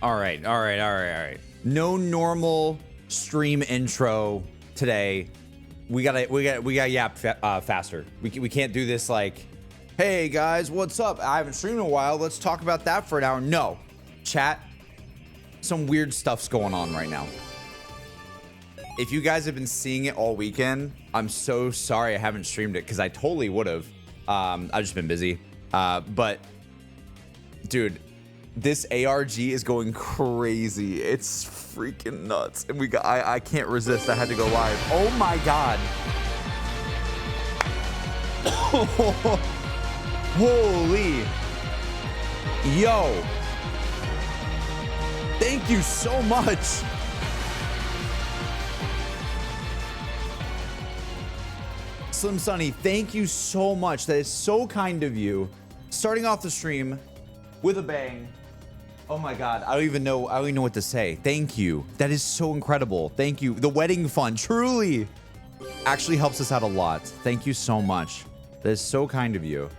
All right. No normal stream intro today. We gotta yap faster. We can't do this like, hey guys, what's up? I haven't streamed in a while. Let's talk about that for an hour. No, chat. Some weird stuff's going on right now. If you guys have been seeing it all weekend, I'm so sorry I haven't streamed it because I totally would have. I've just been busy. But dude, this ARG is going crazy. It's freaking nuts. And I can't resist. I had to go live. Oh my God. Holy. Yo. Thank you so much. Slim Sunny, thank you so much. That is so kind of you. Starting off the stream with a bang. Oh my God, I don't even know what to say. Thank you. That is so incredible. Thank you. The wedding fund truly actually helps us out a lot. Thank you so much. That is so kind of you.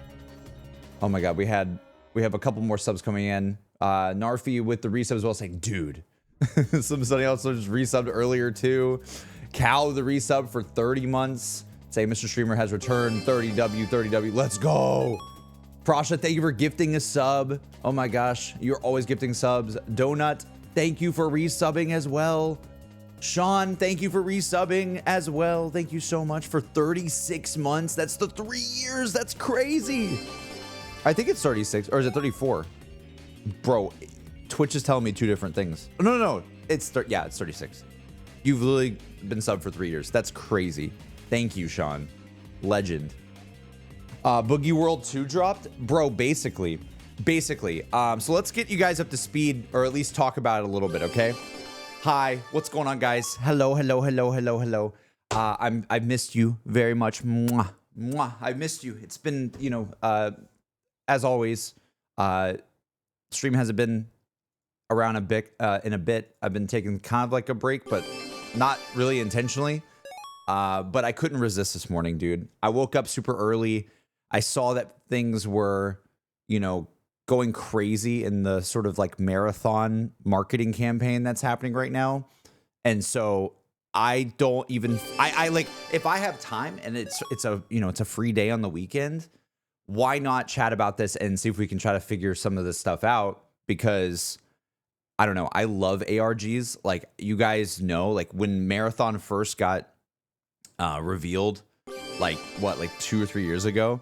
Oh my God, we have a couple more subs coming in. Narfi with the resub as well, saying, dude. Somebody also just resubbed earlier too. Cal with the resub for 30 months. Say Mr. Streamer has returned. 30W. Let's go. Prasha, thank you for gifting a sub. Oh my gosh, you're always gifting subs. Donut, thank you for resubbing as well. Sean, thank you for resubbing as well. Thank you so much for 36 months. That's the 3 years. That's crazy. I think it's 36, or is it 34? Bro, Twitch is telling me two different things. No. It's 36. You've literally been subbed for 3 years. That's crazy. Thank you, Sean. Legend. Boogie World 2 dropped. Bro, basically. So let's get you guys up to speed, or at least talk about it a little bit, okay? Hi, what's going on, guys? Hello. I've missed you very much. Mwah. I missed you. It's been, as always, stream hasn't been around in a bit. I've been taking kind of like a break, but not really intentionally. But I couldn't resist this morning, dude. I woke up super early. I saw that things were, going crazy in the sort of like marathon marketing campaign that's happening right now. And so I don't even, I like, if I have time and it's a free day on the weekend, why not chat about this and see if we can try to figure some of this stuff out? Because I don't know, I love ARGs. Like, you guys know, like when Marathon first got revealed, like 2 or 3 years ago,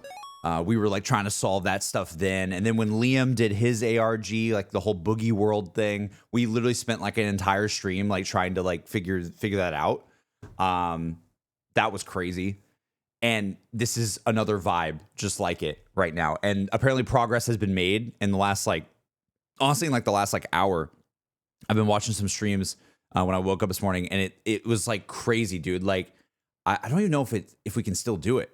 we were like trying to solve that stuff then. And then when Liam did his ARG, like the whole Boogie World thing, we literally spent like an entire stream like trying to like figure that out. That was crazy. And this is another vibe just like it right now. And apparently progress has been made in the last honestly in like the last hour. I've been watching some streams when I woke up this morning, and it was like crazy, dude. Like, I don't even know if we can still do it.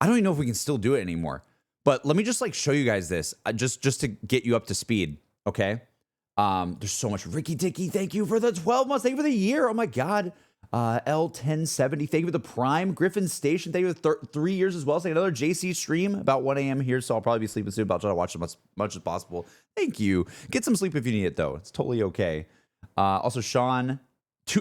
I don't even know if we can still do it anymore. But let me just like show you guys this just to get you up to speed. Okay. There's so much. Ricky Dicky, thank you for the 12 months. Thank you for the year. Oh my God. L1070, thank you for the Prime. Griffin Station, thank you for 3 years as well. It's like another JC stream about 1 a.m. here, so I'll probably be sleeping soon, but I'll try to watch as much as possible. Thank you. Get some sleep if you need it, though. It's totally okay. Also, Sean,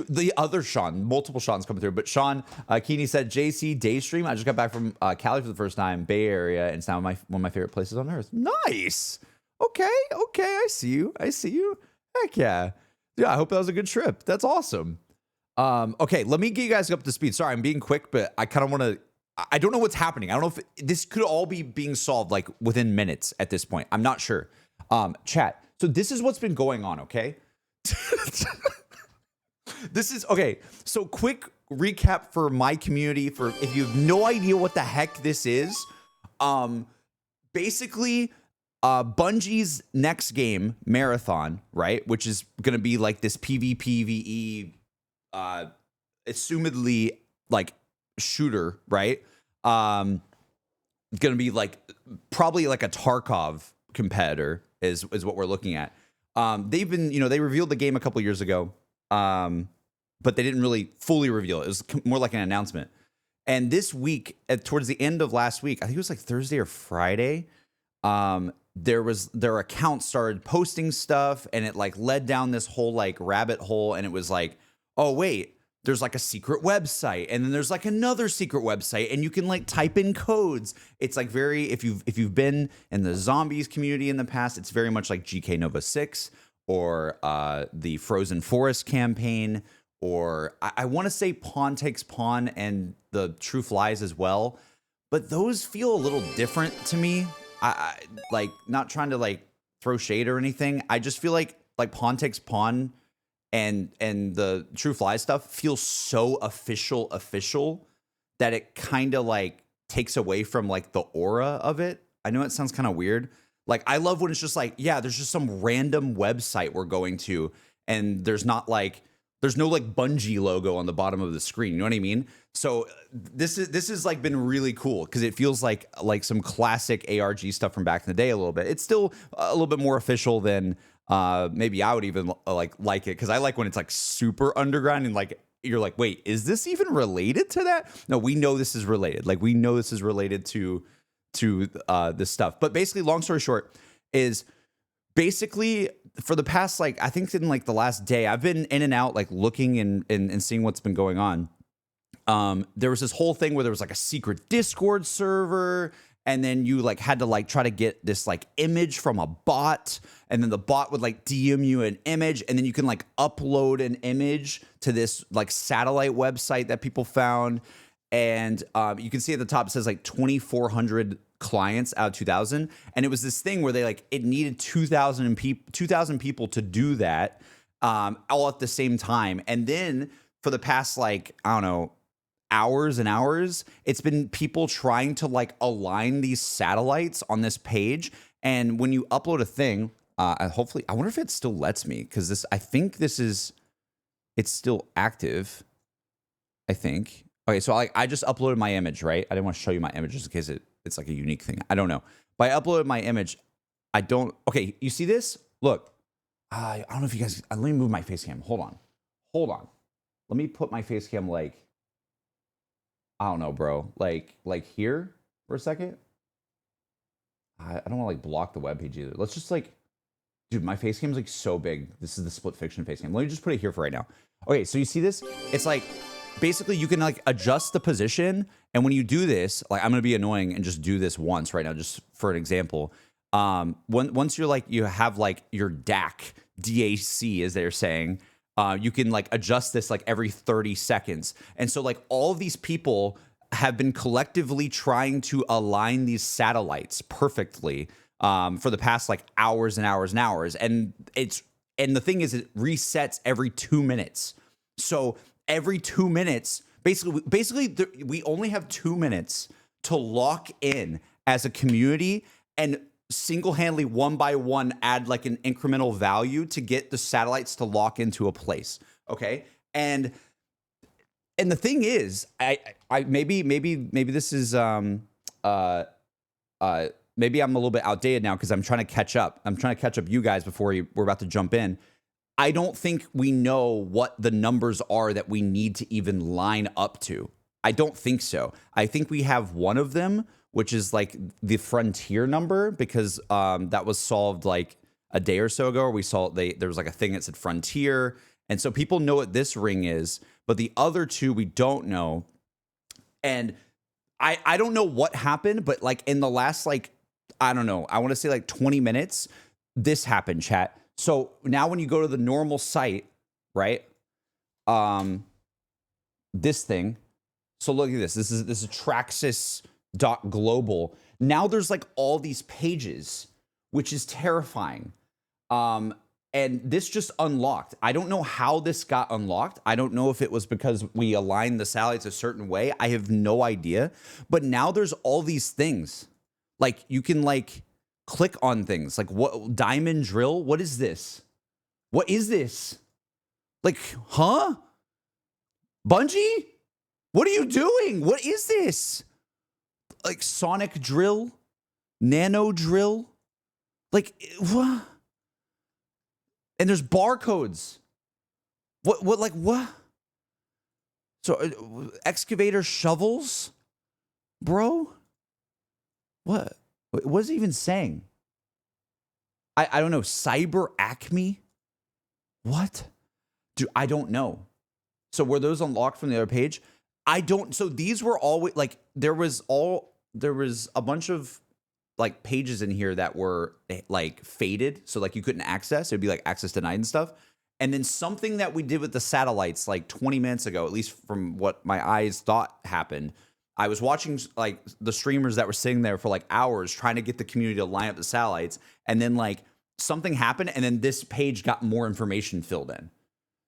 the other Sean, multiple Sean's coming through, but Sean Keeney said, JC day stream. I just got back from Cali for the first time, Bay Area, and it's now one of my favorite places on earth. Nice. Okay, I see you. Heck yeah. Yeah, I hope that was a good trip. That's awesome. Okay, let me get you guys up to speed. Sorry, I'm being quick, but I kind of want to, I don't know what's happening. I don't know if this could all be being solved like within minutes at this point. I'm not sure. Chat. So this is what's been going on, okay? This is, okay, so quick recap for my community, for if you have no idea what the heck this is. Basically, Bungie's next game, Marathon, right? Which is going to be like this PvPvE, assumedly like shooter, right? Gonna be like probably like a Tarkov competitor is what we're looking at. They've been, they revealed the game a couple years ago, but they didn't really fully reveal it. It was more like an announcement. And this week, towards the end of last week, I think it was like Thursday or Friday, their account started posting stuff, and it like led down this whole like rabbit hole, and it was like, oh wait, there's like a secret website, and then there's like another secret website, and you can like type in codes. It's like very, if you've been in the zombies community in the past, it's very much like GK Nova 6 or the Frozen Forest campaign, or I want to say Pawn Takes Pawn and the Truth Lies as well, but those feel a little different to me. I like, not trying to like throw shade or anything. I just feel like Pawn Takes Pawn and the Truth Lies stuff feels so official that it kind of like takes away from like the aura of it. I know it sounds kind of weird. Like, I love when it's just like, yeah, there's just some random website we're going to, and there's no like Bungie logo on the bottom of the screen. You know what I mean? So this is like been really cool because it feels like some classic ARG stuff from back in the day a little bit. It's still a little bit more official than maybe I would even like it, because I like when it's like super underground and like you're like, wait, is this even related to that? No, we know this is related. Like, we know this is related to this stuff. But basically, long story short, is basically for the past, like, I think in like the last day, I've been in and out, like looking and seeing what's been going on. There was this whole thing where there was like a secret Discord server, and then you like had to like try to get this like image from a bot, and then the bot would like DM you an image, and then you can like upload an image to this like satellite website that people found. And you can see at the top, it says like 2,400 clients out of 2,000. And it was this thing where they like, it needed 2,000 people to do that all at the same time. And then for the past, like, I don't know, hours and hours, it's been people trying to like align these satellites on this page. And when you upload a thing, hopefully, I wonder if it still lets me, because I think it's still active, I think. Okay, so I just uploaded my image, right? I didn't want to show you my image just in case it's like a unique thing. I don't know. But I uploaded my image. Okay, you see this? Look. I don't know if you guys... let me move my face cam. Hold on. Let me put my face cam like... I don't know, bro. Like here for a second. I don't want to like block the webpage either. Let's just like... Dude, my face cam's like so big. This is the Split Fiction face cam. Let me just put it here for right now. Okay, so you see this? It's like... Basically, you can like adjust the position, and when you do this, like, I'm gonna be annoying and just do this once right now, just for an example. Once you're like, you have like your DAC, as they're saying, you can like adjust this like every 30 seconds. And so like all of these people have been collectively trying to align these satellites perfectly for the past like hours and hours and hours. And the thing is, it resets every 2 minutes. So every 2 minutes, basically, we only have 2 minutes to lock in as a community and single-handedly, one by one, add like an incremental value to get the satellites to lock into a place. Okay, and the thing is, I maybe this is maybe I'm a little bit outdated now because I'm trying to catch up. I'm trying to catch up you guys before we're about to jump in. I don't think we know what the numbers are that we need to even line up to. I don't think so. I think we have one of them, which is like the frontier number, because that was solved like a day or so ago. We saw there was like a thing that said frontier. And so people know what this ring is, but the other two we don't know. And I don't know what happened, but like in the last, like, I don't know, I want to say like 20 minutes, this happened, chat. So now when you go to the normal site, right? This thing. So look at this. This is Traxxas.global. Now there's like all these pages, which is terrifying. And this just unlocked. I don't know how this got unlocked. I don't know if it was because we aligned the satellites a certain way. I have no idea. But now there's all these things. Like, you can like click on things. Like, what? Diamond drill? What is this? What is this? Like, huh? Bungie? What are you doing? What is this? Like, sonic drill? Nano drill? Like, what? And there's barcodes. What, like, what? So, excavator shovels? Bro? What is he even saying? I don't know. Cyber Acme? What? I don't know. So were those unlocked from the other page? I don't. So these were always like there was a bunch of like pages in here that were like faded, so like you couldn't access. It'd be like access denied and stuff. And then something that we did with the satellites like 20 minutes ago, at least from what my eyes thought happened. I was watching like the streamers that were sitting there for like hours trying to get the community to line up the satellites, and then like something happened, and then this page got more information filled in.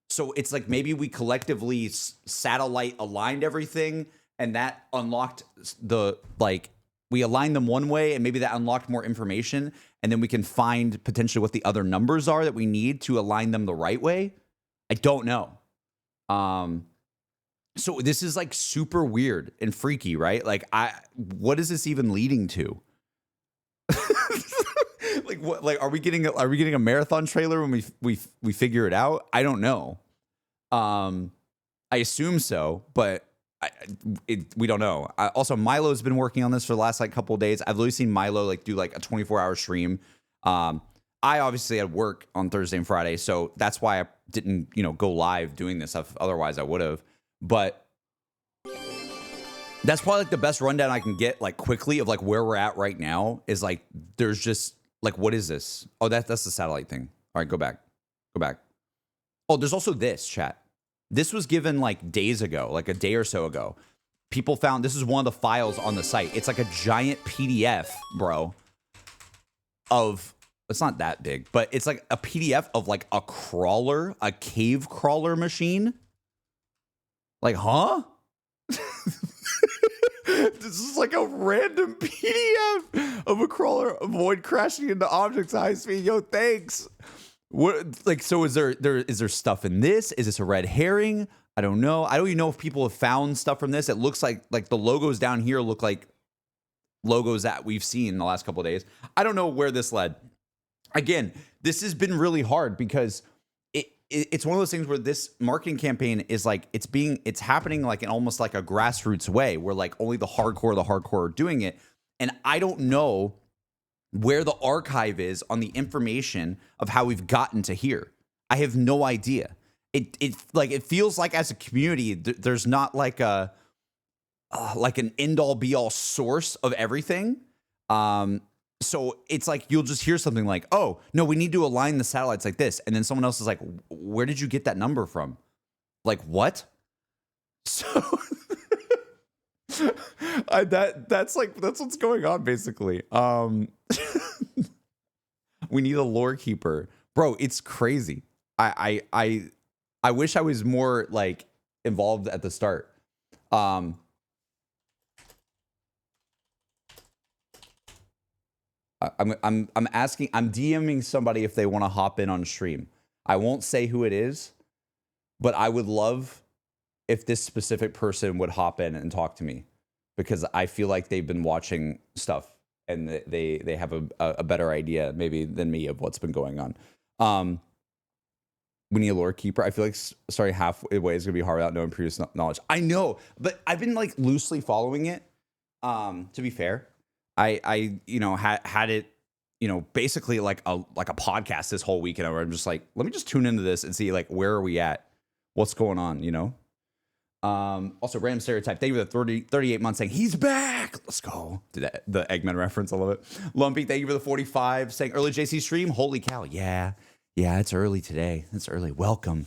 So it's like maybe we collectively satellite aligned everything, and that unlocked the like we aligned them one way, and maybe that unlocked more information, and then we can find potentially what the other numbers are that we need to align them the right way. I don't know. So this is like super weird and freaky, right? Like what is this even leading to? Like what? Like are we getting a marathon trailer when we figure it out? I don't know. I assume so, but we don't know. Also, Milo's been working on this for the last like couple of days. I've literally seen Milo like do like a 24-hour stream. I obviously had work on Thursday and Friday, so that's why I didn't go live doing this stuff. Otherwise, I would have. But that's probably like the best rundown I can get like quickly of like where we're at right now. Is like there's just like what is this? Oh, that's the satellite thing. All right, go back. Oh, there's also this, chat. This was given like days ago, like a day or so ago. People found this is one of the files on the site. It's like a giant PDF, bro. It's not that big, but it's like a PDF of like a cave crawler machine. Like, huh? This is like a random PDF of a crawler. Avoid crashing into objects at high speed. Yo, thanks. What like so is there stuff in this? Is this a red herring? I don't know. I don't even know if people have found stuff from this. It looks like the logos down here look like logos that we've seen in the last couple of days. I don't know where this led. Again, this has been really hard because it's one of those things where this marketing campaign is like it's happening like in almost like a grassroots way where like only the hardcore are doing it. And I don't know where the archive is on the information of how we've gotten to here. I have no idea. It feels like as a community, there's not like an end all be all source of everything. So it's like you'll just hear something like, "Oh no, we need to align the satellites like this," and then someone else is like, "Where did you get that number from?" Like what? So that's what's going on basically. We need a lore keeper, bro. It's crazy. I wish I was more like involved at the start. I'm DMing somebody if they want to hop in on stream. I won't say who it is, but I would love if this specific person would hop in and talk to me because I feel like they've been watching stuff and they have a better idea maybe than me of what's been going on. We need a lore keeper. I feel like starting halfway is gonna be hard without knowing previous knowledge. I know, but I've been like loosely following it. To be fair, I had it, basically like a podcast this whole weekend where I'm just like, let me just tune into this and see like where are we at, what's going on, Also, random stereotype. Thank you for the 38 months saying he's back. Let's go. Did the Eggman reference? I love it. Lumpy, thank you for the 45 saying early JC stream. Holy cow. Yeah, it's early today. It's early. Welcome.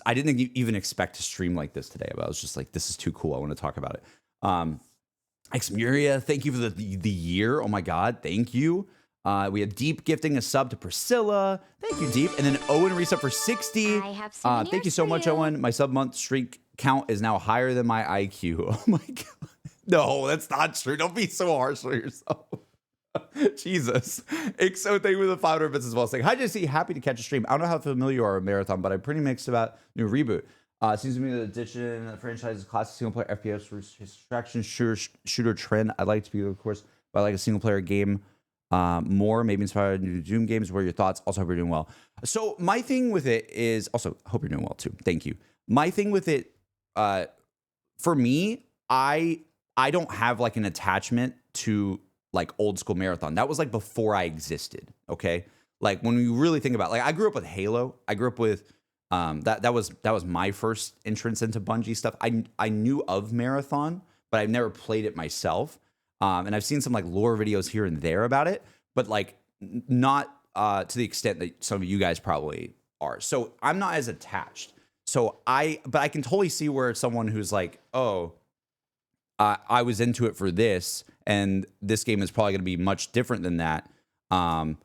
I didn't even expect to stream like this today, but I was just like, this is too cool. I want to talk about it. Xmuria, thank you for the year. Oh my God, thank you. We have Deep gifting a sub to Priscilla. Thank you, Deep. And then Owen reset for 60. I have some thank you so much, Owen. My sub month streak count is now higher than my IQ. Oh my God. No, that's not true. Don't be so harsh on yourself. Jesus. XO, thank you for the 500 bits as well. Saying, hi, JC. Happy to catch a stream. I don't know how familiar you are with Marathon, but I'm pretty mixed about new reboot. Seems to me the addition of the franchise's classic single player FPS distraction shooter trend. I'd like to be, of course, but I like a single player game more, maybe inspired new Doom games. What are your thoughts? Also, hope you're doing well. So my thing with it is also hope you're doing well too. Thank you. My thing with it, for me, I don't have like an attachment to like old school Marathon. That was like before I existed. Okay. Like when you really think about, like, I grew up with Halo. I grew up with that was my first entrance into Bungie stuff. I knew of Marathon, but I've never played it myself. And I've seen some like lore videos here and there about it, but like not to the extent that some of you guys probably are. So I'm not as attached. But I can totally see where someone who's like, oh, I was into it for this, and this game is probably going to be much different than that. I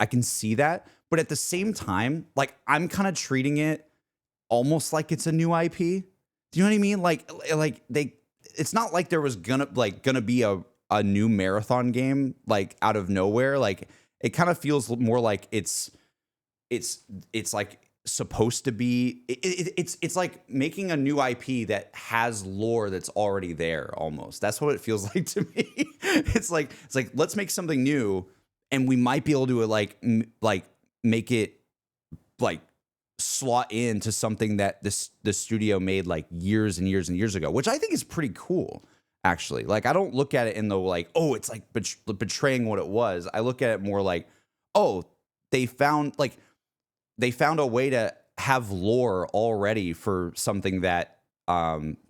can see that, but at the same time, like I'm kind of treating it almost like it's a new IP. Do you know what I mean? Like it's not like there was gonna be a new Marathon game like out of nowhere. Like it kind of feels more like it's like supposed to be. It's like making a new IP that has lore that's already there. Almost, that's what it feels like to me. It's like let's make something new, and we might be able to like make it like slot into something that the studio made like years and years and years ago, which I think is pretty cool. Actually, like I don't look at it in the like, oh, it's like betraying what it was. I look at it more like, oh, they found a way to have lore already for something that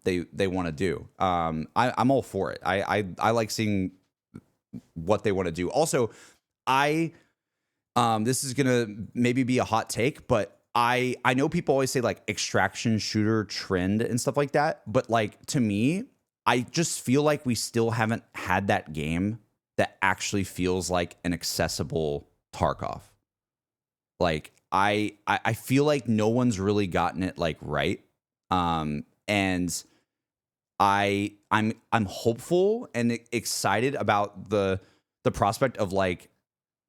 they want to do. I'm all for it. I like seeing what they want to do. Also, this is gonna maybe be a hot take, but I know people always say like extraction shooter trend and stuff like that, but like to me, I just feel like we still haven't had that game that actually feels like an accessible Tarkov. Like I feel like no one's really gotten it like right. And I'm hopeful and excited about the prospect of like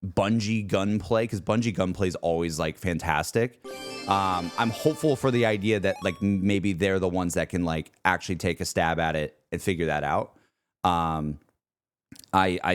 Bungie gunplay, because Bungie gunplay is always like fantastic. I'm hopeful for the idea that like maybe they're the ones that can like actually take a stab at it and figure that out. I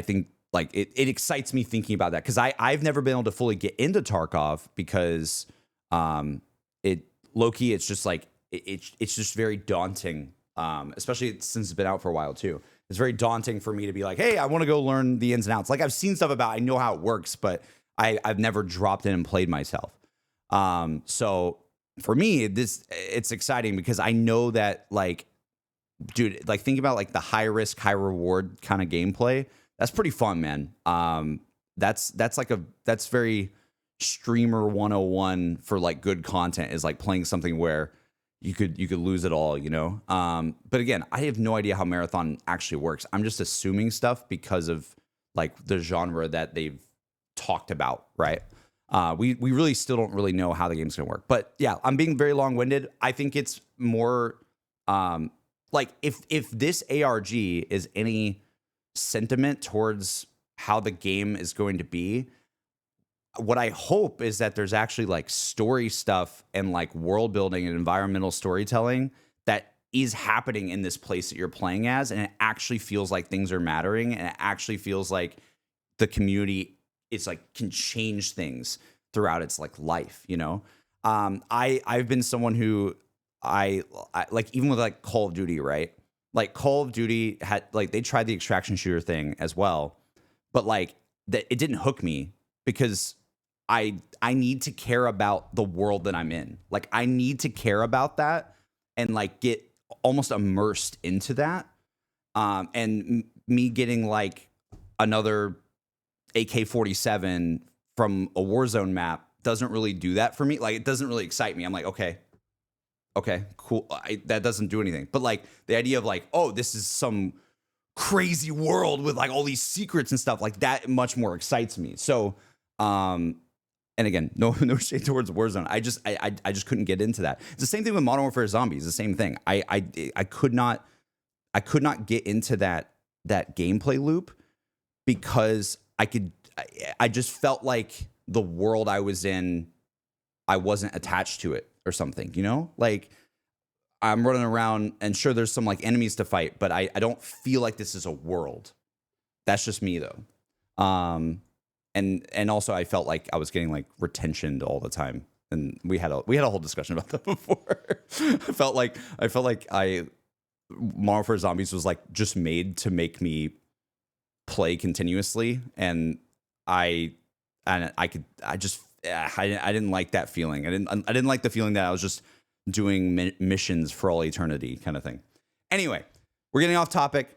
think like it excites me thinking about that, because I've never been able to fully get into Tarkov because low-key it's just like it's just very daunting, especially since it's been out for a while too. It's very daunting for me to be like, hey, I want to go learn the ins and outs. Like I've seen stuff about, I know how it works, but I've never dropped in and played myself. So for me, it's exciting because I know that like, dude, like think about like the high risk, high reward kind of gameplay. That's pretty fun, man. That's very streamer 101 for like good content, is like playing something where you could lose it all, you know? But again, I have no idea how Marathon actually works. I'm just assuming stuff because of like the genre that they've talked about, right? We really still don't really know how the game's gonna work. But yeah, I'm being very long-winded. I think it's more like if this ARG is any sentiment towards how the game is going to be, what I hope is that there's actually like story stuff and like world building and environmental storytelling that is happening in this place that you're playing as, and it actually feels like things are mattering, and it actually feels like the community is like can change things throughout its like life, you know? I've been someone who I like, even with like Call of Duty, right? Like Call of Duty had like, they tried the extraction shooter thing as well, but like that it didn't hook me because I need to care about the world that I'm in. Like I need to care about that and like get almost immersed into that. Me getting like another AK-47 from a Warzone map doesn't really do that for me. Like it doesn't really excite me. I'm like, okay, cool. That doesn't do anything. But like the idea of like, oh, this is some crazy world with like all these secrets and stuff, like that much more excites me. So, and again, no shade towards Warzone. I just couldn't get into that. It's the same thing with Modern Warfare Zombies. The same thing. I could not get into that gameplay loop because I just felt like the world I was in, I wasn't attached to it or something, you know? Like I'm running around and sure there's some like enemies to fight, but I don't feel like this is a world. That's just me though. And also I felt like I was getting like retentioned all the time. And we had a whole discussion about that before. I felt like Modern Warfare Zombies was like just made to make me play continuously, and I and I didn't like that feeling. I didn't like the feeling that I was just doing missions for all eternity kind of thing. Anyway, we're getting off topic.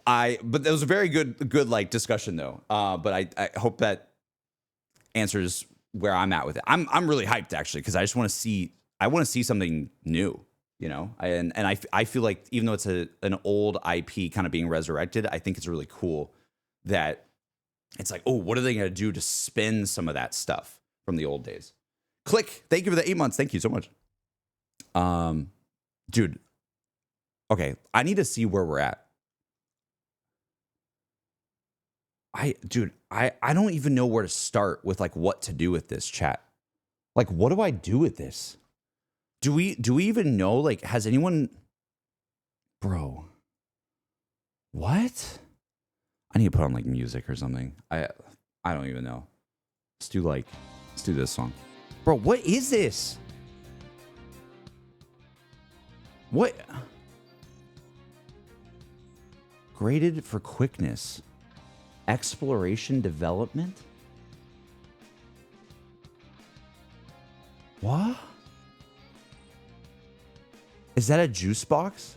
But it was a very good like discussion though. But I hope that answers where I'm at with it. I'm really hyped actually, because I just want to see something new, you know. I feel like even though it's an old IP kind of being resurrected, I think it's really cool that it's like, oh, what are they gonna do to spin some of that stuff from the old days? Click, thank you for the 8 months. Thank you so much. Dude. Okay, I need to see where we're at. I don't even know where to start with like what to do with this chat. Like, what do I do with this? Do we even know? Like, has anyone, bro? What? I need to put on like music or something. I don't even know. Let's do this song, bro. What is this? What? Graded for quickness. Exploration development? What? Is that a juice box?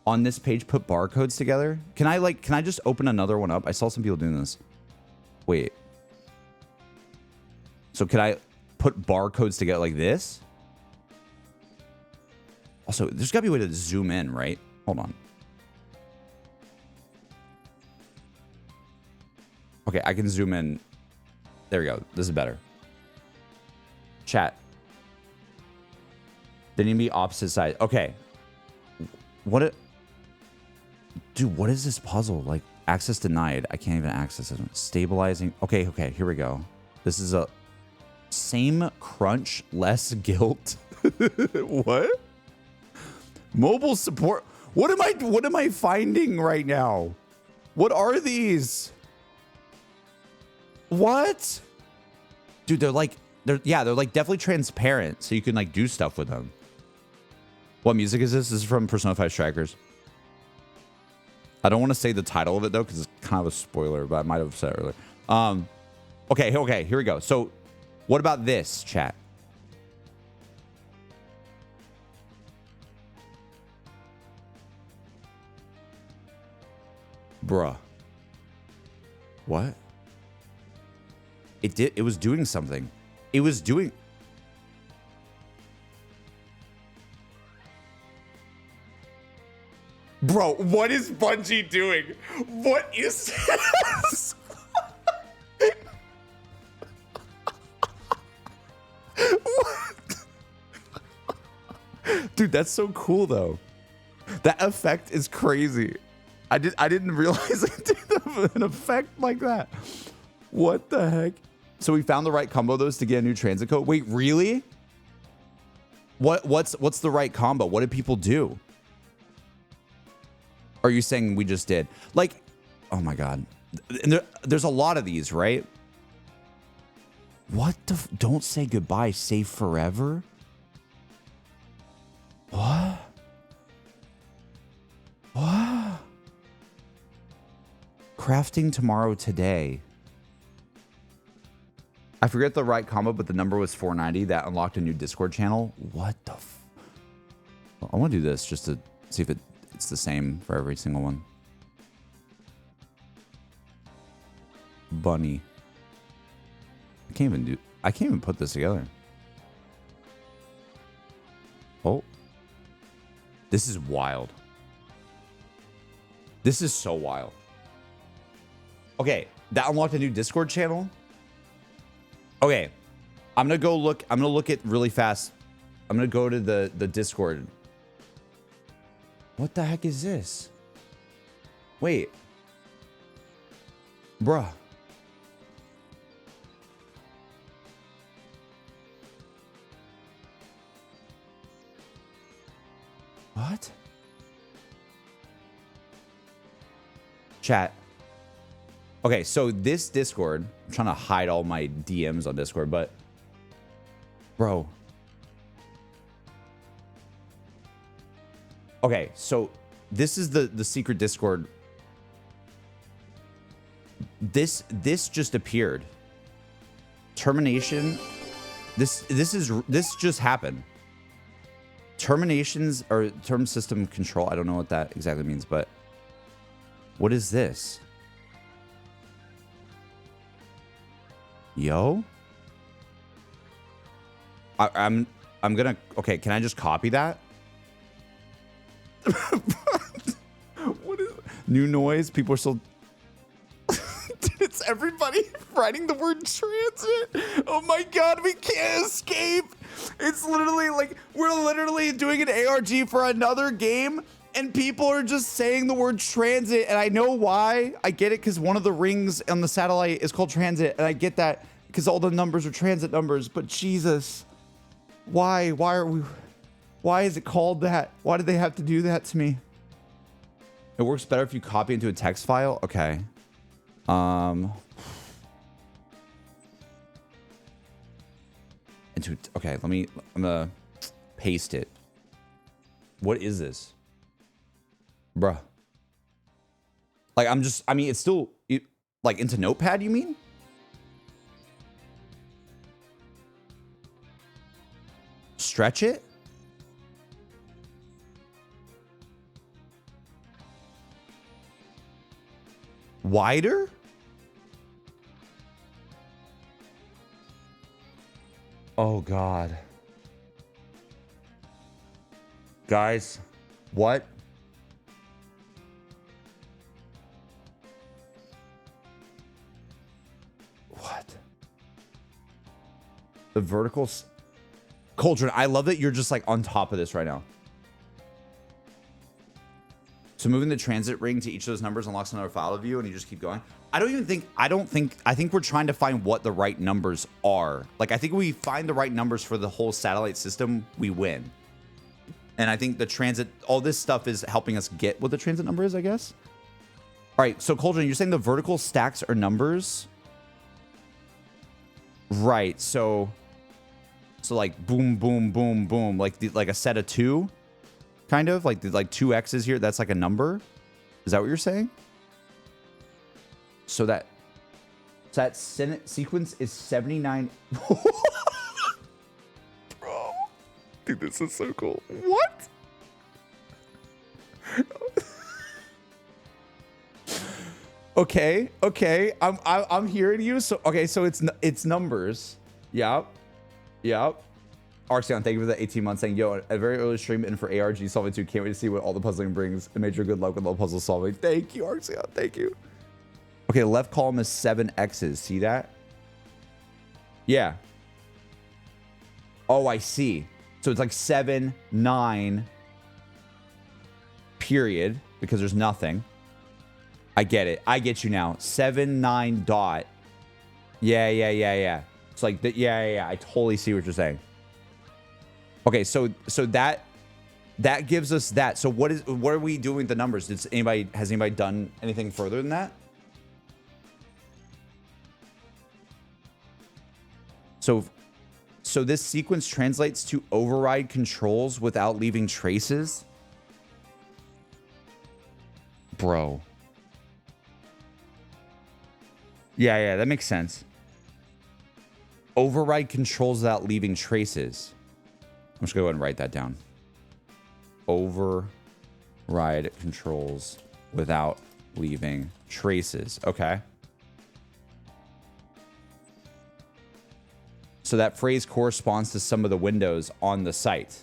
On this page, put barcodes together? Can I just open another one up? I saw some people doing this. Wait. So can I put barcodes together like this? Also, there's gotta be a way to zoom in, right? Hold on. Okay, I can zoom in. There we go. This is better. Chat. They need to be opposite sides. Okay. Dude, what is this puzzle? Like, access denied. I can't even access it. Stabilizing. Okay, here we go. This is a same crunch, less guilt. What? Mobile support. What am I finding right now? What are these? What? Dude, they're like definitely transparent, so you can like do stuff with them. What music is this? This is from Persona 5 Strikers. I don't want to say the title of it though, because it's kind of a spoiler, but I might have said it earlier. Okay, here we go. So what about this, chat? Bruh. What? It was doing something. It was doing... Bro, what is Bungie doing? What is this? What? Dude, that's so cool though. That effect is crazy. I didn't realize it did an effect like that. What the heck? So we found the right combo those to get a new transit code. Wait, really? What's the right combo? What did people do? Are you saying we just did? Like, oh my God. And there's a lot of these, right? What the don't say goodbye, save forever? What? What? Crafting tomorrow today. I forget the right combo, but the number was 490. That unlocked a new Discord channel. What the I want to do this just to see if it's the same for every single one. Bunny. I can't even put this together. Oh. This is wild. This is so wild. Okay, that unlocked a new Discord channel. Okay, I'm gonna look at really fast. I'm gonna go to the Discord. What the heck is this? Wait. Bruh. What? Chat. Okay, so this Discord, I'm trying to hide all my DMs on Discord, but bro. Okay, so this is the secret Discord. This just appeared. termination. This just happened. Terminations or term system control. I don't know what that exactly means, but what is this? Yo, I'm gonna. Okay, can I just copy that? What is new noise? People are still. It's everybody writing the word transit. Oh my god, we can't escape. It's literally like we're literally doing an ARG for another game and people are just saying the word transit, and I know why. I get it because one of the rings on the satellite is called transit, and I get that because all the numbers are transit numbers, but Jesus, why is it called that? Why did they have to do that to me? It works better if you copy into a text file. Okay. Okay, I'm gonna paste it. What is this? Bruh. Like, I mean, it's still, like, into Notepad, you mean? Stretch it? Wider? Oh, God. Guys, what? What? The verticals? Cauldron, I love that you're just like on top of this right now. So moving the transit ring to each of those numbers unlocks another file view, and you just keep going. I think we're trying to find what the right numbers are. Like, I think we find the right numbers for the whole satellite system, we win. And I think the transit, all this stuff is helping us get what the transit number is, I guess. All right, so Cauldron, you're saying the vertical stacks are numbers? Right, so like boom, boom, boom, boom, like a set of two, kind of like two X's here. That's like a number. Is that what you're saying? So that sequence is 79. Bro, dude, this is so cool. What? Okay, I'm hearing you. So okay, so it's numbers. Yep. Arxion, thank you for the 18 months saying, yo, a very early stream in for ARG solving 2. Can't wait to see what all the puzzling brings. And major good luck with all puzzle solving. Thank you, Arxion. Thank you. Okay, the left column is 7 X's. See that? Yeah. Oh, I see. So it's like 7, 9, period, because there's nothing. I get it. I get you now. 7, 9, dot. Yeah. It's like, yeah. I totally see what you're saying. Okay, so that gives us that. So what are we doing with the numbers? Has anybody done anything further than that? So this sequence translates to override controls without leaving traces? Bro. Yeah, that makes sense. Override controls without leaving traces. I'm just going to go ahead and write that down. Override controls without leaving traces. Okay. So that phrase corresponds to some of the windows on the site.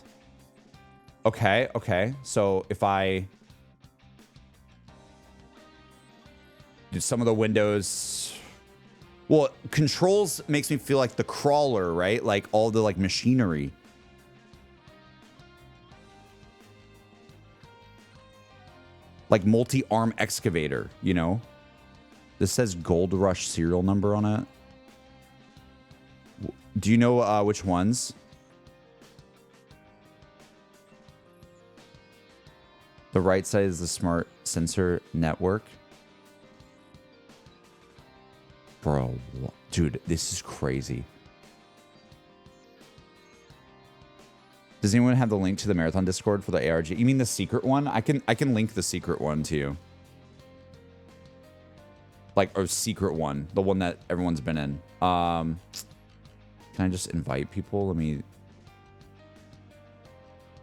Okay. So if I do some of the windows... Well, controls makes me feel like the crawler, right? Like all the like machinery. Like multi-arm excavator, you know? This says Gold Rush serial number on it. Do you know which ones? The right side is the smart sensor network. Bro, dude, this is crazy. Does anyone have the link to the Marathon Discord for the ARG? You mean the secret one? I can link the secret one to you. Like, or secret one, the one that everyone's been in. Can I just invite people? Let me...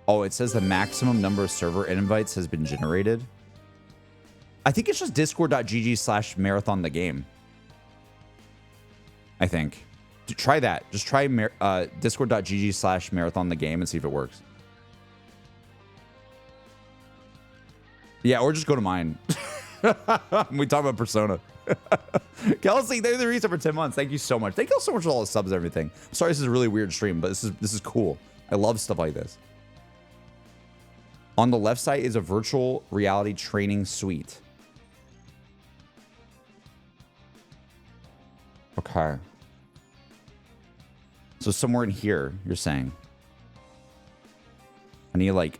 Oh, it says the maximum number of server invites has been generated. I think it's just discord.gg/marathon the game. I think. Try that. Just try discord.gg/marathon the game and see if it works. Yeah, or just go to mine. We talk about Persona. Kelsey, they're the reason for 10 months. Thank you so much. Thank you so much for all the subs and everything. I'm sorry this is a really weird stream, but this is cool. I love stuff like this. On the left side is a virtual reality training suite. Okay. So somewhere in here, you're saying. I need to like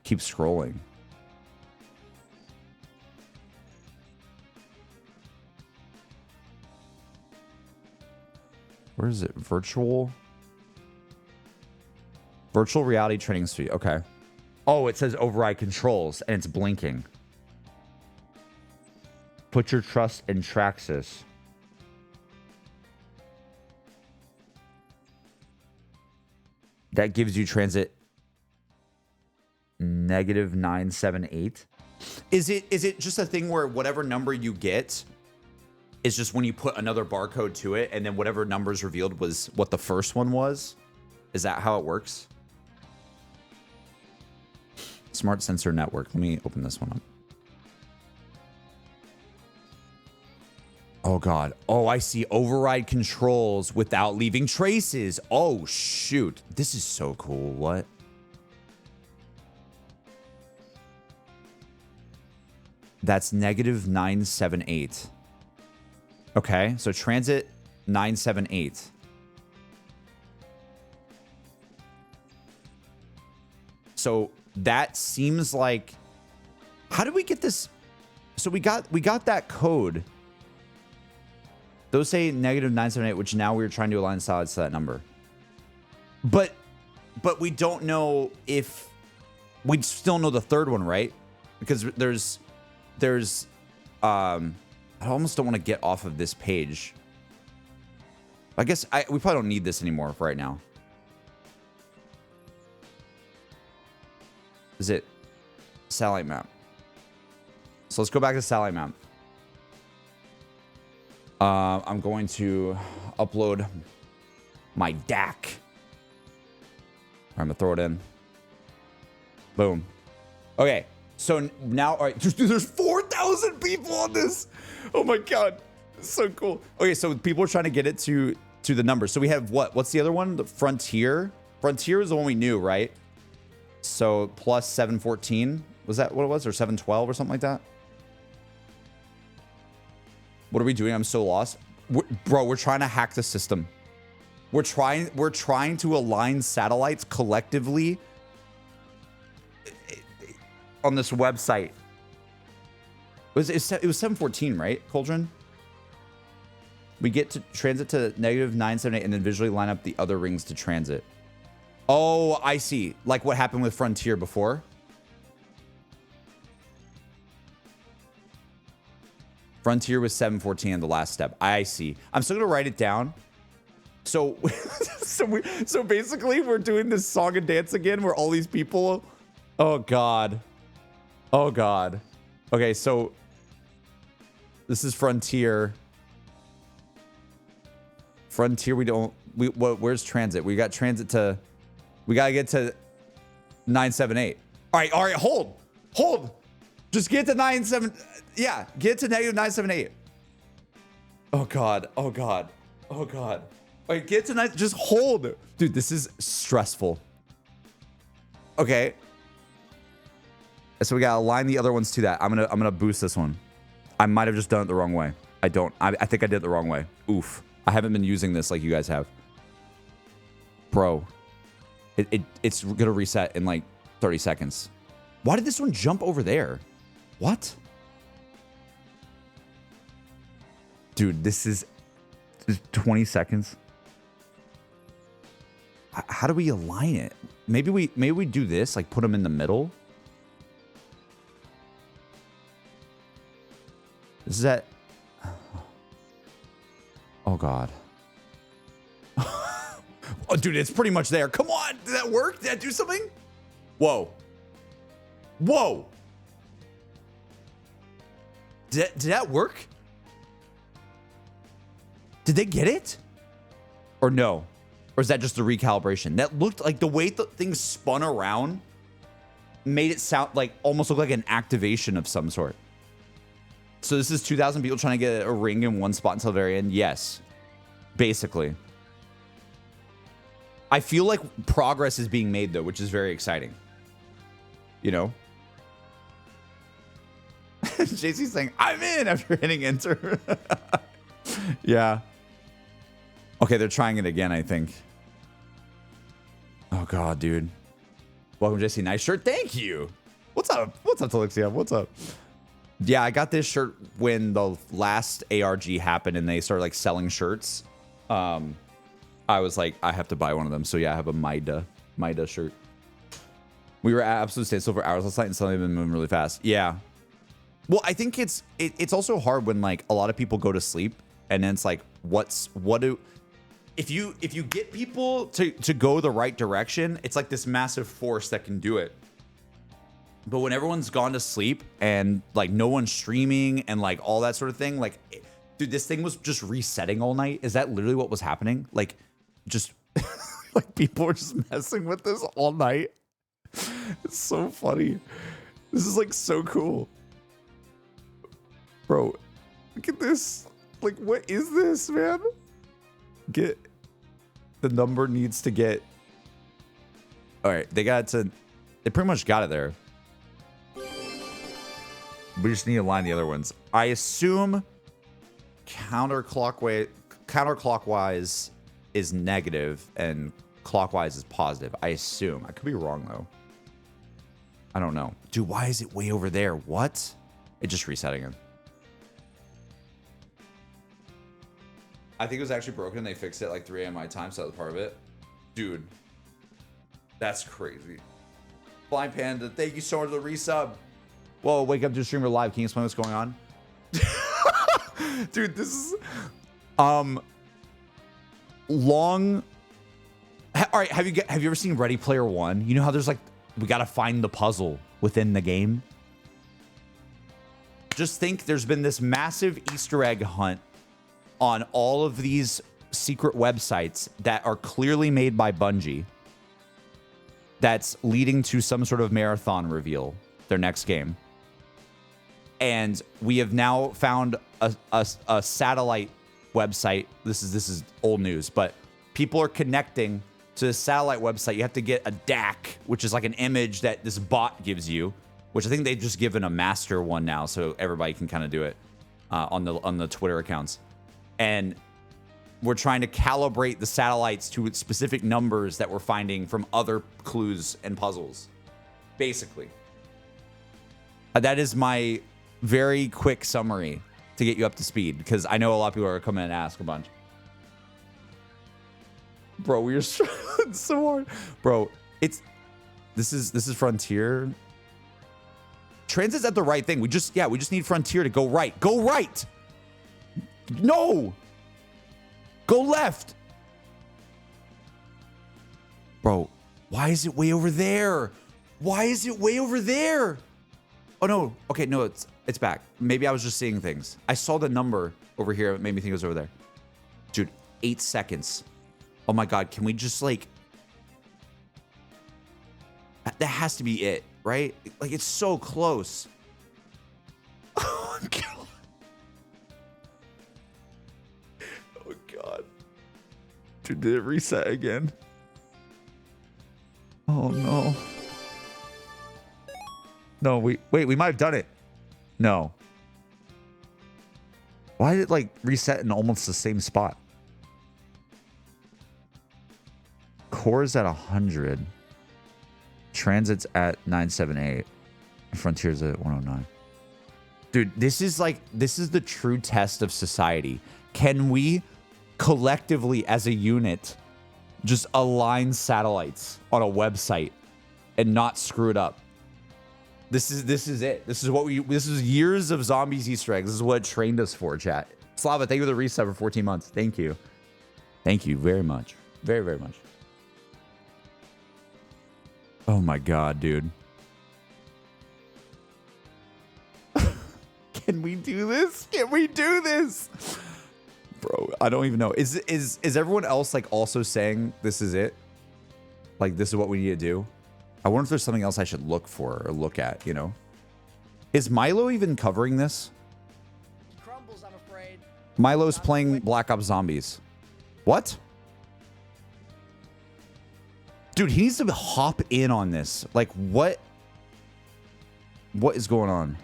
keep scrolling. Where is it? Virtual reality training suite. Okay. Oh, it says override controls and it's blinking. Put your trust in Traxxas. That gives you transit -978. Is it just a thing where whatever number you get is just when you put another barcode to it and then whatever number is revealed was what the first one was? Is that how it works? Smart sensor network. Let me open this one up. Oh, God. Oh, I see. Override controls without leaving traces. Oh, shoot. This is so cool. What? That's -978. Okay, so transit 978. So that seems like... How did we get this? So we got that code. Those say -978, which now we're trying to align solids to that number. But we don't know if... We still know the third one, right? Because there's I almost don't want to get off of this page. I guess we probably don't need this anymore for right now. Is it satellite map? So let's go back to satellite map. I'm going to upload my DAC. I'm gonna throw it in. Boom. Okay. So now, all right, dude, there's 4,000 people on this. Oh my God. It's so cool. Okay, so people are trying to get it to the number. So we have what? What's the other one? The Frontier. Frontier is the one we knew, right? So plus 714. Was that what it was? Or 712 or something like that? What are we doing? I'm so lost. Bro, we're trying to hack the system. We're trying to align satellites collectively on this website. It was 714, right, Cauldron? We get to transit to -978 and then visually line up the other rings to transit. Oh, I see. Like what happened with Frontier before. Frontier was 714 in the last step. I see. I'm still gonna write it down. So, so basically, we're doing this song and dance again, where all these people. Oh God. Oh God. Okay, so this is Frontier. Frontier, where's transit? We got transit to, we gotta get to 978. All right, hold. Just get to 97, yeah, get to -978. Oh God. Wait, get to 9, just hold. Dude, this is stressful. Okay. So we gotta align the other ones to that. I'm gonna boost this one. I might have just done it the wrong way. I think I did it the wrong way. Oof. I haven't been using this like you guys have. Bro. It's gonna reset in like 30 seconds. Why did this one jump over there? What? Dude, this is 20 seconds. How do we align it? Maybe we do this, like put them in the middle. This is at... Oh God. Oh, dude, it's pretty much there. Come on. Did that work? Did that do something? Whoa. Whoa. Did that work? Did they get it? Or no? Or is that just a recalibration? That looked like the way the thing spun around made it sound like almost look like an activation of some sort. So this is 2,000 people trying to get a ring in one spot until the very end? Yes. Basically. I feel like progress is being made, though, which is very exciting. You know? JC's saying, I'm in after hitting enter. Yeah. Okay, they're trying it again, I think. Oh, God, dude. Welcome, JC. Nice shirt. Thank you. What's up? What's up, Talixia? What's up? Yeah, I got this shirt when the last ARG happened and they started like selling shirts. I was like, I have to buy one of them. So yeah, I have a Maida shirt. We were at absolute standstill for hours last night and suddenly been moving really fast. Yeah. Well, I think it's also hard when like a lot of people go to sleep and then it's like, if you get people to go the right direction, it's like this massive force that can do it. But when everyone's gone to sleep and like no one's streaming and like all that sort of thing, like, dude, this thing was just resetting all night. Is that literally what was happening? Like, just like people were just messing with this all night. It's so funny. This is like so cool. Bro, look at this. Like, what is this, man? The number needs to get. All right, they pretty much got it there. We just need to line the other ones. I assume counterclockwise is negative and clockwise is positive. I assume. I could be wrong, though. I don't know. Dude, why is it way over there? What? It just resetting it. I think it was actually broken. They fixed it like 3 a.m. my time, so that was part of it. Dude, that's crazy. Blind Panda, thank you so much for the resub. Whoa, wake up to streamer live. Can you explain what's going on? Dude, this is long. All right, have you ever seen Ready Player One? You know how there's like we gotta find the puzzle within the game. Just think there's been this massive Easter egg hunt on all of these secret websites that are clearly made by Bungie. That's leading to some sort of marathon reveal, their next game. And we have now found a satellite website. This is old news, but people are connecting to the satellite website. You have to get a DAC, which is like an image that this bot gives you, which I think they've just given a master one now, so everybody can kind of do it on the Twitter accounts. And we're trying to calibrate the satellites to specific numbers that we're finding from other clues and puzzles, basically. That is my very quick summary to get you up to speed, because I know a lot of people are coming and ask a bunch. Bro, we are struggling so hard. Bro, this is Frontier. Transit's at the right thing. We just need Frontier to go right. Go right. No. Go left. Bro, why is it way over there? Why is it way over there? Oh no. Okay, no, it's back. Maybe I was just seeing things. I saw the number over here. It made me think it was over there. Dude, 8 seconds. Oh my God, can we just like... That has to be it, right? Like, it's so close. Oh God. Oh God. Dude, did it reset again? Oh no. No, we might have done it. No. Why did it like reset in almost the same spot? Core's at 100. Transit's at 978. Frontier's at 109. Dude, this is the true test of society. Can we collectively as a unit just align satellites on a website and not screw it up? This is it. This is years of zombies Easter eggs. This is what it trained us for, chat. Slava, thank you for the reset for 14 months. Thank you. Thank you very much. Very, very much. Oh my god, dude. Can we do this? Can we do this? Bro, I don't even know. Is everyone else like also saying this is it? Like this is what we need to do? I wonder if there's something else I should look for or look at, you know? Is Milo even covering this? Crumbles, I'm afraid. Milo's playing Black Ops Zombies. What? Dude, he needs to hop in on this. Like, what? What is going on?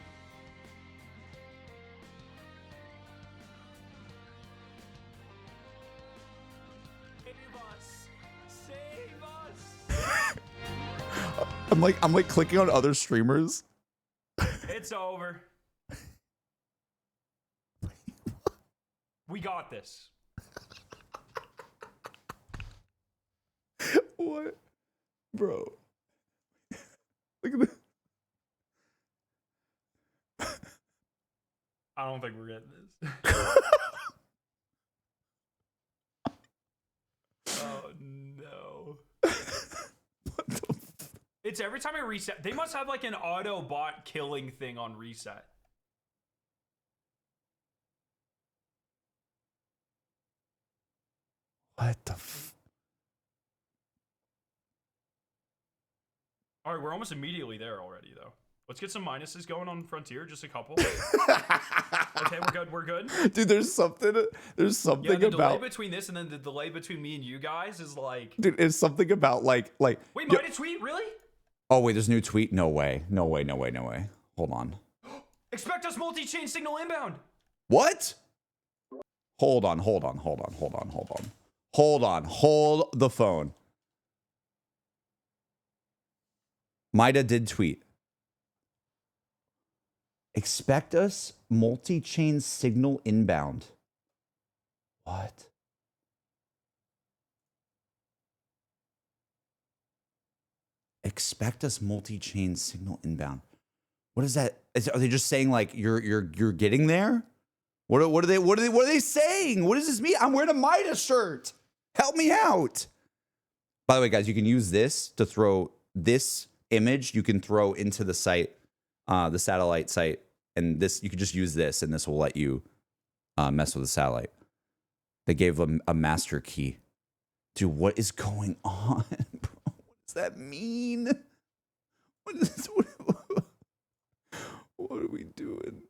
Save us! I'm like clicking on other streamers. It's over. We got this. What? Bro. Look at this. I don't think we're getting this. Oh no. What the It's every time I reset. They must have like an auto bot killing thing on reset. What the f... All right, we're almost immediately there already, though. Let's get some minuses going on Frontier, just a couple. Okay, we're good. We're good. Dude, there's something Yeah, the about... delay between this and then the delay between me and you guys is like... Dude, it's something about like... Wait, Mida tweet? Really? Oh, wait, there's a new tweet? No way. No way, no way, no way. Hold on. Expect us multi-chain signal inbound. What? Hold on, hold on, hold on, hold on, hold on. Hold on, hold the phone. Mida did tweet. Expect us multi-chain signal inbound. What? Expect us multi-chain signal inbound. What is that? Are they just saying like you're getting there? What are they saying? What does this mean? I'm wearing a Mida shirt. Help me out. By the way, guys, you can use this to throw this image. You can throw into the site, the satellite site, and this you can just use this, and this will let you mess with the satellite. They gave them a master key. Dude, what is going on, bro? What does that mean? What are we doing?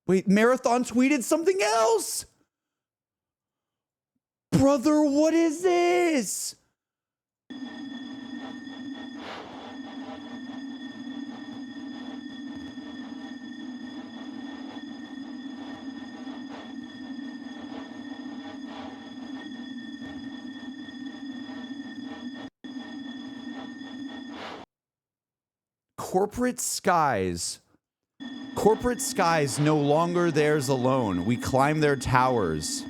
Wait, Marathon tweeted something else. Brother, what is this? Corporate skies no longer theirs alone. We climb their towers.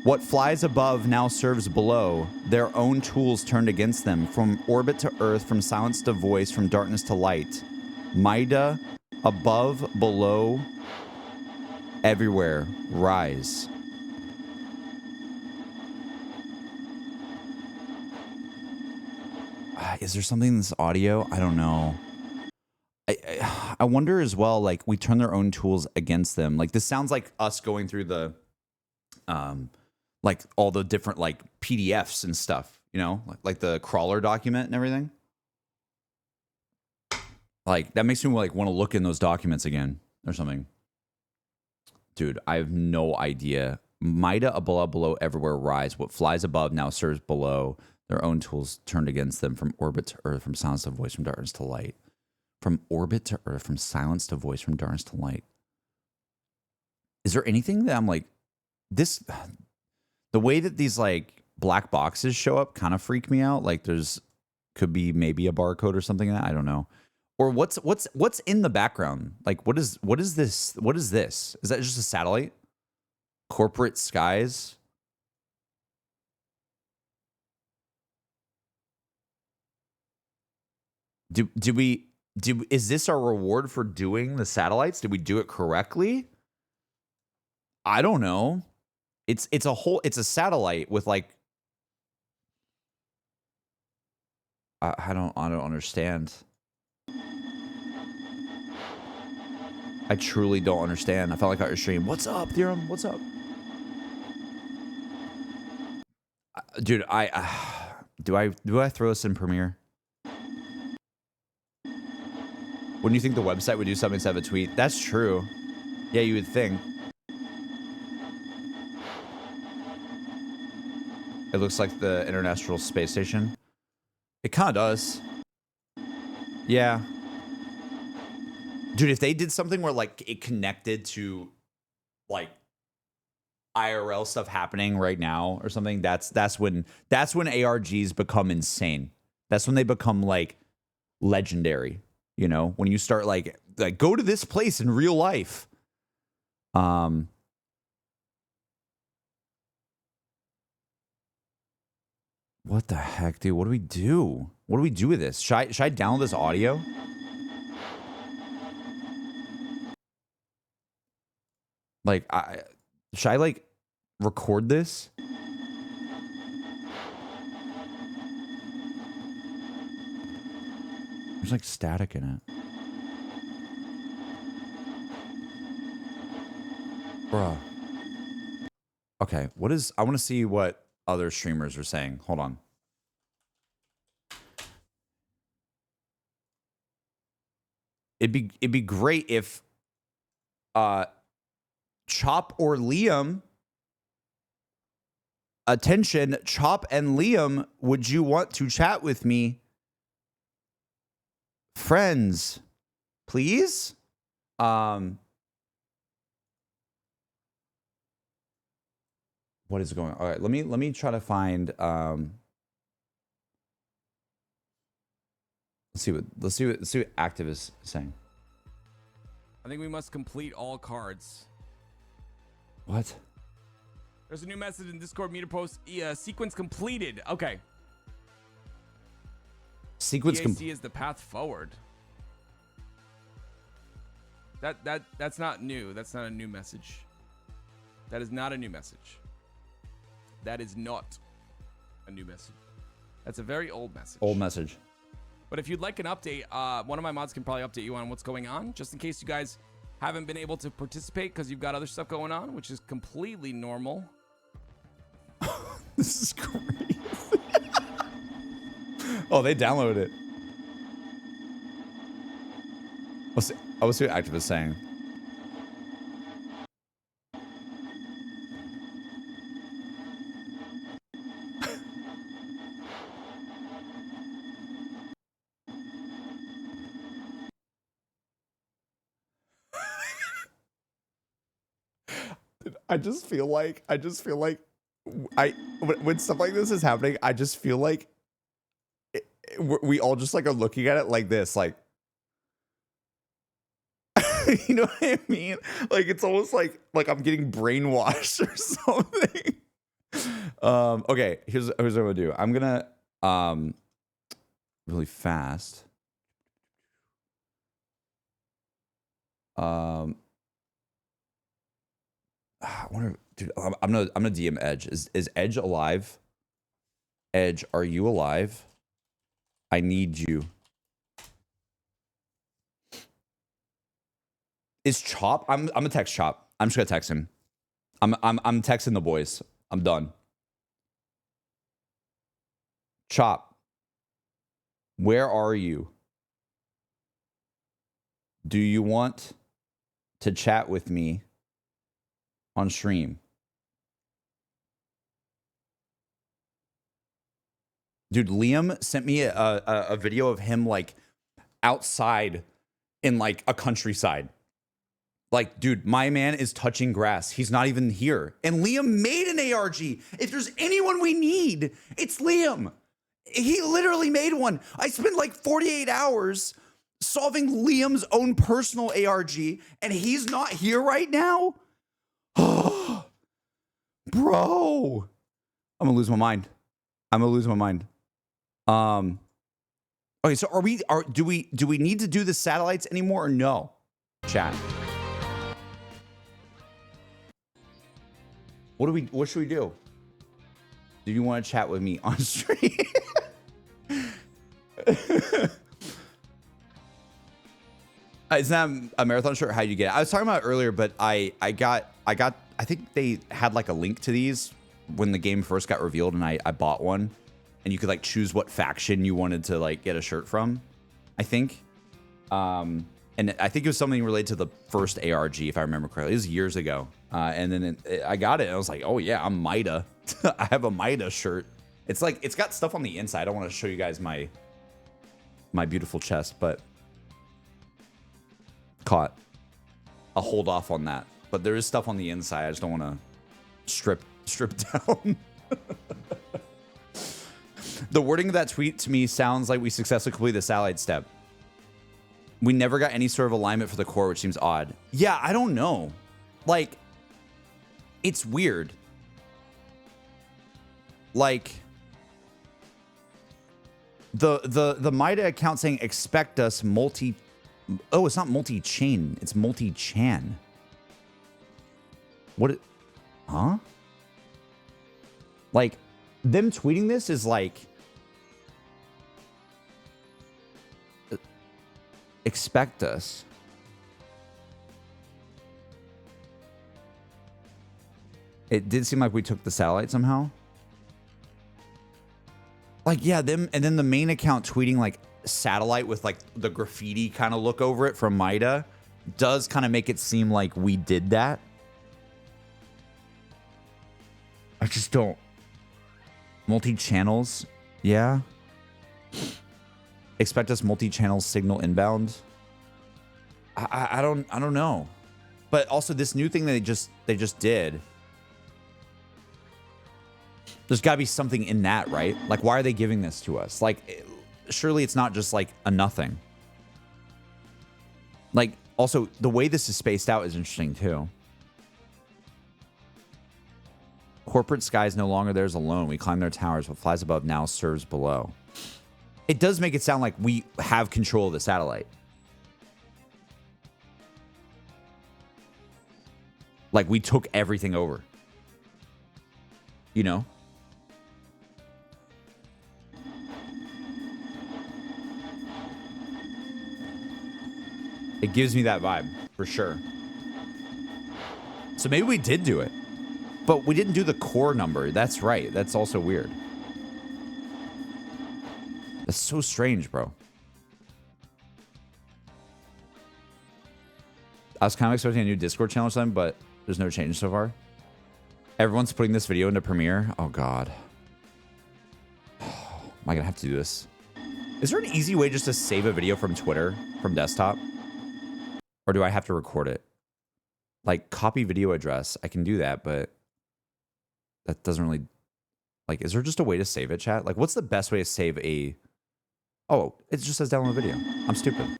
What flies above now serves below. Their own tools turned against them. From orbit to earth, from silence to voice, from darkness to light. Mida, above, below, everywhere, rise. Is there something in this audio? I don't know. I wonder as well, like, we turn their own tools against them. Like, this sounds like us going through the, like, all the different, like, PDFs and stuff, you know? Like the crawler document and everything. Like, that makes me, like, want to look in those documents again or something. Dude, I have no idea. Mida above, below, everywhere, rise. What flies above now serves below. Their own tools turned against them. From orbit to earth, from silence to voice, from darkness to light. From orbit to earth, from silence to voice, from darkness to light. Is there anything that I'm like, this, the way that these like black boxes show up kind of freak me out. Like there's, could be maybe a barcode or something in that. I don't know. Or what's in the background? Like what is this? What is this? Is that just a satellite? Corporate skies? Is this our reward for doing the satellites? Did we do it correctly? I don't know. It's a satellite with like I don't understand. I truly don't understand. I felt like I was stream. What's up, Theorem? What's up? Dude, do I throw this in Premiere? Wouldn't you think the website would do something instead of a tweet? That's true. Yeah, you would think. It looks like the International Space Station. It kind of does. Yeah. Dude, if they did something where like it connected to like IRL stuff happening right now or something, that's when ARGs become insane. That's when they become like legendary, you know, when you start like go to this place in real life. What the heck, dude? What do we do? What do we do with this? Should I download this audio? Like, should I like record this? There's like static in it. Bruh. Okay, what is... I want to see what other streamers are saying. Hold on. It'd be great if Chop or Liam... Attention, Chop and Liam, would you want to chat with me? Friends, please? What is going on? All right, let me try to find let's see what Active is saying. I think we must complete all cards. What? There's a new message in Discord meter post. Sequence completed. Okay. Sequence EAC is the path forward. That's not new. That's not a new message. That is not a new message. That is not a new message. That's a very old message. Old message. But if you'd like an update, one of my mods can probably update you on what's going on, just in case you guys haven't been able to participate because you've got other stuff going on, which is completely normal. This is crazy. Oh, they downloaded it. I'll see what Active is saying. I just feel like when stuff like this is happening, I just feel like we all just like are looking at it like this, like, you know what I mean? Like it's almost like I'm getting brainwashed or something. Okay, here's what I'm gonna do. I'm gonna really fast. I wonder, dude. I'm gonna DM Edge. Is Edge alive? Edge, are you alive? I need you. Is Chop? I'm gonna text Chop. I'm just gonna text him. I'm texting the boys. I'm done. Chop, where are you? Do you want to chat with me on stream? Dude, Liam sent me a video of him like outside in like a countryside. Like, dude, my man is touching grass. He's not even here. And Liam made an ARG. If there's anyone we need, it's Liam. He literally made one. I spent like 48 hours solving Liam's own personal ARG, and he's not here right now? Bro. I'm gonna lose my mind. Okay, so do we need to do the satellites anymore or no? Chat. What should we do? Do you want to chat with me on stream? Is that a marathon shirt? How you get it? I was talking about it earlier, but I think they had like a link to these when the game first got revealed, and I bought one, and you could like choose what faction you wanted to like get a shirt from, I think. And I think it was something related to the first ARG, if I remember correctly. It was years ago. And then I got it, and I was like, oh yeah, I'm Mida. I have a Mida shirt. It's like, it's got stuff on the inside. I don't want to show you guys my beautiful chest, but caught. I'll hold off on that. But there is stuff on the inside. I just don't want to strip down. The wording of that tweet to me sounds like we successfully completed the satellite step. We never got any sort of alignment for the core, which seems odd. Yeah, I don't know. Like, it's weird. Like, the Mida account saying expect us multi. Oh, it's not multi-chain. It's multi-chan. What? Huh? Like, them tweeting this is like. Expect us. It did seem like we took the satellite somehow. Like, yeah, them, and then the main account tweeting like satellite with like the graffiti kind of look over it from Mida does kind of make it seem like we did that. I just don't. Multi-channels, yeah. Expect us multi-channel signal inbound. I don't know. But also this new thing that they just did. There's got to be something in that, right? Like, why are they giving this to us? Like, surely it's not just like a nothing. Like, also the way this is spaced out is interesting too. Corporate sky is no longer theirs alone. We climb their towers. What flies above now serves below. It does make it sound like we have control of the satellite. Like we took everything over. You know? It gives me that vibe, for sure. So maybe we did do it. But we didn't do the core number. That's right. That's also weird. That's so strange, bro. I was kind of expecting a new Discord channel or something, but there's no change so far. Everyone's putting this video into Premiere. Oh, God. Am I going to have to do this? Is there an easy way just to save a video from Twitter, from desktop? Or do I have to record it? Like, copy video address. I can do that, but that doesn't really... Like, is there just a way to save it, chat? Like, what's the best way to save a... Oh, it just says download video. I'm stupid.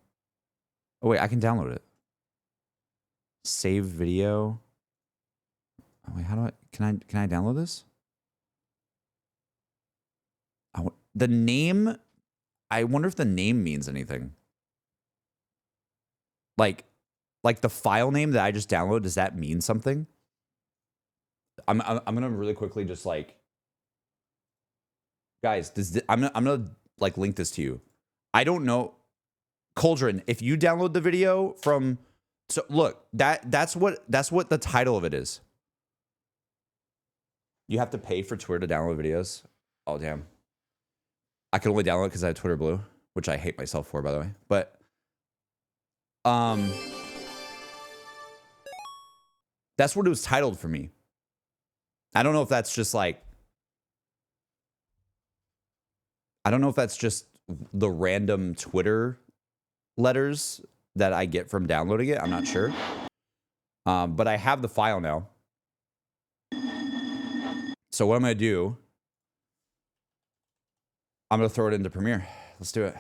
Oh, wait, I can download it. Save video. Oh, wait, how do I... Can I download this? The name... I wonder if the name means anything. Like the file name that I just downloaded, does that mean something? I'm gonna really quickly just like... Guys, I'm gonna like link this to you. I don't know. Cauldron, if you download the video from... So look, that's what the title of it is. You have to pay for Twitter to download videos. Oh, damn. I can only download it because I have Twitter Blue, which I hate myself for, by the way. But that's what it was titled for me. I don't know if that's just like... I don't know if that's just the random Twitter letters that I get from downloading it. I'm not sure. But I have the file now. So what I'm going to do... I'm going to throw it into Premiere. Let's do it.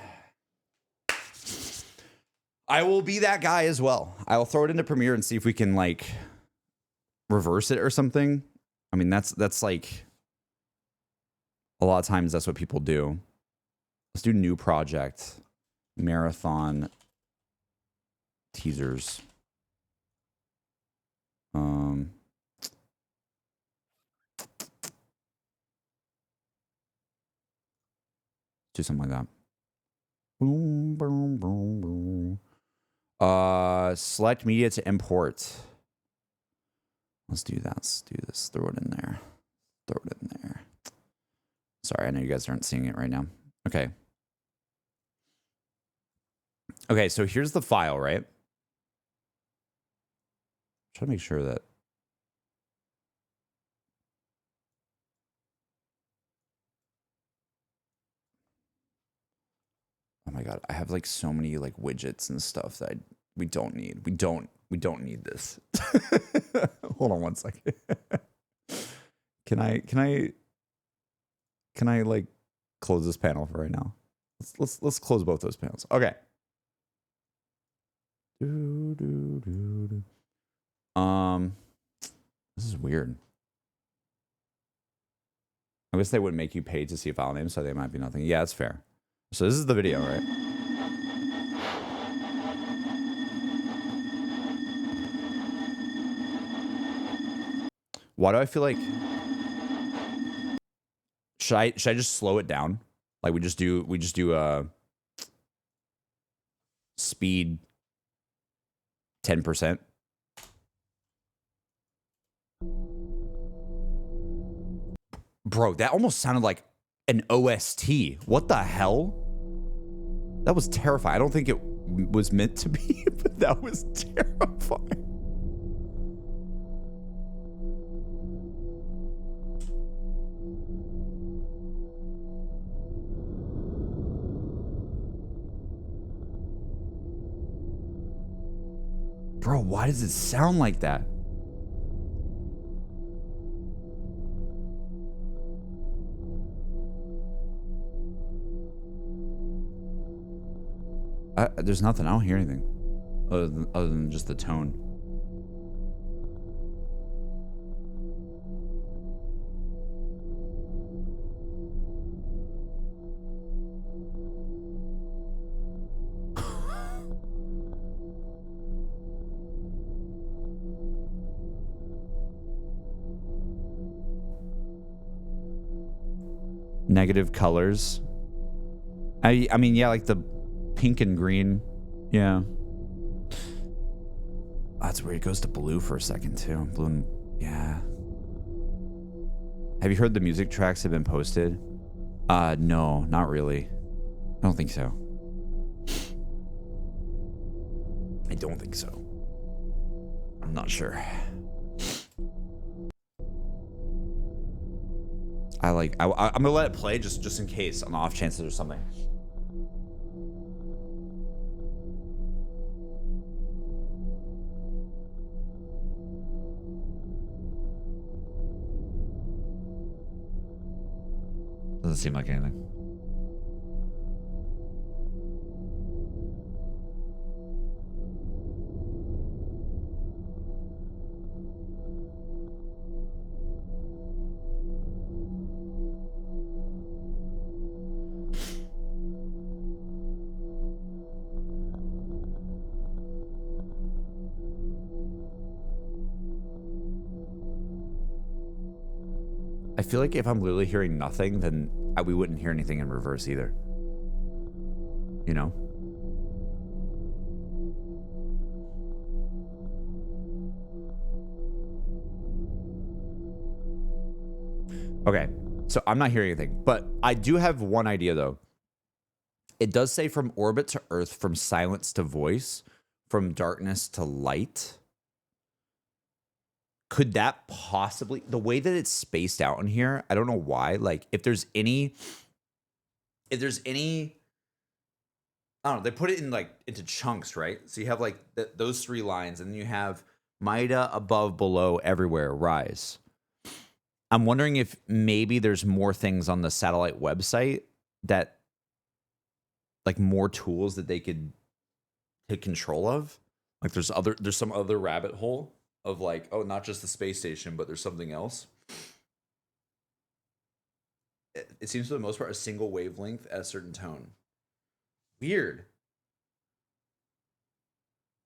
I will be that guy as well. I will throw it into Premiere and see if we can like reverse it or something. I mean, that's like a lot of times that's what people do. Let's do new project, marathon teasers. Do something like that. Boom, boom, boom, boom. Select media to import. Let's do that. Let's do this. Throw it in there. Throw it in there. Sorry, I know you guys aren't seeing it right now. Okay. Okay, so here's the file, right? Try to make sure that. Oh my god, I have like so many like widgets and stuff that we don't need. We don't need this. Hold on one second. Can I like close this panel for right now? Let's close both those panels. Okay. This is weird. I guess they wouldn't make you pay to see a file name, so they might be nothing. Yeah, that's fair. So this is the video, right? Why do I feel like should I just slow it down? Like we just do speed 10%. Bro, that almost sounded like an OST. What the hell? That was terrifying. I don't think it was meant to be, but that was terrifying. Bro, why does it sound like that? There's nothing. I don't hear anything other than just the tone. Negative colors. I mean, yeah, like the pink and green. Yeah. That's where it goes to blue for a second too. Blue and yeah. Have you heard the music tracks have been posted? No, not really. I don't think so. I don't think so. I'm not sure. I'm gonna let it play just in case on the off chances or something. Doesn't seem like anything. I feel like if I'm literally hearing nothing, then we wouldn't hear anything in reverse either. You know? Okay, so I'm not hearing anything, but I do have one idea though. It does say from orbit to Earth, from silence to voice, from darkness to light. Could that possibly, the way that it's spaced out in here, I don't know why. Like if there's any, I don't know, they put it in like into chunks, right? So you have like those three lines, and then you have Mida, above, below, everywhere, rise. I'm wondering if maybe there's more things on the satellite website that, like more tools that they could take control of. Like there's some other rabbit hole of like, oh, not just the space station, but there's something else. It seems for the most part a single wavelength at a certain tone. Weird.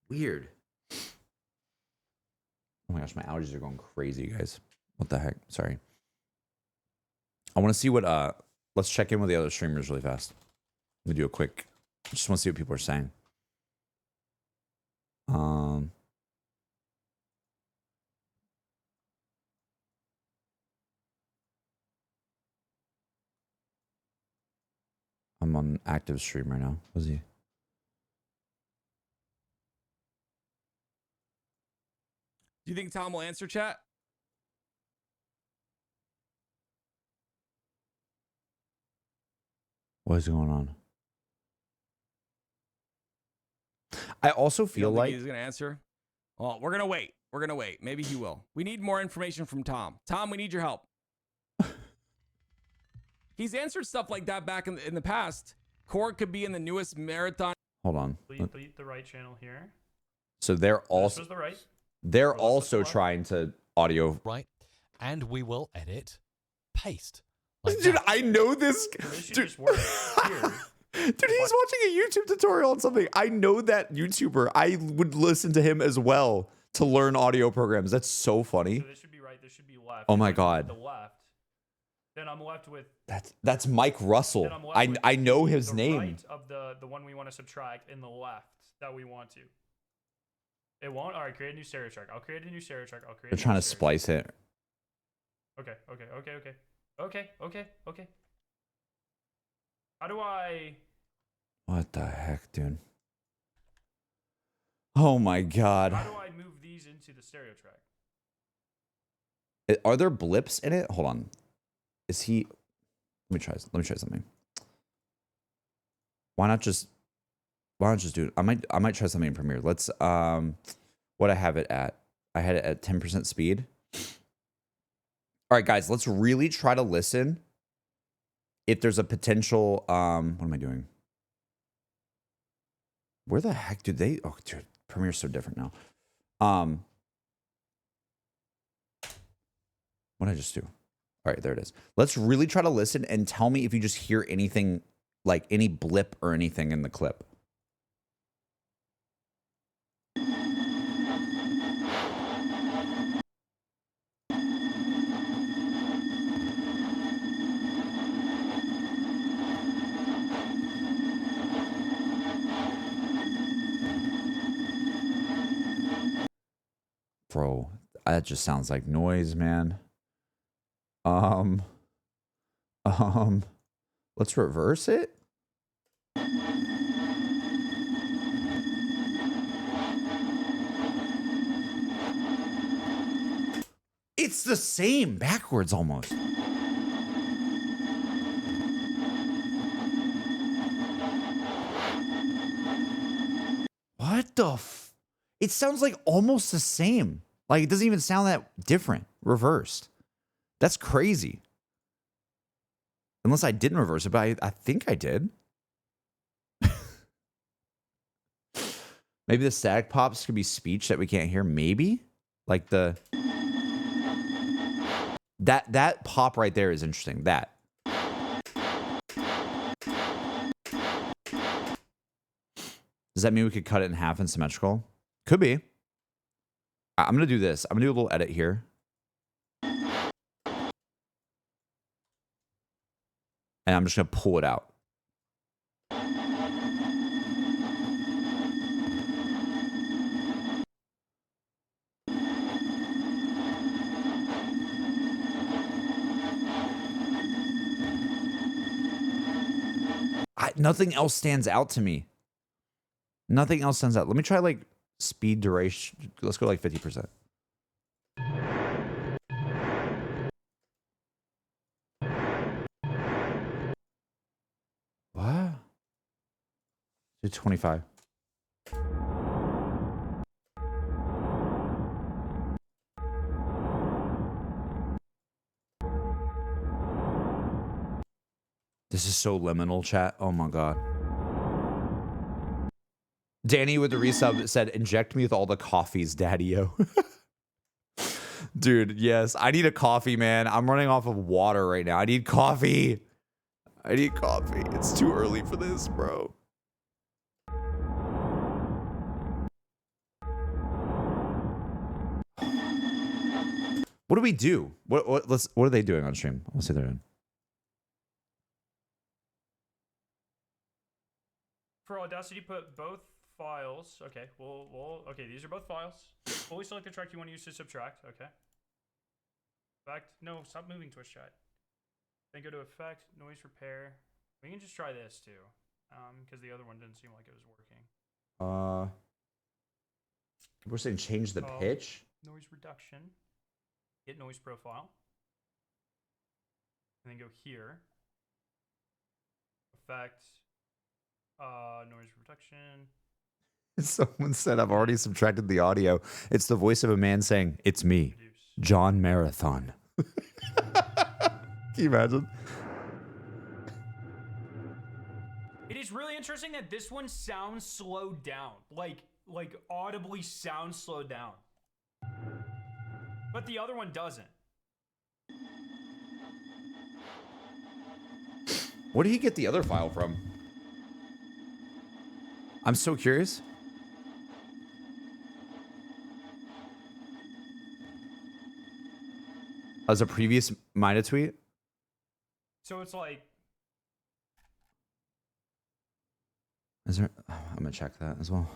Weird. Oh my gosh, my allergies are going crazy, guys. What the heck? Sorry. I want to see what let's check in with the other streamers really fast. Let me do a quick Just want to see what people are saying. I'm on active stream right now. Was he? Do you think Tom will answer chat? What is going on? I also You feel don't think like he's gonna answer. Well, we're gonna wait. We're gonna wait. Maybe he will. We need more information from Tom. Tom, we need your help. He's answered stuff like that back in the past. Korg could be in the newest marathon. hold on. Delete the right channel here. So they're This also was the right. they're Or let's also look it up. trying to audio. Right, and we will edit, paste. Like Dude, that. I know this. This should Dude. just work here. Dude, he's watching a YouTube tutorial on something. I know that YouTuber. I would listen to him as well to learn audio programs. That's so funny. So this should be right. This should be left. Oh my If I delete God. The left. Then I'm left with. That's Mike Russell. Then I'm left I with I know the his name. Right of the one we want to subtract and the left that we want to. It won't. All right, create a new stereo track. I'll create a new stereo track. I'll create. They're a new trying to stereo splice it. track. Okay. How do I? What the heck, dude? Oh my God. How do I move these into the stereo track? Are there blips in it? Hold on. Is he? Let me try something. Why not just do it? I might try something in Premiere. Let's what I have it at. I had it at 10% speed. All right, guys, let's really try to listen if there's a potential what am I doing? Where the heck do they? Oh, dude, Premiere's so different now. What did I just do? All right, there it is. Let's really try to listen and tell me if you just hear anything, like any blip or anything in the clip. Bro, that just sounds like noise, man. Let's reverse it. It's the same backwards almost. What the f? It sounds like almost the same. Like it doesn't even sound that different. Reversed. That's crazy. Unless I didn't reverse it, but I think I did. Maybe the static pops could be speech that we can't hear. Maybe like the that pop right there is interesting. That. Does that mean we could cut it in half and symmetrical? Could be. I'm gonna do this. I'm gonna do a little edit here. And I'm just gonna pull it out. Nothing else stands out to me. Nothing else stands out. Let me try like speed duration. Let's go like 50%. What? Do 25. This is so liminal, chat. Oh my God. Danny with the resub said, inject me with all the coffees, daddy-o. Dude, yes. I need a coffee, man. I'm running off of water right now. I need coffee. I need coffee. It's too early for this, bro. What do we do? What are they doing on stream? Let's see they're doing. for Audacity, put both files. Okay, okay, these are both files. Fully select the track you want to use to subtract. Okay. Effect. No, stop moving, Twitch chat. Then go to effect, noise repair. We can just try this too, because the other one didn't seem like it was working. We're saying change the pitch. Noise reduction. Hit noise profile. And then go here. Effect. Noise reduction. Someone said I've already subtracted the audio. It's the voice of a man saying, "It's me, Reduce. John Marathon." Can you imagine? It is really interesting that this one sounds slowed down. Like audibly sounds slowed down. But the other one doesn't. Where did he get the other file from? I'm so curious. As a previous Mida tweet? So it's like, Is there? Oh, I'm gonna check that as well.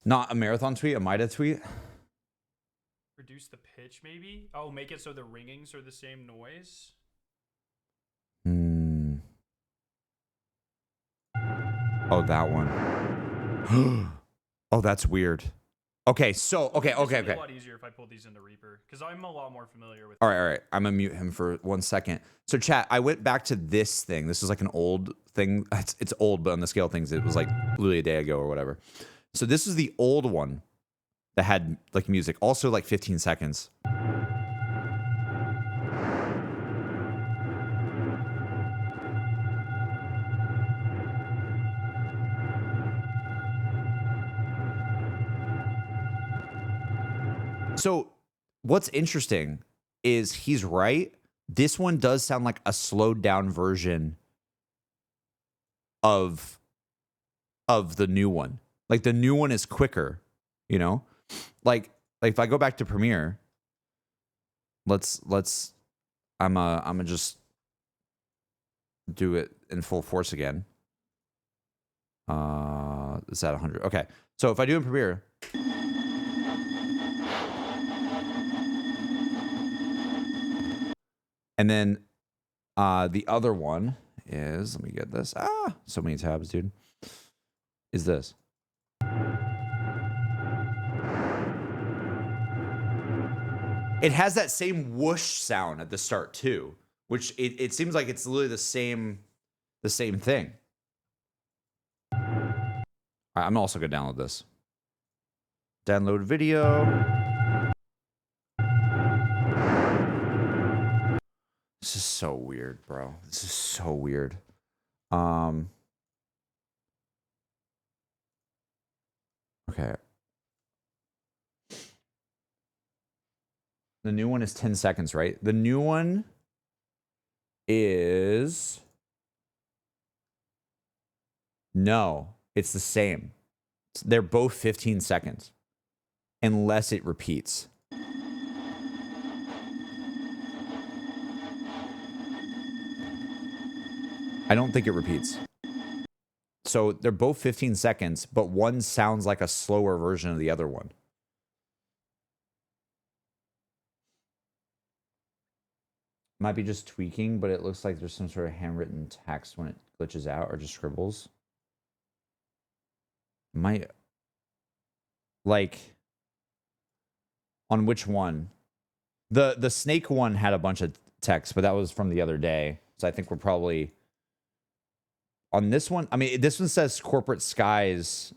Not a marathon tweet, a Mida tweet. reduce the pitch maybe? Oh, make it so the ringings are the same noise? Oh, that one. Oh, that's weird. Okay, so okay. This would be a lot easier if I pulled these into Reaper, because I'm a lot more familiar with. All right. I'm gonna mute him for 1 second. So, chat, I went back to this thing. This is like an old thing. It's old, but on the scale of things, it was like literally a day ago or whatever. So this is the old one that had like music, also like 15 seconds. So what's interesting is he's right. This one does sound like a slowed down version of the new one. Like the new one is quicker, you know? Like if I go back to Premiere, I'm gonna just do it in full force again. Is that 100? Okay. So if I do in Premiere, and then the other one is, let me get this. So many tabs, dude. Is this. It has that same whoosh sound at the start too, which it seems like it's literally the same thing. All right, I'm also gonna download this. Download video. This is so weird, bro. This is so weird. Okay. The new one is 10 seconds, right? The new one is... No, it's the same. They're both 15 seconds. Unless it repeats. I don't think it repeats. So they're both 15 seconds, but one sounds like a slower version of the other one. Might be just tweaking, but it looks like there's some sort of handwritten text when it glitches out or just scribbles. Might... Like... On which one? The snake one had a bunch of text, but that was from the other day. So I think we're probably... On this one, I mean, this one says corporate skies.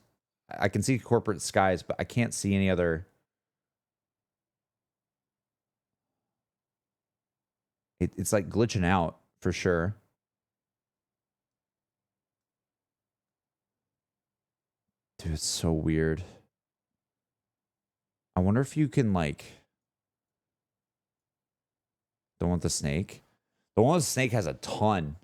I can see corporate skies, but I can't see any other... It's like glitching out for sure. Dude, it's so weird. I wonder if you can like... The one with the snake? The one with the snake has a ton.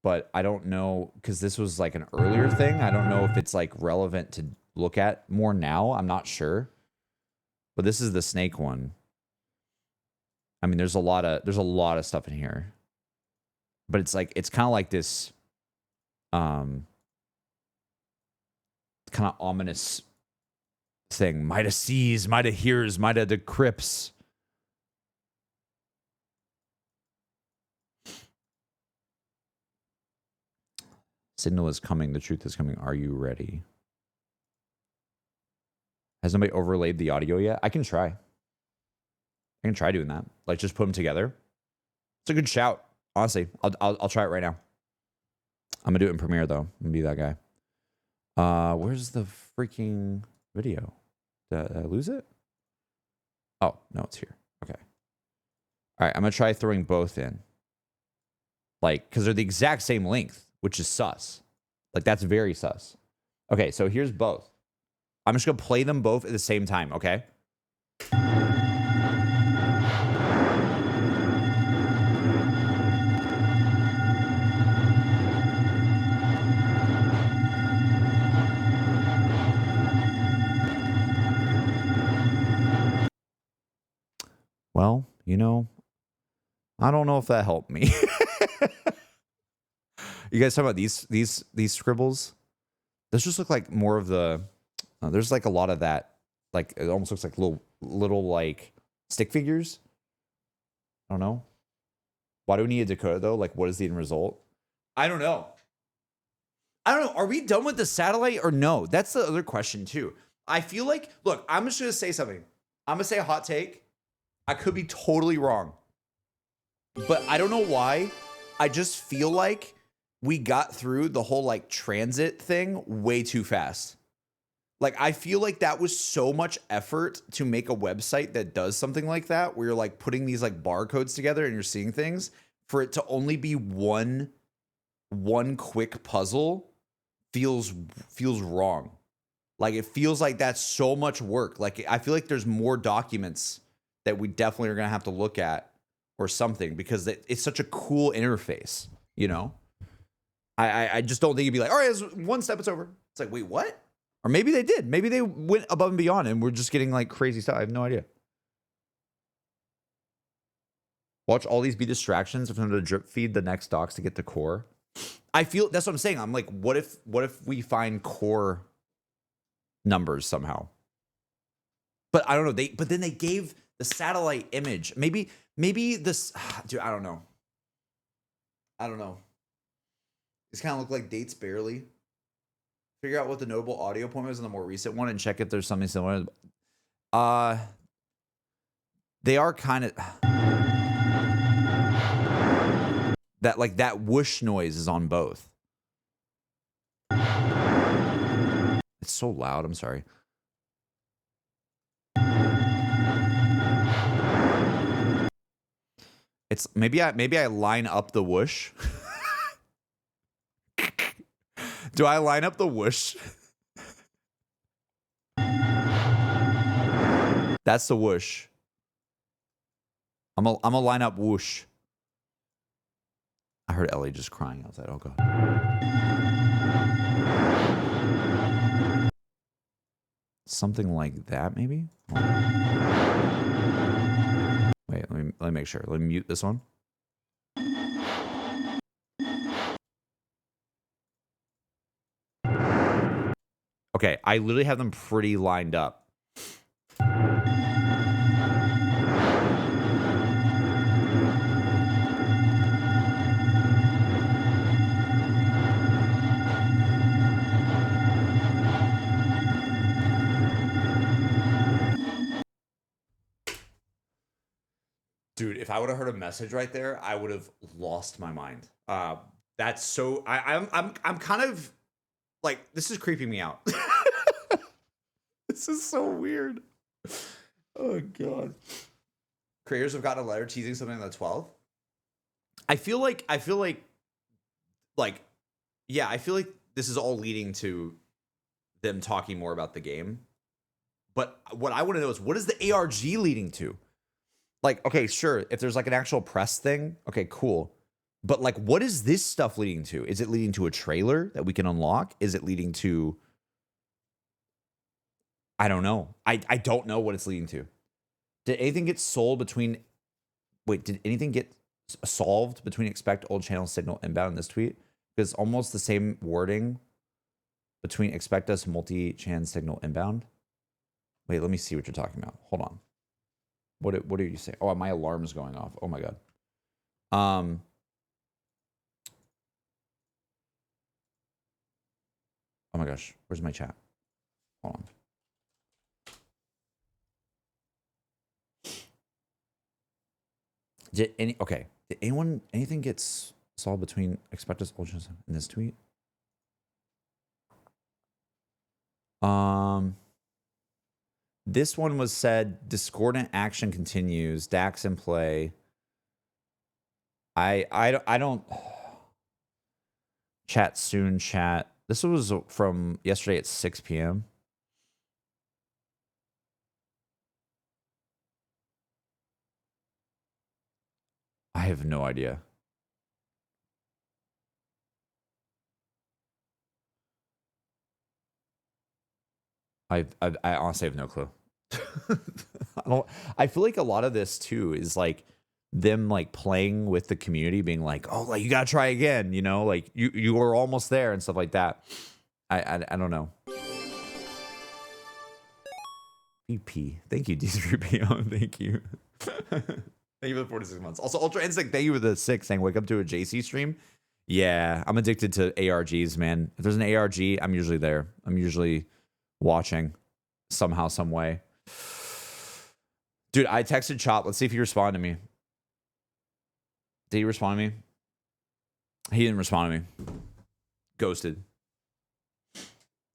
But I don't know, because this was like an earlier thing. I don't know if it's like relevant to look at more now. I'm not sure. But this is the snake one. I mean, there's a lot of stuff in here. But it's like, it's kind of like this kind of ominous thing. Mida sees, Mida hears, Mida decrypts. Signal is coming. The truth is coming. Are you ready? Has nobody overlaid the audio yet? I can try. I can try doing that. Like, just put them together. It's a good shout. Honestly, I'll try it right now. I'm gonna do it in Premiere though. I'm gonna be that guy. Where's the freaking video? Did I lose it? Oh no, it's here. Okay. All right, I'm gonna try throwing both in. Like, because they're the exact same length, which is sus. Like, that's very sus. Okay, so here's both. I'm just gonna play them both at the same time. Okay. Well, you know, I don't know if that helped me. You guys talking about these scribbles? Those just look like more of the. There's like a lot of that. Like, it almost looks like little like stick figures. I don't know. Why do we need a decoder though? Like, what is the end result? I don't know. Are we done with the satellite or no? That's the other question too. I feel like, look, I'm just gonna say something. I'm gonna say a hot take. I could be totally wrong, but I don't know why. I just feel like we got through the whole like transit thing way too fast. Like, I feel like that was so much effort to make a website that does something like that, where you're like putting these like barcodes together and you're seeing things, for it to only be one quick puzzle feels wrong. Like, it feels like that's so much work. Like, I feel like there's more documents that we definitely are going to have to look at or something, because it's such a cool interface, you know? I just don't think you'd be like, all right, it's one step, it's over. It's like, wait, what? Or maybe they did. Maybe they went above and beyond and we're just getting like crazy stuff. I have no idea. Watch all these be distractions for them to drip feed the next docs to get to core. I feel, that's what I'm saying. I'm like, what if we find core numbers somehow? But I don't know. But then they gave the satellite image. Maybe this, dude, I don't know. These kind of look like dates barely. Figure out what the notable audio point was in the more recent one and check if there's something similar. They are kind of that, like, that whoosh noise is on both. It's so loud. I'm sorry. It's maybe I line up the whoosh. Do I line up the whoosh? That's the whoosh. I'm a line up whoosh. I heard Ellie just crying outside. Oh god. Something like that, maybe? Wait, let me make sure. Let me mute this one. Okay, I literally have them pretty lined up. Dude, if I would have heard a message right there, I would have lost my mind. That's so. I'm kind of like, this is creeping me out. This is so weird. Oh god. Creators have gotten a letter teasing something on the 12th. I feel like yeah, I feel like this is all leading to them talking more about the game. But what I want to know is, what is the ARG leading to? Like, okay, sure, if there's like an actual press thing, okay, cool. But like, what is this stuff leading to? Is it leading to a trailer that we can unlock? Is it leading to, I don't know. I don't know what it's leading to. Did anything get sold between, wait, did anything get solved between expect old channel signal inbound in this tweet? Because almost the same wording between expect us multi-chan signal inbound. Wait, let me see what you're talking about. Hold on. What are you saying? Oh, my alarm's going off. Oh my god. Oh my gosh. Where's my chat? Hold on. Did anything get solved between expect us ultra in this tweet? This one was said discordant action continues, Dax in play. I don't chat soon chat. This was from yesterday at 6 p.m. I have no idea. I honestly have no clue. I feel like a lot of this too is like them like playing with the community, being like, oh, like you gotta try again, you know, like you were almost there and stuff like that. I don't know. VP. Thank you, D3PO. Thank you. Thank you for the 46 months. Also, Ultra Instinct, thank you for the 6 saying wake up to a JC stream. Yeah, I'm addicted to ARGs, man. If there's an ARG, I'm usually there. I'm usually watching somehow, some way. Dude, I texted Chop. Let's see if he responded to me. Did he respond to me? He didn't respond to me. Ghosted.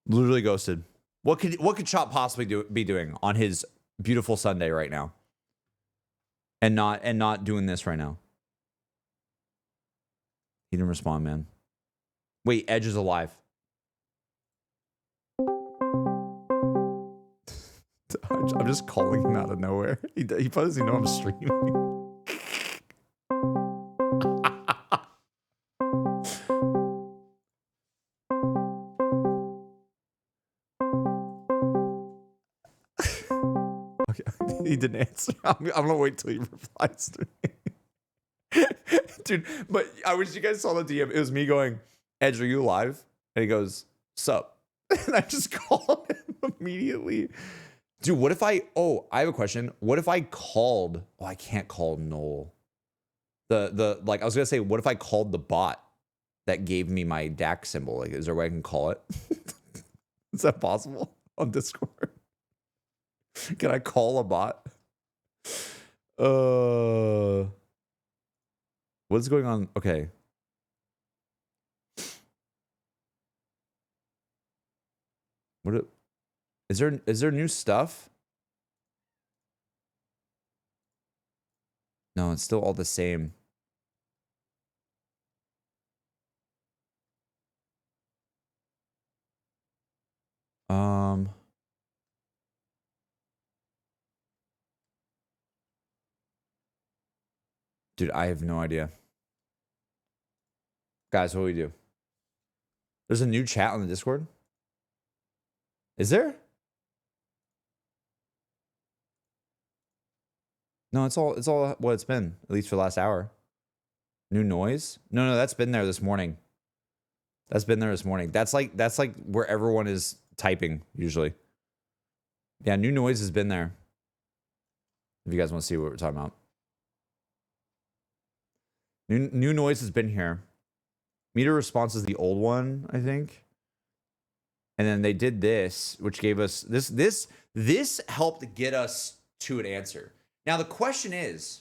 Literally ghosted. What could Chop possibly be doing on his beautiful Sunday right now? And not doing this right now. He didn't respond, man. Wait, Edge is alive. I'm just calling him out of nowhere. He probably doesn't know I'm streaming. Okay, he didn't answer. I'm gonna wait till he replies to me. Dude, but I wish you guys saw the DM. It was me going, Edge, are you alive? And he goes, sup? And I just called him immediately. Dude, what if I have a question. What if I called, I can't call Noel. Like, I was gonna say, what if I called the bot that gave me my DAC symbol? Like, is there a way I can call it? Is that possible on Discord? Can I call a bot? What's going on? Okay. Is there new stuff? No, it's still all the same. Dude, I have no idea. Guys, what do we do? There's a new chat on the Discord? Is there? No, it's all what it's been, at least for the last hour. New noise? No, that's been there this morning. That's been there this morning. That's like where everyone is typing usually. Yeah, new noise has been there. If you guys want to see what we're talking about. New noise has been here. Meter response is the old one, I think. And then they did this, which gave us this helped get us to an answer. Now the question is,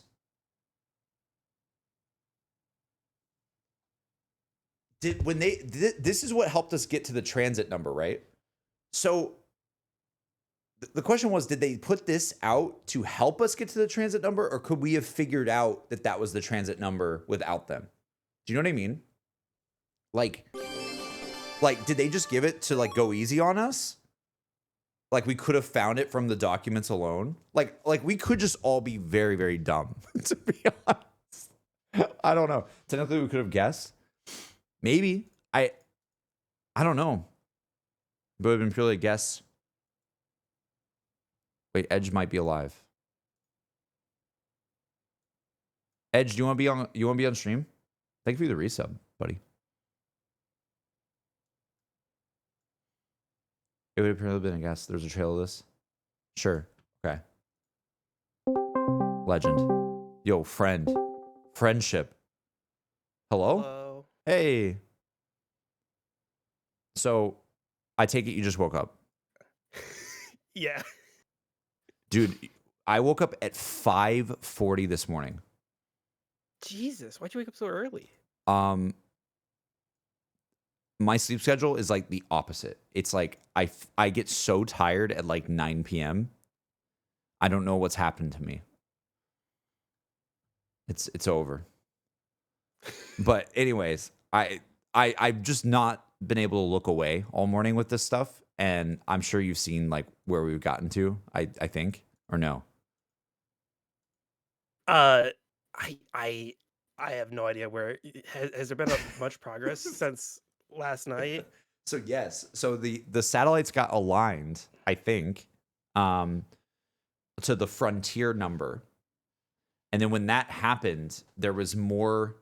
this is what helped us get to the transit number, right? So the question was, did they put this out to help us get to the transit number, or could we have figured out that was the transit number without them? Do you know what I mean? Like, did they just give it to like go easy on us? Like we could have found it from the documents alone. Like we could just all be very, very dumb, to be honest. I don't know. Technically, we could have guessed. Maybe. I don't know. But it would have been purely a guess. Wait, Edge might be alive. Edge, do you want to be on stream? Thank you for the resub, buddy. It would appear to have been a guess. There's a trail of this. Sure. Okay. Legend. Yo, friend. Friendship. Hello? Hello. Hey. So, I take it you just woke up. Yeah. Dude, I woke up at 5:40 this morning. Jesus, why'd you wake up so early? My sleep schedule is like the opposite. It's like I get so tired at like 9 p.m. I don't know what's happened to me. It's over. But anyways, I've just not been able to look away all morning with this stuff, and I'm sure you've seen like where we've gotten to. I think, or no? I have no idea where. Has there been much progress since last night? So yes, so the satellites got aligned, I think, to the frontier number, and then when that happened, there was more.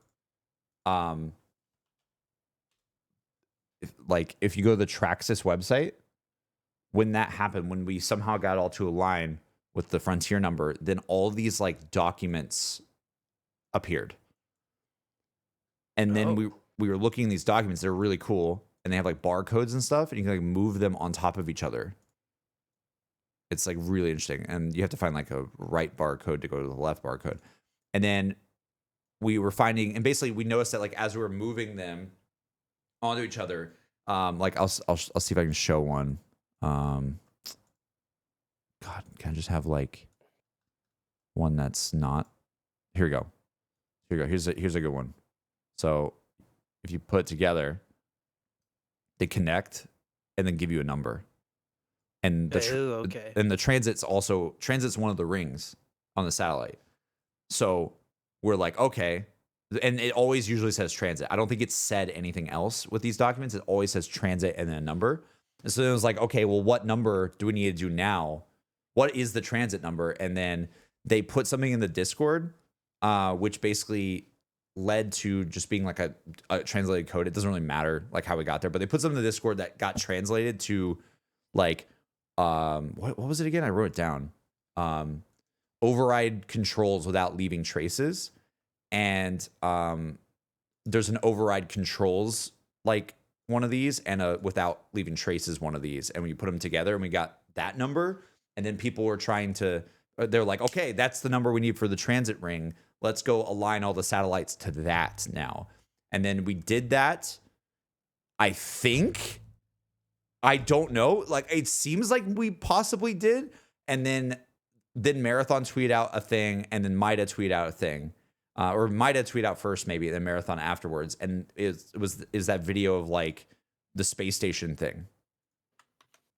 If you go to the Traxxas website, when that happened, when we somehow got all to align with the frontier number, then all these like documents appeared, and then Oh. we were looking at these documents. They're really cool, and they have like barcodes and stuff, and you can like move them on top of each other. It's like really interesting, and you have to find like a right barcode to go to the left barcode, and then we were finding, and basically we noticed that like as we were moving them onto each other, like I'll see if I can show one. God, can I just have like one that's not? Here we go. Here we go. Here's a good one. So if you put it together, they connect and then give you a number. And Okay. and the transit's one of the rings on the satellite. So we're like, okay. And it always usually says transit. I don't think it's said anything else with these documents. It always says transit and then a number. And so it was like, okay, well, what number do we need to do now? What is the transit number? And then they put something in the Discord, which basically led to just being like a translated code. It doesn't really matter like how we got there, but they put something in the Discord that got translated to like, what was it again? I wrote it down. Override controls without leaving traces. And there's an override controls like one of these, and a without leaving traces one of these, and we put them together and we got that number. And then people were they're like, okay, that's the number we need for the transit ring. Let's go align all the satellites to that now. And then we did that. I think, I don't know, like it seems like we possibly did. And then Marathon tweet out a thing, and then Mida tweet out a thing. Or Mida tweet out first, maybe, and then Marathon afterwards. And is that video of like the space station thing,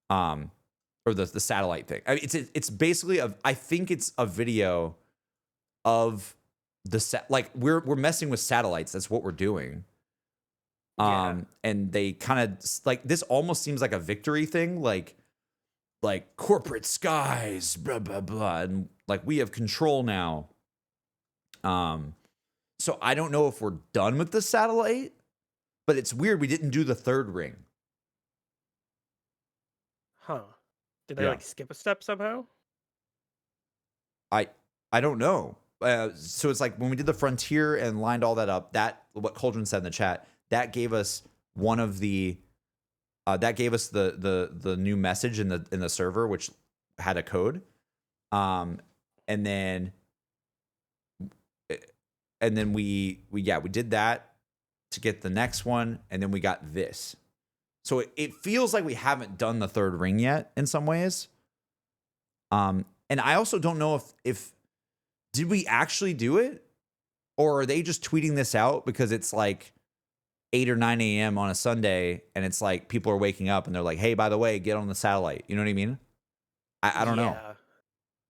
or the satellite thing. I mean, it's basically I think it's a video of like we're messing with satellites. That's what we're doing. Yeah. And they kind of like, this almost seems like a victory thing, like corporate skies, blah blah blah, and like we have control now. So I don't know if we're done with the satellite, but it's weird we didn't do the third ring. Huh. Did they Yeah. like skip a step somehow? I don't know. So it's like when we did the frontier and lined all that up, that what Cauldron said in the chat, that gave us one of the that gave us the new message in the server, which had a code. And then we did that to get the next one, and then we got this. So it feels like we haven't done the third ring yet in some ways. And I also don't know if did we actually do it, or are they just tweeting this out because it's like 8 or 9 a.m. on a Sunday, and it's like people are waking up and they're like, hey, by the way, get on the satellite. You know what I mean? I don't know. Yeah.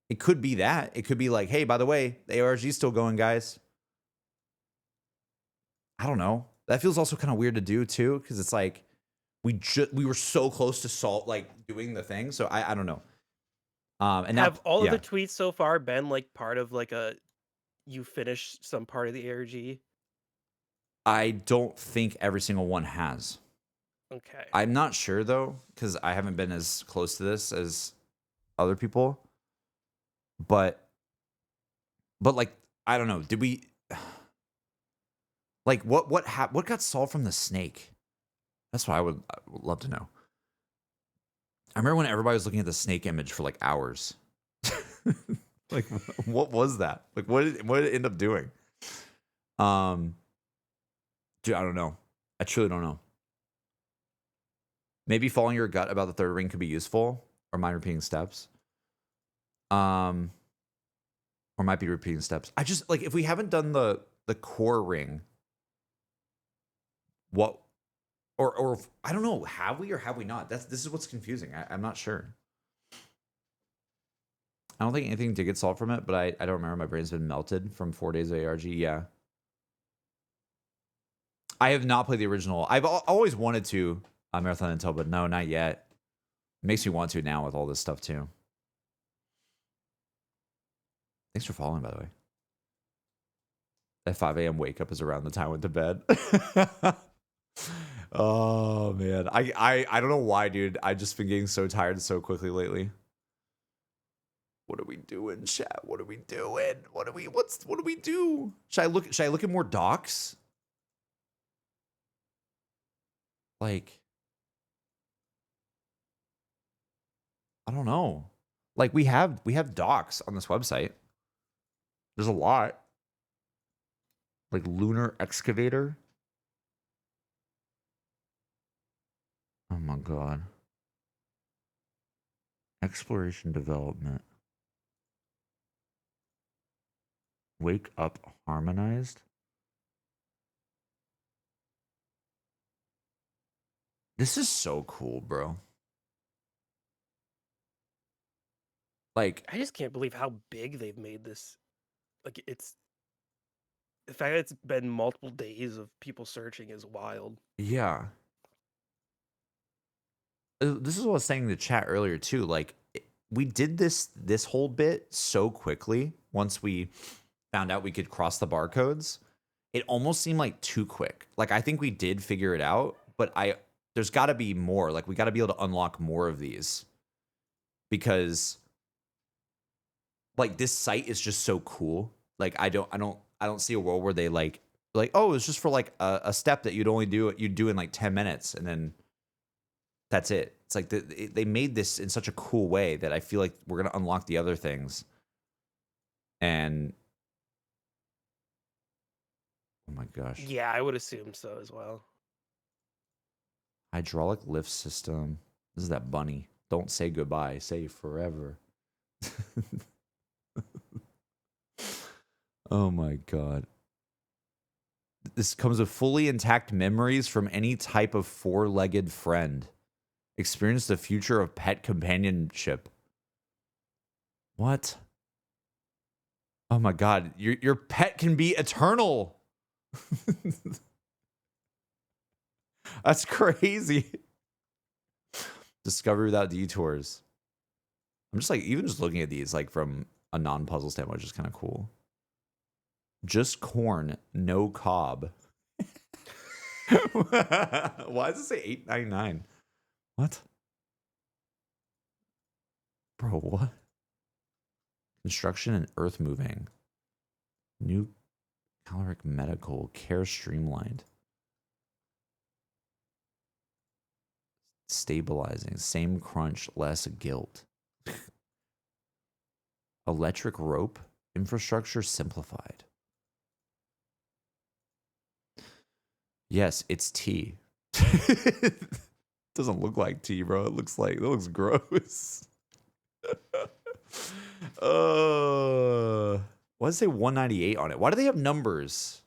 It could be that. It could be like, hey, by the way, the ARG is still going, guys. I don't know. That feels also kind of weird to do too, because it's like we were so close to doing the thing. So I don't know. And Have now, all yeah. of the tweets so far been like part of like you finished some part of the ARG? I don't think every single one has. Okay. I'm not sure though, because I haven't been as close to this as other people. But like, I don't know. Did we like what got solved from the snake? That's what I would love to know. I remember when everybody was looking at the snake image for like hours. Like, what was that? Like, what did it end up doing? Dude, I don't know. I truly don't know. Maybe following your gut about the third ring could be useful, or mind repeating steps. Or might be repeating steps. I just like if we haven't done the core ring, what or I don't know, have we or have we not? This is what's confusing. I'm not sure. I don't think anything did get solved from it, but I don't remember. My brain's been melted from 4 days of ARG. Yeah. I have not played the original. I've always wanted to Marathon Intel, but no, not yet. It makes me want to now with all this stuff too. Thanks for following, by the way. That 5 a.m. wake up is around the time I went to bed. Oh man, I don't know why, dude. I just been getting so tired so quickly lately. What are we doing, chat? What are we doing? What do we do? Should I look at more docs? Like, I don't know. Like we have docs on this website. There's a lot. Like lunar excavator. Oh my god. Exploration development. Wake up harmonized. This is so cool, bro. Like, I just can't believe how big they've made this. Like it's the fact that it's been multiple days of people searching is wild. yeah. This is what I was saying in the chat earlier too. Like, we did this whole bit so quickly once we found out we could cross the barcodes. It almost seemed like too quick. Like, I think we did figure it out, but there's got to be more. Like, we got to be able to unlock more of these because like this site is just so cool. Like, I don't see a world where they like oh, it's just for like a step that you'd do in like 10 minutes and then that's it. It's like they made this in such a cool way that I feel like we're gonna unlock the other things. And oh my gosh, Yeah, I would assume so as well. hydraulic lift system. This is that bunny. Don't say goodbye. Say forever. Oh my god. This comes with fully intact memories from any type of four-legged friend. Experience the future of pet companionship. What? Oh my god, your pet can be eternal. That's crazy. Discovery without detours. I'm just like, even just looking at these like from a non-puzzle standpoint, which is kind of cool. Just corn, no cob. Why does it say $8.99? What? Bro, what? Construction and earth moving. New caloric medical care streamlined. Stabilizing. Same crunch, less guilt. Electric rope. Infrastructure simplified. Yes, it's tea. Doesn't look like tea, bro. It looks gross. Why does it say 198 on it? Why do they have numbers?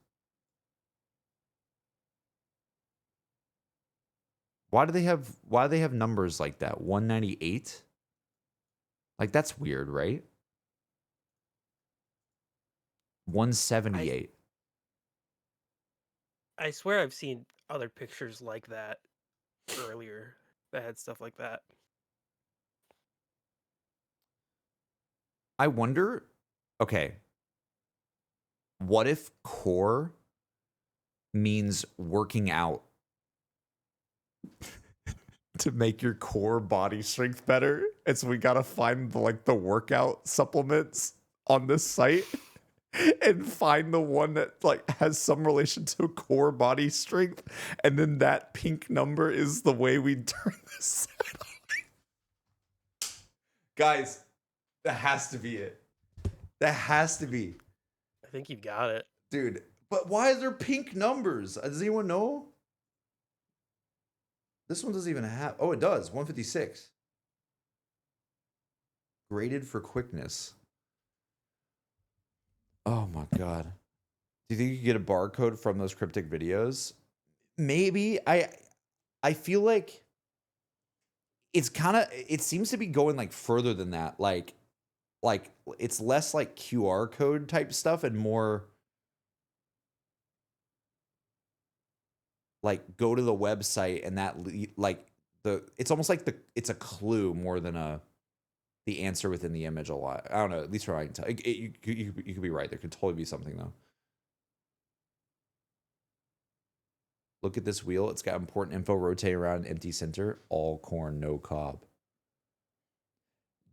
Why do they have numbers like that? 198? Like, that's weird, right? 178. I swear I've seen other pictures like that earlier that had stuff like that. I wonder, okay, what if core means working out? to make your core body strength better. And so we gotta find the workout supplements on this site and find the one that like has some relation to core body strength. And then that pink number is the way we turn this site on. Guys, that has to be it. That has to be. I think you've got it. Dude, but why is there pink numbers? Does anyone know? This one doesn't even have. Oh, it does. 156. Graded for quickness. Oh my god. Do you think you could get a barcode from those cryptic videos? Maybe. I feel like it's kind of, it seems to be going like further than that. Like it's less like QR code type stuff and more like go to the website and that like it's almost like it's a clue more than the answer within the image a lot. I don't know, at least from what I can tell. You could be right. There could totally be something though. Look at this wheel. It's got important info rotating around an empty center. All corn, no cob.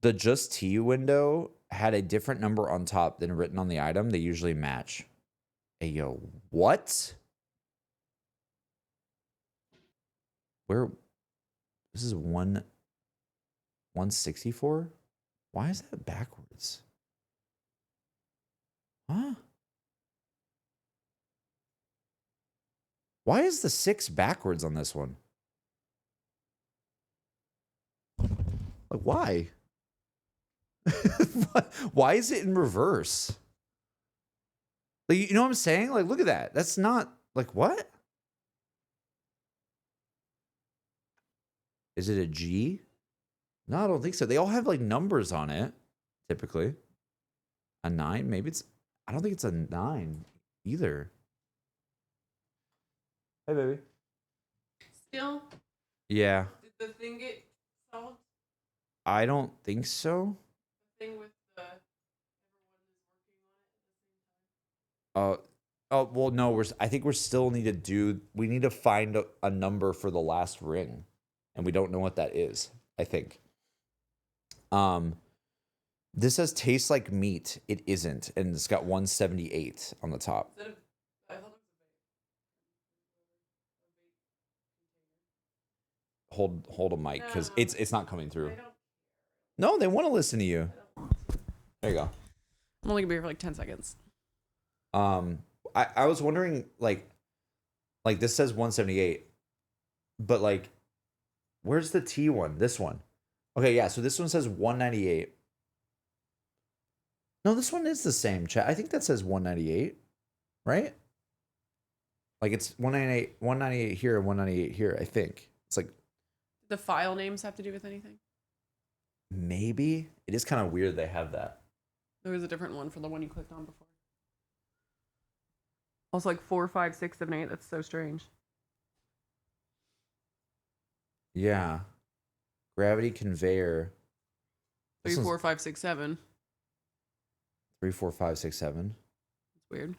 The just tea window had a different number on top than written on the item. They usually match. Hey, yo, what? Where? This is 164? Why is that backwards? Huh? Why is the 6 backwards on this one? Like, why? Why is it in reverse? Like, you know what I'm saying? Like, look at that. That's not, like, what? Is it a G? No, I don't think so. They all have, like, numbers on it, typically. A 9? Maybe it's, I don't think it's a 9 either. Hey, baby. Still? Yeah. Did the thing get solved? I don't think so. The thing with the Oh, well, no, I think we still need we need to find a number for the last ring. And we don't know what that is, I think. This says tastes like meat. It isn't. And it's got 178 on the top. I thought it was Hold a mic, because No. it's not coming I through. don't. No, they want to listen to you. There you go. I'm only gonna be here for like 10 seconds. I was wondering, like this says 178, but like, where's the T one? This one. Okay, yeah, so this one says 198. No, this one is the same, chat. I think that says 198, right? Like it's 198 here and 198 here, I think. It's like, The file names have to do with anything? maybe. It is kind of weird they have that. There was a different one for the one you clicked on before. Also like 4, 5, 6, 7, 8. That's so strange. Yeah. Gravity conveyor. 3, This one's 4, 5, 6, 7. 3, 4, 5, 6, 7. It's weird.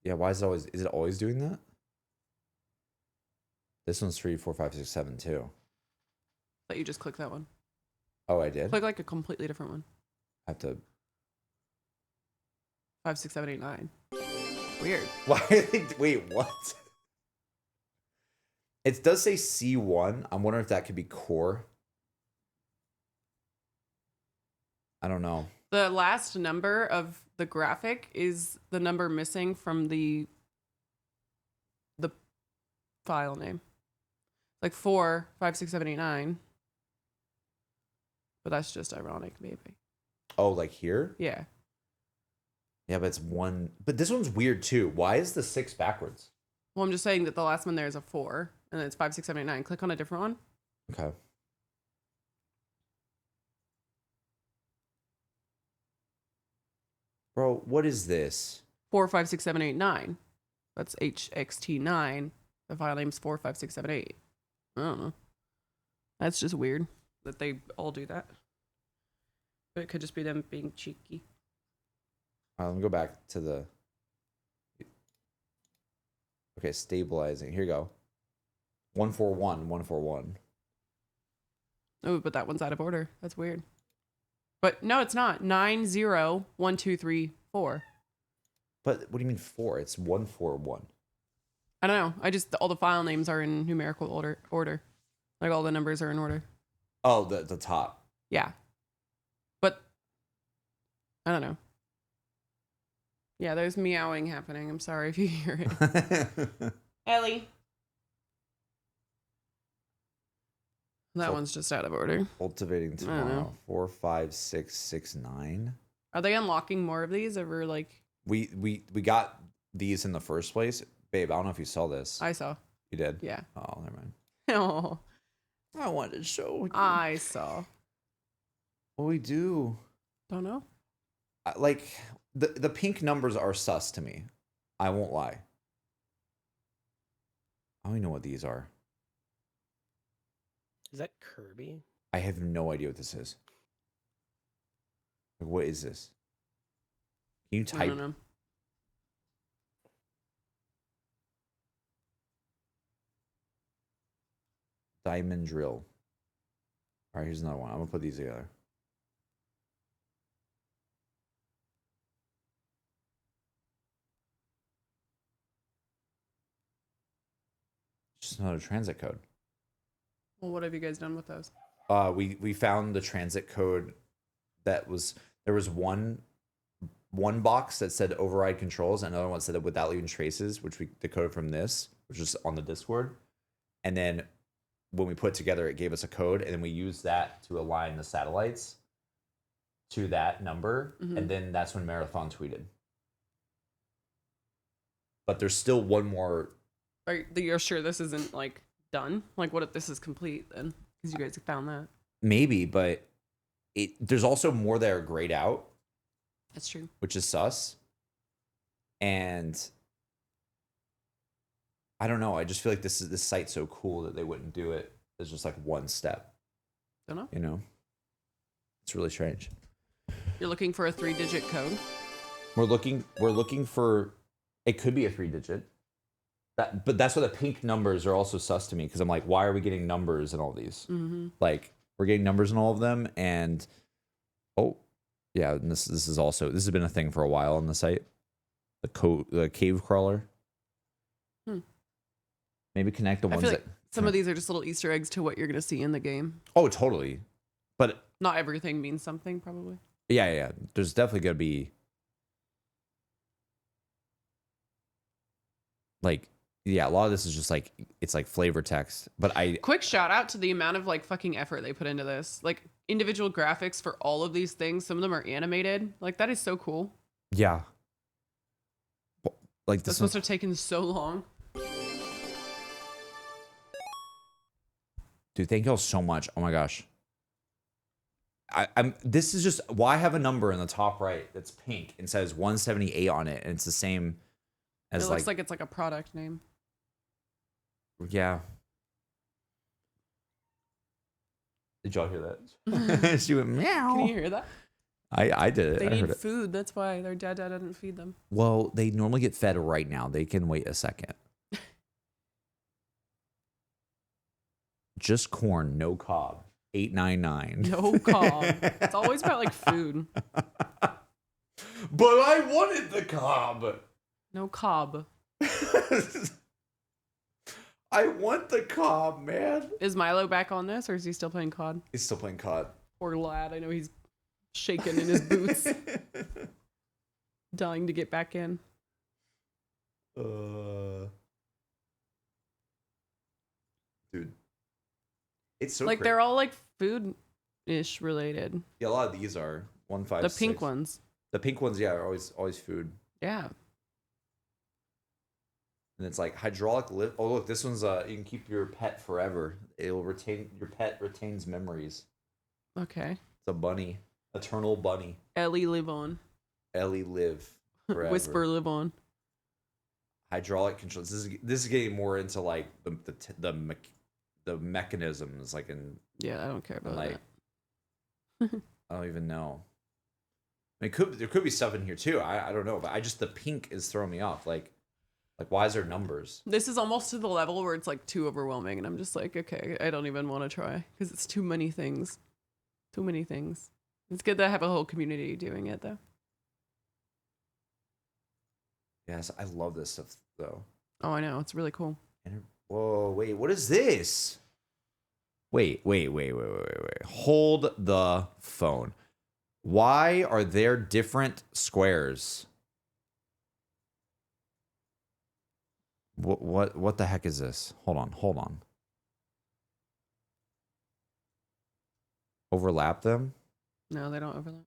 Yeah, is it always doing that? This one's 3, 4, 5, 6, 7 too. Let you just click that one. Oh, I did? Click like a completely different one. I have to. 5, 6, 7, 8, 9. Weird. Why? Wait, what? It does say C1. I'm wondering if that could be core. I don't know. The last number of the graphic is the number missing from the file name. Like 4, 5, 6, 7, 8, 9. But that's just ironic, maybe. Oh, like here? Yeah. Yeah, but it's 1. But this one's weird too. Why is the 6 backwards? Well, I'm just saying that the last one there is a 4, and then it's 5, 6, 7, 8, 9. Click on a different one. Okay. Bro, what is this? 4, 5, 6, 7, 8, 9. That's HXT9. The file name's 4, 5, 6, 7, 8. I don't know. That's just weird that they all do that. But it could just be them being cheeky. Let me go back to the. Okay, stabilizing. Here you go. 141, 141. Oh, but that one's out of order. That's weird. But no, it's not. 901234. But what do you mean 4? It's 141. I don't know. All the file names are in numerical order. Like all the numbers are in order. Oh, the top. Yeah. But I don't know. Yeah, there's meowing happening. I'm sorry if you hear it. Ellie. That one's just out of order. Cultivating I don't tomorrow. know. 4, 5, 6, 6, 9. Are they unlocking more of these over like We got these in the first place. Babe, I don't know if you saw this. I saw. You did? Yeah. Oh, never mind. Oh, I wanted to show you. I saw. What we do. Don't know. Like, the pink numbers are sus to me. I won't lie. I don't even know what these are. Is that Kirby? I have no idea what this is. Like, what is this? Can you I type? don't know. Diamond drill. All right, here's another one. I'm gonna put these together. Just another transit code. Well, what have you guys done with those? We found the transit code there was one box that said override controls, and another one said without leaving traces, which we decoded from this, which is on the Discord. And then when we put it together, it gave us a code, and then we used that to align the satellites to that number, and then that's when Marathon tweeted. But there's still one more. You're sure this isn't like done? Like, what if this is complete then? Because you guys have found that. Maybe, but there's also more that are grayed out, That's true. which is sus. And I don't know. I just feel like this site's so cool that they wouldn't do it as just like one step. Don't know. You know, it's really strange. You're looking for a 3-digit code. We're looking for. It could be a 3-digit. But that's why the pink numbers are also sus to me, because I'm like, why are we getting numbers in all these? Mm-hmm. Like, we're getting numbers in all of them, and yeah, and this has been a thing for a while on the site. The cave crawler. Maybe connect the I ones feel that. like some of these are just little Easter eggs to what you're gonna see in the game. Oh, totally. But Not everything means something, probably. yeah. There's definitely gonna be like, yeah, a lot of this is just like, it's like flavor text. But Quick shout out to the amount of like fucking effort they put into this. Like individual graphics for all of these things. Some of them are animated. Like that is so cool. yeah. Like This this must have taken so long. Dude, thank y'all so much. Oh my gosh. This is just why I have a number in the top right that's pink and says 178 on it, and it's the same as It looks like it's like a product name. yeah. Did y'all hear that? She went meow. Can you hear that? I did it. They I heard need it. food. That's why their dad didn't feed them. Well, they normally get fed right now. They can wait a second. Just corn, no cob. 899. No cob. It's always about like food. But I wanted the cob. No cob. I want the cob, man. Is Milo back on this, or is he still playing COD? He's still playing COD. Poor lad. I know he's shaking in his boots, dying to get back in. Dude, it's so Like they're all like food-ish related. yeah. A lot of these are 1, 5, The pink 6. ones. The pink ones, yeah, are always food. Yeah. And it's like hydraulic lift. Oh look, this one's you can keep your pet forever. It'll retain your pet retains memories. Okay. It's a bunny, eternal bunny. Ellie live on. Ellie live forever. Whisper live on. Hydraulic controls. This is getting more into like the mechanisms, like in Yeah, I don't care about like that. I don't even know. I mean, there could be stuff in here too. I don't know, but the pink is throwing me off. Like Like, why is there numbers? This is almost to the level where it's like too overwhelming, and I'm just like, okay, I don't even want to try because it's too many things. Too many things. It's good to have a whole community doing it though. Yes, I love this stuff though. Oh, I know. It's really cool. Whoa, wait, what is this? Wait. Hold the phone. Why are there different squares? What the heck is this? Hold on. Overlap them? No, they don't overlap.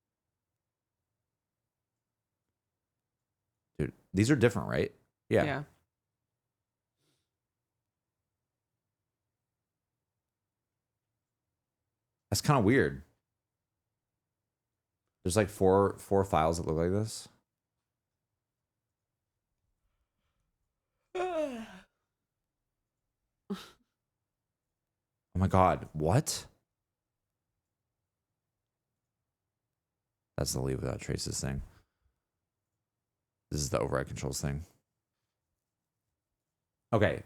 Dude, these are different, right? Yeah. Yeah. That's kind of weird. There's like four files that look like this. Oh my god, what? That's the leave without traces thing. This is the override controls thing. Okay.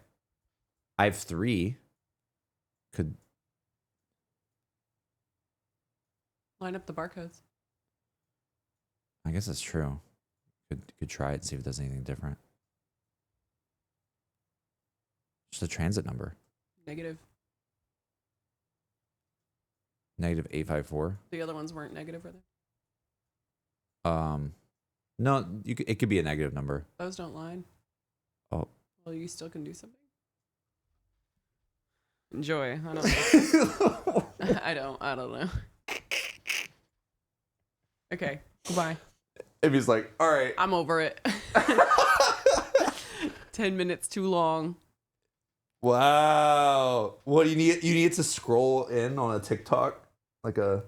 I have 3. Could Line up the barcodes. I guess that's true. Could try it and see if it does anything different. Just a transit number. Negative. Negative 854. The other ones weren't negative, were they? No, it could be a negative number. Those don't line. Oh. Well, you still can do something. Enjoy. I don't know. I don't know. Okay. Goodbye. If he's like, all right. I'm over it. 10 minutes too long. Wow. What do you need? You need to scroll in on a TikTok, like a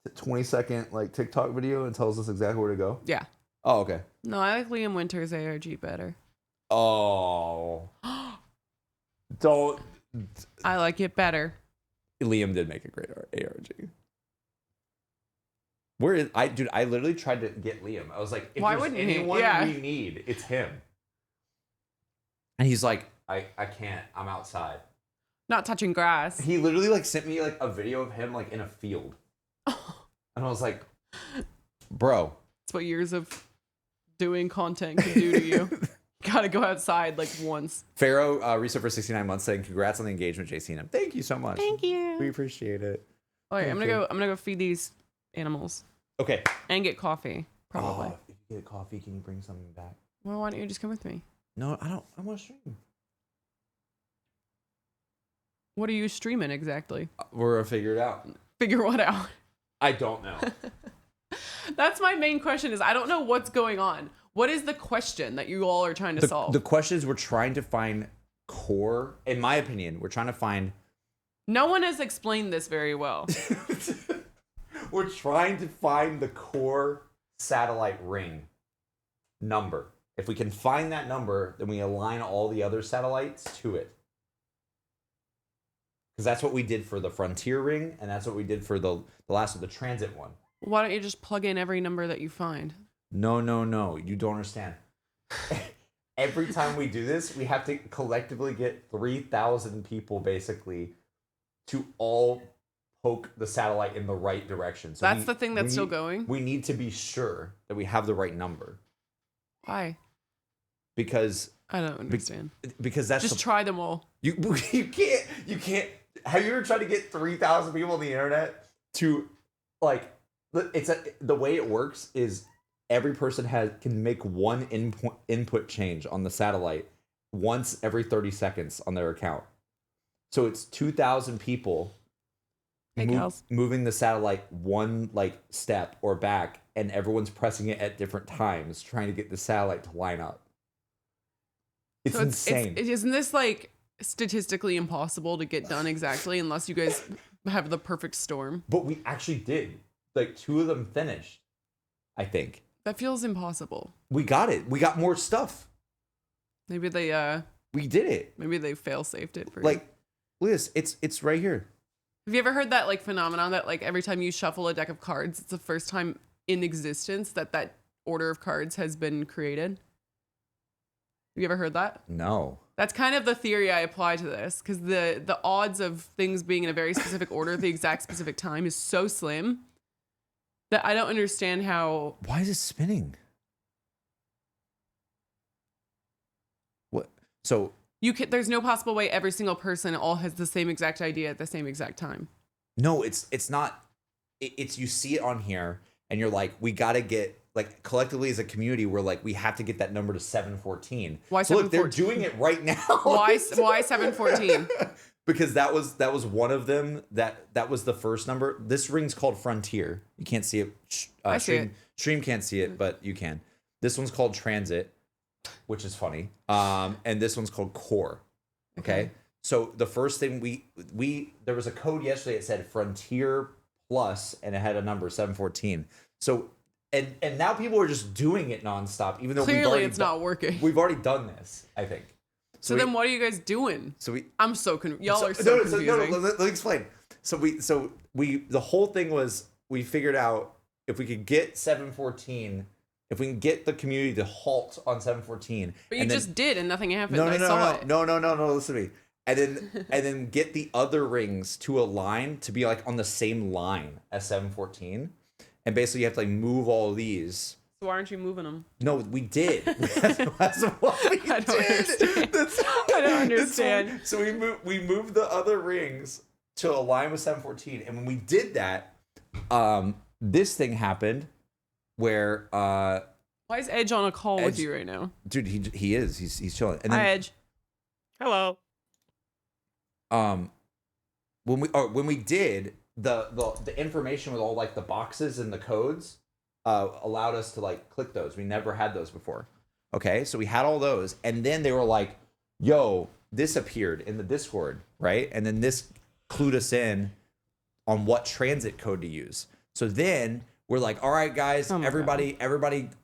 20-second like TikTok video, and tells us exactly where to go. Yeah. Oh, okay. No, I like Liam Winter's ARG better. Oh. Don't. I like it better. Liam did make a great ARG. Where is dude? I literally tried to get Liam. I was like, if Why there's wouldn't he? anyone Yeah. we need, it's him. And he's like, I can't. I'm outside. Not touching grass. He literally like sent me like a video of him like in a field. And I was like, bro. That's what years of doing content can do to you. Gotta go outside like once. Pharaoh, reset for 69 months, saying congrats on the engagement, JC and M. Thank you so much. Thank you. We appreciate it. All right, Thank I'm you. gonna go feed these animals Okay. and get coffee. Probably. Oh, if you get coffee, can you bring something back? Well, why don't you just come with me? No, I don't. I want to stream. What are you streaming exactly? We're gonna figure it out. Figure what out? I don't know. That's my main question is I don't know what's going on. What is the question that you all are trying to solve? The question is, we're trying to find core. In my opinion, we're trying to find. No one has explained this very well. We're trying to find the core satellite ring number. If we can find that number, then we align all the other satellites to it. Because that's what we did for the Frontier ring, and that's what we did for the last of the transit one. Why don't you just plug in every number that you find? No. You don't understand. Every time we do this, we have to collectively get 3,000 people basically to all poke the satellite in the right direction. So That's the thing that's still going? We need to be sure that we have the right number. Why? Because I don't understand. because that's Just try them all. you can't. Have you ever tried to get 3,000 people on the internet to like? The way it works is every person can make one input change on the satellite once every 30 seconds on their account. So it's 2,000 people Hey, gals. moving the satellite one like step or back, and everyone's pressing it at different times, trying to get the satellite to line up. It's So insane. Isn't this like statistically impossible to get done exactly unless you guys have the perfect storm? But we actually did. Like 2 of them finished, I think. That feels impossible. We got it. We got more stuff. Maybe they We did it. fail safed it for you. Like, look at this. It's right here. Have you ever heard that like phenomenon that like every time you shuffle a deck of cards, it's the first time in existence that order of cards has been created? you ever heard that? No. That's kind of the theory I apply to this, because the odds of things being in a very specific order at the exact specific time is so slim that I don't understand how. Why is it spinning? What? So There's no possible way every single person all has the same exact idea at the same exact time. no, it's not. It's you see it on here, and you're like, we got to get like collectively as a community, we're like, we have to get that number to 714. Why So look, they're 714? doing it right now. Why 714? Because that was one of them. That was the first number. This ring's called Frontier. You can't see it. I see it. Stream can't see it, but you can. This one's called Transit, which is funny. And this one's called Core. Okay. So the first thing we there was a code yesterday that said Frontier Plus, and it had a number 714. So and now people are just doing it nonstop, even though Clearly it's not working. We've already done this, I think. So then what are you guys doing? So I'm so confused. Y'all are so confusing. let me explain. So we the whole thing was we figured out if we could get 714, if we can get the community to halt on 714. But you just did, and nothing happened. No, no. listen to me. And then get the other rings to align to be like on the same line as 714. And basically you have to like move all these. So why aren't you moving them? No, we did. That's what we I don't did. understand. I don't understand. So we moved the other rings to align with 714, and when we did that, this thing happened where Why is Edge on a call with Edge- you right now? dude, he is he's chilling. And Hi, then Edge. Hello. when we did the information with all like the boxes and the codes allowed us to like click those. We never had those before. Okay, so we had all those, and then they were like, yo, this appeared in the Discord, right? And then this clued us in on what transit code to use. So then we're like, all right, guys, Oh my everybody,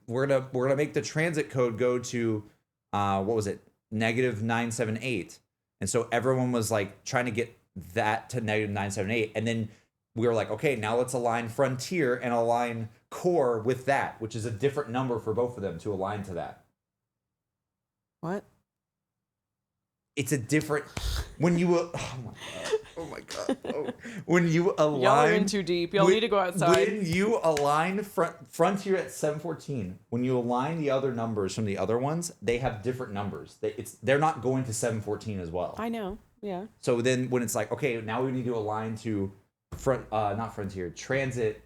we're gonna make the transit code go to what was it, -978. And so everyone was like trying to get that to -978, and then we were like, okay, now let's align Frontier and align Core with that, which is a different number for both of them to align to that. What? It's a different when you oh my god when you align. Y'all are in too deep. Y'all need to go outside. When you align Frontier at 714, when you align the other numbers from the other ones, they have different numbers. They're not going to 714 as well. I know. Yeah. So then when it's like, okay, now we need to align to not Frontier, Transit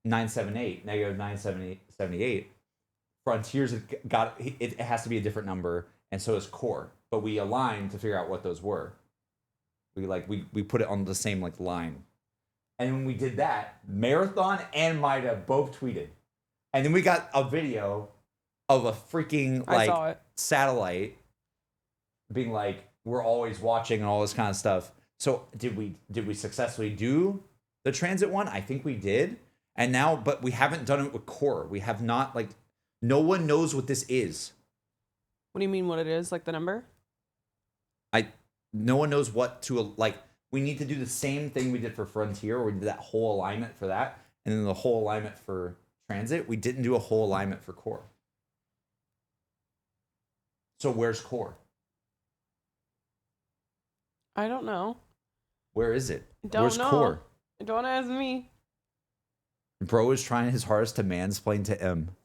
978, -978. Frontier's got it has to be a different number, and so is Core. But we aligned to figure out what those were. We put it on the same like line. And when we did that, Marathon and Maida both tweeted. And then we got a video of a freaking I saw it. satellite being like, we're always watching and all this kind of stuff. So did we successfully do the transit one? I think we did. And now, but we haven't done it with Core. We have not, like, no one knows what this is. What do you mean what it is? Like the number? No one knows what to, like, we need to do the same thing we did for Frontier, where we did that whole alignment for that, and then the whole alignment for transit. We didn't do a whole alignment for Core. So where's Core? I don't know. Where is it? Don't Where's know. Core? Don't ask me. Bro is trying his hardest to mansplain to M.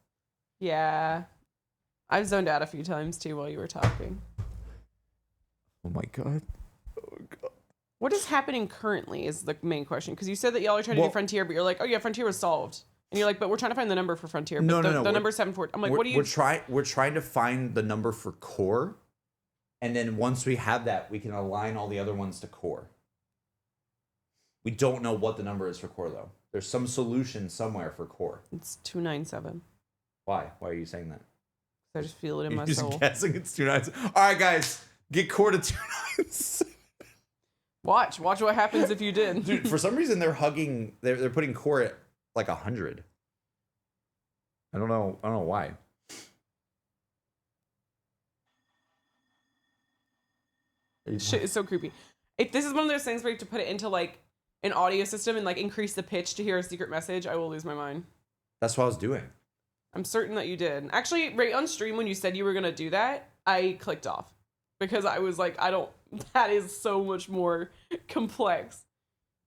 Yeah. I've zoned out a few times too while you were talking. Oh my god. Oh god. What is happening currently is the main question. Because you said that y'all are trying to do Frontier, but you're like, oh yeah, Frontier was solved. And you're like, but we're trying to find the number for Frontier. But No. the number 714. I'm like, what do you... We're trying to find the number for Core. And then once we have that, we can align all the other ones to Core. We don't know what the number is for Core, though. There's some solution somewhere for Core. It's 297. Why? Why are you saying that? I just feel it in You're my just soul. guessing it's 297. All right, guys. Get Core to 297. Watch what happens if you did. Dude, for some reason, they're putting Core at like 100. I don't know why. Shit is so creepy. If this is one of those things where you have to put it into like an audio system and like increase the pitch to hear a secret message, I will lose my mind. That's what I was doing. I'm certain that you did. Actually, right on stream when you said you were gonna do that, I clicked off because I was like, I don't. That is so much more complex.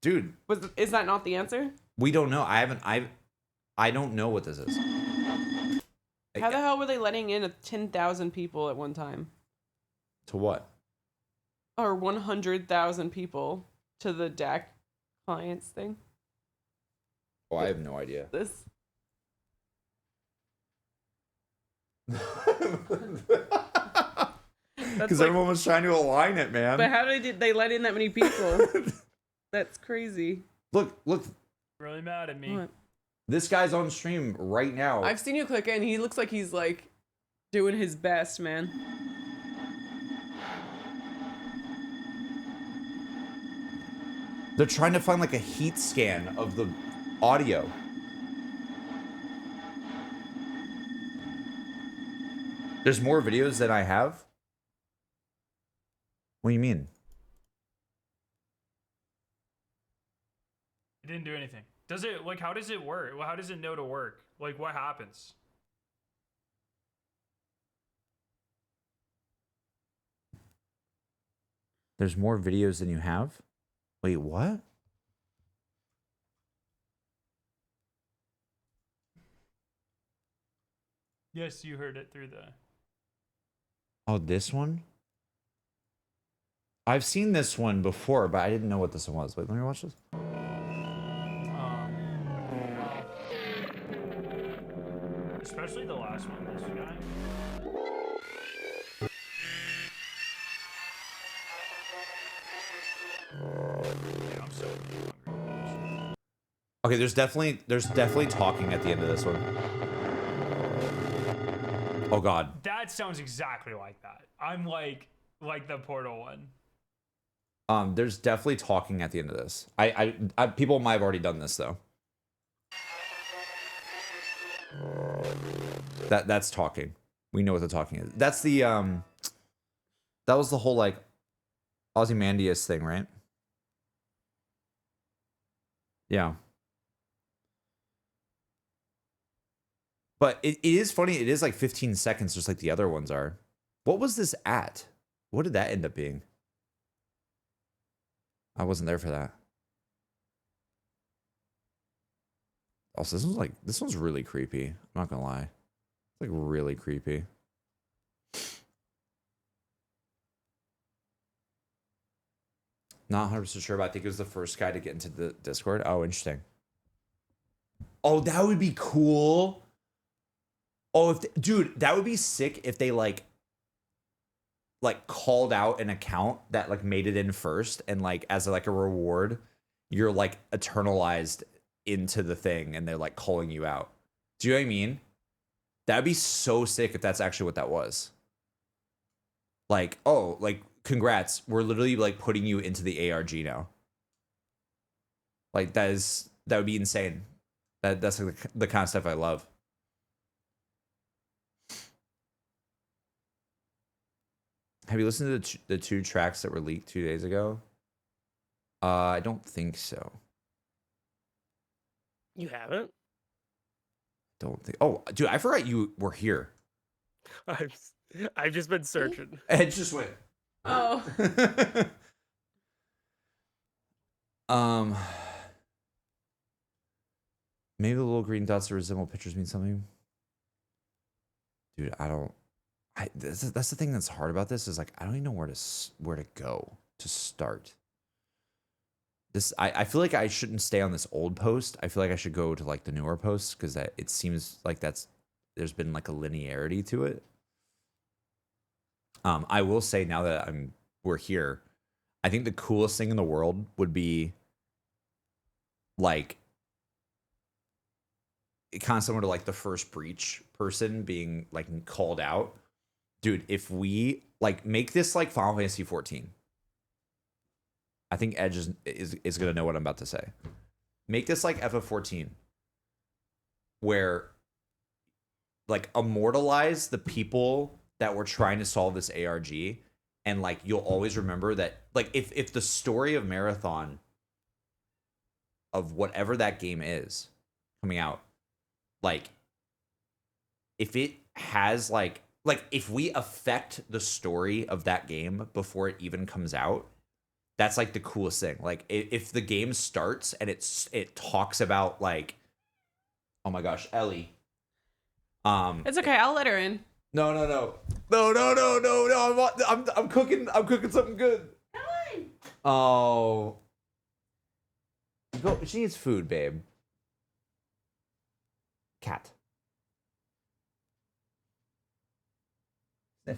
Dude, Is that not the answer? we don't know. I don't know what this is. How the hell were they letting in 10,000 people at one time? To what? Or 100,000 people to the DAC clients thing? Oh, I have no idea. This. Because like- everyone was trying to align it, man. But how did they let in that many people? That's crazy. Look, Really mad at me. What? this guy's on stream right now. I've seen you click in. He looks like he's like doing his best, man. They're trying to find like a heat scan of the audio. There's more videos than I have? What do you mean? It didn't do anything. Does it, like, how does it work? Well, how does it know to work? Like, what happens? There's more videos than you have? Wait, what? Yes, you heard it through the... Oh, this one? I've seen this one before, but I didn't know what this one was. Wait, let me watch this. Especially the last one, this guy. Yeah, I'm so hungry. Okay, there's definitely talking at the end of this one. Oh god. That sounds exactly like that. I'm like the Portal one. There's definitely talking at the end of this. I people might have already done this though. That's talking. We know what the talking is. That's the that was the whole like Ozymandias thing, right? Yeah. But it is funny. It is like 15 seconds, just like the other ones are. What was this at? What did that end up being? I wasn't there for that. Also, this one's really creepy. I'm not gonna lie. It's like really creepy. Not 100% sure, but I think it was the first guy to get into the Discord. Oh, interesting. Oh, that would be cool. Oh, dude, that would be sick if they like called out an account that like made it in first, and like as like a reward, you're like eternalized into the thing, and they're like calling you out. Do you know what I mean? That'd be so sick if that's actually what that was. Like, oh, like congrats, we're literally like putting you into the ARG now. Like that would be insane. That's like the kind of stuff I love. Have you listened to the two tracks that were leaked 2 days ago? I don't think so. You haven't? Don't think. Oh, dude, I forgot you were here. I've just been searching. It just went. Oh. Maybe the little green dots that resemble pictures mean something. Dude, I don't. That's the thing that's hard about this is like I don't even know where to go to start. I feel like I shouldn't stay on this old post. I feel like I should go to like the newer posts because it seems like there's been like a linearity to it. I will say now that we're here, I think the coolest thing in the world would be like kind of similar to like the first breach person being like called out. Dude, if we like make this like Final Fantasy 14, I think Edge is gonna know what I'm about to say. Make this like FF14, where like immortalize the people that were trying to solve this ARG, and like you'll always remember that. Like if the story of Marathon, of whatever that game is coming out, like if it has like like if we affect the story of that game before it even comes out, that's like the coolest thing. Like if the game starts and it talks about like, oh my gosh, Ellie. It's okay. I'll let her in. No. I'm cooking something good. Come on. Oh. Go. She needs food, babe. Cat. Sniff.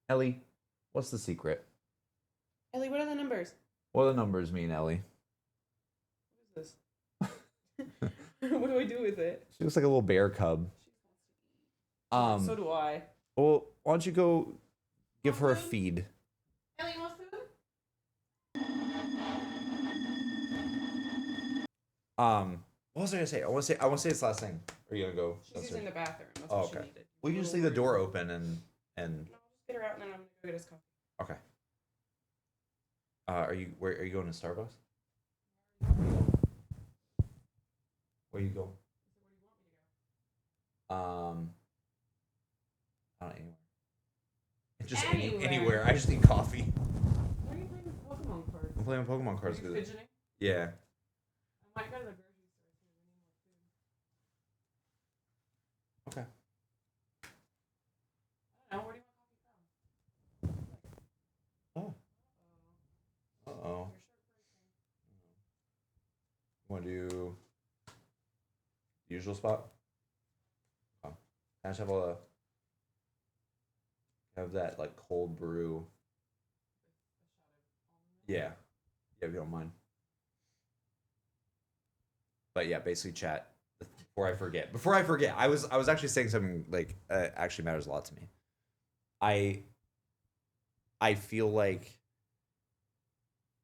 Ellie, what's the secret? Ellie, what are the numbers? What do the numbers mean, Ellie? What is this? What do I do with it? She looks like a little bear cub. So do I. Well, why don't you go give her a feed? Ellie, you want food? What was I gonna say? I want to say this last thing. Or are you gonna go? She's downstairs? using the bathroom. That's Oh, what she okay. needed. We can just leave the door open and. No, just get her out and then I'm gonna go get us coffee. Okay. Are you going to Starbucks? Where you going? I don't know, anywhere. Just anywhere. I just need coffee. Why are you playing Pokemon cards? I'm playing Pokemon cards. Are you 'Cause- fidgeting? yeah. I might go to the grocery store if there's any more food. Okay. I don't know. Where do you want coffee from? Oh. Uh-oh. Want to do usual spot? Oh. Can I just have that like cold brew? Yeah. Yeah, if you don't mind. But yeah, basically chat. Before I forget, I was actually saying something like actually matters a lot to me. I feel like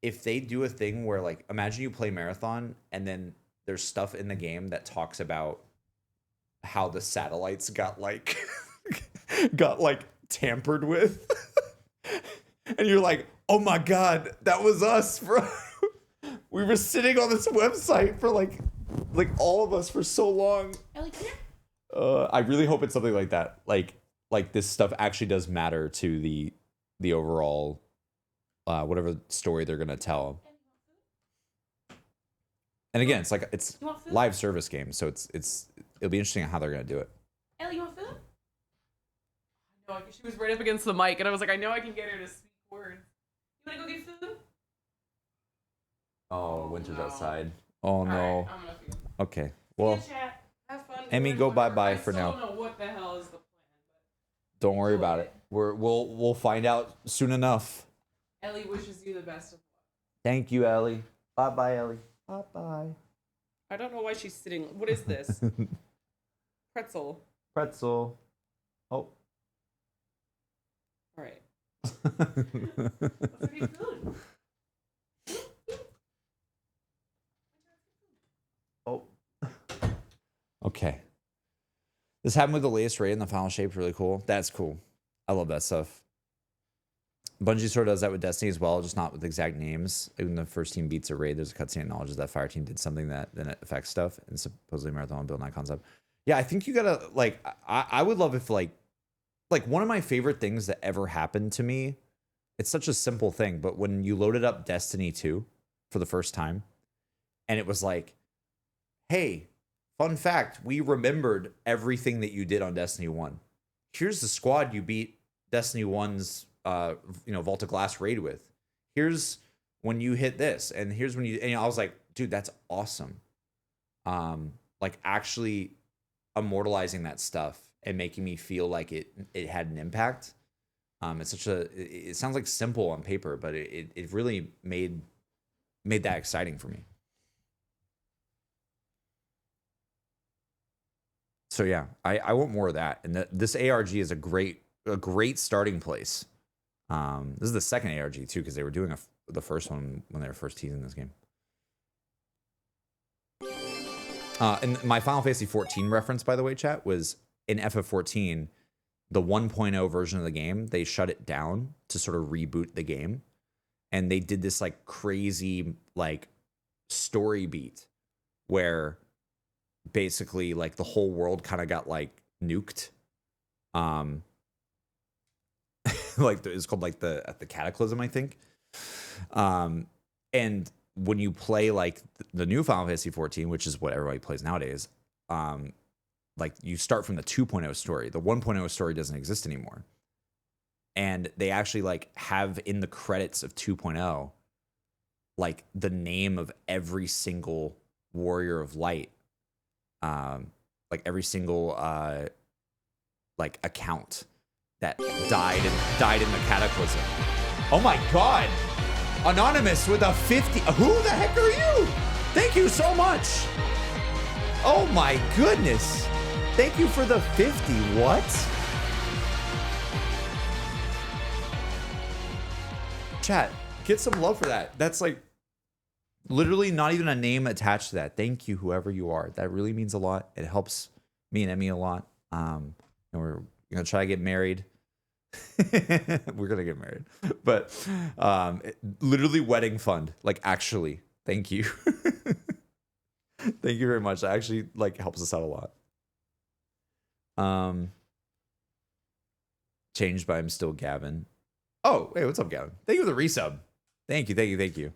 if they do a thing where like imagine you play Marathon and then there's stuff in the game that talks about how the satellites got like tampered with. And you're like, "Oh my god, that was us, bro." We were sitting on this website for like all of us for so long. Ellie, come here. I really hope it's something like that. Like this stuff actually does matter to the overall whatever story they're gonna tell. And again, it's You want food? live service game, so it'll be interesting how they're gonna do it. Ellie, you want food? No, she was right up against the mic, and I was like, I know I can get her to speak words. You wanna go get food? Oh, winter's no. outside. Oh no. Alright, I'm gonna feed. Okay. Well, See ya, chat. Have fun. Emmy, Enjoy go whatever. bye-bye I for still now. don't know what the hell is the plan, don't worry about enjoy it. We'll find out soon enough. but Ellie wishes you the best of luck. Thank you, Ellie. Bye, Ellie. Bye. I don't know why she's sitting. What is this? Pretzel. Pretzel. Oh. All right. Let's go get food. Oh. Okay. This happened with the latest raid and the final shape. Really cool. That's cool. I love that stuff. Bungie sort of does that with Destiny as well, just not with exact names. Like when the first team beats a raid, there's a cutscene that acknowledges that fire team did something that then it affects stuff, and supposedly Marathon build that concept. Yeah, I think you gotta like. I would love if like one of my favorite things that ever happened to me. It's such a simple thing, but when you loaded up Destiny 2 for the first time, and it was like, hey, fun fact, we remembered everything that you did on Destiny 1. Here's the squad you beat Destiny 1's Vault of Glass raid with. Here's when you hit this, and here's when and I was like, dude, that's awesome. Like actually immortalizing that stuff and making me feel like it had an impact. It's such it sounds like simple on paper, but it really made that exciting for me. So yeah, I want more of that, and this ARG is a great starting place. This is the second ARG too, because they were doing the first one when they were first teasing this game. And my Final Fantasy 14 reference, by the way, chat, was in FF14, the 1.0 version of the game. They shut it down to sort of reboot the game, and they did this like crazy like story beat where basically like the whole world kind of got like nuked. Like it's called like the Cataclysm, I think. And when you play like the new Final Fantasy 14, which is what everybody plays nowadays, like you start from the 2.0 story. The 1.0 story doesn't exist anymore. And they actually like have in the credits of 2.0 like the name of every single warrior of light, like every single like account that died in the Cataclysm. Oh my god, Anonymous with a 50. Who the heck are you? Thank you so much. Oh my goodness, thank you for the 50. What? Chat, get some love for that. That's like literally not even a name attached to that. Thank you, whoever you are. That really means a lot. It helps me and Emmy a lot. And we're gonna try to get married. We're gonna get married, but literally wedding fund. Like actually, thank you. Thank you very much. That actually like helps us out a lot. Changed by I'm still Gavin. Oh, hey, what's up, Gavin? Thank you for the resub. Thank you.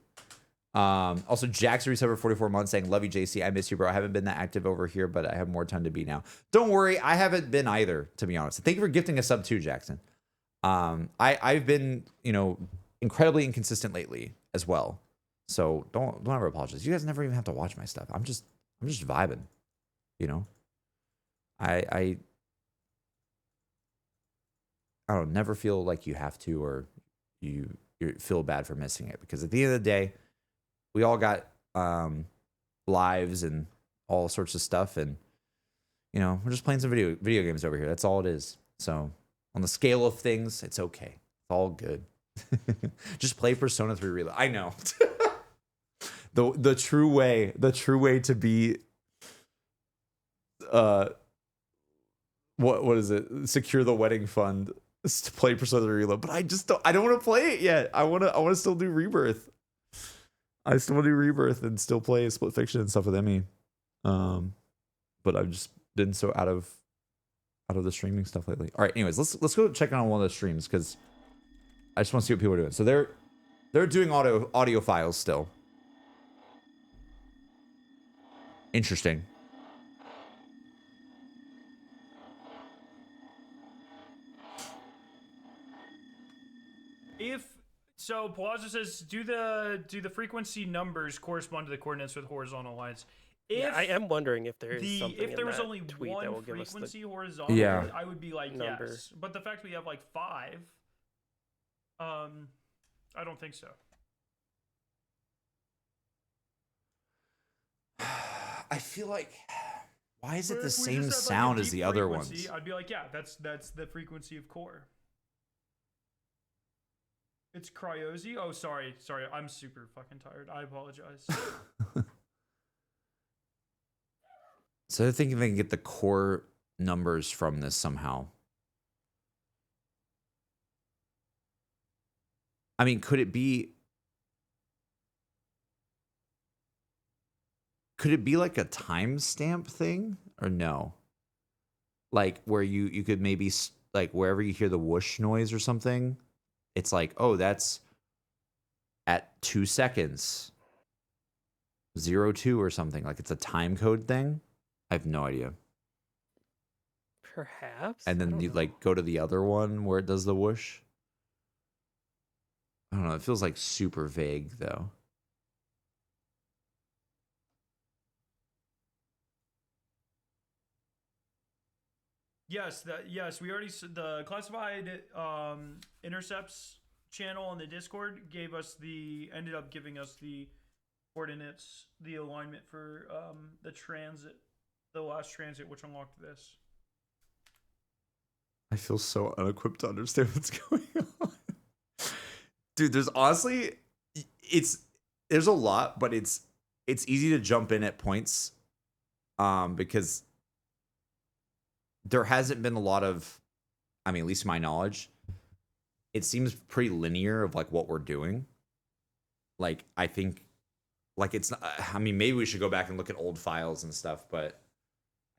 Also, Jack's resub for 44 months saying, love you, JC. I miss you, bro. I haven't been that active over here, but I have more time to be now. Don't worry. I haven't been either, to be honest. Thank you for gifting a sub too, Jackson. I've been, incredibly inconsistent lately as well. So don't ever apologize. You guys never even have to watch my stuff. I'm just vibing, I don't never feel like you have to, or you feel bad for missing it, because at the end of the day, we all got lives and all sorts of stuff, and we're just playing some video games over here. That's all it is. So on the scale of things, it's okay. It's all good. Just play Persona 3 Reload. I know. the true way to be what is it? Secure the wedding fund is to play Persona 3 Reload. But I don't want to play it yet. I want to still do Rebirth. I still want to do Rebirth and still play Split Fiction and stuff with Emmy. But I've just been so out of the streaming stuff lately. All right, anyways, let's go check on one of the streams, because I just want to see what people are doing. So they're doing audio files still. Interesting. So Palazzo says, do the frequency numbers correspond to the coordinates with horizontal lines? Yeah, I am wondering if there is something if there in was that only tweet one that will give us frequency the horizontal, Yeah. I would be like number. yes. But the fact we have like 5, I don't think so. I feel like, why is it But the if we same just had, sound a as deep the other frequency, ones? I'd be like, yeah, that's the frequency of core. It's Cryozy. Oh, sorry. I'm super fucking tired. I apologize. So they're thinking they can get the core numbers from this somehow. I mean, could it be like a timestamp thing, or no? Like where you could maybe like wherever you hear the whoosh noise or something, it's like, oh, that's at 2 seconds 02 or something. Like it's a time code thing. I have no idea. Perhaps. And then you like go to the other one where it does the whoosh. I don't know. It feels like super vague though. Yes, we already the classified intercepts channel on the Discord ended up giving us the coordinates, the alignment for the last transit, which unlocked this. I feel so unequipped to understand what's going on. Dude, there's honestly, there's a lot, but it's easy to jump in at points, because there hasn't been a lot of, I mean, at least to my knowledge, it seems pretty linear of like what we're doing. Like, I think, like maybe we should go back and look at old files and stuff, but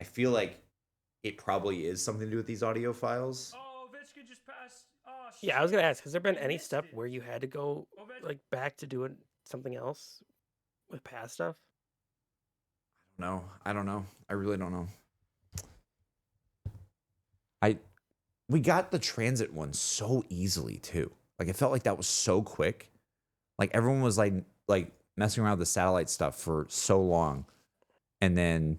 I feel like it probably is something to do with these audio files. Oh, Ovechkin just passed. Oh, Yeah, I was gonna ask, has there been I any missed step it. where you had to go like back to doing something else with past stuff? No, I don't know. I really don't know. We got the transit one so easily too. Like it felt like that was so quick. Like everyone was like messing around with the satellite stuff for so long, and then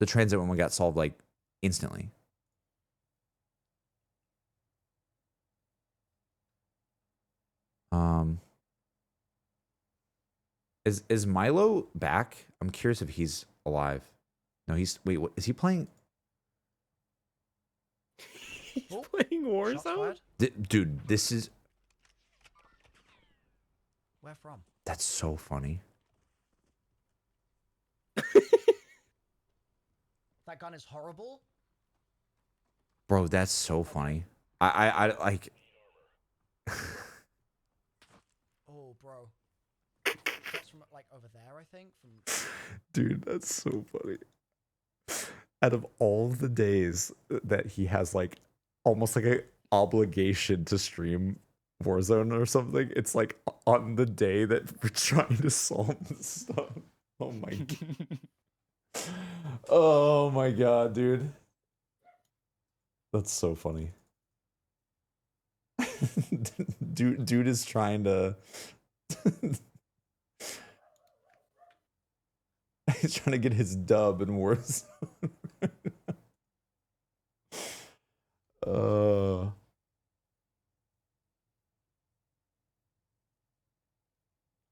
the transit one got solved like instantly. Is Milo back? I'm curious if he's alive. No, wait, what is he playing? He's Oh, playing Shots Warzone? fired. Dude, this is Where from? that's so funny. That gun is horrible. Bro, that's so funny. I like Oh, bro. That's from like over there, I think. From dude, that's so funny. Out of all the days that he has like almost like a obligation to stream Warzone or something, it's like on the day that we're trying to solve this stuff. Oh my god. Oh my god, dude. That's so funny. Dude is trying to he's trying to get his dub in Warzone.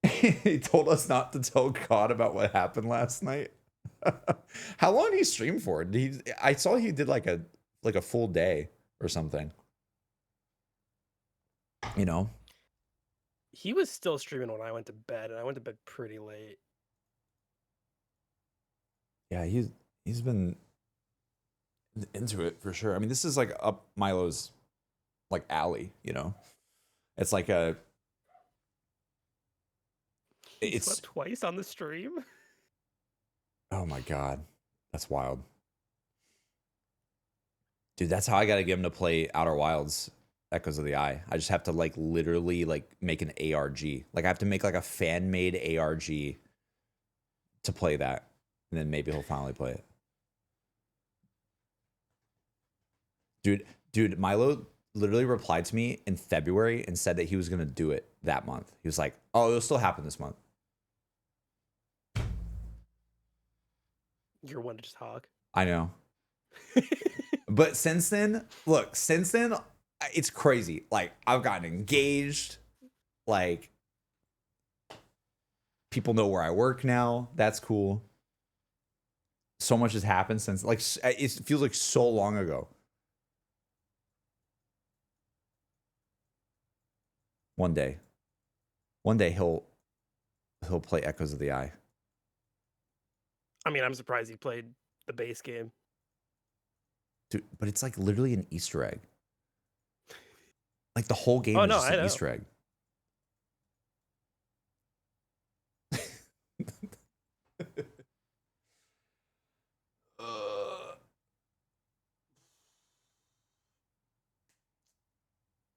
He told us not to tell God about what happened last night. How long did he stream for? I saw he did like a full day or something. You know? He was still streaming when I went to bed, and I went to bed pretty late. Yeah, he's been into it for sure. I mean, this is like up Milo's like alley, you know? It's like He it's slept twice on the stream. oh my god. That's wild. Dude, that's how I gotta get him to play Outer Wilds Echoes of the Eye. I just have to like literally like make an ARG. Like I have to make like a fan made ARG to play that. And then maybe he'll finally play it. Dude, Milo literally replied to me in February and said that he was gonna do it that month. He was like, "Oh, it'll still happen this month." You're one to talk. I know. But since then, it's crazy. Like I've gotten engaged. Like people know where I work now. That's cool. So much has happened since. Like it feels like so long ago. One day he'll play Echoes of the Eye. I mean, I'm surprised he played the base game. Dude, but it's like literally an Easter egg. Like the whole game Oh, is no, just I an know. Easter egg.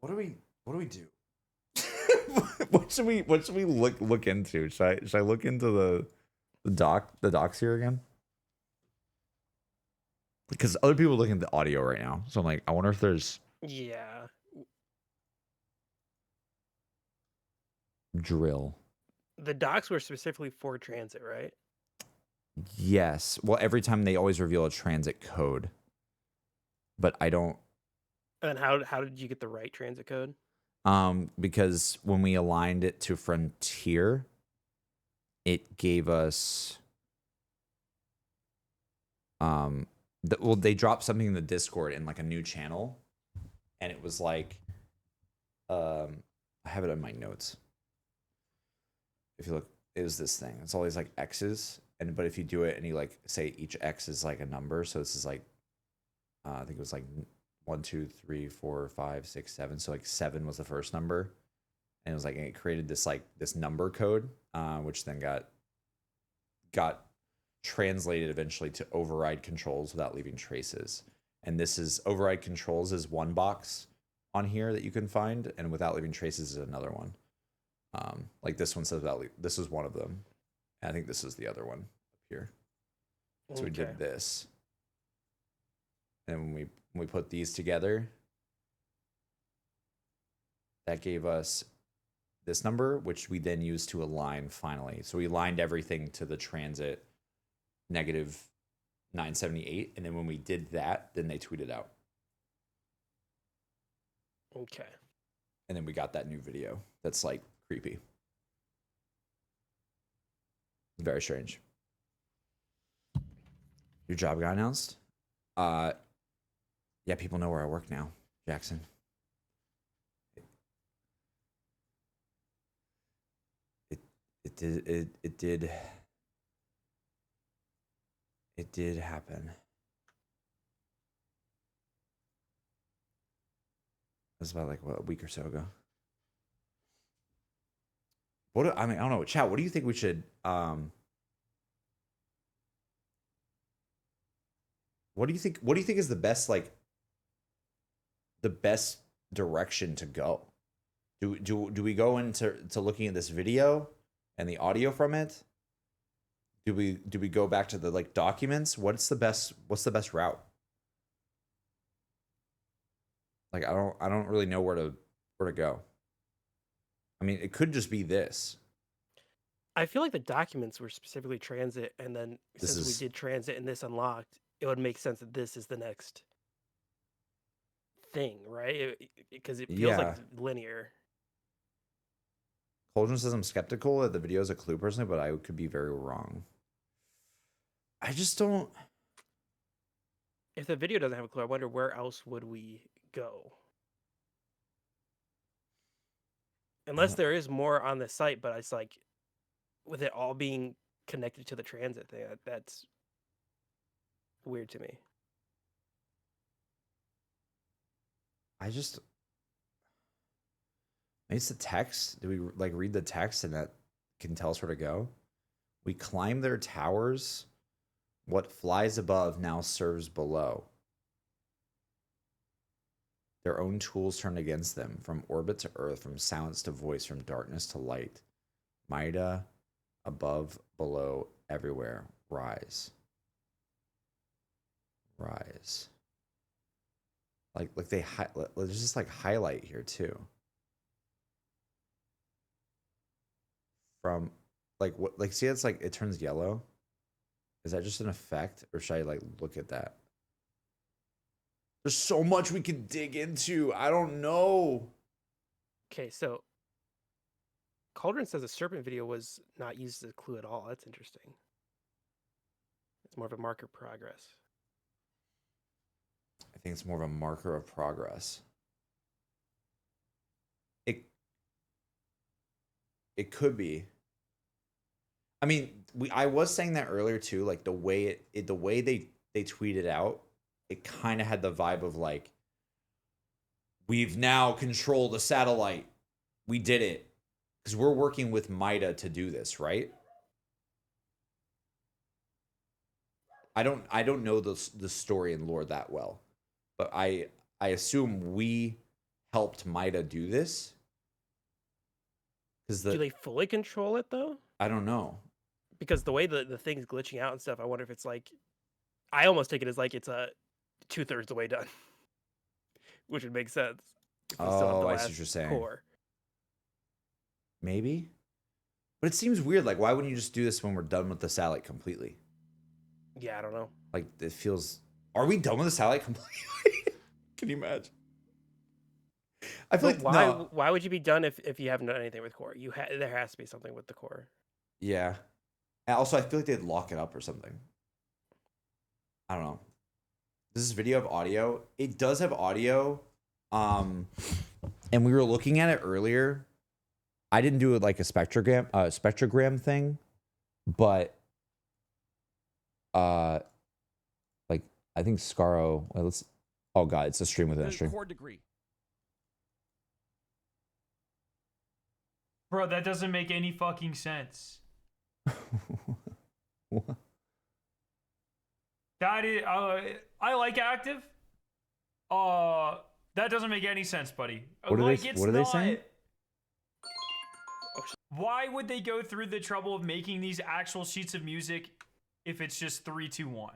What do we do? what should we look into? Should I look into the docs here again? Because other people are looking at the audio right now. So I'm like, I wonder if there's Yeah. drill. The docs were specifically for transit, right? Yes. Well, every time they always reveal a transit code. But I don't And how did you get the right transit code? because when we aligned it to Frontier, it gave us well, they dropped something in the Discord in like a new channel, and it was like I have it in my notes. If you look, it was this thing. It's always like X's, but if you do it and you like say each X is like a number, so this is like I think it was like 1, 2, 3, 4, 5, 6, 7. So like 7 was the first number, and it was like it created this like this number code, which then got translated eventually to override controls without leaving traces. And this is override controls is one box on here that you can find, and without leaving traces is another one. Like this one says this is one of them. And I think this is the other one up here. So we did this. And when we put these together, that gave us this number, which we then used to align finally. So we aligned everything to the transit negative 978. And then when we did that, then they tweeted out. Okay. And then we got that new video that's like creepy. Very strange. Your job got announced? Yeah, people know where I work now, Jackson. It did happen. It was about like a week or so ago. I don't know, chat. What do you think we should what do you think is the best direction to go? Do we go into looking at this video and the audio from it? Do we go back to the like documents? What's the best route? Like I don't really know where to go. I mean, it could just be this. I feel like the documents were specifically transit, and then since we did transit and this unlocked, it would make sense that this is the next thing, right? Because it feels like linear. Cauldron says I'm skeptical that the video is a clue personally, but I could be very wrong. I just don't. If the video doesn't have a clue, I wonder where else would we go? Unless there is more on the site, but it's like with it all being connected to the transit thing, that's weird to me. Maybe it's the text. Do we like read the text and that can tell us where to go? We climb their towers. What flies above now serves below. Their own tools turned against them, from orbit to earth, from silence to voice, from darkness to light. Mida, above, below, everywhere. Rise. Rise. Like there's just like highlight here too. From like what, like see, it's like it turns yellow. Is that just an effect, or should I like look at that? There's so much we can dig into. I don't know. Okay, so Cauldron says the serpent video was not used as a clue at all. That's interesting. It's more of a marker of progress. I think it's more of a marker of progress. It could be. I mean, I was saying that earlier too. Like the way they tweeted out, it kind of had the vibe of like, we've now controlled the satellite. We did it. Because we're working with Mida to do this, right? I don't know the story and lore that well. But I assume we helped Mida do this. Do they fully control it though? I don't know. Because the way the thing's glitching out and stuff, I wonder if it's like, I almost take it as like it's a 2/3 the way done, which would make sense. Oh, I see what you're saying. Core. Maybe, but it seems weird. Like, why wouldn't you just do this when we're done with the satellite completely? Yeah, I don't know. Like, it feels. Are we done with the satellite completely? Can you imagine? I feel like why would you be done if you haven't done anything with core? There has to be something with the core. Yeah. And also, I feel like they'd lock it up or something. I don't know. This is video of audio. It does have audio. And we were looking at it earlier. I didn't do it like a spectrogram thing, but like I think Scaro. Oh god, it's a stream within a stream. Core degree. Bro, that doesn't make any fucking sense. What? That is, I like active. That doesn't make any sense, buddy. What are Like, they? it's What are they not- saying? Why would they go through the trouble of making these actual sheets of music if it's just 3, 2, 1?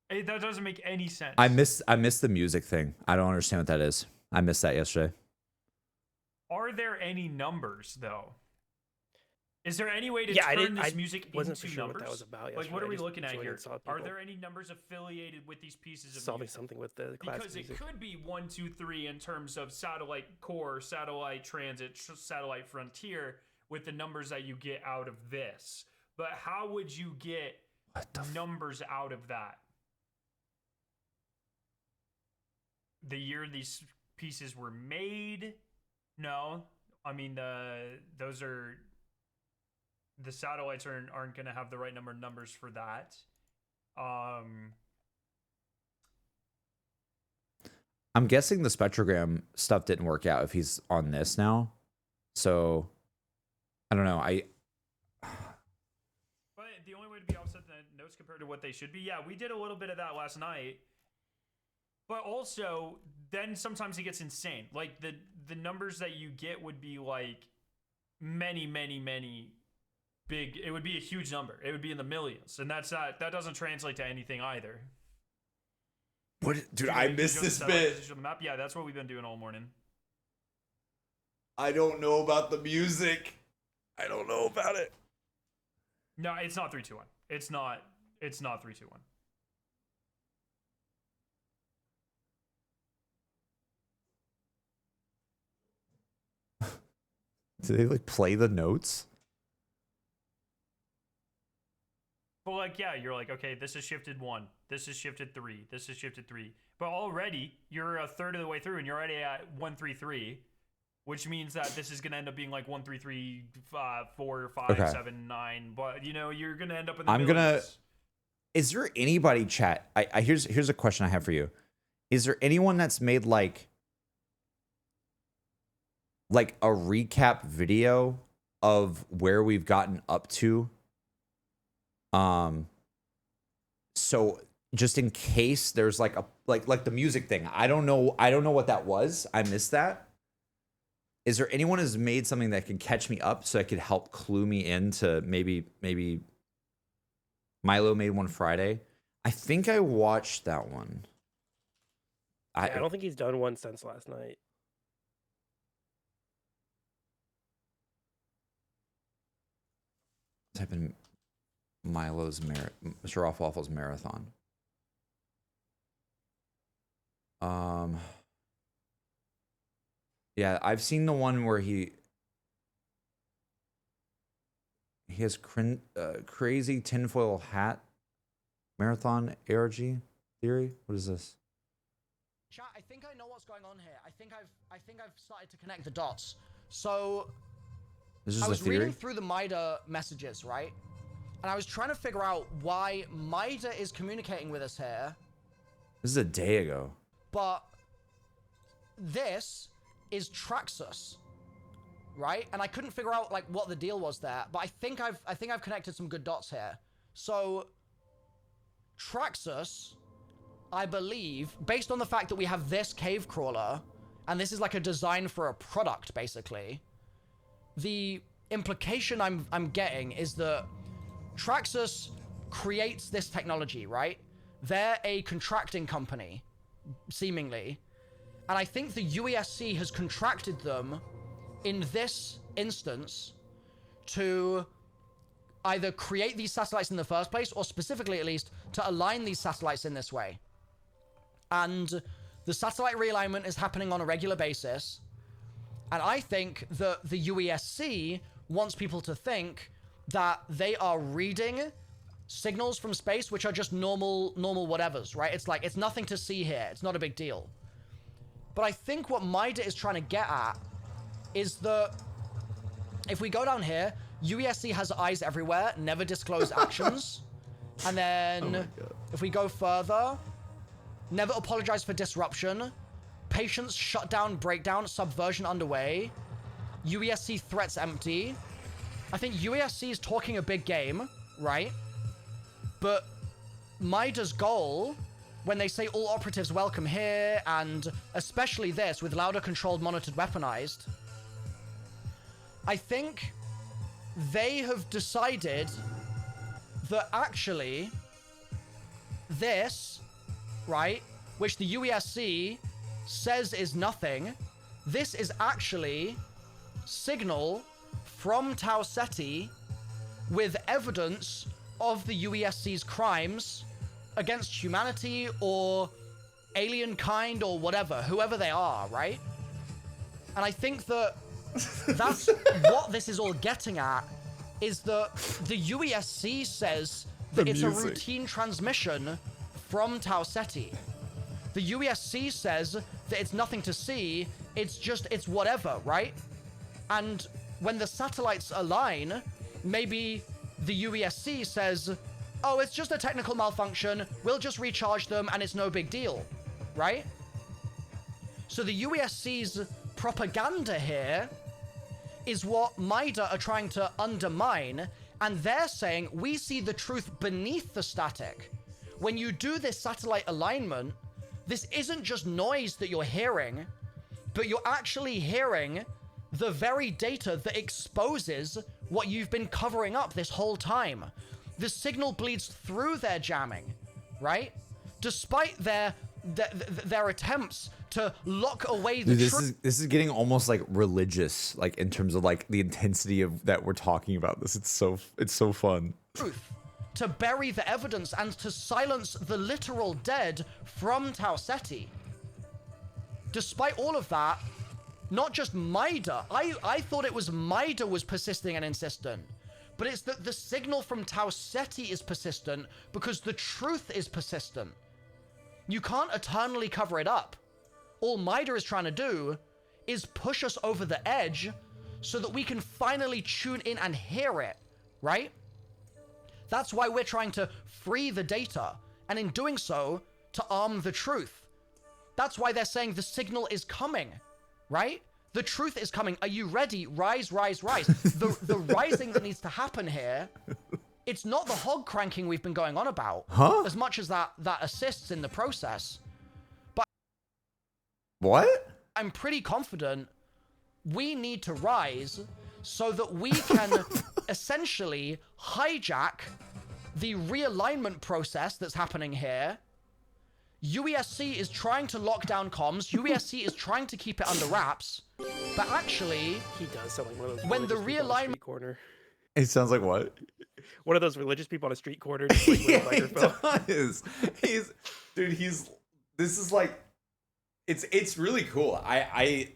That doesn't make any sense. I missed the music thing. I don't understand what that is. I missed that yesterday. Are there any numbers though? Is there any way to Yeah, turn this music wasn't into for sure numbers? what that was about. Like, Yesterday. what are I we just looking at joined here? and saw Are people there any numbers affiliated with these pieces of solving music? something with the class Because music? it could be 1, 2, 3 in terms of satellite core, satellite transit, satellite frontier with the numbers that you get out of this. But how would you get numbers out of that? The year these pieces were made? No. I mean, those are... The satellites aren't going to have the right number of numbers for that. I'm guessing the spectrogram stuff didn't work out if he's on this now. So I don't know. But the only way to be offset the notes compared to what they should be, yeah, we did a little bit of that last night. But also, then sometimes it gets insane. Like the numbers that you get would be like many big. It would be a huge number. It would be in the millions, and that doesn't translate to anything either. What, dude? Show I the missed this satellite bit. position on the map. Yeah, that's what we've been doing all morning. I don't know about the music. I don't know about it. No, it's not 3, 2, 1. It's not 3, 2, 1. Do they like play the notes? But like, yeah, you're like, okay, this is shifted 1. This is shifted 3. This is shifted 3. But already you're a third of the way through, and you're already at 1, 3, 3, which means that this is gonna end up being like 1, 3, 3, 4, 5, Okay. 7, 9. But you know, you're gonna end up in the I'm gonna- millions. Is there anybody, chat? Here's a question I have for you. Is there anyone that's made like a recap video of where we've gotten up to? So just in case there's like the music thing. I don't know what that was. I missed that. Is there anyone who's made something that can catch me up so it could help clue me into maybe Milo made one Friday? I think I watched that one. I don't think he's done one since last night. Type in Milo's Mr. Off Waffle's marathon. Yeah, I've seen the one where he has crazy tinfoil hat marathon ARG theory. What is this? Chat, I think I know what's going on here. I think I've started to connect the dots. So This is I a was theory. reading through the Mida messages, right? And I was trying to figure out why Mida is communicating with us here, This is a day ago. but this is Traxxas, right? And I couldn't figure out like what the deal was there, but I think I've connected some good dots here. So Traxxas, I believe, based on the fact that we have this cave crawler, and this is like a design for a product, basically, the implication I'm getting is that Traxxas creates this technology, right? They're a contracting company, seemingly. And I think the UESC has contracted them in this instance to either create these satellites in the first place, or specifically at least to align these satellites in this way. And the satellite realignment is happening on a regular basis. And I think that the UESC wants people to think that they are reading signals from space, which are just normal whatevers, right? It's like, it's nothing to see here. It's not a big deal. But I think what Mida is trying to get at is that if we go down here, UESC has eyes everywhere, never disclose actions. And then if we go further, never apologize for disruption, patience, shutdown, breakdown, subversion underway, UESC threats empty, I think UESC is talking a big game, right? But Maida's goal, when they say all operatives welcome here, and especially this with louder, controlled, monitored, weaponized, I think they have decided that actually this, right, which the UESC says is nothing, this is actually signal from Tau Ceti with evidence of the UESC's crimes against humanity or alien kind or whatever, whoever they are, right? And I think that that's what this is all getting at, is that the UESC says that it's a routine transmission from Tau Ceti. The UESC says that it's nothing to see, it's whatever, right? And when the satellites align, maybe the UESC says, oh, it's just a technical malfunction, we'll just recharge them and it's no big deal, right? So the UESC's propaganda here is what Maida are trying to undermine, and they're saying, we see the truth beneath the static. When you do this satellite alignment, this isn't just noise that you're hearing, but you're actually hearing the very data that exposes what you've been covering up this whole time. The signal bleeds through their jamming, right? Despite their attempts to lock away the truth. This is getting almost like religious, like in terms of like the intensity of that we're talking about this. It's so fun. To bury the evidence and to silence the literal dead from Tau Ceti. Despite all of that, not just Maida. I thought it was Maida was persisting and insistent. But it's that the signal from Tau Ceti is persistent because the truth is persistent. You can't eternally cover it up. All Maida is trying to do is push us over the edge so that we can finally tune in and hear it, right? That's why we're trying to free the data, and in doing so, to arm the truth. That's why they're saying the signal is coming, right? The truth is coming. Are you ready? Rise, rise, rise. The rising that needs to happen here, it's not the hog cranking we've been going on about, as much as that assists in the process. But what? I'm pretty confident we need to rise so that we can essentially hijack the realignment process that's happening here. UESC is trying to lock down comms. UESC is trying to keep it under wraps. But actually, He does sound like one of those when the religious people on a realignment street corner. It sounds like what? One of those religious people on a street corner. Just like with a Yeah, microphone. he does. This is like, it's really cool. I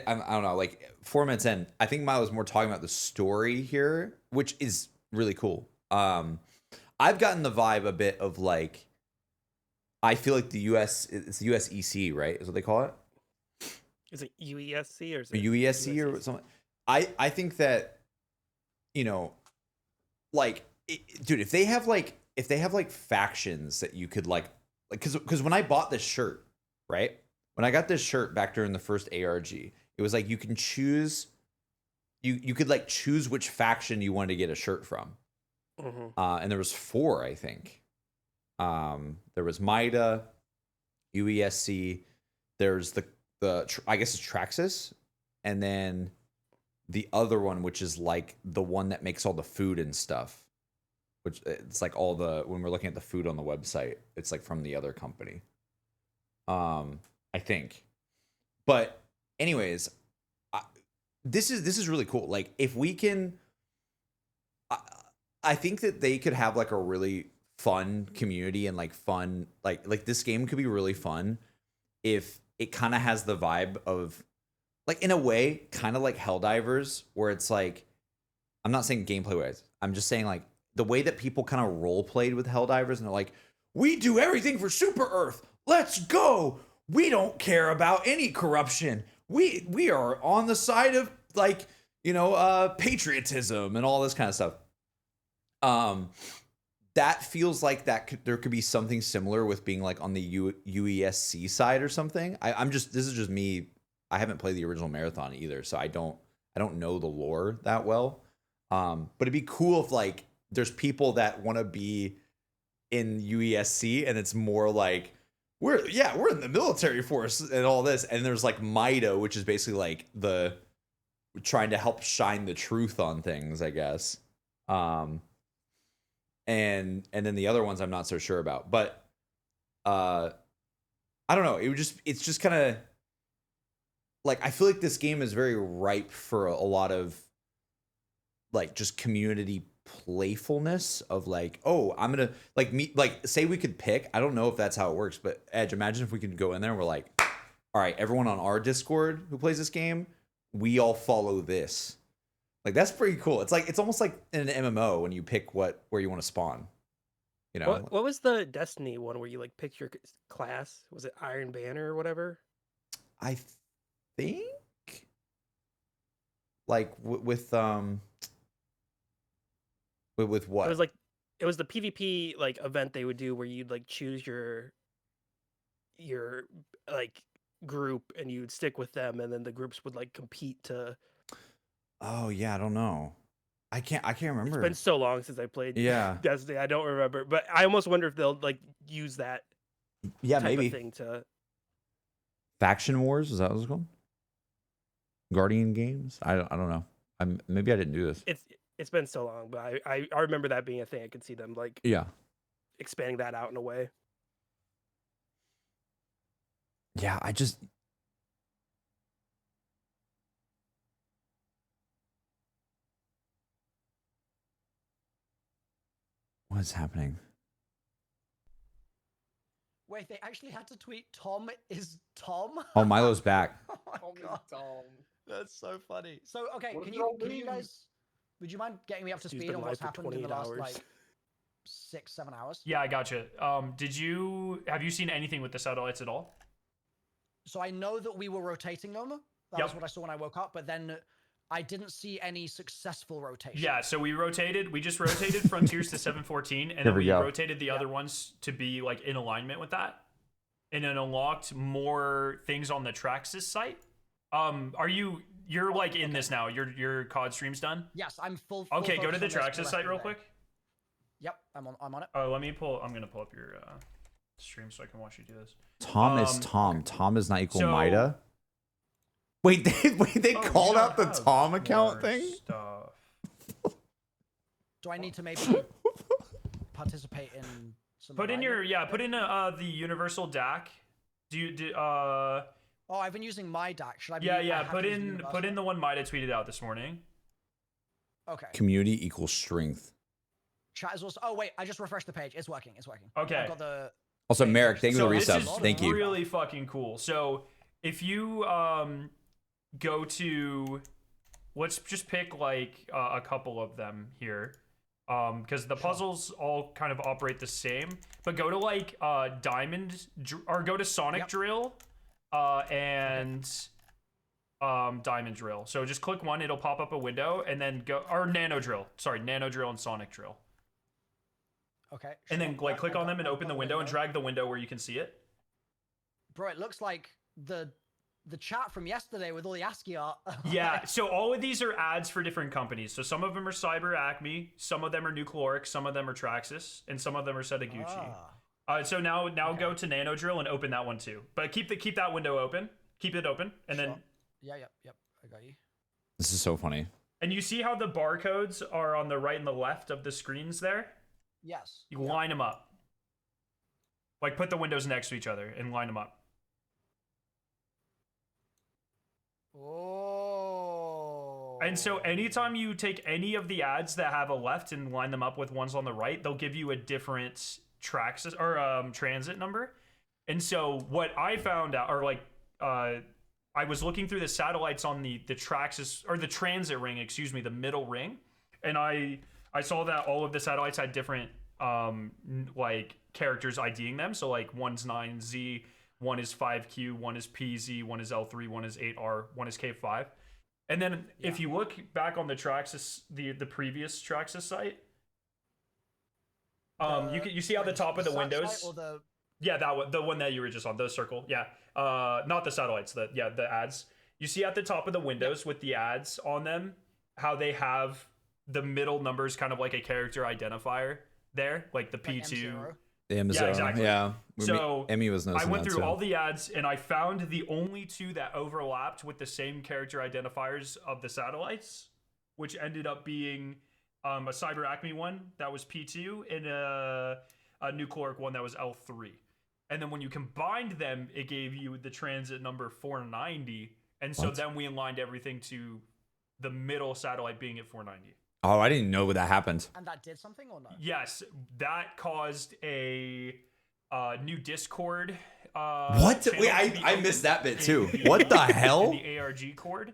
don't know, like 4 minutes in, I think Milo's more talking about the story here, which is really cool. I've gotten the vibe a bit of like, I feel like it's the USEC, right? Is what they call it? Is it UESC or is Or it UESC or something? I think that, you know, like, dude, if they have like factions that you could like because when I bought this shirt, right? When I got this shirt back during the first ARG, it was like you can choose, you could like choose which faction you wanted to get a shirt from. Mm-hmm. And there was 4, I think. There was Maida, UESC, there's the I guess it's Traxxas, and then the other one, which is like the one that makes all the food and stuff, which it's like all the, when we're looking at the food on the website, it's like from the other company. I think. But anyways, this is really cool. Like if we can, I think that they could have like a really fun community and like fun, like this game could be really fun if it kind of has the vibe of, like, in a way, kind of like Helldivers, where it's like, I'm not saying gameplay wise, I'm just saying like the way that people kind of role played with Helldivers, and they're like, we do everything for Super Earth, let's go, we don't care about any corruption, we are on the side of, like, you know, patriotism and all this kind of stuff. That feels like there could be something similar with being like on the UESC side or something. This is just me. I haven't played the original Marathon either, so I don't know the lore that well. But it'd be cool if like there's people that want to be in UESC and it's more like we're in the military force and all this, and there's like MIDA, which is basically like the trying to help shine the truth on things, I guess. And then the other ones I'm not so sure about, but I don't know. It's just kind of like I feel like this game is very ripe for a lot of like just community playfulness of like, oh, I'm gonna like me like say we could pick. I don't know if that's how it works, but Edge, imagine if we could go in there and we're like, all right, everyone on our Discord who plays this game, we all follow this. Like that's pretty cool. It's almost like in an MMO when you pick where you want to spawn. You know, What was the Destiny one where you like picked your class? Was it Iron Banner or whatever? I think like with what? It was the PvP like event they would do where you'd like choose your like group and you'd stick with them, and then the groups would like compete to. Oh yeah, I don't know. I can't remember. It's been so long since I played Destiny. I don't remember, but I almost wonder if they'll like use that. Yeah, type maybe of thing to. Faction Wars, is that what it's called? Guardian Games? I don't know. Maybe I didn't do this. It's been so long, but I remember that being a thing. I could see them like expanding that out in a way. Yeah, what's happening? Wait, they actually had to tweet Tom is Tom? Oh, Milo's back. Oh my god. That's so funny. So, okay, What can does it all you mean? guys, would you mind getting me up to He's speed been on what's live for happened in the 28 last, hours. like, 6-7 hours? Yeah, I gotcha. Have you seen anything with the satellites at all? So I know that we were rotating them. That Yep. was what I saw when I woke up, but then I didn't see any successful rotation. Yeah, so we just rotated Frontiers to 714, and Here then we we go. rotated the other ones to be like in alignment with that. And then unlocked more things on the Traxxas site. You're like in this now. Your COD stream's done? Yes, I'm full Okay, go to focus the on this for Traxxas rest site of the real day. quick. Yep, I'm on it. Oh, I'm gonna pull up your stream so I can watch you do this. Tom is Tom. Tom is not equal so- Mida. Wait, they Oh, you called don't out the have Tom account more thing? Stuff. Do I need to maybe participate in some Put in alignment? put in the universal DAC. Oh, I've been using my DAC. Should I be? I Yeah, have put to use in universal? the one Mida tweeted out this morning. Okay. Community equals strength. Chat is also. Oh wait, I just refreshed the page. It's working. It's working. Okay. I've got the. Also, Merrick, thank you for the this resub. is Thank you. really fucking cool. So if you go to, let's just pick like a couple of them here, because the puzzles all kind of operate the same. But go to like or go to Sonic Yep. Drill, and Diamond Drill. So just click one, it'll pop up a window, and then go or Nano Drill. Sorry, Nano Drill and Sonic Drill. Okay. And then sure. like Yep, click I on got- them and I open got the window and window. drag the window where you can see it. Bro, it looks like the chat from yesterday with all the ASCII art. Yeah, so all of these are ads for different companies. So some of them are Cyber Acme, some of them are Nucleoric, some of them are Traxxas, and some of them are Setaguchi. So now go to Nano Drill and open that one too. But keep that window open. Keep it open, and then Yeah. Yep. I got you. This is so funny. and you see how the barcodes are on the right and the left of the screens there. Yes. You line them up. Like put the windows next to each other and line them up. Oh. And so anytime you take any of the ads that have a left and line them up with ones on the right, they'll give you a different Traxxas or transit number. And so what I found out, or like I was looking through the satellites on the Traxxas or the transit ring, excuse me, the middle ring, and I saw that all of the satellites had different like characters IDing them. So like one's 9Z, one is 5Q, one is PZ, one is L3, one is 8R, one is K5. And then if you look back on the Traxxas, the previous Traxxas site, you see how the top of the windows. Or the... Yeah, that one, the one that you were just on, the circle. Yeah, not the satellites. The ads. You see at the top of the windows with the ads on them how they have the middle number is kind of like a character identifier there, like the Like P2. M0. The M0, exactly. yeah. So Emmy was I noticing went that through too. all the ads and I found the only two that overlapped with the same character identifiers of the satellites, which ended up being a Cyber Acme one that was P2 and a Nuclearic one that was L3. And then when you combined them, it gave you the transit number 490. And so What? then we aligned everything to the middle satellite being at 490. Oh, I didn't know that happened. And that did something or no? Yes, that caused a new Discord. What? channel Wait, to be I opened missed that bit in too. the- What the in hell? the ARG cord.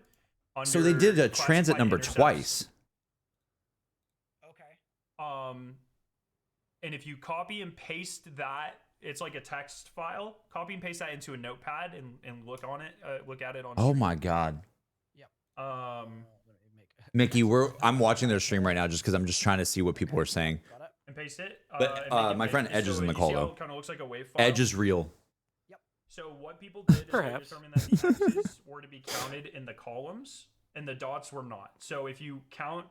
So they did a under transit classified number intercepts. twice. Okay. And if you copy and paste that, it's like a text file. Copy and paste that into a notepad and look on it. Look at it on. Oh stream. my god. Um, Let me make- Mickey, I'm watching their stream right now just because I'm just trying to see what people are saying. Got it. and paste it. But, and make it my big. friend Edge is in the call, though. It kind of looks like a wave file. Edge is real. So what people did is they Perhaps. determined that the X's were to be counted in the columns and the dots were not. So if you count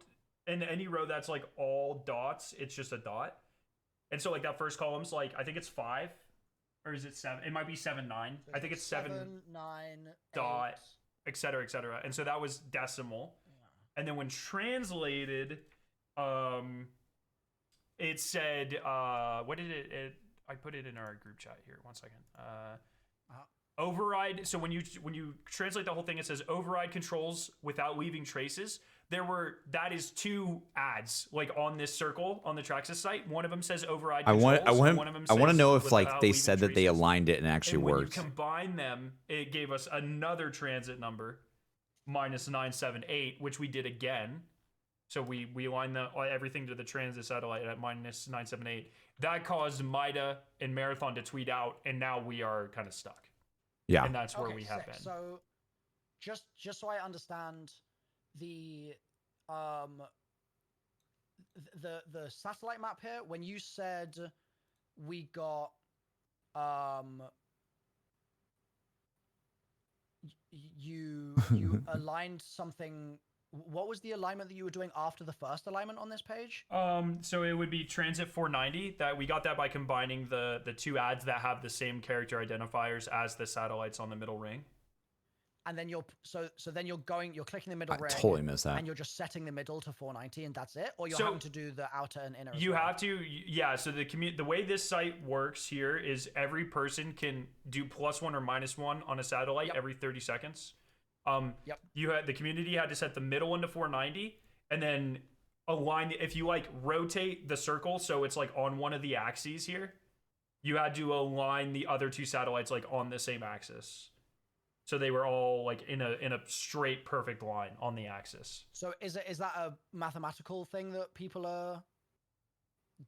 in any row that's like all dots, it's just a dot. And so like that first column's like, I think it's 5 or is it 7? It might be 7, 9. I think it's 7, 9, dot, et cetera, et cetera. And so that was decimal. And then when translated, it said, what did it I put it in our group chat here. 1 second. Override. So when you translate the whole thing, it says override controls without leaving traces. That is 2 ads like on this circle on the Traxxas site. One of them says override I controls. want one of them I want to says know if like without they leaving said that they traces. aligned it and actually And when worked. you combine them, it gave us another transit number, -978, which we did again. So we aligned everything to the transit satellite at -978. That caused Mida and Marathon to tweet out, and now we are kind of stuck. Yeah. And that's where Okay, we have sick. been. So, just so I understand the the satellite map here. When you said we got you aligned something. What was the alignment that you were doing after the first alignment on this page? So it would be transit 490. That we got that by combining the 2 ads that have the same character identifiers as the satellites on the middle ring. And then you're then you're clicking the middle I ring. totally missed that. And you're just setting the middle to 490, and that's it, or you're So, having to do the outer and inner. as You well? have to, yeah. So the way this site works here is every person can do +1 or -1 on a satellite every 30 seconds. Yep. The community had to set the middle one to 490, and then align. If you like rotate the circle, so it's like on one of the axes here, you had to align the other 2 satellites like on the same axis. So they were all like in a straight perfect line on the axis. So is that a mathematical thing that people are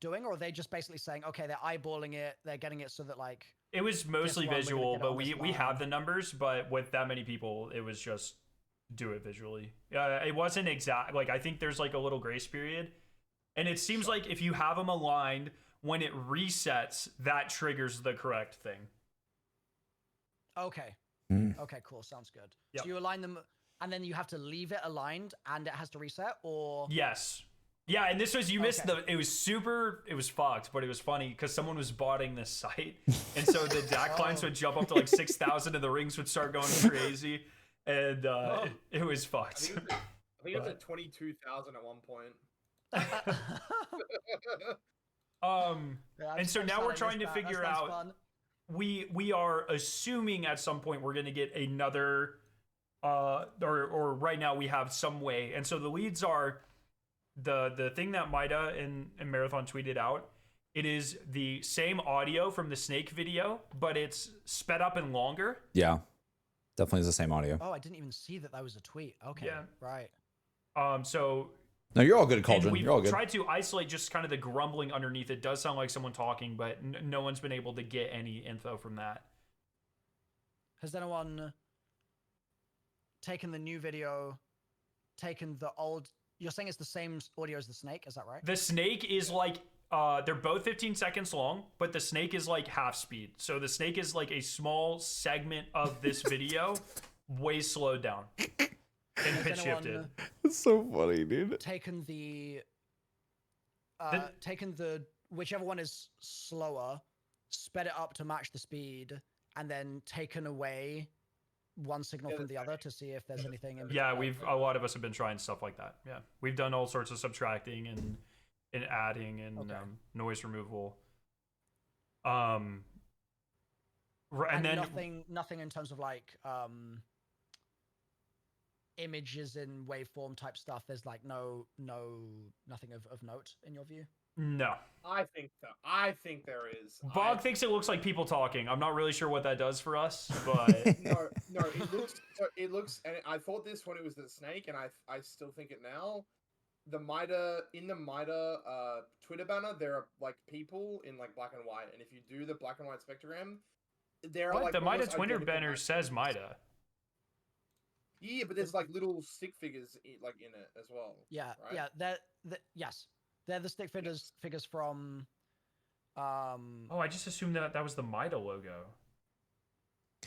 doing, or are they just basically saying, okay, they're eyeballing it, they're getting it so that like It was mostly one, we're gonna visual, get it but on we this have line. the numbers, but with that many people, it was just do it visually. It wasn't exact. Like I think there's like a little grace period, and it seems like if you have them aligned, when it resets, that triggers the correct thing. okay. Mm. Okay, cool. Sounds good. Yep. So you align them, and then you have to leave it aligned, and it has to reset, or Yes. Yeah, and this was you missed Okay. it was fucked, but it was funny because someone was botting this site, and so the DAC clients would jump up to like 6,000, and the rings would start going crazy, and it was fucked. I think it was at 22,000 at one point. Yeah, I'm And so so now sad we're I trying missed to that. figure That's out. fun. We are assuming at some point we're going to get another, or right now we have some way, and so the leads are the thing that Mida and Marathon tweeted out. It is the same audio from the snake video, but it's sped up and longer. Yeah. Definitely is the same audio. Oh, I didn't even see that was a tweet. Okay, Yeah. right. So No, you're all good, and Cauldron. we've You're all good. tried to isolate just kind of the grumbling underneath. It does sound like someone talking, but no one's been able to get any info from that. Has anyone taken the new video, taken the old? You're saying it's the same audio as the snake, is that right? The snake is like they're both 15 seconds long, but the snake is like half speed. So the snake is like a small segment of this video, way slowed down. and Has pitch anyone shifted. It's so funny, dude. taken the Then- whichever one is slower, sped it up to match the speed, and then taken away one signal from the other to see if there's anything in Yeah, between? a lot of us have been trying stuff like that. Yeah, we've done all sorts of subtracting and adding and Okay. Noise removal. And then nothing in terms of like images in waveform type stuff. There's like nothing of note in your view. no. I think there is. Bog thinks it looks like people talking. I'm not really sure what that does for us, but No, it looks, and I thought this when it was the snake, and I still think it now. The Mida Twitter banner, there are like people in like black and white, and if you do the black and white spectrogram, there are what? like The Mida almost Twitter identical banner matches. says Mida. Yeah, but there's like little stick figures like in it as well. Yeah, right? yeah. Yes, they're the stick figures from. Oh, I just assumed that was the Mida logo.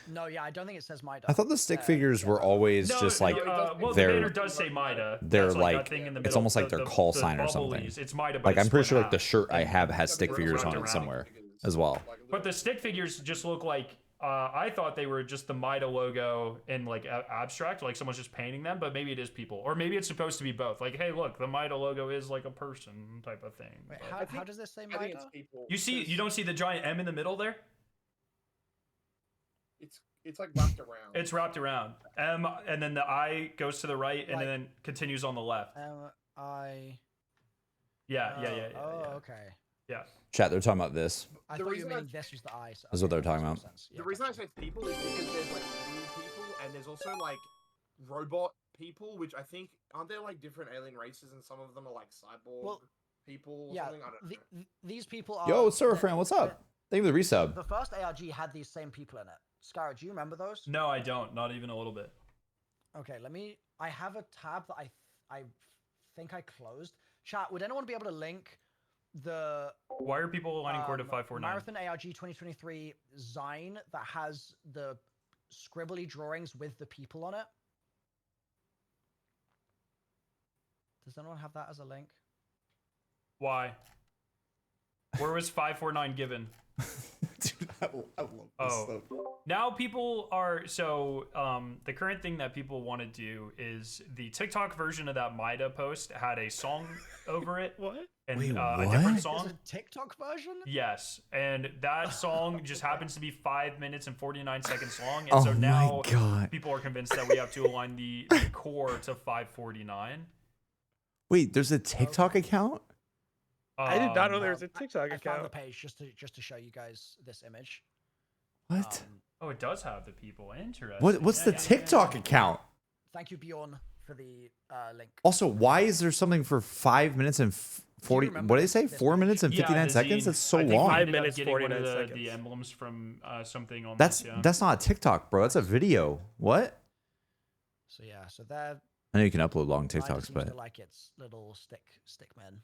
No, yeah, I don't think it says Mida. I thought the stick figures were always No, just no, like well, the they're- banner does say Mida. they're That's like- that thing in the it's middle, almost like their call the sign or something. bubblies. It's Mida, but like it's I'm pretty split sure like the half. shirt I have has Yeah, stick but figures it's on wrapped it around. somewhere Figures, as well. like, little- But the stick figures just look like I thought they were just the Mida logo in like abstract, like someone's just painting them, but maybe it is people, or maybe it's supposed to be both. Like, hey, look, the Mida logo is like a person type of thing. Wait, But- how does this say I think it's Mida? people. you don't see the giant M in the middle there? It's like wrapped around. It's wrapped around M, and then the I goes to the right, and Like- then continues on the left. Yeah. Oh, okay. Yeah. Chat, they're talking about this. I The thought you reason were I- meaning this was the eye. That's what they're talking about. The reason I say people is because there's like new people and there's also like robot people, which I think aren't there like different alien races and some of them are like cyborg Well, people or yeah, something? I don't know. these people are. Yo, Server the- Fran, what's up? Thank you for the resub. The first ARG had these same people in it. Scar, do you remember those? No, I don't. Not even a little bit. Okay, I have a tab that I think I closed. Chat, would anyone be able to link the Why are people aligning core to 549? Marathon ARG 2023 Zine that has the scribbly drawings with the people on it? Does anyone have that as a link? Why? Where was 549 given? Dude, I love this Oh. stuff. Now people are the current thing that people want to do is the TikTok version of that Mida post had a song over it What? and Wait, a what? different There's song. a TikTok version? Yes, and that song just happens to be 5 minutes and 49 seconds long, and Oh so now my god. people are convinced that we have to align the core to 549. Wait, there's a TikTok account? I did not know Um, there was a TikTok I found the account. page just to show you guys this image. What? Oh, it does have the people. Interesting. What's the Yeah. TikTok account? Thank you, Bjorn, for the link. Also, why is there something for 5 minutes and 40? remember What did they say? this 4 page? minutes and Yeah, 59 the seconds? zine. That's so I think we long. 5 ended up minutes, getting one of 49 the seconds. emblems from something on That's this, yeah. that's not a TikTok, bro. That's a video. What? So yeah, so they're I know you can upload long Mida TikToks, seems but to like its little stick men.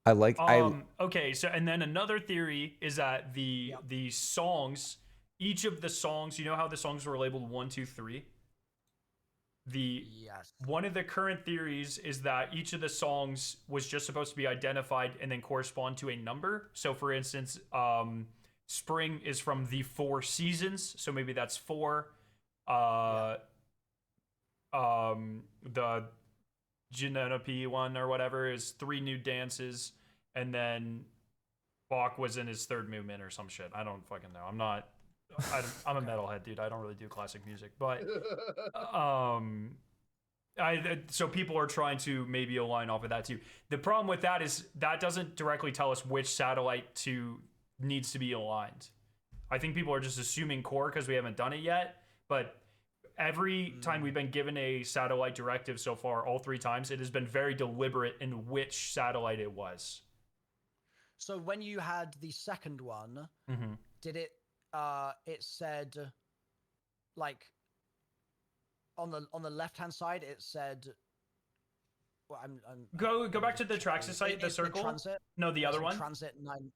I like Okay, so and then another theory is that the songs, each of the songs, you know how the songs were labeled 1, 2, 3? Yes. One of the current theories is that each of the songs was just supposed to be identified and then correspond to a number. So for instance, spring is from the 4 seasons, so maybe that's 4. The Genope one or whatever is 3 new dances, and then Bach was in his 3rd movement or some shit. I don't fucking know. I'm a metalhead, dude. I don't really do classic music, but so people are trying to maybe align off of that too. The problem with that is that doesn't directly tell us which satellite needs to be aligned. I think people are just assuming core because we haven't done it yet, but every time we've been given a satellite directive so far, all 3 times, it has been very deliberate in which satellite it was. So when you had the second one, did it? It said, like, on the left hand side, it said. Well, I'm Go back to the Traxxas site, the it's circle. transit. No, the It's other in one. Transit 9.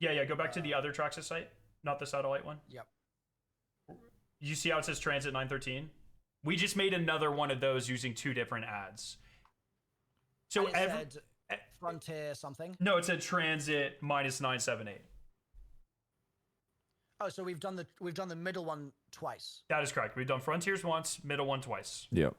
Yeah, go back to the other Traxxas site, not the satellite one. Yep. you see how it says Transit 913? We just made another one of those using 2 different ads. So And it said Frontier something. no, it said Transit -978. Oh, so we've done the middle one twice. That is correct. We've done Frontiers once, middle one twice. Yep.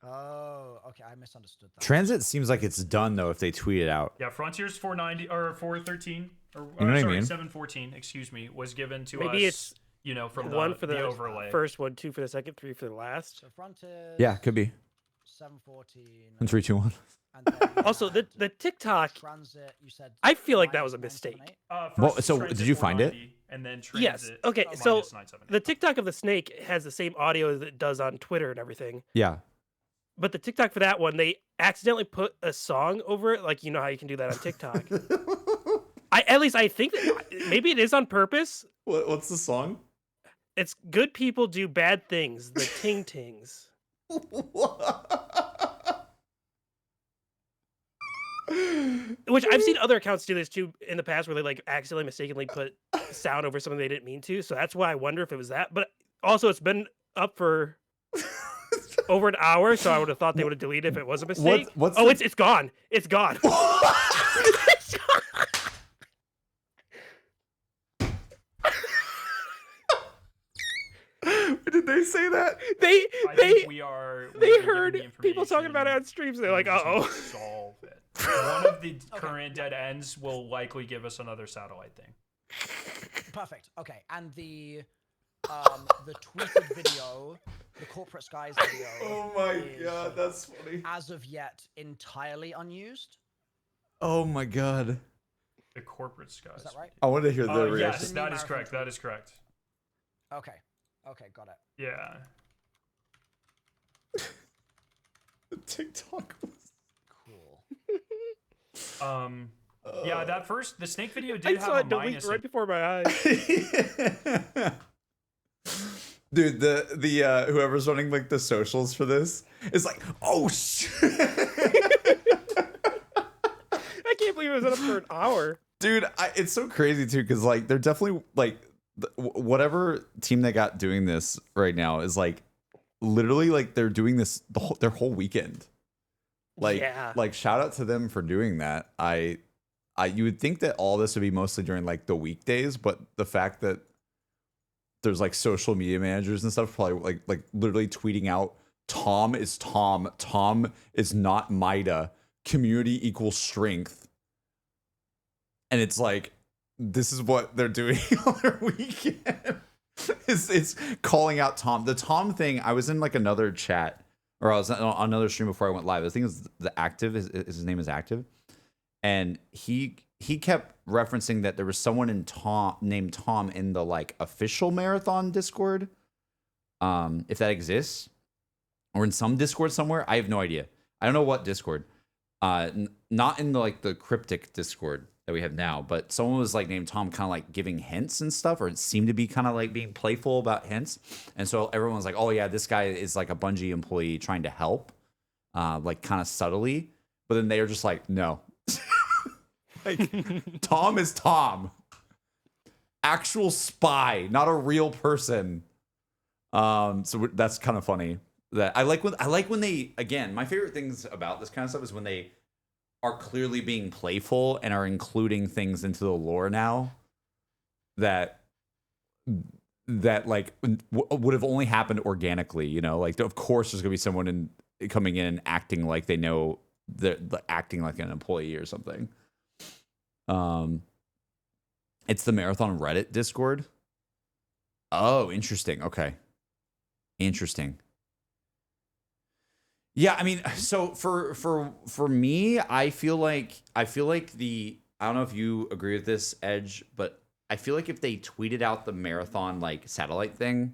Oh, okay. I misunderstood that. Transit seems like it's done though if they tweet it out. Yeah, Frontiers 490 or 413 or You know what I sorry, mean? 714, excuse me, was given to Maybe us. it's From one the, for the overlay. first one, 2 for the second, 3 for the last. So Frontier. Yeah, could be. 714. In 3, 2, 1. And then you Also, had the TikTok, Transit. You said. I feel like that was a 978? mistake. First Well, so Transit did you find it? 490, And then Yes. Transit Okay, minus so 978. the TikTok of the snake has the same audio that it does on Twitter and everything. Yeah. But the TikTok for that one, they accidentally put a song over it. Like, you know how you can do that on TikTok. At least I think that maybe it is on purpose. What's the song? It's good people do bad things. The Ting Tings. Which I've seen other accounts do this too in the past, where they like accidentally mistakenly put sound over something they didn't mean to. So that's why I wonder if it was that. But also, it's been up for over an hour, so I would have thought they would have deleted if it was a mistake. what's oh, the- it's gone. It's gone. Did they say that? They I think we are. they we've been heard given the people talking about it information. on streams. They're like, We just need oh. to solve it. One of the current dead ends will likely give us another satellite thing. Perfect. Okay, and the tweeted video, the corporate skies video. Oh my is, god, that's funny. As of yet, entirely unused. Oh my god. The corporate skies. Is that right? I wanted to hear the Yes, reaction. that is Marathon correct. tweet. That is correct. Okay. Okay, got it. Yeah. The TikTok was Cool. Yeah, the snake video I did saw have it a delete minus. right before my eyes. Dude, the whoever's running like the socials for this is like, oh shit. I can't believe it was up for an hour. Dude, it's so crazy too, because like they're definitely like whatever team they got doing this right now is like literally like they're doing this their whole weekend. Like, Yeah. like shout out to them for doing that. You would think that all this would be mostly during like the weekdays, but the fact that there's like social media managers and stuff probably like literally tweeting out Tom is Tom is not Mida, community equals strength. And it's like, this is what they're doing on their weekend. It's calling out Tom. The Tom thing, I was in like another chat, or I was on another stream before I went live. I think it was the Active, his name is Active. And he kept referencing that there was someone named Tom in the like official marathon Discord. If that exists. Or in some Discord somewhere. I have no idea. I don't know what Discord. Not in the like the cryptic Discord that we have now, but someone was like named Tom, kind of like giving hints and stuff, or it seemed to be kind of like being playful about hints. And so everyone was like, oh yeah, this guy is like a Bungie employee trying to help, like kind of subtly. But then they are just like, no. Like, Tom is Tom. Actual spy, not a real person. So that's kind of funny. That I like when they, again, my favorite things about this kind of stuff is when they are clearly being playful and are including things into the lore now that like would have only happened organically, you know, like of course there's gonna be someone coming in and acting like they know they're acting like an employee or something. It's the Marathon Reddit Discord. Oh, interesting. Okay. Interesting. Yeah, I mean, so for me, I feel like I don't know if you agree with this, Edge, but I feel like if they tweeted out the marathon like satellite thing,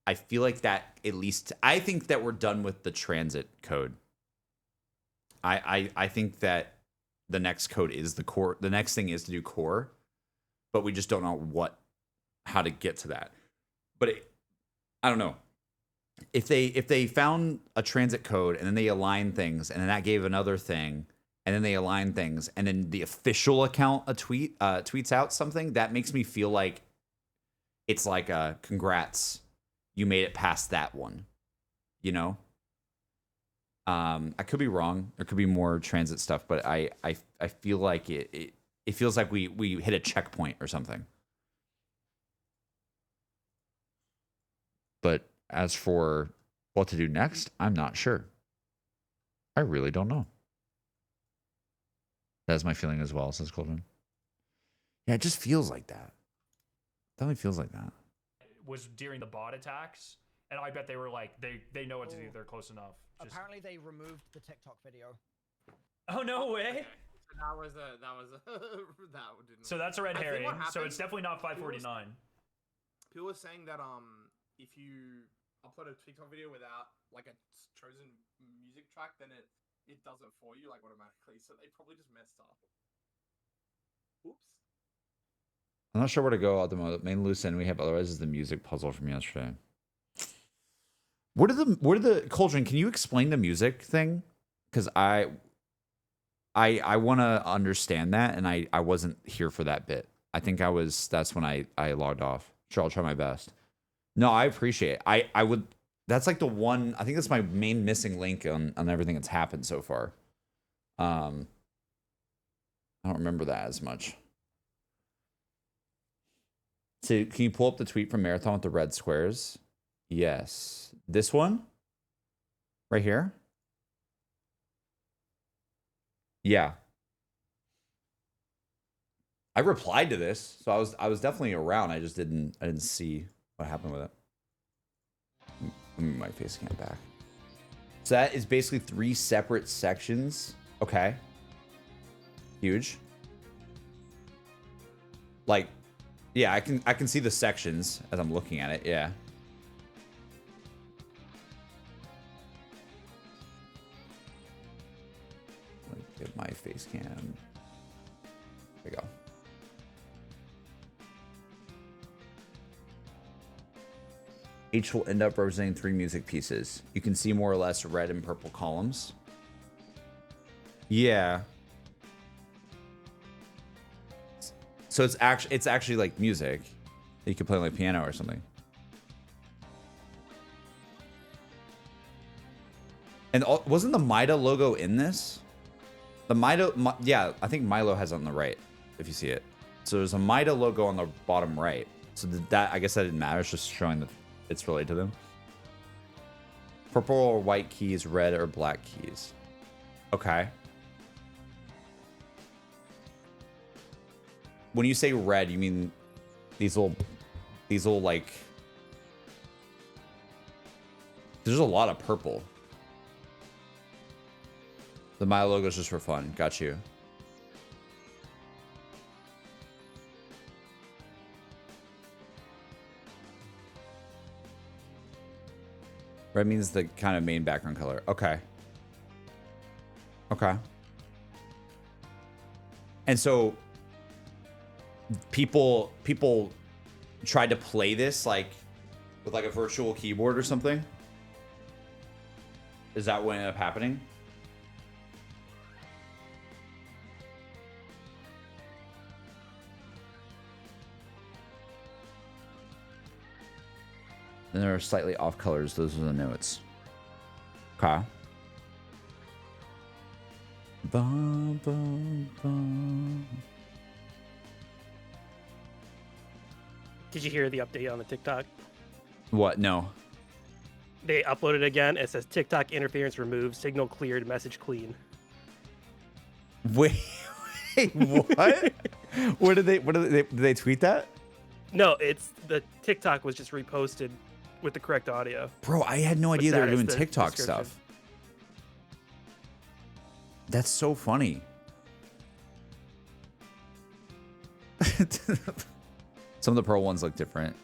I feel like that at least I think that we're done with the transit code. I think that the next code is the core. The next thing is to do core, but we just don't know how to get to that. But I don't know. If they found a transit code and then they align things and then that gave another thing and then they align things and then the official account tweets out something, that makes me feel like it's like congrats, you made it past that one, you know. I could be wrong. There could be more transit stuff, but I feel like it feels like we hit a checkpoint or something. But as for what to do next, I'm not sure. I really don't know. That's my feeling as well, says Colton. Yeah, it just feels like that. Definitely feels like that. Was during the bot attacks, and I bet they were like, they know what to do. They're close enough. Just... Apparently, they removed the TikTok video. Oh no way! So that was a that didn't. So that's a red I think herring. what So happened- it's definitely not 549. People were saying that if you upload a TikTok video without like a chosen music track, then it does it for you like automatically. So they probably just messed up. Oops. I'm not sure where to go at the moment. Main loose end we have otherwise is the music puzzle from yesterday. What are the Cauldron, can you explain the music thing? Because I want to understand that, and I wasn't here for that bit. I think that's when I logged off. Sure, I'll try my best. No, I appreciate it. I would, that's like the one, I think that's my main missing link on everything that's happened so far. I don't remember that as much. So can you pull up the tweet from Marathon with the red squares? Yes. This one? Right here? Yeah. I replied to this, so I was definitely around. I just didn't see what happened with it. Let me move my face cam back. So that is basically 3 separate sections. Okay. Huge. Like, yeah, I can see the sections as I'm looking at it. Yeah. Let me get my face cam. There we go. Each will end up representing 3 music pieces. You can see more or less red and purple columns. Yeah. So it's actually like music. You could play on like piano or something. And wasn't the Mida logo in this? The Mida, yeah, I think Milo has it on the right, if you see it. So there's a Mida logo on the bottom right. So that, I guess that didn't matter. It's just showing that it's related to them. Purple or white keys, red or black keys. Okay. When you say red, you mean these little like, there's a lot of purple. The My logo is just for fun. Got you. Red means the kind of main background color. Okay. Okay. And so people tried to play this like with like a virtual keyboard or something. Is that what ended up happening? Then there are slightly off colors. Those are the notes. Okay. Bum, bum, bum. Did you hear the update on the TikTok? What? No. They uploaded again. It says TikTok interference removed, signal cleared, message clean. Wait, what? Did they tweet that? No, it's the TikTok was just reposted with the correct audio. Bro, I had no idea they that were as doing the TikTok description. stuff. That's so funny. Some of the pearl ones look different.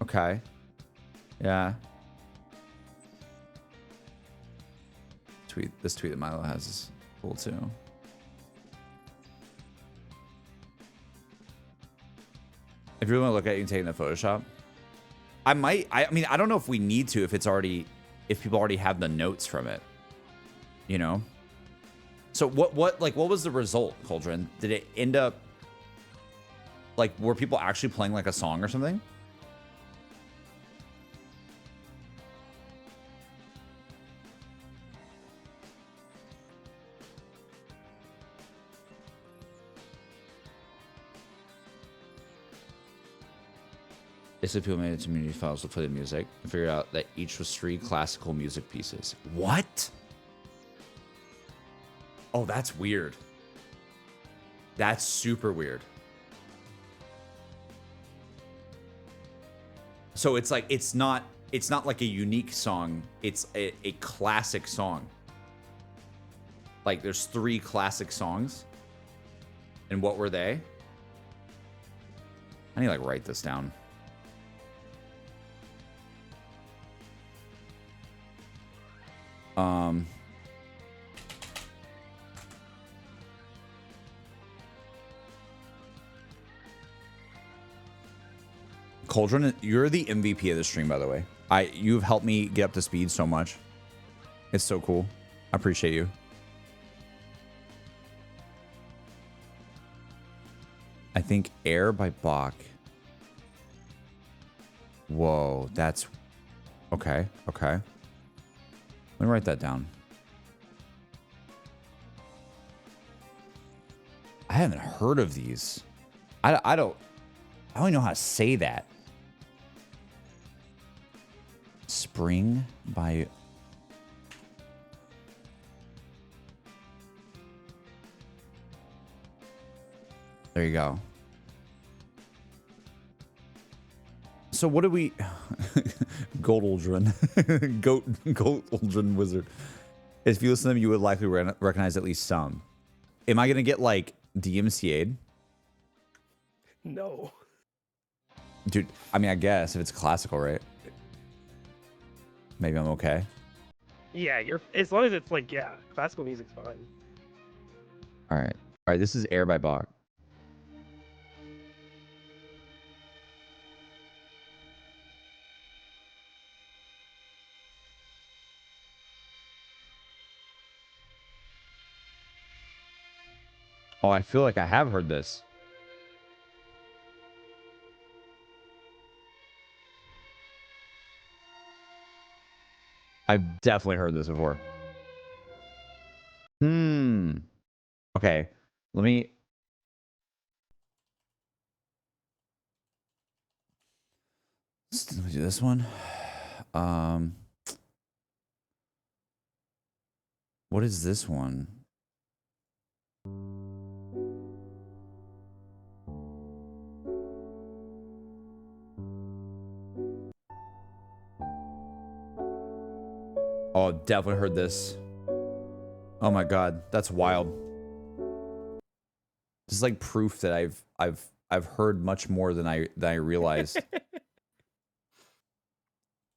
Okay. Yeah. This tweet that Milo has is cool too. If you really want to look at it, you can take it in the Photoshop. I mean, I don't know if we need to, if people already have the notes from it, you know? So what was the result, Cauldron? Did it end up, Like, were people actually playing like a song or something? If people made it to MIDI files to play the music, and figured out that each was 3 classical music pieces. What? Oh, that's weird. That's super weird. So it's like it's not like a unique song. It's a classic song. Like there's 3 classic songs. And what were they? I need to like write this down. Cauldron, you're the MVP of the stream, by the way. You've helped me get up to speed so much. It's so cool. I appreciate you. I think Air by Bach. Whoa, that's okay. Okay. Let me write that down. I haven't heard of these. I don't even know how to say that. Spring by there you go. So what do we Goldaldrin Goldaldrin wizard. If you listen to them, you would likely recognize at least some. Am I gonna get like DMCA'd? No. Dude, I mean, I guess if it's classical, right? Maybe I'm okay. Yeah, you're as long as it's like, yeah, classical music's fine. All right. All right, this is Air by Bach. Oh, I feel like I have heard this. I've definitely heard this before. Okay. Let me do this one. What is this one? Oh, definitely heard this. Oh my god, that's wild. This is like proof that I've heard much more than I realized.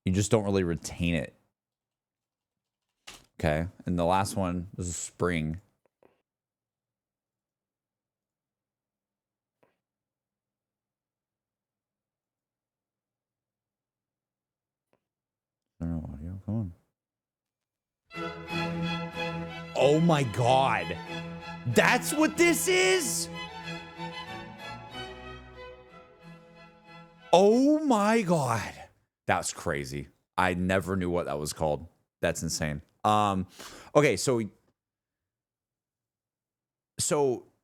You just don't really retain it. Okay, and the last one is Spring. I don't know, audio. Come on. Oh my god. That's what this is? Oh my god. That's crazy. I never knew what that was called. That's insane. Okay, so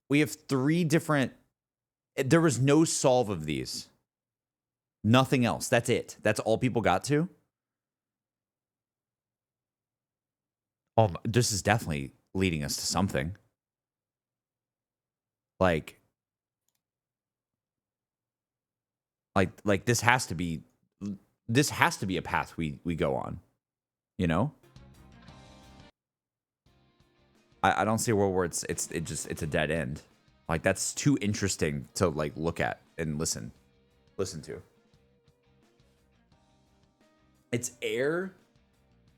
we have 3 different. There was no solve of these. Nothing else. That's it. That's all people got to. Oh, this is definitely leading us to something. Like this has to be a path we go on. You know? I don't see a world where it's a dead end. Like that's too interesting to like look at and listen to. It's Air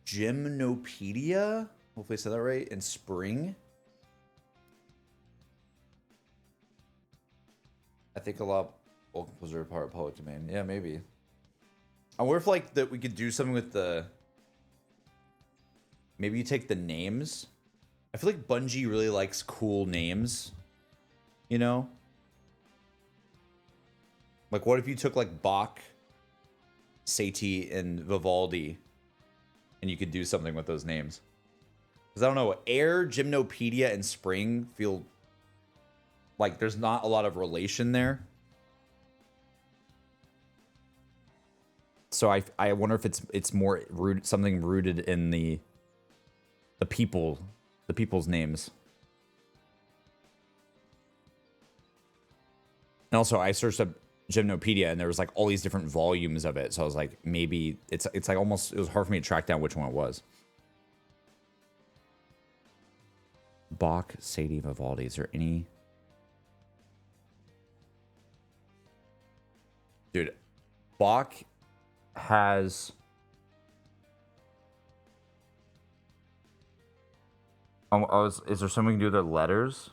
Gymnopedia. Hopefully I said that right. In Spring. I think a lot of composers are part of public domain. Yeah, maybe. I wonder if like that we could do something with the. Maybe you take the names. I feel like Bungie really likes cool names. You know? Like, what if you took like Bach, Satie, and Vivaldi, and you could do something with those names? Because I don't know, Air, Gymnopedia, and Spring feel like there's not a lot of relation there. So I wonder if it's more something rooted in the people's names. And also, I searched up Gymnopedia, and there was like all these different volumes of it. So I was like, maybe it's like almost, it was hard for me to track down which one it was. Bach, Satie, Vivaldi. Is there any? Dude, Bach has is there something we can do with the letters?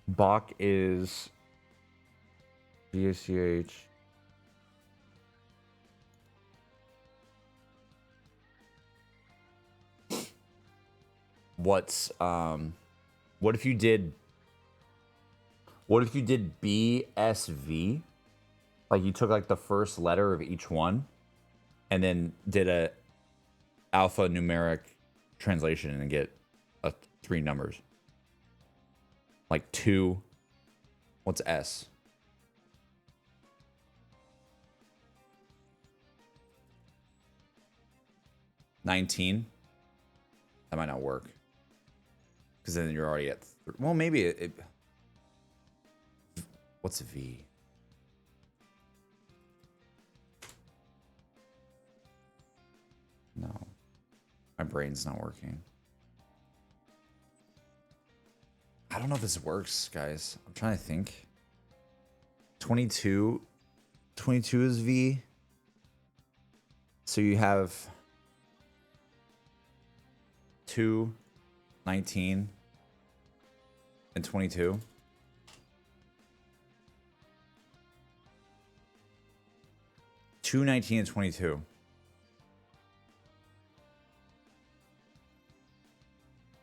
Bach is B-A-C-H. What's what if you did BSV? Like you took like the first letter of each one and then did a alphanumeric translation and get three numbers. Like 2. What's S? $19. That might not work. Because then you're already at... well, maybe it... What's V? No. My brain's not working. I don't know if this works, guys. I'm trying to think. 22. 22 is V. So you have 2, 19, and 22. Two, 19, and 22.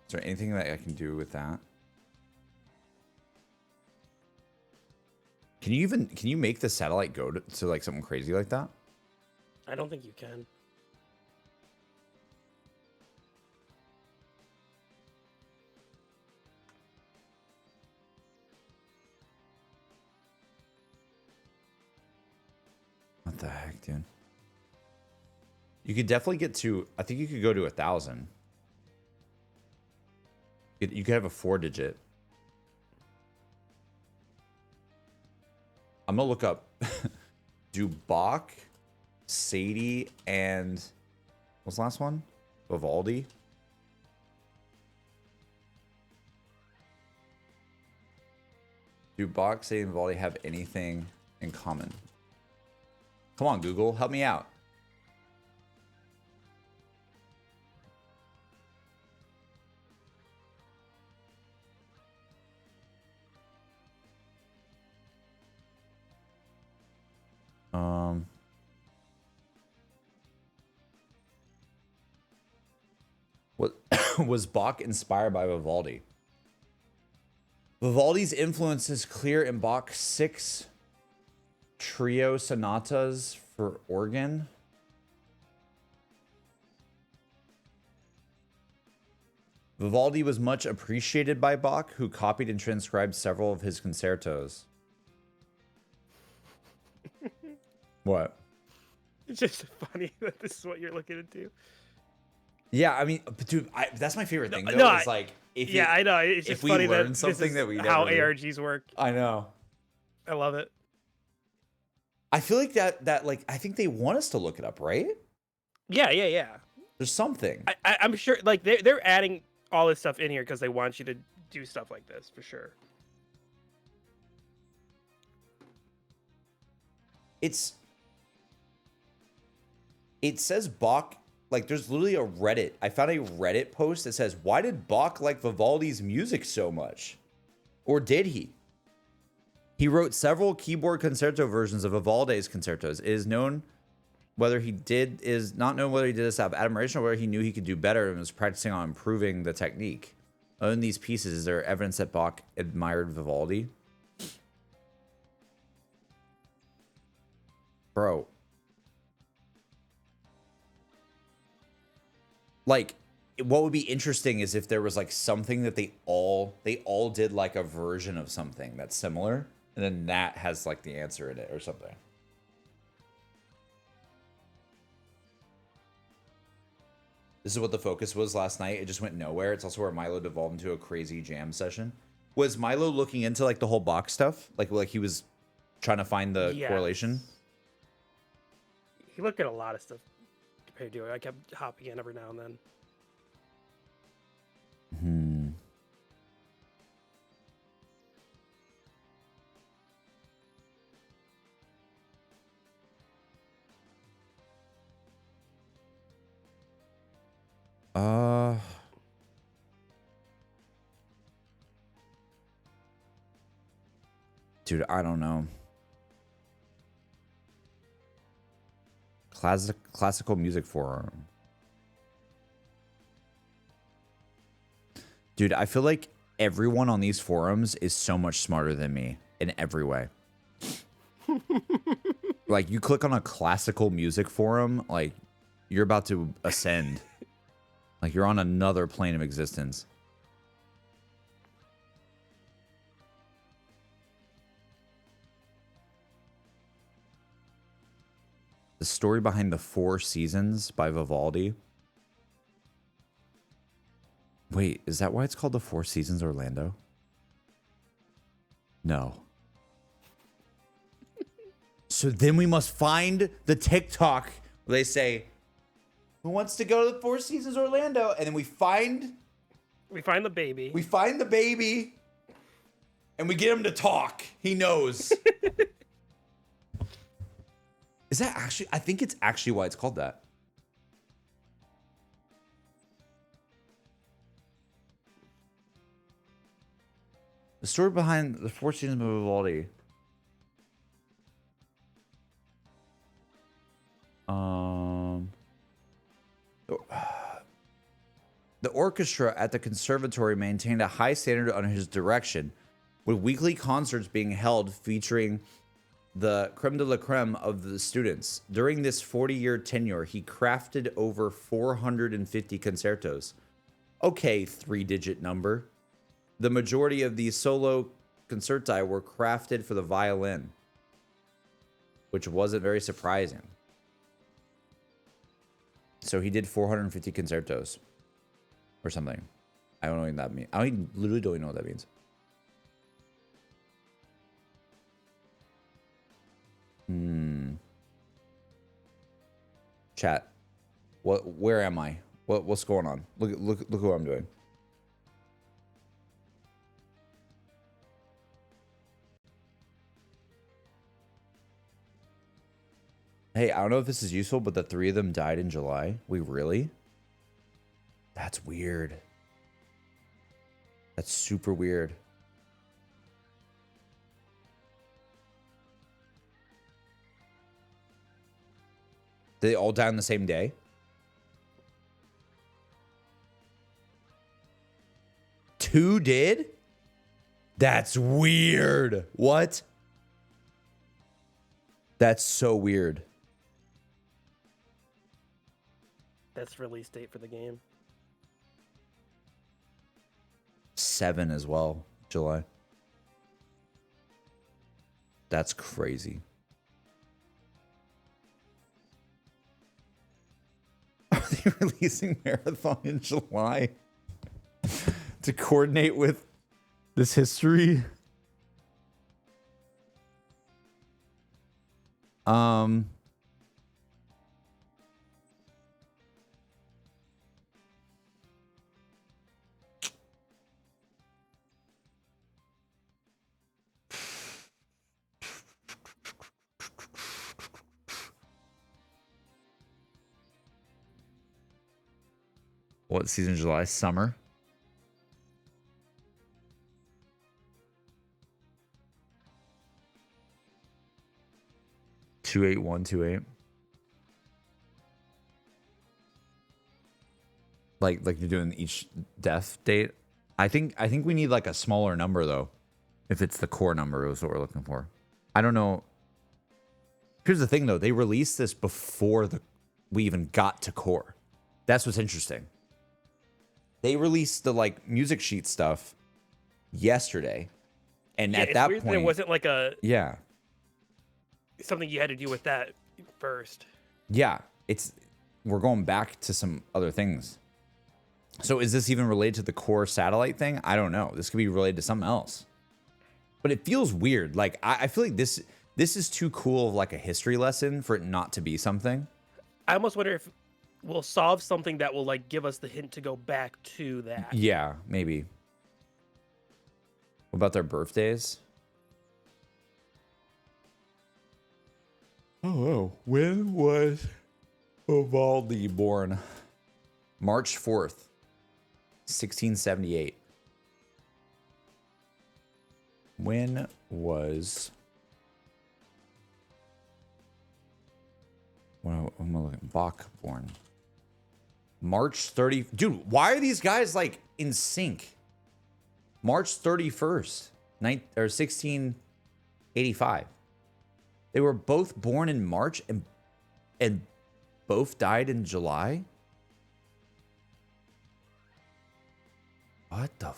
Is there anything that I can do with that? Can you make the satellite go to like something crazy like that? I don't think you can. What the heck, dude? You could definitely get to, I think you could go to 1,000. You could have a 4-digit. I'm gonna look up do Bach, Satie, and what's the last one? Vivaldi. Do Bach, Satie, and Vivaldi have anything in common? Come on, Google, help me out. What was Bach inspired by Vivaldi? Vivaldi's influence is clear in Bach's 6 trio sonatas for organ. Vivaldi was much appreciated by Bach, who copied and transcribed several of his concertos. What? It's just funny that this is what you're looking into. Yeah, I mean, dude, that's my favorite thing. Though, no, is like if Yeah, I know. It's just if we funny learn that something this is that we how never ARGs work. I know. I love it. I feel like that like I think they want us to look it up, right? Yeah. There's something. I'm sure, like they're adding all this stuff in here because they want you to do stuff like this for sure. It says Bach, like there's literally a Reddit. I found a Reddit post that says, why did Bach like Vivaldi's music so much? Or did he? He wrote several keyboard concerto versions of Vivaldi's concertos. It is not known whether he did this out of admiration or whether he knew he could do better and was practicing on improving the technique. Other than these pieces, is there evidence that Bach admired Vivaldi? Bro. Like, what would be interesting is if there was like something that they all did like a version of something that's similar, and then that has like the answer in it or something. This is what the focus was last night. It just went nowhere. It's also where Milo devolved into a crazy jam session. Was Milo looking into like the whole box stuff? Like he was trying to find the correlation? He looked at a lot of stuff compared to it. I kept hopping in every now and then. Dude, I don't know. Classical music forum. Dude, I feel like everyone on these forums is so much smarter than me in every way. Like, you click on a classical music forum, like, you're about to ascend. Like, you're on another plane of existence. The story behind the Four Seasons by Vivaldi. Wait, is that why it's called the Four Seasons Orlando? No. So then we must find the TikTok where they say, who wants to go to the Four Seasons Orlando? And then we find the baby. We find the baby. And we get him to talk. He knows. Is that actually? I think it's actually why it's called that. The story behind the Four Seasons of Vivaldi. The orchestra at the conservatory maintained a high standard under his direction, with weekly concerts being held featuring the creme de la creme of the students. During this 40-year tenure, he crafted over 450 concertos. Okay, three-digit number. The majority of these solo concerti were crafted for the violin, which wasn't very surprising. So he did 450 concertos or something. I don't know what that means. I literally don't even know what that means. Chat. Where am I? What's going on? Look what I'm doing. Hey, I don't know if this is useful, but the three of them died in July. Wait, really? That's weird. That's super weird. Did they all die on the same day? Two did? That's weird. What? That's so weird. That's release date for the game. 7 as well, July. That's crazy. Are they releasing Marathon in July to coordinate with this history? What season? July? Summer? Two 8-1-2-8. Like you're doing each death date. I think we need like a smaller number though. If it's the core number is what we're looking for. I don't know. Here's the thing though, they released this before we even got to core. That's what's interesting. They released the like music sheet stuff yesterday. And Yeah, at it's that weird point, it wasn't like yeah. something you had to do with that first. Yeah, we're going back to some other things. So is this even related to the core satellite thing? I don't know. This could be related to something else. But it feels weird. Like I feel like this is too cool of like a history lesson for it not to be something. I almost wonder if we'll solve something that will like give us the hint to go back to that. Yeah, maybe. What about their birthdays? Oh, when was Vivaldi born? March 4th, 1678. When was... What am I looking? Bach born. March 30... Dude, why are these guys, like, in sync? March 31st, 1685. They were both born in March and both died in July? What the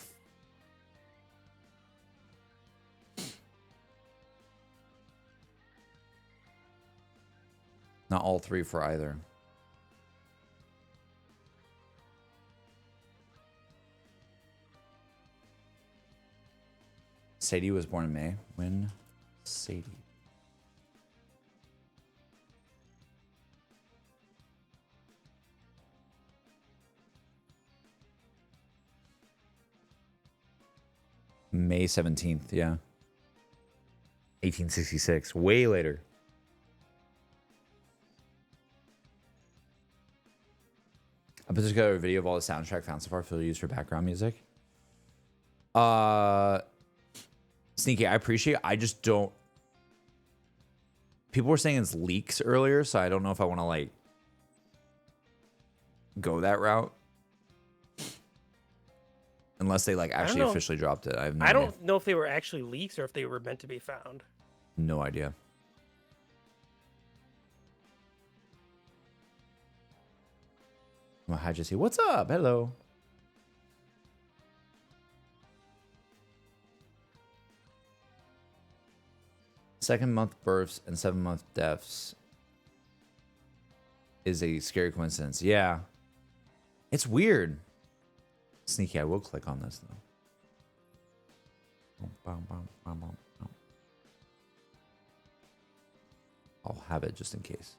Not all three for either. Sadie was born in May. When Sadie? May 17th, yeah. 1866, way later. I put together a video of all the soundtrack found so far for use for background music. Sneaky, I appreciate it. I just don't... People were saying it's leaks earlier, so I don't know if I want to, like, go that route. Unless they, like, actually officially dropped it. I have no idea. Don't know if they were actually leaks or if they were meant to be found. No idea. Well, hi, Jesse. What's up? Hello. Second month births and 7-month deaths is a scary coincidence. Yeah. It's weird. Sneaky, I will click on this though. I'll have it just in case.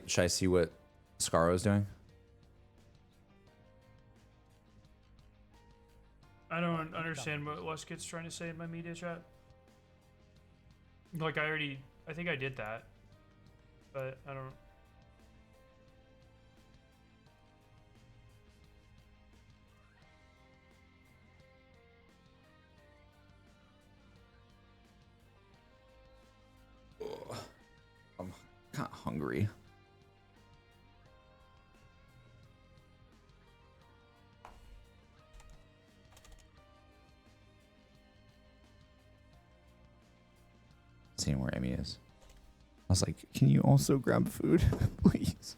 Should I see what Scaro's doing? I don't understand what Luskit's trying to say in my media chat. Like I think I did that, but I don't. I'm kind of hungry. Seeing where Emmy is. I was like, can you also grab food, please?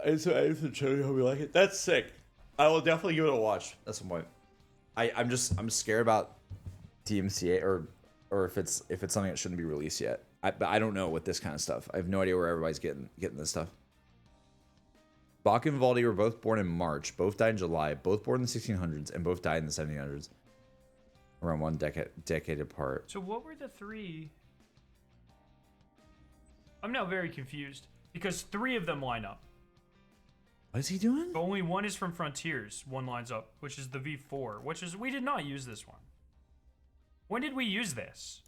I have to show you how we like it. That's sick. I will definitely give it a watch at some point. I'm scared about DMCA or if it's something that shouldn't be released yet. But I don't know with this kind of stuff. I have no idea where everybody's getting this stuff. Bach and Vivaldi were both born in March, both died in July, both born in the 1600s, and both died in the 1700s. Around one decade apart. So what were the three? I'm now very confused because 3 of them line up. What is he doing? But only one is from Frontiers. One lines up, which is the V4, we did not use this one. When did we use this?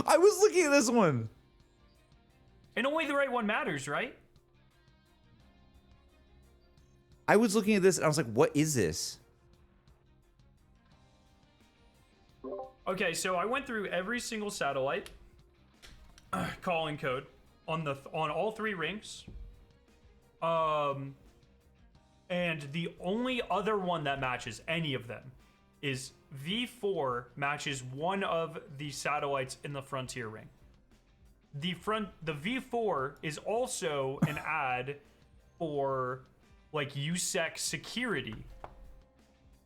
I was looking at this one. And only the right one matters, right? I was looking at this and I was like, what is this? Okay, so I went through every single satellite calling code on all 3 rings. And the only other one that matches any of them is V4 matches one of the satellites in the Frontier ring. The V4 is also an ad for like USEC security.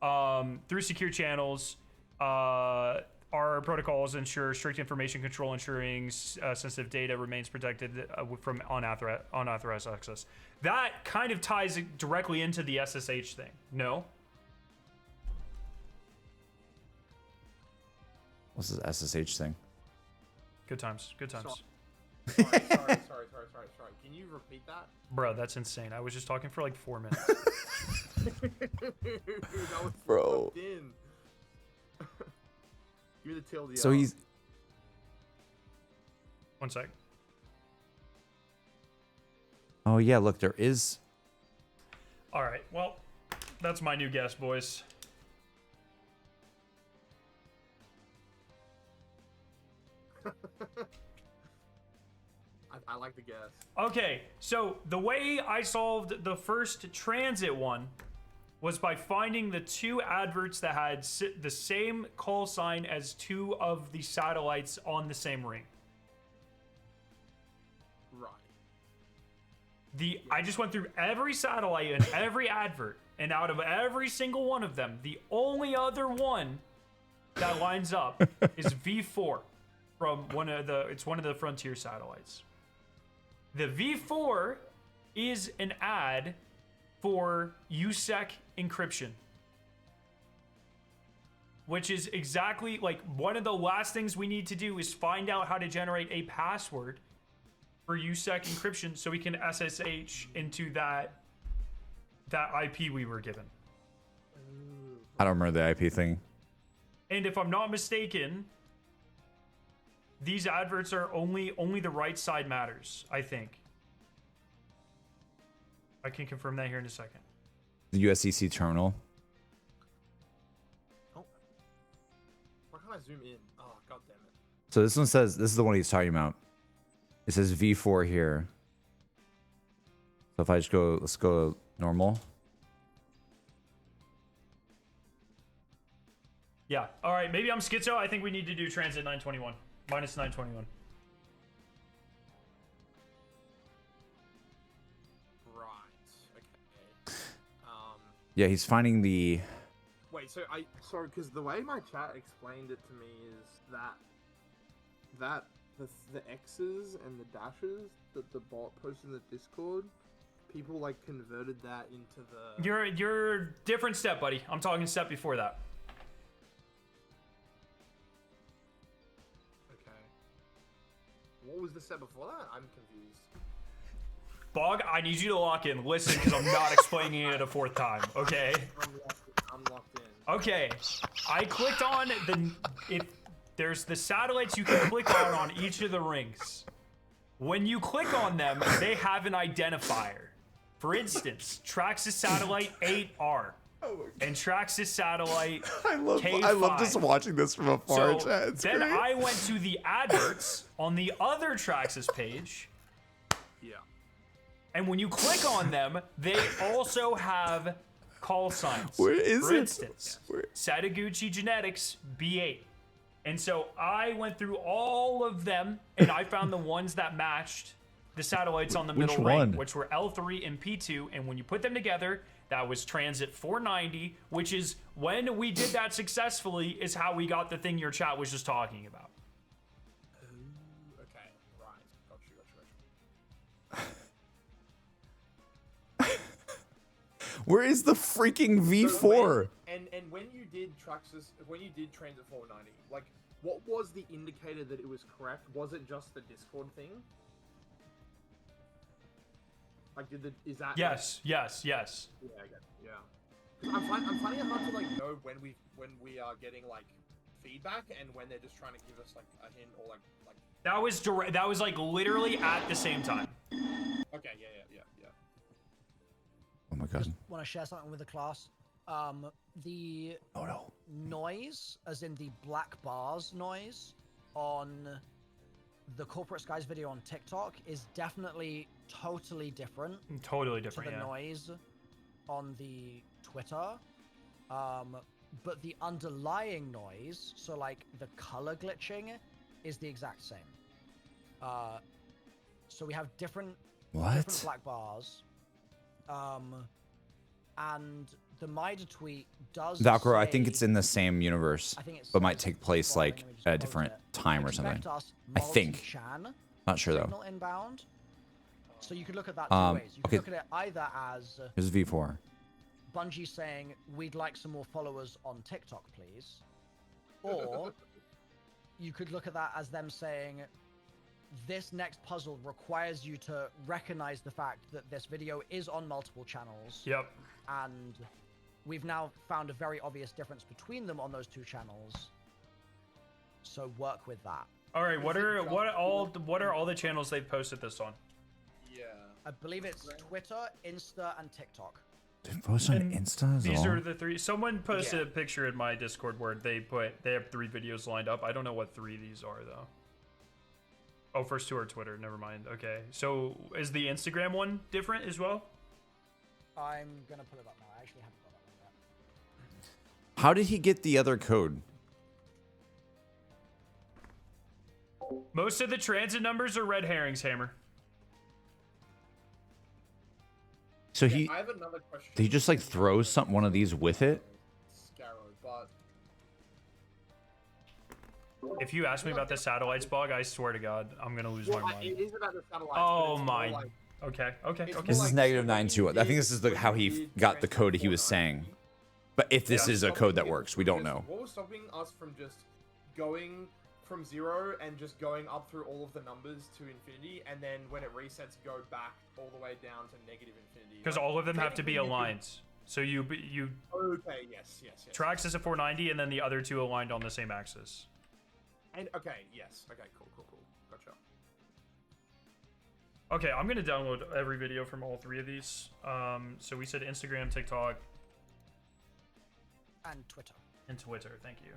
Through secure channels, our protocols ensure strict information control, ensuring sensitive data remains protected from unauthorized access. That kind of ties directly into the SSH thing. No? What's this SSH thing? Good times. Good times. Sorry. Can you repeat that? Bro, that's insane. I was just talking for like 4 minutes. That was Bro. sucked in. Give me the TLDR. So he's. 1 sec. Oh yeah, look, there is. All right. Well, that's my new guess, boys. I like the guess. Okay, so the way I solved the first transit one was by finding the 2 adverts that had the same call sign as 2 of the satellites on the same ring. Right. I just went through every satellite and every advert, and out of every single one of them, the only other one that lines up is V4 from one of the Frontier satellites. The V4 is an ad for USEC encryption, which is exactly like one of the last things we need to do is find out how to generate a password for USEC encryption so we can SSH into that IP we were given. I don't remember the IP thing. And if I'm not mistaken, these adverts are only the right side matters, I think. I can confirm that here in a second. The USCC terminal. Oh. Why can't I zoom in? Oh, god damn it. So this one says, this is the one he's talking about. It says V4 here. So if I just go, let's go normal. Yeah. All right. Maybe I'm schizo. I think we need to do transit 921. Minus 921. Right. Okay. Yeah, he's finding the. Wait. Sorry, because the way my chat explained it to me is that the X's and the dashes that the bot posted in the Discord, people like converted that into the. You're different step, buddy. I'm talking step before that. What was the step before that? I'm confused. Bog, I need you to lock in. Listen, because I'm not explaining it a 4th time, okay? I'm locked in. Okay. I clicked on there's the satellites you can click on each of the rings. When you click on them, they have an identifier. For instance, Traxxas Satellite 8R. And Traxxas Satellite K5. I love just watching this from afar. So Chat. It's then great. I went to the adverts on the other Traxxas page. Yeah. And when you click on them, they also have call signs. Where is For it? instance, Where- Sataguchi Genetics B8. And so I went through all of them, and I found the ones that matched the satellites on the Which middle one? ring, which were L3 and P2. And when you put them together, that was Transit 490, which is when we did that successfully, is how we got the thing your chat was just talking about. Okay. Right. Got you. Where is the freaking V4? And when you did Traxxas, when you did Transit 490, like, what was the indicator that it was correct? Was it just the Discord thing? Like, is that? Yes. Yeah, I get it. Yeah. 'Cause I'm finding it hard to like know when we are getting like feedback and when they're just trying to give us like a hint or like. That was direct. That was like literally at the same time. Okay. Yeah. Oh my god. Want to share something with the class? The Oh no. noise, as in the black bars noise, on the Corporate Skies video on TikTok is definitely totally different Totally to different, the yeah. noise on the Twitter. But the underlying noise, so like the color glitching, is the exact same. So we have different black bars. And the Mida tweet does Valkyro, I think say- it's in the same universe, I think it but might says- take place well, like let me just at a close different it. time or something. Expect us I think. multi-chan Not sure though. signal inbound. So you could look at that two ways. You could okay. look at it either as Here's V4. Bungie saying, we'd like some more followers on TikTok, please. Or you could look at that as them saying, this next puzzle requires you to recognize the fact that this video is on multiple channels. Yep. And we've now found a very obvious difference between them on those two channels. So work with that. All right. What are all the channels they've posted this on? Yeah. I believe it's Twitter, Insta, and TikTok. They post on And Insta as These well? are the three. Someone posted Yeah. a picture in my Discord where they have 3 videos lined up. I don't know what 3 these are though. Oh, first 2 are Twitter. Never mind. Okay. So is the Instagram one different as well? I'm gonna pull it up now. I actually haven't got that one yet. How did he get the other code? Most of the transit numbers are red herrings, Hammer. So he I have another question. did he just like throw one of these with it? Scarrow, but If you ask me about the satellites bug, I swear to God, I'm gonna lose my mind. it is about the satellites. Oh but it's my. more like- Okay. Okay. it's Okay. This more is like negative something 921. you I think did this is how when he you did got the transfer code he was 490. saying. But if this Yeah. is a code that works, we don't know. What was stopping us from just going from 0 and just going up through all of the numbers to infinity, and then when it resets, go back all the way down to negative infinity? Because Like, all of them have to be technically you could- aligned. So you Okay, yes. Trax is a 490, and then the other 2 aligned on the same axis. And okay, yes. Okay, cool. Gotcha. Okay, I'm gonna download every video from all 3 of these. So we said Instagram, TikTok, And Twitter. and Twitter. Thank you.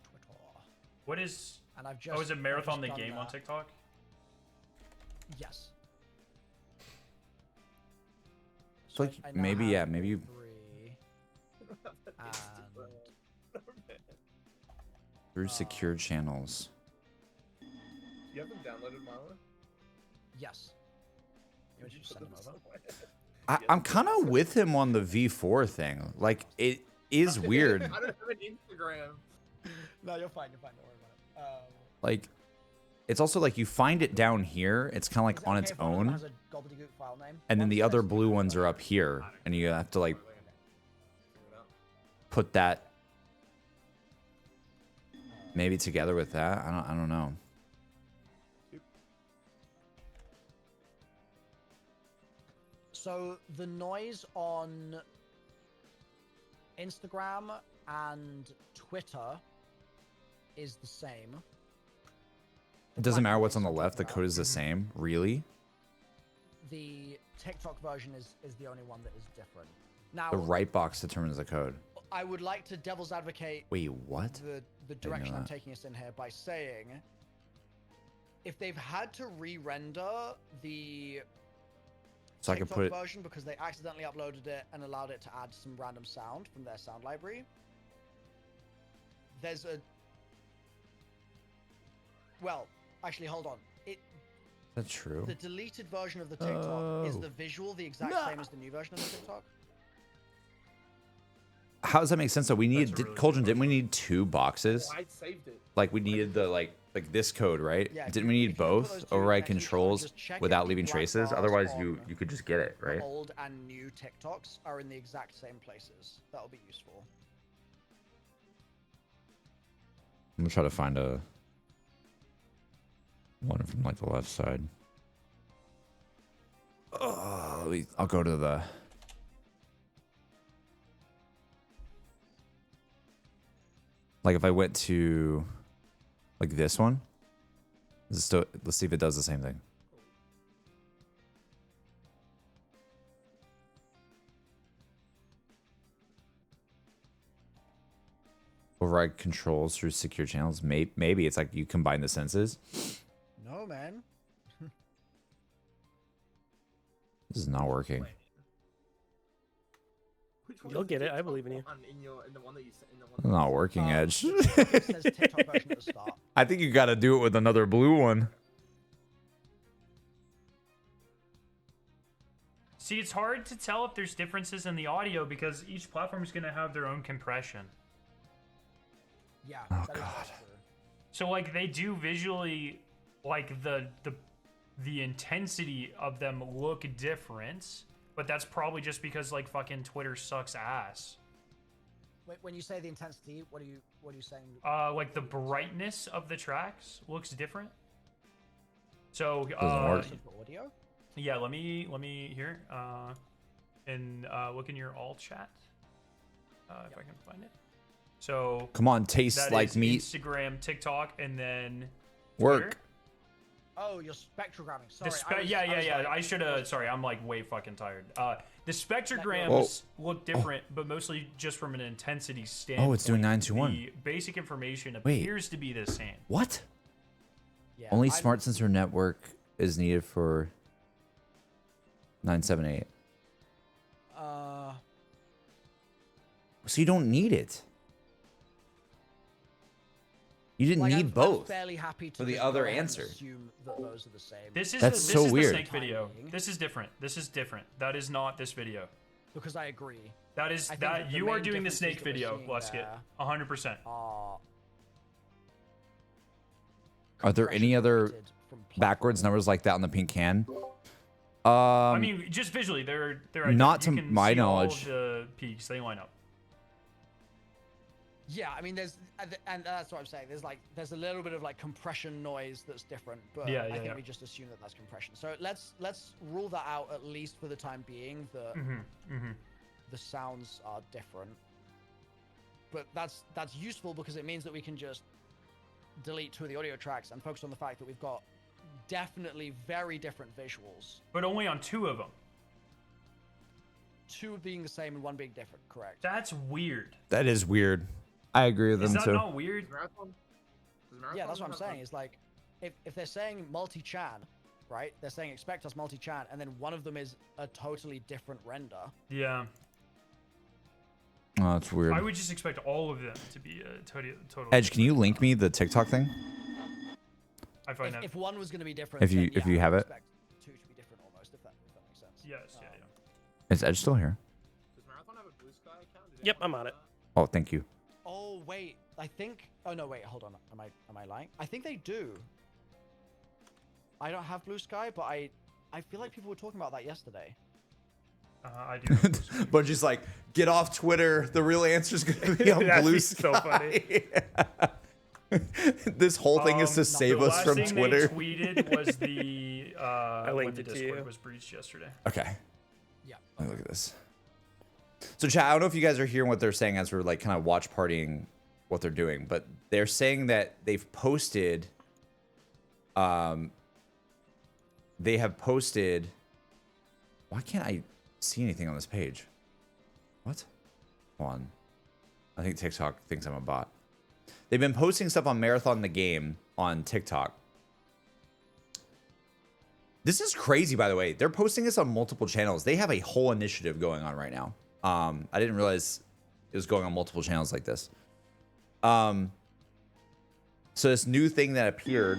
Twitter. What is? And I've just. Oh, is it I've Marathon just the done game on that. TikTok? Yes. It's like I now maybe have yeah, maybe you 3. And through secure channels. You haven't downloaded Milo? yes. You want you to send them over? I'm kind of with him on the V4 thing. Like it is weird. I don't have an Instagram. No, you're fine. Don't worry about it. Like it's also like you find it down here. It's kind of like Is it on okay its if one of them own, has a gobbledygook file name? and then One the other says- blue ones are up here, and you have to like Figure it out. put that maybe together with that. I don't know. So the noise on Instagram and Twitter is the same. It doesn't matter what's on the left. The code is the same. Really? The TikTok version is the only one that is different. Now, The right box determines the code. I would like to devil's advocate Wait, what? the know direction I'm that. taking us in here by saying if they've had to re-render the So I can TikTok put it. version because they accidentally uploaded it and allowed it to add some random sound from their sound library. There's a well, actually, hold on. That's true. The deleted version of the TikTok is Oh. the visual the exact same as the new version of the TikTok. How does that make sense? So we need That's a really Cauldron. good Didn't we need 2 boxes? I saved it. Like we needed the like this code, right? Yeah, Didn't we if need you put those both two override next to each other, controls just check if without the leaving black traces? bars Otherwise, on you could just get it, the right? old and new TikToks are in the exact same places. That'll be useful. I'm gonna try to find one from like the left side. I'll go to the. Like if I went to like this one, is it still, let's see if it does the same thing. override controls through secure channels. Maybe it's like you combine the senses. No, man. This is not working. Which one You'll is the get it, I TikTok believe in you. one in the one that you in the one It's that not you working, Edge. It says TikTok version at the start. I think you got to do it with another blue one. See, it's hard to tell if there's differences in the audio because each platform is going to have their own compression. Yeah. Oh, that is God. true. So like they do visually, like the intensity of them look different, but that's probably just because like fucking Twitter sucks ass. When you say the intensity, what are you saying? Like the brightness of the tracks looks different. So Doesn't work. For audio? yeah, let me here and look in your alt chat if I can find it. So Come on, taste that like is meat. Instagram, TikTok, and then Work. Twitter. Oh, you're spectrogramming. The Sorry. yeah. I should have. Sorry, I'm like way fucking tired. The spectrograms Whoa. look different, but mostly just from an intensity standpoint. Oh, it's doing 921. The basic information Wait. appears to be the same. What? Yeah, Only I'm- smart sensor network is needed for 978. So you don't need it. You didn't Like, need I'm both. fairly happy to for the just other go ahead and answer. Assume that those are the same. This is That's the, so this is weird. the snake video. Timing. This is different. This is different. That is not this video. Because I agree. That is I think that the you are main doing the differences snake that we're video, seeing Lesket. there 100%. Are there any other backwards numbers like that on the pink can? I mean, just visually, they're not you to can my see all knowledge. of the peaks, they line up. Yeah, I mean, and that's what I'm saying. There's a little bit of like compression noise that's different, but Yeah, I yeah, think yeah. we just assume that that's compression. So let's rule that out at least for the time being. That the sounds are different, but that's useful because it means that we can just delete 2 of the audio tracks and focus on the fact that we've got definitely very different visuals. But only on 2 of them. 2 being the same and 1 being different. Correct. That's weird. That is weird. I agree with Is them that too. not weird? Yeah, that's what I'm saying. It's like if they're saying multi-chan, right? They're saying expect us multi-chan, and then one of them is a totally different render. Yeah. Oh, that's weird. I would just expect all of them to be a total. Edge, can you link me the TikTok thing? I find that. If one was going to be different, If you- then, if yeah, you I have would it. expect 2 to be different almost. If that makes sense. Yes, yeah. Is Edge still here? Does Marathon have a Blue Sky account? Did Yep, anyone I'm on know it. that? Oh, thank you. Oh wait, I think. Oh no, wait, hold on. Am I lying? I think they do. I don't have Blue Sky, but I feel like people were talking about that yesterday. I do. have those. But just like, get off Twitter. The real answer's gonna be on That'd Blue be Sky. so funny. This whole thing is to The save us last from thing Twitter. They tweeted was the when linked the it to Discord you. was breached yesterday. Okay. Yeah. Let me look at this. So, chat, I don't know if you guys are hearing what they're saying as we're like kind of watch partying what they're doing, but they're saying that they've posted, they have posted, why can't I see anything on this page? What? Hold on. I think TikTok thinks I'm a bot. They've been posting stuff on Marathon the Game on TikTok. This is crazy, by the way. They're posting this on multiple channels. They have a whole initiative going on right now. I didn't realize it was going on multiple channels like this. So this new thing that appeared.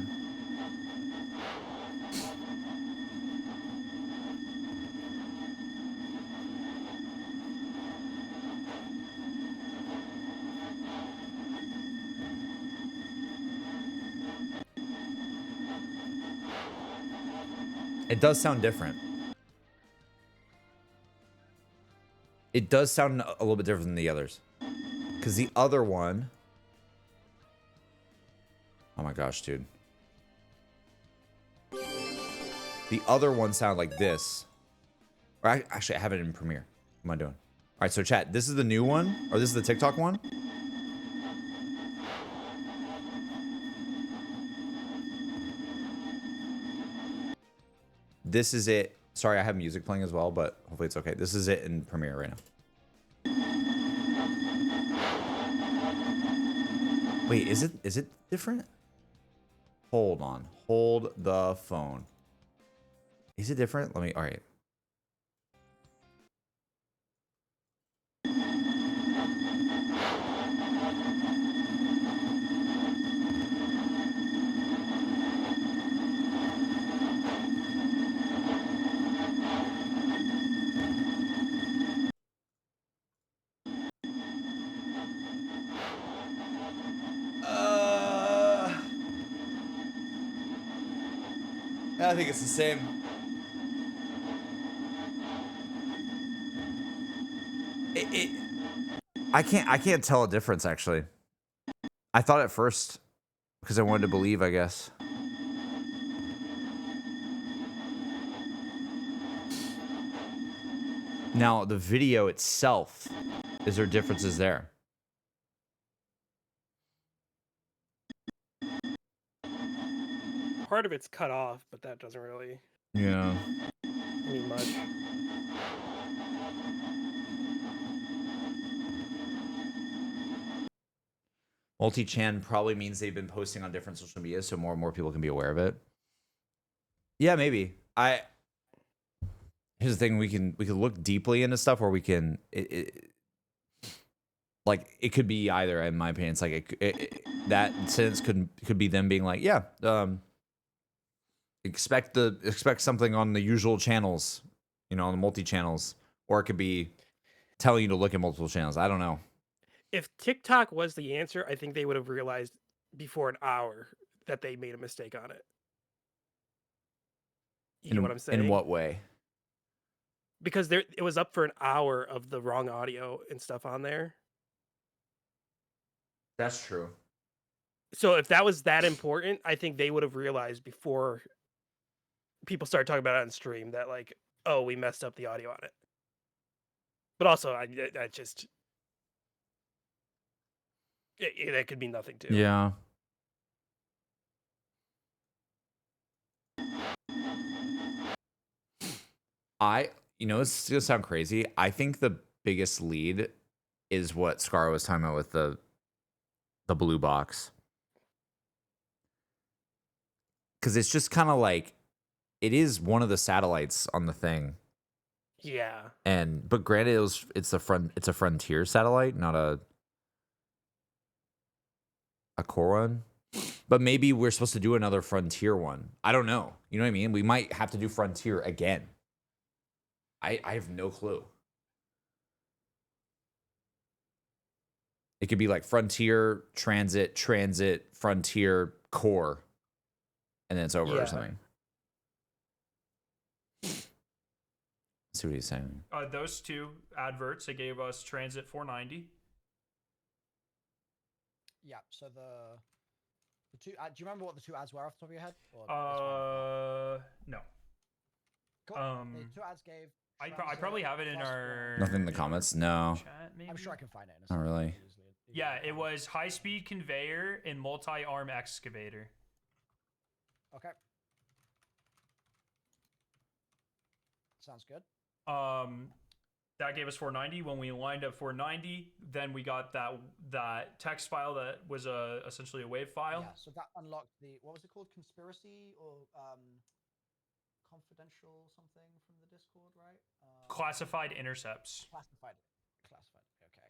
It does sound different. It does sound a little bit different than the others. Because the other one... Oh my gosh, dude. The other one sounded like this. Or actually, I have it in Premiere. What am I doing? All right, so chat, this is the new one? Or this is the TikTok one? This is it. Sorry, I have music playing as well, but hopefully it's okay. This is it in Premiere right now. Wait, is it different? Hold on. Hold the phone. Is it different? Let me. All right. I think it's the same. I can't tell a difference actually. I thought at first because I wanted to believe, I guess. Now the video itself, is there differences there? Part of it's cut off, but that doesn't really Yeah. mean much. Multi-chan probably means they've been posting on different social media, so more and more people can be aware of it. Yeah, maybe. Here's the thing: we can look deeply into stuff, or we can like it could be either. In my opinion, it's like that sentence could be them being like, yeah, expect something on the usual channels, you know, on the multi-channels, or it could be telling you to look at multiple channels. I don't know. If TikTok was the answer, I think they would have realized before an hour that they made a mistake on it. You know what I'm saying? In what way? Because it was up for an hour of the wrong audio and stuff on there. That's true. So if that was that important, I think they would have realized before people started talking about it on stream that like, oh, we messed up the audio on it. But also, I just that could mean nothing too. Yeah. You know, it's gonna sound crazy. I think the biggest lead is what Scar was talking about with the blue box. Because it's just kind of like, it is one of the satellites on the thing. Yeah. But granted, it's a Frontier satellite, not a core one. But maybe we're supposed to do another Frontier one. I don't know. You know what I mean? We might have to do Frontier again. I have no clue. It could be like Frontier, Transit, Frontier, Core, and then it's over or something. Let's see what he's saying. Those two adverts, they gave us Transit 490. Yeah. So the two. Do you remember what the two ads were off the top of your head? No. Cool. The two ads gave. I probably have it in our Nothing in the comments? No. chat, maybe? I'm sure I can find it. In a Not second. really. Yeah, it was high-speed conveyor and multi-arm excavator. Okay. Sounds good. That gave us 490. When we lined up 490, then we got that text file that was essentially a WAV file. Yeah. So that unlocked the, what was it called? Conspiracy or confidential something from the Discord, right? Classified intercepts. Classified. Okay.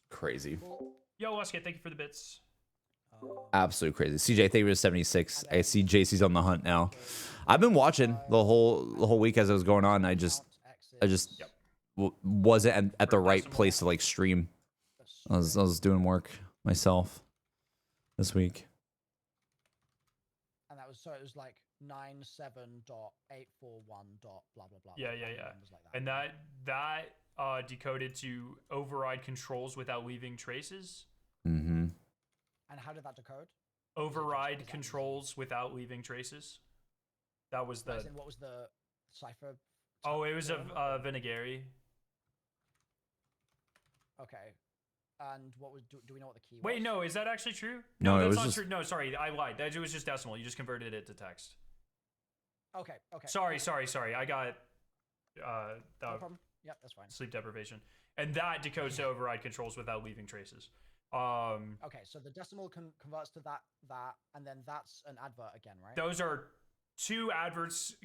Crazy. Cool. Yo, Westgate, thank you for the bits. Absolute crazy. CJ, thank you for 76. I see JC's on the hunt now. I've been watching the whole week as it was going on. I just wasn't at the right place to like stream. I was doing work myself this week. And that was, so it was like 97.841. Blah blah blah. Yeah. Like that. And that decoded to override controls without leaving traces. Mm-hmm. And how did that decode? Override controls without leaving traces. That was the. What was the cipher? Oh, it was a Vinegary. Okay. And what was? Do we know what the key was? Wait, no, is that actually true? No, it that's was not just... true. No, sorry, I lied. That it was just decimal. You just converted it to text. Okay. Sorry. I got No problem. Yep, that's fine. sleep deprivation. and that decodes to override controls without leaving traces. Okay, so the decimal converts to that, and then that's an advert again, right? Those are two adverts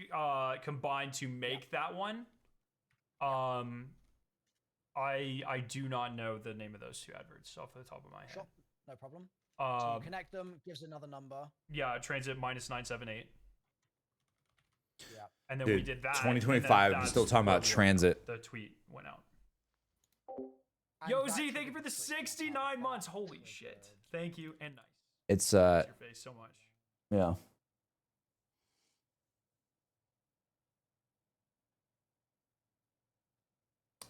combined to make that one. I do not know the name of those two adverts off the top of my head. Sure, no problem. So you connect them, gives another number. Yeah, transit -978. Yeah. And then Dude, we did that. 2025, we're still talking about transit. The tweet went out. And Yo, that Z, thank you triggered for the the switch. 69 months. Holy So shit. good. Thank you and nice. It's Your face so much. yeah.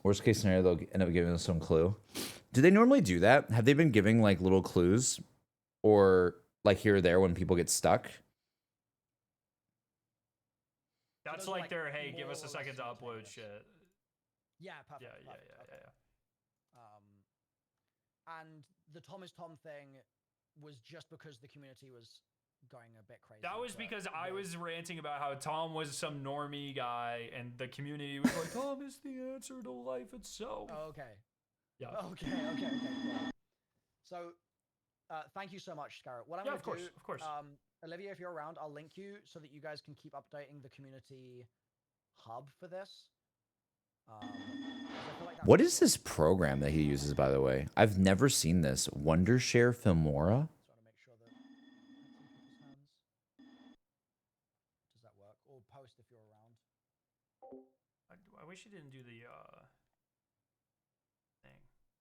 Worst case scenario, they'll end up giving us some clue. Do they normally do that? Have they been giving like little clues, or like here or there when people get stuck? That's those are, like like, their, hey, give more us a or second to less upload simultaneous. shit. Yeah, perfect. Yeah. perfect. And the Tom is Tom thing was just because the community was going a bit crazy. That was but because I with- was ranting about how Tom was some normie guy, and the community was like, Tom is the answer to life itself. Oh, okay. Yeah. Okay. Cool. So, thank you so much, Scarrett. What I'm Yeah, gonna of do, course. Olivia, if you're around, I'll link you so that you guys can keep updating the community hub for this. 'Cause I feel like that's What is this program that he uses, by the way? I've never seen this. Wondershare Filmora? Just want to make sure that that's in people's hands. Does that work? Or post if you're around. I wish you didn't do the thing,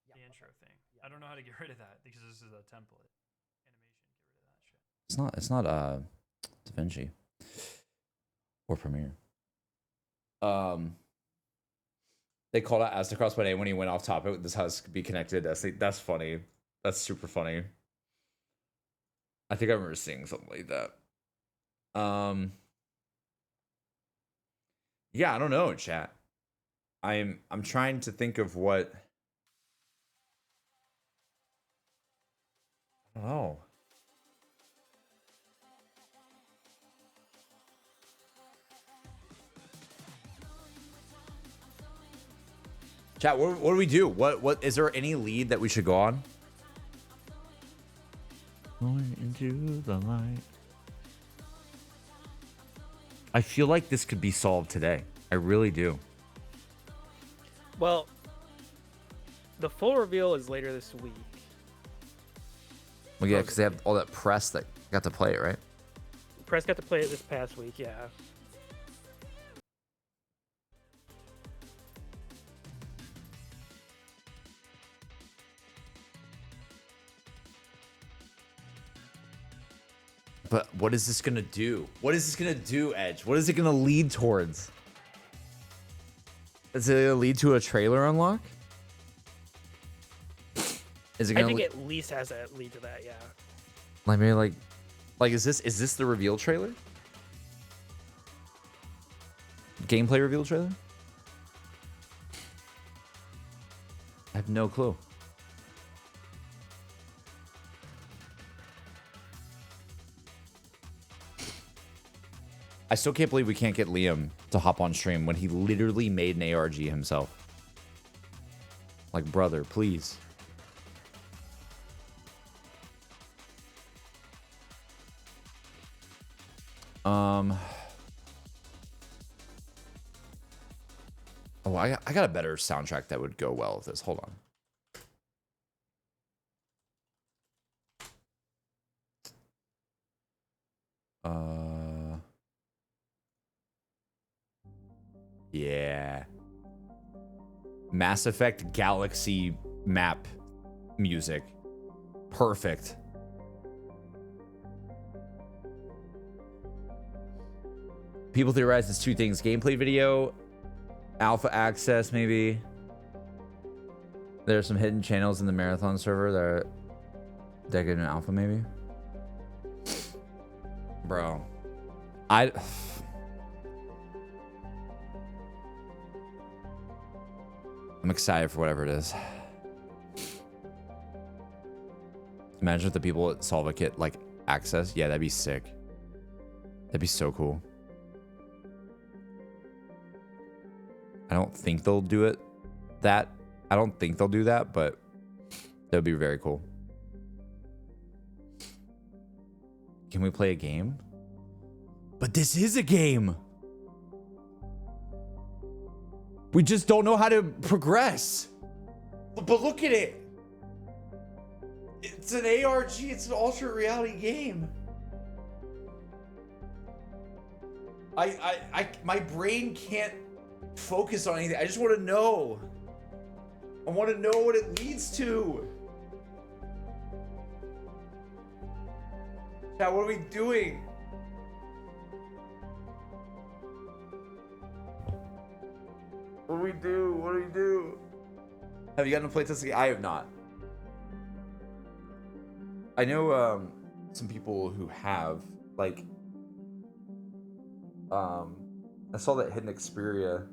Yeah, the intro okay. thing. Yeah. I don't know how to get rid of that because this is a template animation. Get rid of that shit. It's not DaVinci or Premiere. They called out Astacross by name when he went off topic. This has to be connected. That's funny. That's super funny. I think I remember seeing something like that. Yeah, I don't know, chat. I'm trying to think of what. I don't know. Chat, what do we do? What is there any lead that we should go on? Going into the light. I feel like this could be solved today. I really do. Well, the full reveal is later this week. Well, yeah, because they have all that press that got to play it, right? Press got to play it this past week, yeah. But what is this gonna do? What is this gonna do, Edge? What is it gonna lead towards? Is it gonna lead to a trailer unlock? Is it I gonna think it at least has a lead to that, yeah. like maybe like is this the reveal trailer? Gameplay reveal trailer? I have no clue. I still can't believe we can't get Liam to hop on stream when he literally made an ARG himself. Like, brother, please. Oh, I got a better soundtrack that would go well with this. Hold on. Yeah. Mass Effect Galaxy map music. Perfect. People theorize it's two things: gameplay video, alpha access, maybe. There's some hidden channels in the marathon server that are decade and alpha, maybe. Bro, I'm excited for whatever it is. Imagine if the people at Solvakit like access. Yeah, that'd be sick. That'd be so cool. I don't think they'll do it. I don't think they'll do that, but that would be very cool. Can we play a game? But this is a game. We just don't know how to progress. But look at it. It's an ARG. It's an alternate reality game. My brain can't focus on anything. I just want to know. I want to know what it leads to. Now, what are we doing? What do we do? What do we do? Have you gotten to play this game? I have not. I know some people who have, like, I saw that Hidden Xperia,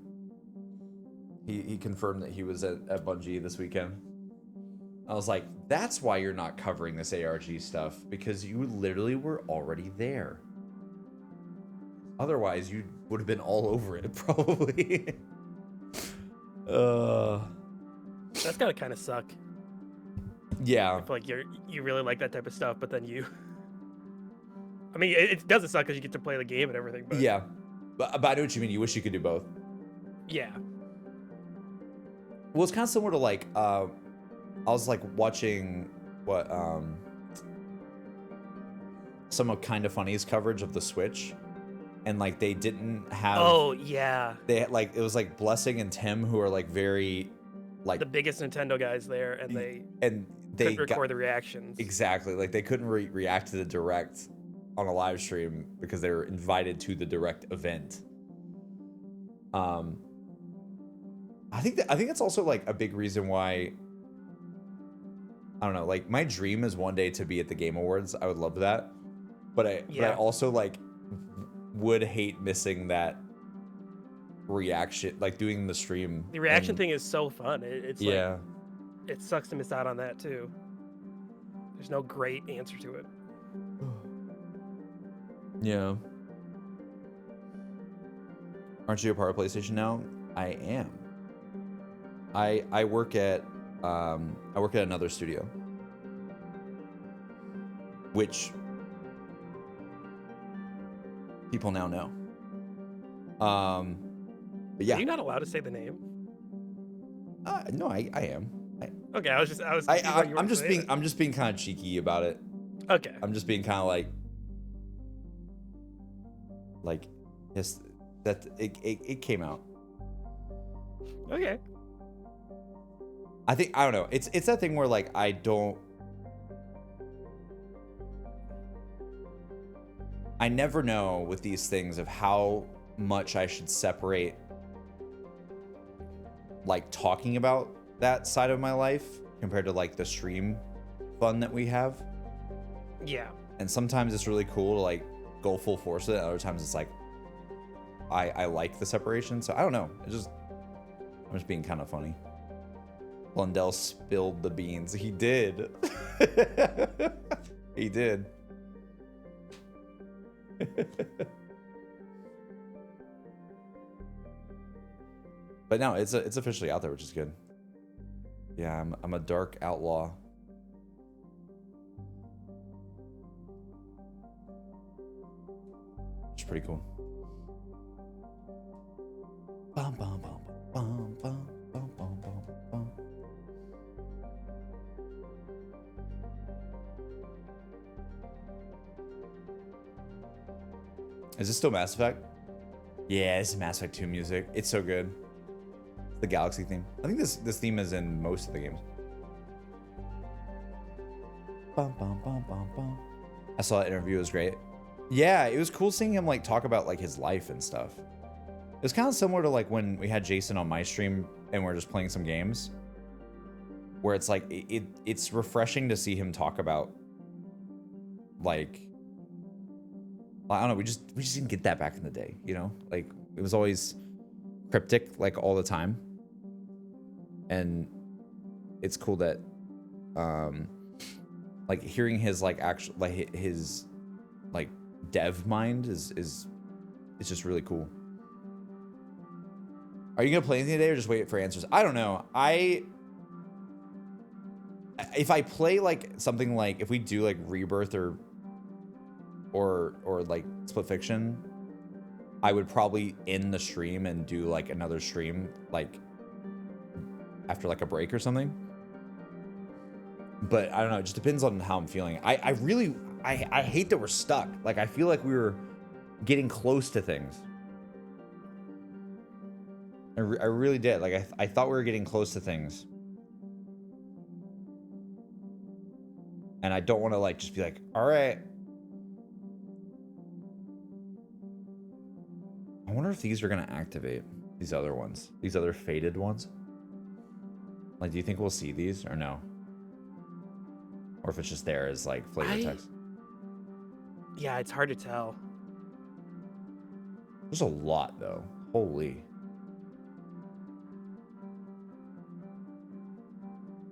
he confirmed that he was at Bungie this weekend. I was like, that's why you're not covering this ARG stuff, because you literally were already there. Otherwise, you would have been all over it, probably. That's gotta kind of suck. Yeah. If like you really like that type of stuff, but then you. I mean, it doesn't suck because you get to play the game and everything. But Yeah. But I know what you mean. You wish you could do both. yeah. Well, it's kind of similar to like, I was like watching what some of Kind of Funny's coverage of the Switch, and like they didn't have. Oh yeah. They had, like, it was like Blessing and Tim, who are like very, like, The biggest Nintendo guys there, and they they couldn't record the reactions. Exactly, like they couldn't react to the direct on a live stream because they were invited to the direct event. I think that's also like a big reason why. I don't know, like my dream is one day to be at the Game Awards. I would love that, but I also like would hate missing that reaction, like doing the stream. The reaction thing is so fun. It's yeah. like, it sucks to miss out on that too. There's no great answer to it. Yeah. Aren't you a part of PlayStation now? I am. I work at another studio, which people now know. But yeah. Are you not allowed to say the name? No, I am. Okay, I was. I'm just being kind of cheeky about it. Okay. I'm just being kind of like, yes, that it came out. Okay. I don't know. It's that thing where like I never know with these things of how much I should separate like talking about that side of my life compared to like the stream fun that we have. Yeah. And sometimes it's really cool to like go full force with it. Other times it's like I like the separation. So I don't know. I'm just being kind of funny. Blundell spilled the beans. He did. He did. But no, it's officially out there, which is good. Yeah, I'm a dark outlaw. It's pretty cool. Bum, bum, bum, bum, bum, bum, bum, bum, bum. Is this still Mass Effect? Yeah, this is Mass Effect 2 music. It's so good. It's the Galaxy theme. I think this theme is in most of the games. Bum, bum, bum, bum, bum. I saw that interview. It was great. Yeah, it was cool seeing him like talk about like his life and stuff. It was kind of similar to like when we had Jason on my stream and we're just playing some games, where it's like it's refreshing to see him talk about like, I don't know, we just didn't get that back in the day, you know? Like it was always cryptic like all the time. And it's cool that like hearing his like actual like his like dev mind is it's just really cool. Are you gonna play anything today or just wait for answers? I don't know. I if I play like something like if we do like Rebirth or like Split Fiction, I would probably end the stream and do like another stream like after like a break or something. But I don't know, it just depends on how I'm feeling. I really hate that we're stuck. Like I feel like we were getting close to things. I really did. Like I thought we were getting close to things. And I don't want to like just be like, all right. I wonder if these are going to activate, these other ones, these other faded ones. Like, do you think we'll see these or no? Or if it's just there as like flavor text. Yeah, it's hard to tell. There's a lot though. Holy.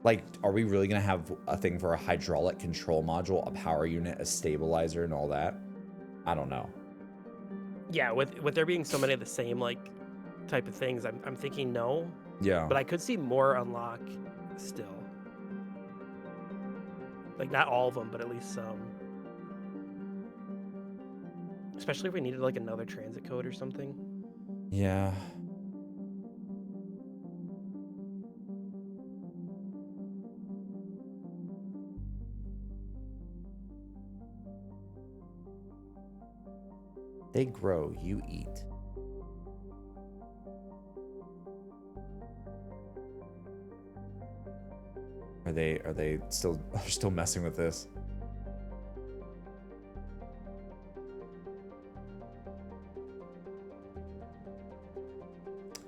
Like, are we really going to have a thing for a hydraulic control module, a power unit, a stabilizer, and all that? I don't know. Yeah, with there being so many of the same like type of things, I'm thinking no. Yeah. But I could see more unlock still. Like not all of them, but at least some. Especially if we needed like another transit code or something. Yeah. They grow, you eat. Are they still messing with this?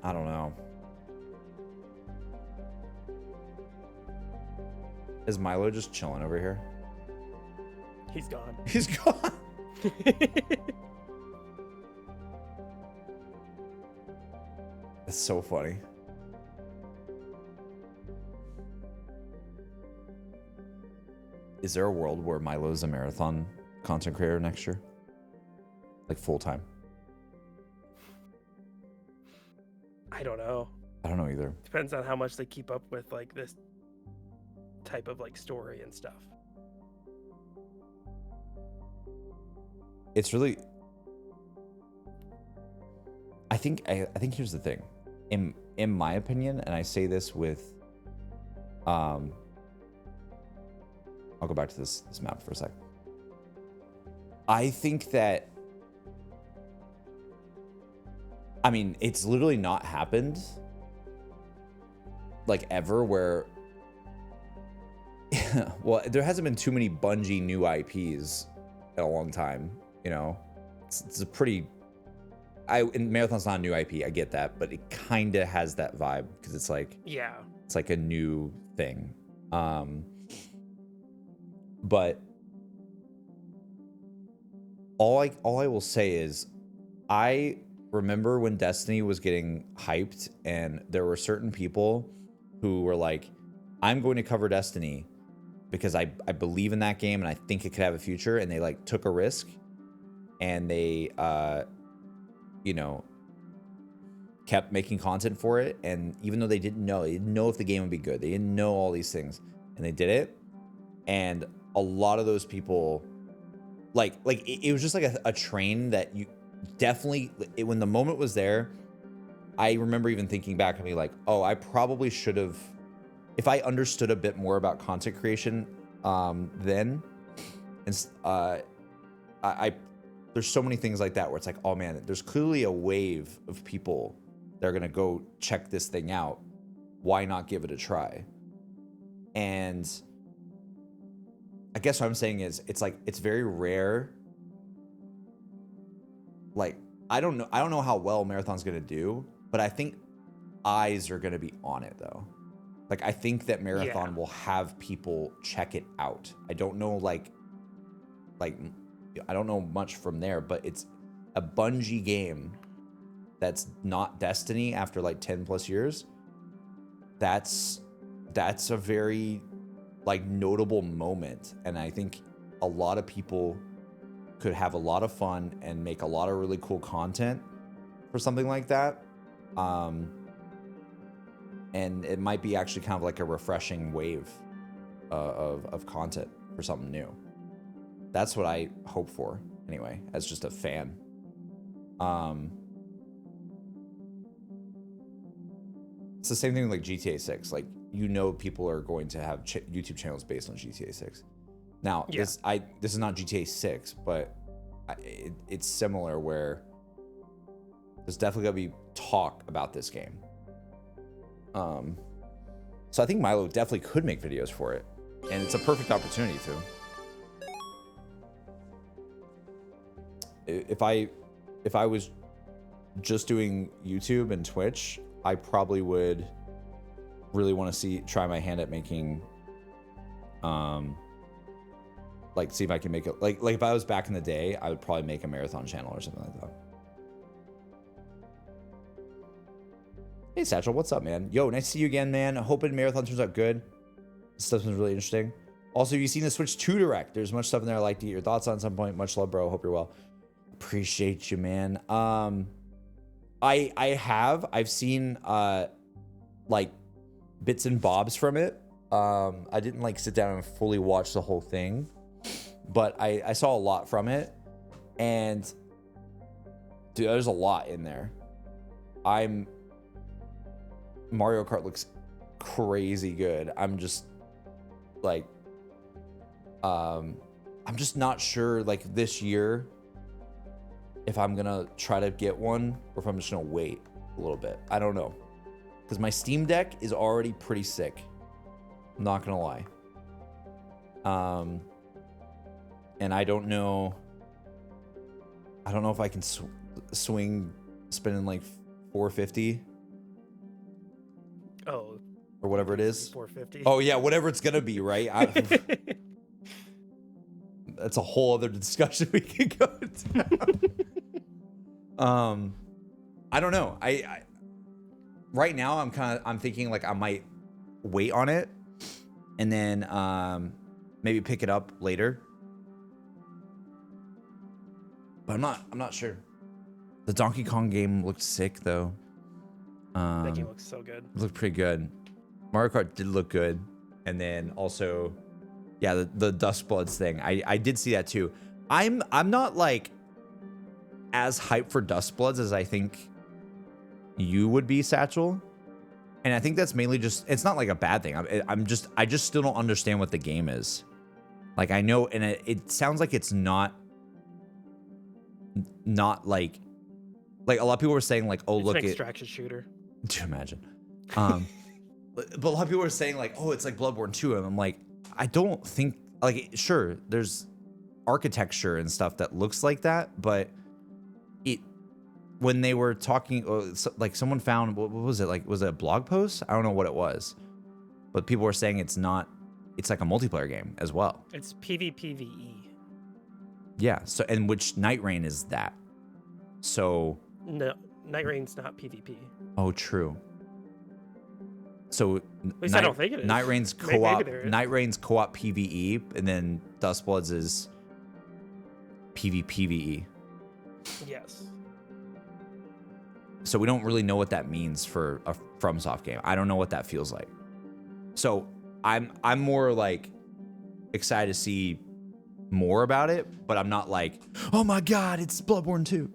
I don't know. Is Milo just chilling over here? He's gone. He's gone. That's so funny. Is there a world where Milo's a marathon content creator next year? Like full time? I don't know. I don't know either. Depends on how much they keep up with like this type of like story and stuff. It's really I think here's the thing. In my opinion, and I say this with I'll go back to this map for a sec. I think that it's literally not happened like ever where well, there hasn't been too many Bungie new IPs in a long time, you know. It's a pretty and Marathon's not a new IP, I get that, but it kind of has that vibe because it's like it's like a new thing. But all I will say is I remember when Destiny was getting hyped and there were certain people who were like, I'm going to cover Destiny because I believe in that game and I think it could have a future, and they like took a risk and they kept making content for it, and even though they didn't know if the game would be good, they didn't know all these things, and they did it, and a lot of those people like it was just like a train that you definitely when the moment was there, I remember even thinking back and be like, oh, I probably should have, if I understood a bit more about content creation then, and I there's so many things like that where it's like, oh man, there's clearly a wave of people that are gonna go check this thing out. Why not give it a try? And I guess what I'm saying is it's like it's very rare. Like I don't know how well Marathon's gonna do, but I think eyes are gonna be on it though. Like I think that Marathon will have people check it out. I don't know like I don't know much from there, but it's a Bungie game that's not Destiny after like 10 plus years. That's a very like notable moment, and I think a lot of people could have a lot of fun and make a lot of really cool content for something like that. And it might be actually kind of like a refreshing wave of content for something new. That's what I hope for anyway, as just a fan. It's the same thing with like GTA 6. Like, you know, people are going to have YouTube channels based on GTA 6. Now, Yeah. this is not GTA 6, but it's similar where there's definitely gonna be talk about this game. So I think Milo definitely could make videos for it, and it's a perfect opportunity to. If I was just doing YouTube and Twitch, I probably would really want to try my hand at making, like, see if I can make it, like if I was back in the day, I would probably make a marathon channel or something like that. Hey Satchel, what's up, man? Yo, nice to see you again, man. Hoping marathon turns out good. This stuff's been really interesting. Also, have you seen the Switch 2 Direct? There's much stuff in there I'd like to get your thoughts on at some point. Much love, bro. Hope you're well. Appreciate you, man. I've seen like bits and bobs from it. I didn't like sit down and fully watch the whole thing, but I saw a lot from it, and dude, there's a lot in there. Mario Kart looks crazy good. I'm just like, I'm just not sure, like, this year if I'm gonna try to get one or if I'm just gonna wait a little bit. I don't know, because my Steam Deck is already pretty sick, I'm not gonna lie. And I don't know if I can swing spending like $450 Oh, or whatever it is. 450. Oh yeah, whatever it's gonna be, right? That's a whole other discussion we could go into. I don't know. I right now I'm thinking like I might wait on it and then maybe pick it up later. But I'm not sure. The Donkey Kong game looked sick though. That game looks so good. It looked pretty good. Mario Kart did look good. And then also, yeah, the Dust Bloods thing. I did see that too. I'm not like as hyped for Dust Bloods as I think you would be, Satchel. And I think that's mainly just, it's not like a bad thing. I just still don't understand what the game is. Like, I know, and it sounds like it's not like a lot of people were saying like, oh, It's look, an extraction shooter. Do you imagine? But a lot of people were saying like, oh, it's like Bloodborne 2. And I'm like, I don't think, like, sure, there's architecture and stuff that looks like that, but when they were talking, like someone found, what was it? Like, was it a blog post? I don't know what it was, but people were saying it's not, it's like a multiplayer game as well. It's PvPvE. Yeah. So, and which Night Rain is that? So. No, Night Rain's not PvP. Oh, true. So At least I don't think it is. Night Rain's Maybe co-op. there is. Night Rain's co-op PvE, and then Dust Bloods is PvPvE. Yes. So we don't really know what that means for a FromSoft game. I don't know what that feels like. So I'm more like excited to see more about it, but I'm not like, oh my god, it's Bloodborne 2,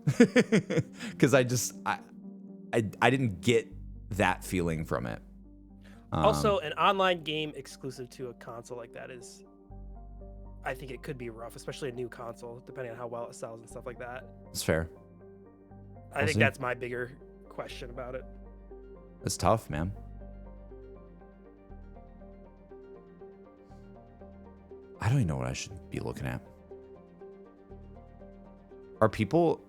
because I didn't get that feeling from it. Also, an online game exclusive to a console like that is, I think it could be rough, especially a new console, depending on how well it sells and stuff like that. It's fair. I We'll think see. that's my bigger question about it. It's tough, man. I don't even know what I should be looking at. Are people...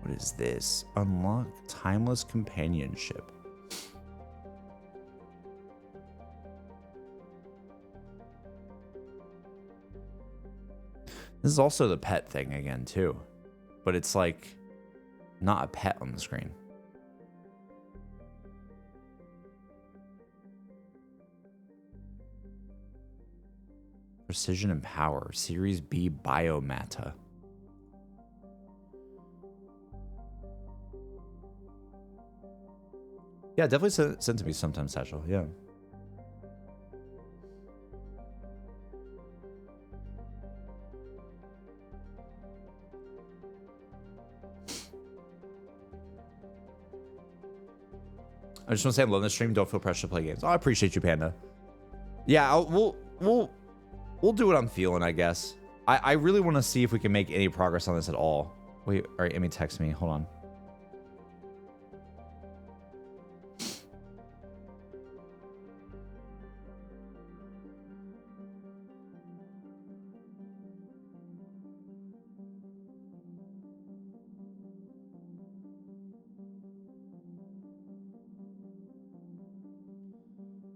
What is this? Unlock timeless companionship. This is also the pet thing again, too. But it's like not a pet on the screen. Precision and Power, Series B Biomata. Yeah, definitely send to me sometime, Satchel. Yeah. I just want to say I love the stream. Don't feel pressure to play games. Oh, I appreciate you, Panda. Yeah, we'll do what I'm feeling, I guess. I really want to see if we can make any progress on this at all. Wait, all right, Emmy, text me. Hold on.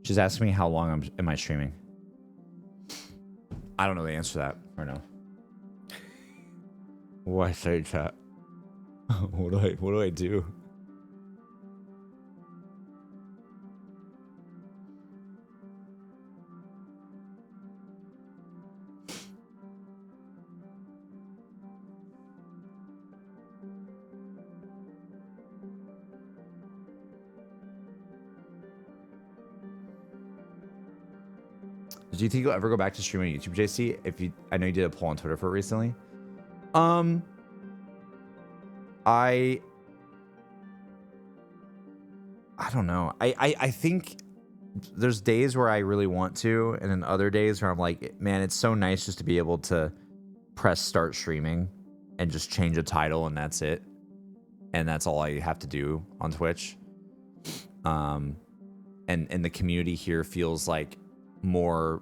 She's asking me how long am I streaming. I don't know the answer to that right now. What do I say, chat? What do I do? Do you think you'll ever go back to streaming on YouTube, JC? I know you did a poll on Twitter for it recently. I don't know. I think there's days where I really want to, and then other days where I'm like, man, it's so nice just to be able to press start streaming and just change a title and that's it. And that's all I have to do on Twitch. And the community here feels like more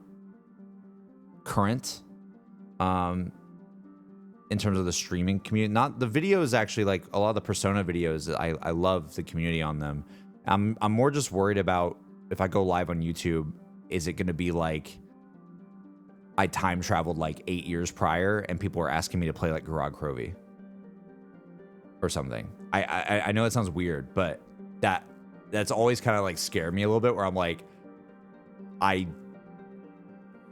current in terms of the streaming community. Not the videos, actually, like a lot of the Persona videos, I love the community on them. I'm more just worried about if I go live on YouTube, is it going to be like I time traveled like 8 years prior and people are asking me to play like Garage Crovy or something. I know it sounds weird, but that's always kind of like scared me a little bit, where I'm like,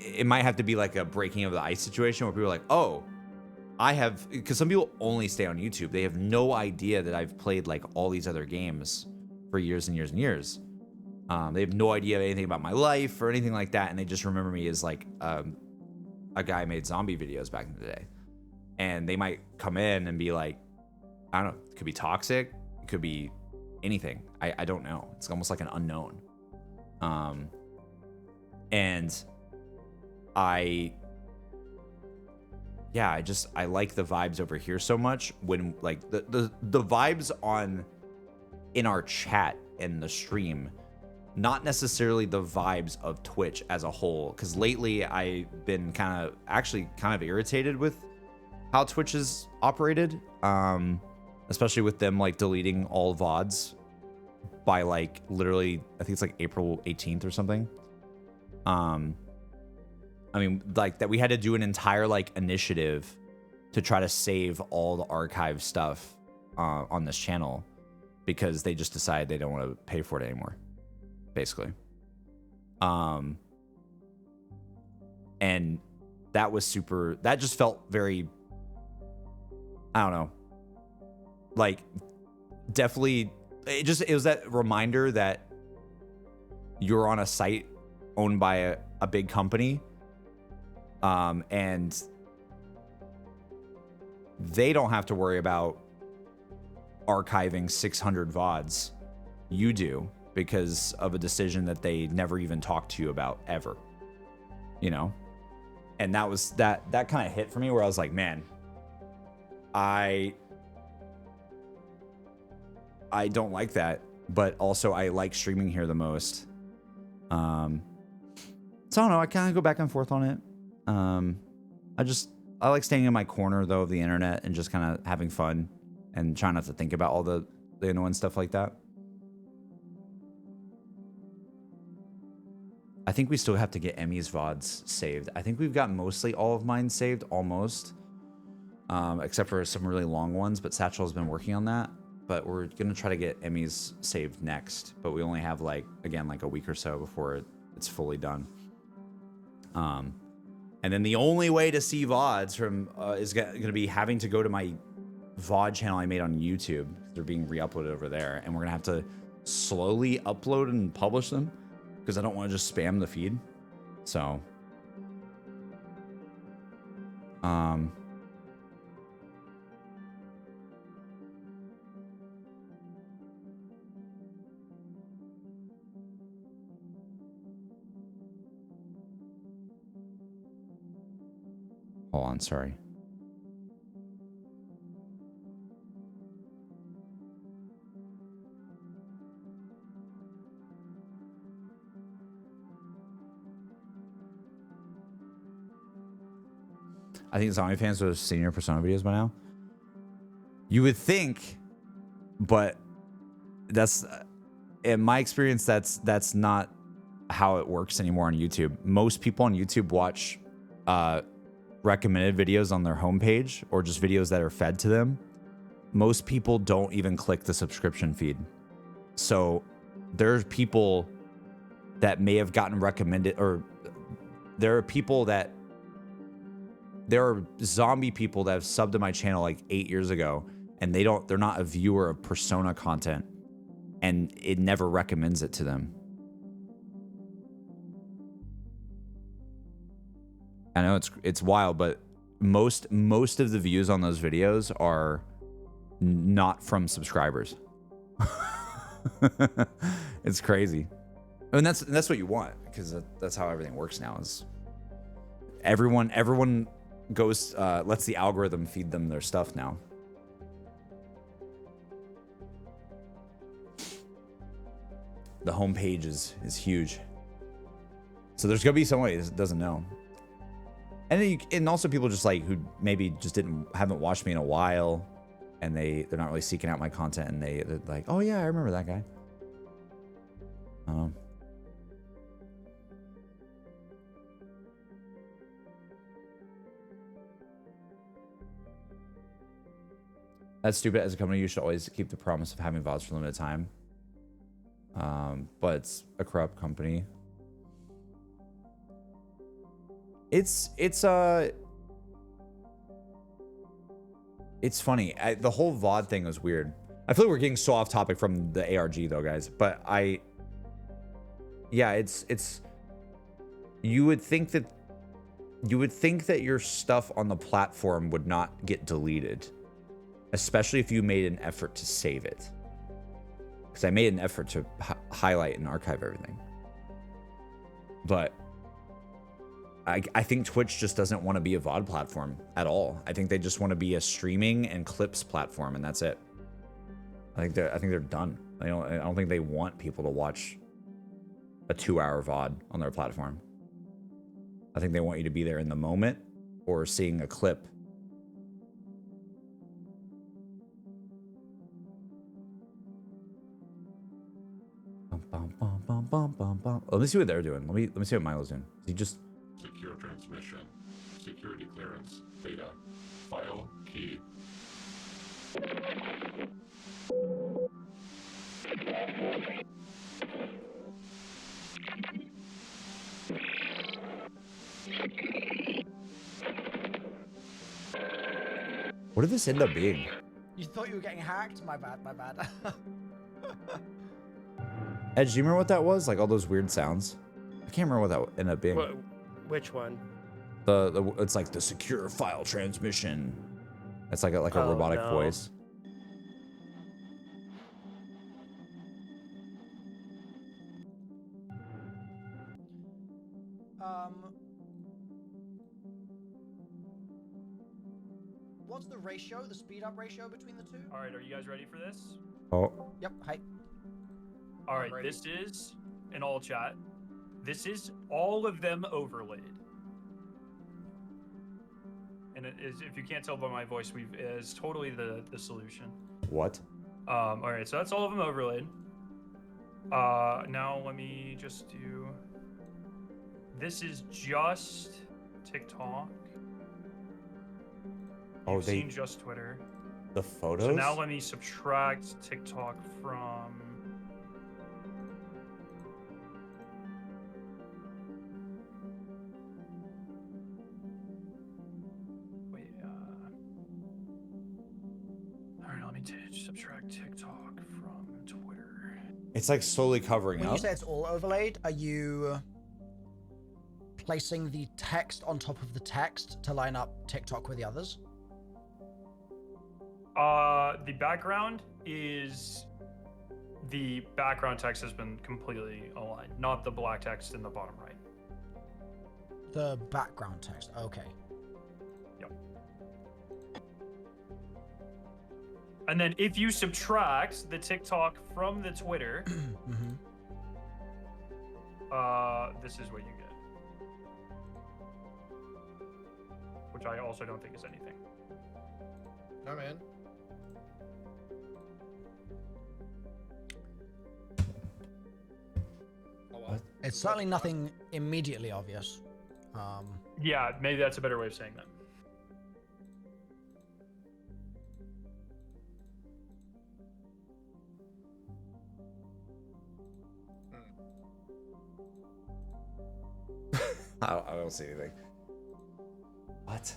it might have to be like a breaking of the ice situation where people are like, oh, because some people only stay on YouTube. They have no idea that I've played like all these other games for years and years and years. They have no idea anything about my life or anything like that. And they just remember me as like a guy who made zombie videos back in the day. And they might come in and be like, I don't know, it could be toxic. It could be anything. I don't know. It's almost like an unknown. And I like the vibes over here so much when like the vibes in our chat and the stream, not necessarily the vibes of Twitch as a whole. Because lately I've been kind of irritated with how Twitch is operated, especially with them like deleting all VODs by like literally, I think it's like April 18th or something. I mean, like that we had to do an entire like initiative to try to save all the archive stuff on this channel because they just decided they don't want to pay for it anymore, basically. And that just felt very, I don't know, like definitely, it was that reminder that you're on a site owned by a big company, and they don't have to worry about archiving 600 VODs. You do, because of a decision that they never even talked to you about ever, you know? And that was that kind of hit for me, where I was like, man, I don't like that, but also I like streaming here the most. So I don't know, I kind of go back and forth on it. I like staying in my corner though of the internet and just kind of having fun and trying not to think about all the annoying stuff like that. I think we still have to get Emmy's VODs saved. I think we've got mostly all of mine saved, almost. Except for some really long ones, but Satchel's been working on that. But we're gonna try to get Emmy's saved next. But we only have like a week or so before it's fully done. And then the only way to see VODs from is gonna be having to go to my VOD channel I made on YouTube. They're being re-uploaded over there, and we're gonna have to slowly upload and publish them because I don't want to just spam the feed. So, hold on, sorry. I think zombie fans would have seen your Persona videos by now. You would think, but that's, in my experience, that's not how it works anymore on YouTube. Most people on YouTube watch recommended videos on their homepage or just videos that are fed to them. Most people don't even click the subscription feed. So there's people that may have gotten recommended, or there are zombie people that have subbed to my channel like 8 years ago, and they're not a viewer of Persona content, and it never recommends it to them. I know it's wild, but most of the views on those videos are not from subscribers. It's crazy. And that's what you want, because that's how everything works now. Is everyone goes lets the algorithm feed them their stuff now. The homepage is huge. So there's gonna be somebody that doesn't know. And then and also people just like who maybe just haven't watched me in a while, and they're not really seeking out my content, and they're like, oh yeah, I remember that guy. That's stupid. As a company, you should always keep the promise of having VODs for limited time. But it's a corrupt company. It's funny. The whole VOD thing was weird. I feel like we're getting so off topic from the ARG though, guys. But yeah, it's. You would think that your stuff on the platform would not get deleted, especially if you made an effort to save it. Because I made an effort to highlight and archive everything. But I think Twitch just doesn't want to be a VOD platform at all. I think they just want to be a streaming and clips platform, and that's it. I think they're done. I don't think they want people to watch a 2-hour VOD on their platform. I think they want you to be there in the moment or seeing a clip. Let me see what they're doing. Let me see what Milo's doing. He just secure transmission, security clearance, data, file, key. What did this end up being? You thought you were getting hacked? My bad, my bad. Edge, do you remember what that was? Like all those weird sounds? I can't remember what that ended up being. Which one? It's like the secure file transmission. It's like a robotic no. voice. What's the ratio, the speed up ratio between the two? All right, are you guys ready for this? Oh. Yep, hi. All right, ready. this is in all chat. This is all of them overlaid. And it is, if you can't tell by my voice, is totally the solution. What? All right, so that's all of them overlaid. Now let me just do. This is just TikTok. You've seen just Twitter. The photos? So now let me subtract TikTok from. Wait. All right, let me subtract TikTok from Twitter. It's like slowly covering When up. you say it's all overlaid, are you placing the text on top of the text to line up TikTok with the others? The background text has been completely aligned, not the black text in the bottom right. The background text. Okay. Yep. And then if you subtract the TikTok from the Twitter, Mm-hmm. this is what you get. Which I also don't think is anything. No, man. Oh, well. It's certainly nothing immediately obvious. Yeah, maybe that's a better way of saying that. I don't see anything. What?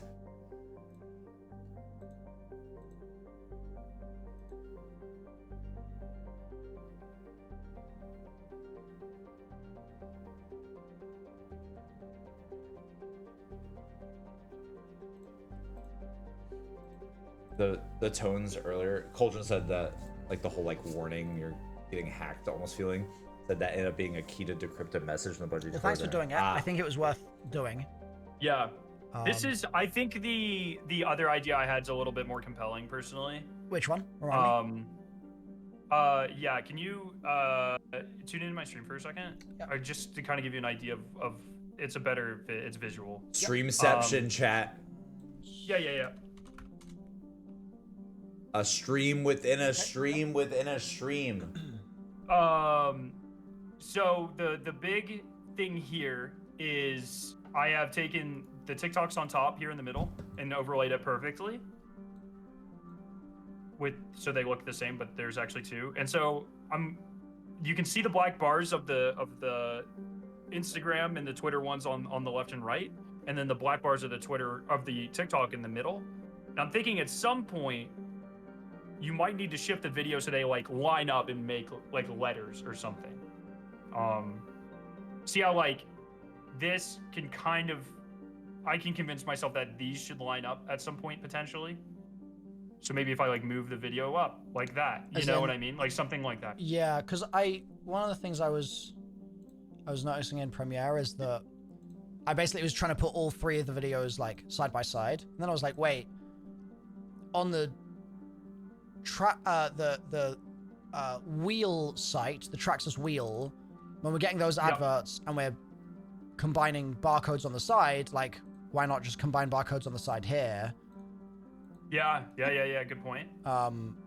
The tones earlier, Cauldron said that like the whole like warning you're getting hacked almost feeling, said that ended up being a key to decrypt a message in the budget. Well, thanks for doing it. I think it was worth doing. Yeah. This Um, is, I think the other idea I had is a little bit more compelling personally. Which one? Remind me. Yeah, can you tune into my stream for a second? Yeah. Or just to kind of give you an idea of it's a better, it's visual. Streamception chat. Yeah. A stream within a stream within a stream. So the big thing here is I have taken the TikToks on top here in the middle and overlaid it perfectly. So they look the same, but there's actually two. And so you can see the black bars of the Instagram and the Twitter ones on the left and right, and then the black bars of the TikTok in the middle. And I'm thinking at some point you might need to shift the video so they like line up and make like letters or something. See how like this can kind of, I can convince myself that these should line up at some point potentially. So maybe if I like move the video up like that, you know what I mean? Like something like that. Yeah, because one of the things I was noticing in Premiere is that I basically was trying to put all three of the videos like side by side, and then I was like, wait, on the wheel site, the Traxxas wheel, when we're getting those adverts and we're combining barcodes on the side, like why not just combine barcodes on the side here? Yeah. Good point.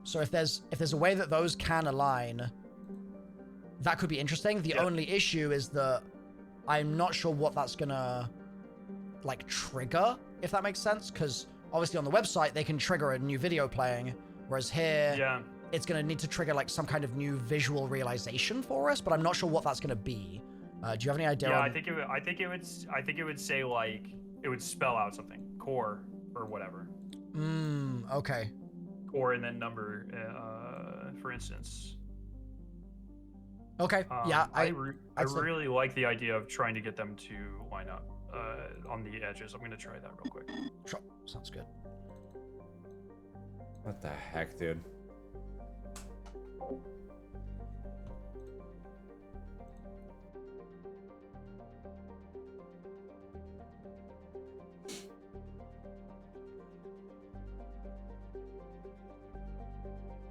So if there's a way that those can align, that could be interesting. The only issue is that I'm not sure what that's gonna like trigger, if that makes sense. Because obviously on the website they can trigger a new video playing, whereas here it's gonna need to trigger like some kind of new visual realization for us. But I'm not sure what that's gonna be. Do you have any idea? Yeah, I think it would say like it would spell out something core or whatever. Okay. Core and then number, for instance. Okay. Yeah, I really like the idea of trying to get them to line up on the edges. I'm gonna try that real quick. Sure. Sounds good. What the heck, dude?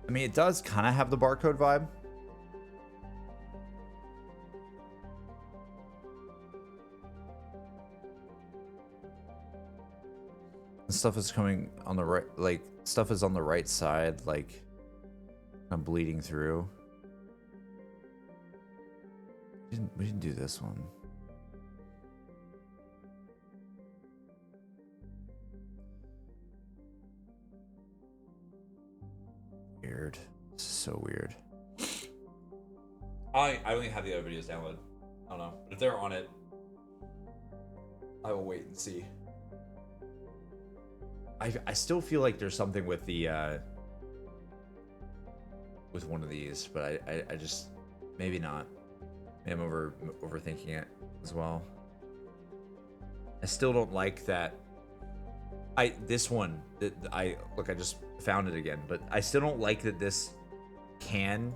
I mean, it does kind of have the barcode vibe. Stuff is coming on the right, like stuff is on the right side, like I'm bleeding through. We didn't do this one. Weird. This is so weird. I only have the other videos downloaded. I don't know. But if they're on it, I will wait and see. I still feel like there's something with the with one of these, but I just Maybe not. Maybe I'm overthinking it as well. I still don't like that. This one that I just found it again, but I still don't like that this can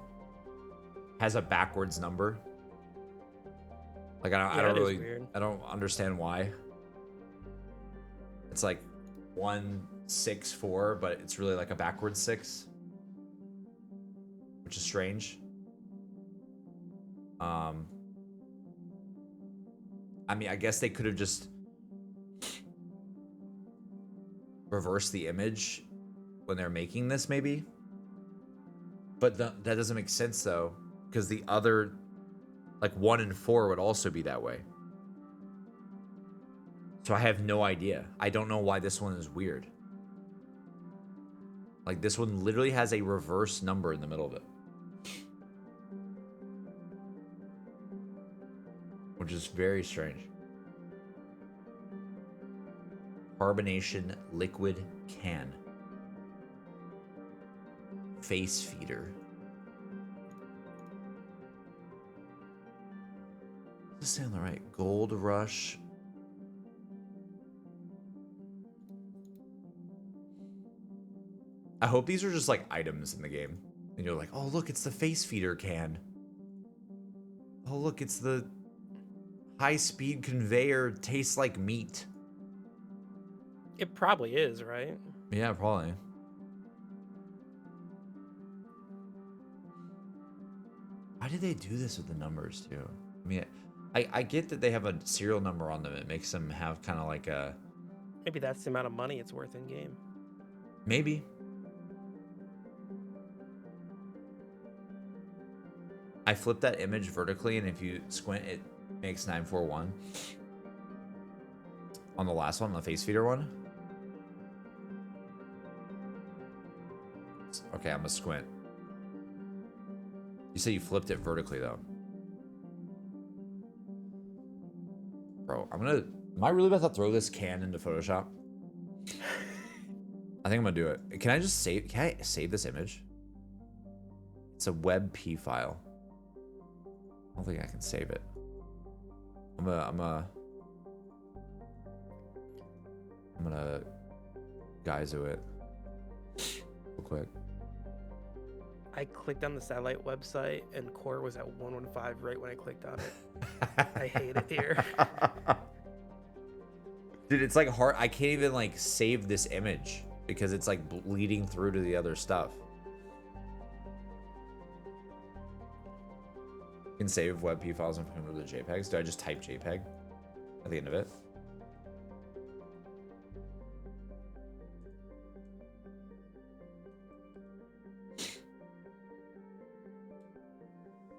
has a backwards number. Like I don't that is really, weird. I don't understand why. It's like 164, but it's really like a backwards 6, which is strange. I mean, I guess they could have just reversed the image when they're making this, maybe. But that doesn't make sense though, because the other, like 1 and 4 would also be that way. So I have no idea. I don't know why this one is weird. Like this one literally has a reverse number in the middle of it. Which is very strange. Carbonation liquid can. Face feeder. Does this say on the right? Gold Rush. I hope these are just like items in the game. And you're like, oh look, it's the face feeder can. Oh look, it's the high-speed conveyor, tastes like meat. It probably is, right? Yeah, probably. Why did they do this with the numbers too? I mean, I get that they have a serial number on them. It makes them have kind of like a... Maybe that's the amount of money it's worth in game. Maybe. I flipped that image vertically, and if you squint, it makes 941. On the last one, the face feeder one. Okay, I'm gonna squint. You say you flipped it vertically, though. Bro, am I really about to throw this can into Photoshop? I think I'm gonna do it. Can I save this image? It's a WebP file. I don't think I can save it. I'm gonna Geyzo it real quick. I clicked on the satellite website and core was at 115 right when I clicked on it. I hate it here. Dude, it's like hard. I can't even like save this image because it's like bleeding through to the other stuff. You can save WebP files and convert to JPEGs. Do I just type JPEG at the end of it?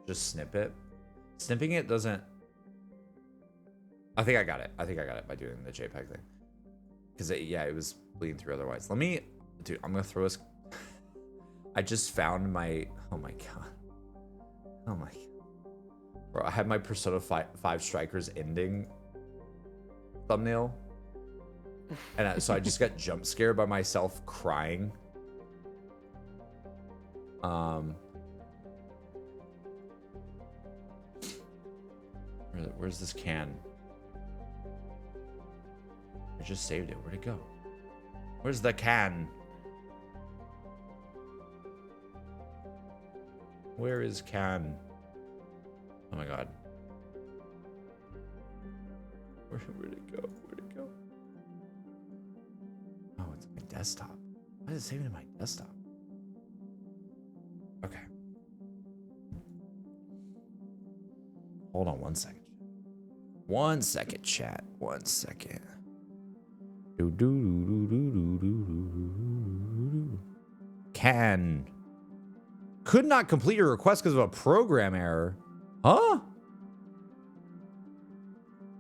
Just snip it. Snipping it doesn't... I think I got it. I think I got it by doing the JPEG thing. Because, yeah, it was bleeding through otherwise. Let me... Dude, I'm going to throw this... I just found my... Oh, my God. Oh, my God. Bro, I had my Persona 5 Strikers ending thumbnail. And so I just got jump scared by myself crying. Where's this can? I just saved it. Where'd it go? Where's the can? Where is can? Oh my God. Where'd it go? Where'd it go? Oh, it's my desktop. Why is it saving to my desktop? Okay. Hold on 1 second. 1 second, chat. 1 second. Can. Could not complete your request because of a program error. Huh? All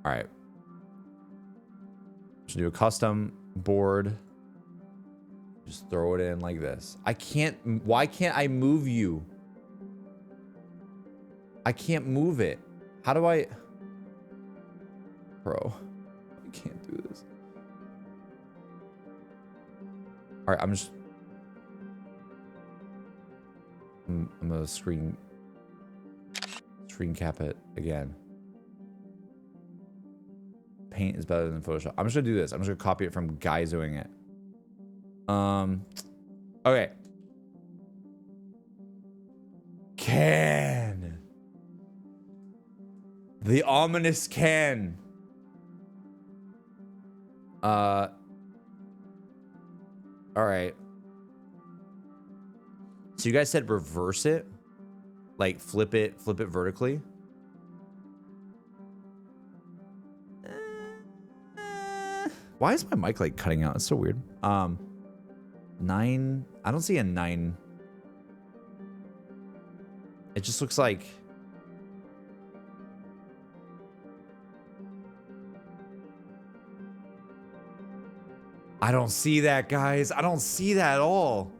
right. Just do a custom board. Just throw it in like this. I can't. Why can't I move you? I can't move it. How do I? Bro, I can't do this. All right, I'm gonna screen. screen cap it again. Paint is better than Photoshop. I'm just gonna do this. I'm just gonna copy it from guys doing it. Okay. Can. The ominous can. All right. So you guys said reverse it, like flip it vertically. Why is my mic like cutting out? It's so weird. 9. I don't see a 9. It just looks like. I don't see that, guys. I don't see that at all.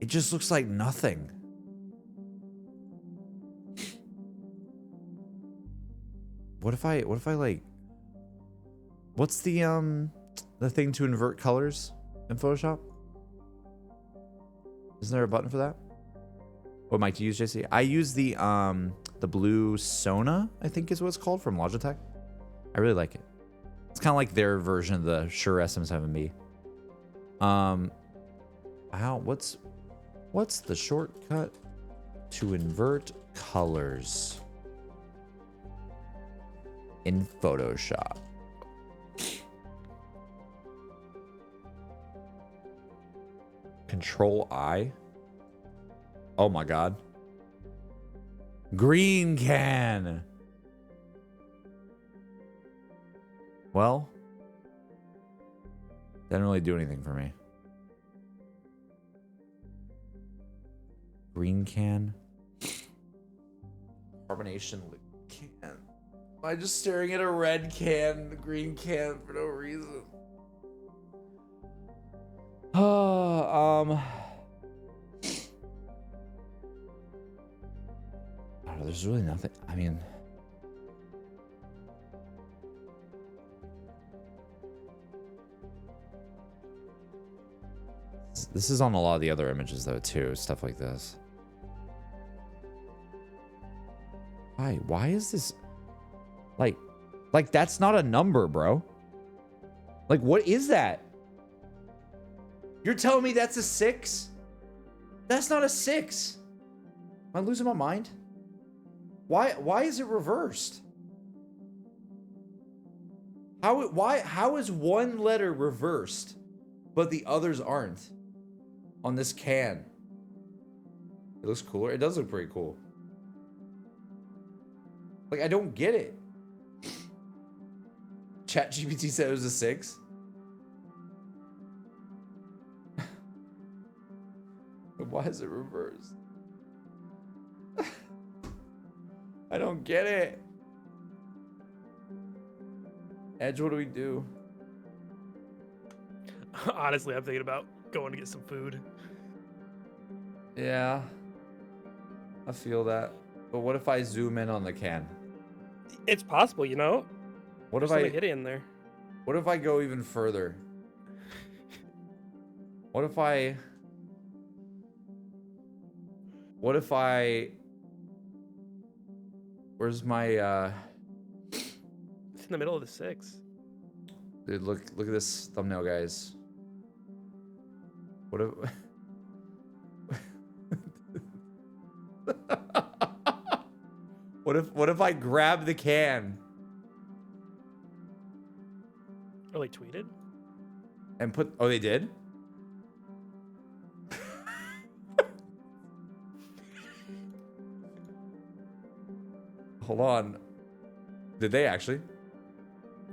It just looks like nothing. What if I like, what's the thing to invert colors in Photoshop? Isn't there a button for that? What mic do you use, JC? I use the blue Sona, I think is what it's called, from Logitech. I really like it. It's kind of like their version of the Shure SM7B. What's the shortcut to invert colors in Photoshop? Control I. Oh my god. Green can. Well, didn't really do anything for me. Green can. Carbonation can. Am I just staring at a red can, the green can for no reason? There's really nothing. I mean, this is on a lot of the other images though too, stuff like this. Why is this like that's not a number, bro? Like, what is that? You're telling me that's a 6? That's not a 6. Am I losing my mind? Why is it reversed? How is one letter reversed, but the others aren't on this can? It looks cooler. It does look pretty cool. Like, I don't get it. ChatGPT said it was a 6. Why is it reversed? I don't get it. Edge, what do we do? Honestly, I'm thinking about going to get some food. Yeah. I feel that. But what if I zoom in on the can? It's possible, you know? What if There's I something hidden in there? What if I go even further? What if I Where's my It's in the middle of the 6. Dude, look at this thumbnail, guys. What if What if I grab the can Oh, they tweeted? and put Oh, they did? Hold on. Did they actually?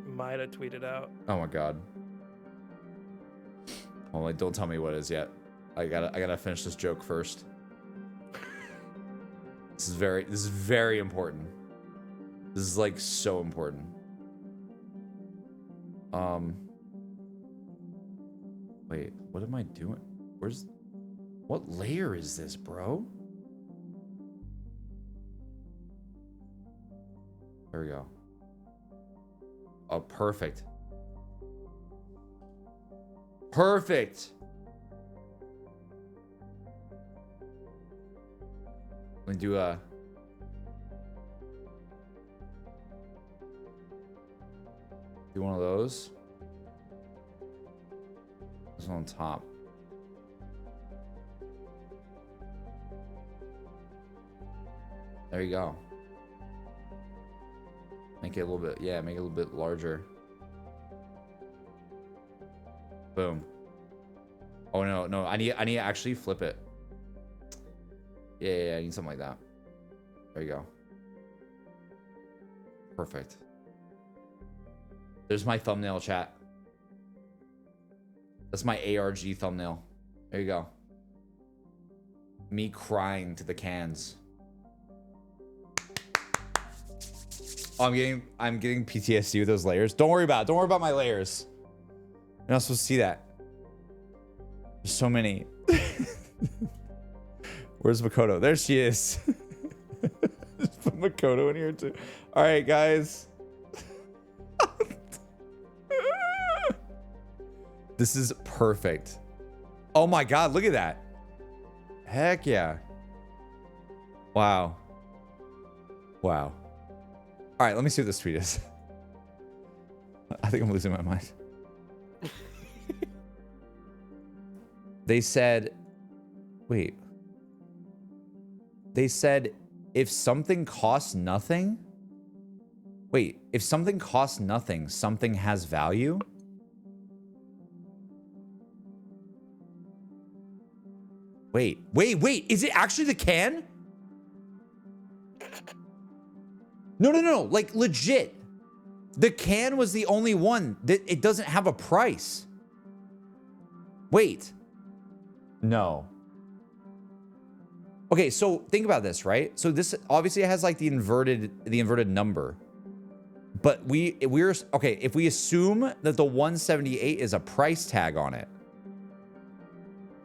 Might have tweeted out. Oh my god. Well, like, don't tell me what it is yet. I gotta finish this joke first. This is very important. This is like so important. Wait, what am I doing? What layer is this, bro? There we go. Oh, perfect. Perfect. Let me do one of those. This one on top. There you go. Make it a little bit, yeah, make it a little bit larger. Boom. Oh no, I need to actually flip it. Yeah, I need something like that. There you go. Perfect. There's my thumbnail, chat. That's my ARG thumbnail. There you go. Me crying to the cans. Oh, I'm getting PTSD with those layers. Don't worry about it. Don't worry about my layers. You're not supposed to see that. There's so many. Where's Makoto? There she is. Just put Makoto in here too. All right, guys. This is perfect. Oh my God, look at that. Heck yeah. Wow. Wow. All right, let me see what this tweet is. I think I'm losing my mind. They said, wait. They said, if something costs nothing. Wait, if something costs nothing, something has value? Wait. Is it actually the can? No. Like, legit. The can was the only one that it doesn't have a price. Wait. No. Okay, so think about this, right? So this obviously has like the inverted number. But we're okay, if we assume that the 178 is a price tag on it.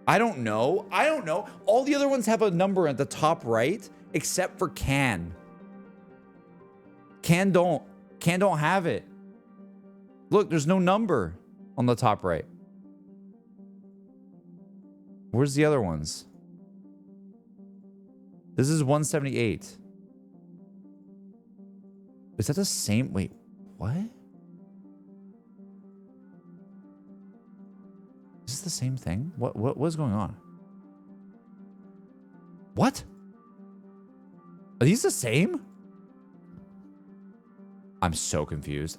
I don't know. All the other ones have a number at the top right, except for can. Can don't have it. Look, there's no number on the top right. Where's the other ones? This is 178. Is that the same? Wait, what? Is this the same thing? What's going on? What? Are these the same? I'm so confused.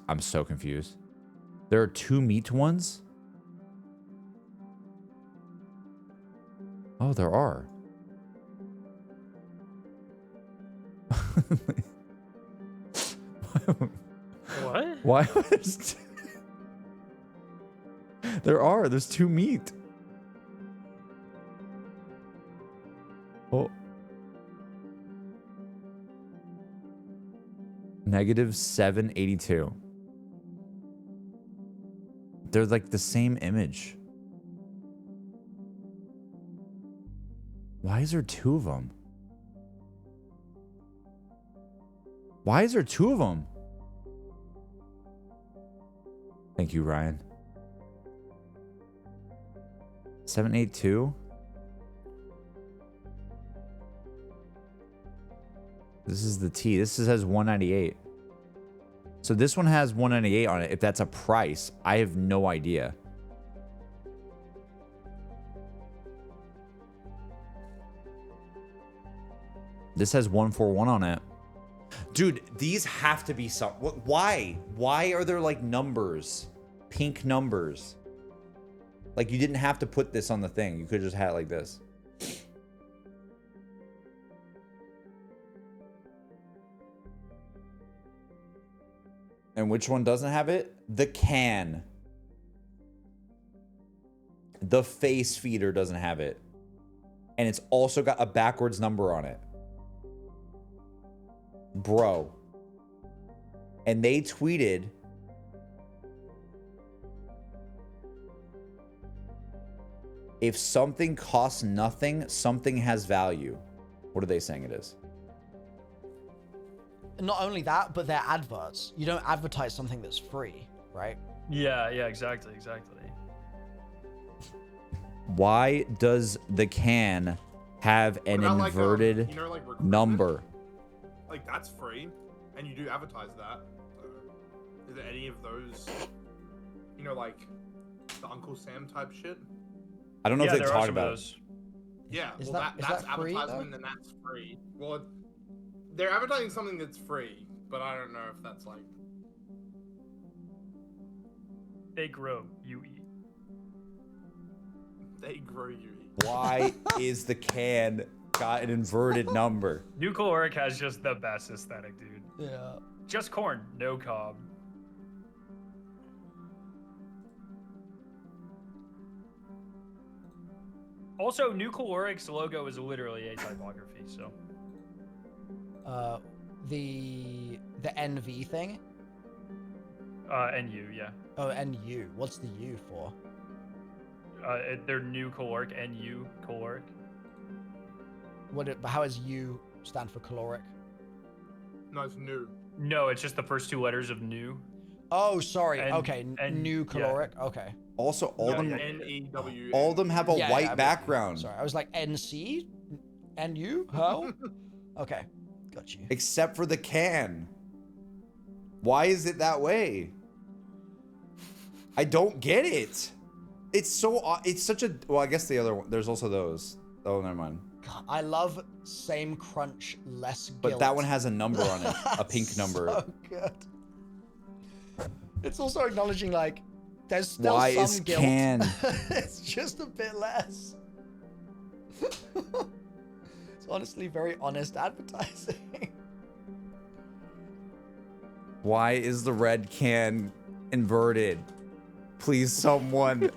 There are two meat ones? Oh, there are. What? Why? There's two meat. Oh. Negative 782. They're like the same image. Why is there two of them? Why is there two of them? Thank you, Ryan. 782. This is the T. This says 198. So this one has 198 on it. If that's a price, I have no idea. This has 141 on it. Dude, these have to be some. Why? Why are there like numbers? Pink numbers. Like you didn't have to put this on the thing. You could have just had it like this. And which one doesn't have it? The can. The face feeder doesn't have it. And it's also got a backwards number on it. Bro. And they tweeted, if something costs nothing, something has value. What are they saying it is? Not only that, but they're adverts. You don't advertise something that's free, right? Yeah, exactly. Why does the can have What an about, like, inverted you know, like recruitment? number. Like that's free, and you do advertise that. So, is there any of those, you know, like the Uncle Sam type shit? I don't know Yeah, if they there are talk some of about. those. Yeah, Is well, that- is that's that free, though? advertisement, and that's free. Well, they're advertising something that's free, but I don't know if that's like. They grow. You eat. They grow you. Why is the can got an inverted number? New caloric has just the best aesthetic, dude. Yeah. Just corn, no cob. Also, New Caloric's logo is literally a typography, so. The NV thing. NU, yeah. Oh, NU. What's the U for? They're New Caloric, NU Caloric. How does U stand for caloric? No, it's new. No, it's just the first two letters of New. Oh, sorry. N- okay, N- new yeah. caloric. Okay. Also, all Yeah, them, yeah, NEW. all of them have a Yeah, white I'm with you. background, Sorry, I was like NC, NU. How? Okay, got you. except for the can. Why is it that way? I don't get it. It's so. It's such a. Well, I guess the other one. There's also those. Oh, never mind. God, I love same crunch, less guilt. But that one has a number on it, a pink That's number. So good. It's also acknowledging like there's still Why some is guilt. can? It's just a bit less. It's honestly very honest advertising. Why is the red can inverted? Please, someone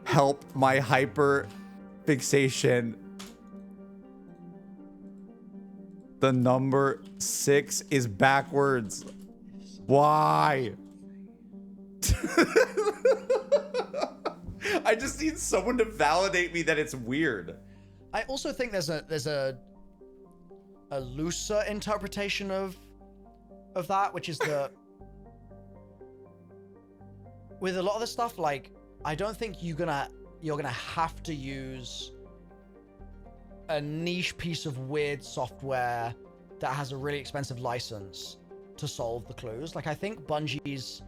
help my hyper fixation. The number 6 is backwards. Why? I just need someone to validate me that it's weird. I also think there's a looser interpretation of that, which is the with a lot of the stuff, like I don't think you're gonna have to use a niche piece of weird software that has a really expensive license to solve the clues. Like I think Bungie's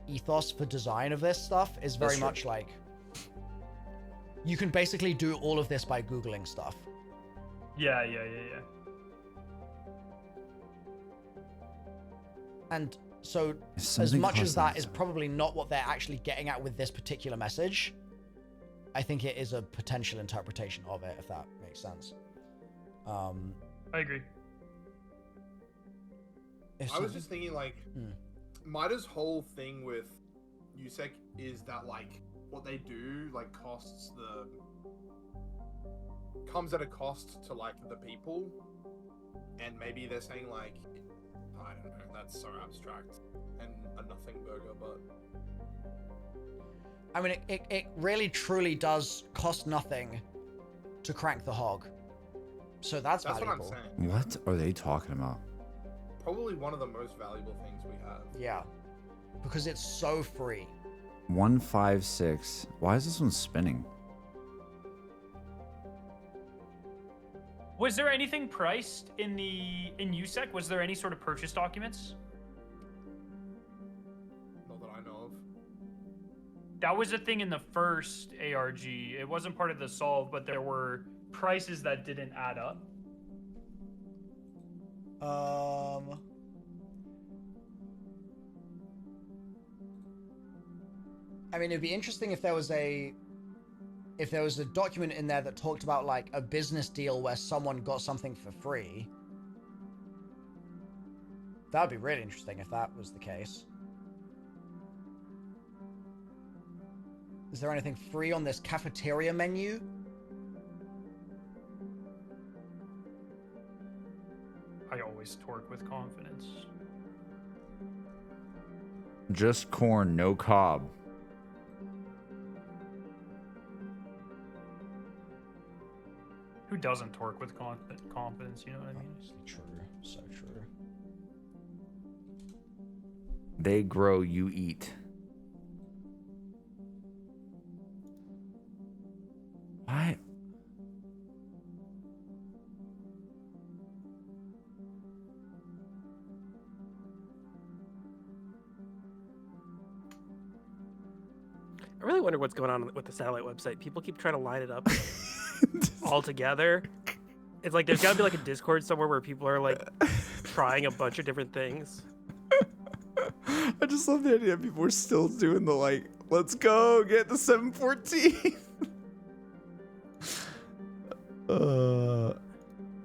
ethos for design of this stuff is very That's true. much like you can basically do all of this by Googling stuff. Yeah. And so as Something much as that causes is probably not what they're actually getting at with this particular message, I think it is a potential interpretation of it, if that makes sense. I agree. I was just thinking, like, Mida's whole thing with USEC is that, like, what they do, like, comes at a cost to, like, the people. And maybe they're saying, like, I don't know, that's so abstract and a nothing burger, but. I mean, it really truly does cost nothing to crank the hog. So that's That's valuable. what I'm saying. What are they talking about? Probably one of the most valuable things we have. Yeah. Because it's so free. 156. Why is this one spinning? Was there anything priced in USEC? Was there any sort of purchase documents? Not that I know of. That was a thing in the first ARG. It wasn't part of the solve, but there were prices that didn't add up. I mean, it'd be interesting if there was a document in there that talked about like a business deal where someone got something for free. That would be really interesting if that was the case. Is there anything free on this cafeteria menu? I always torque with confidence. Just corn, no cob. Who doesn't torque with confidence? You know what I mean? Honestly, true. So true. They grow, you eat. Why? I really wonder what's going on with the satellite website. People keep trying to line it up all together. It's like there's got to be like a Discord somewhere where people are like trying a bunch of different things. I just love the idea people are still doing the like, let's go get the 714.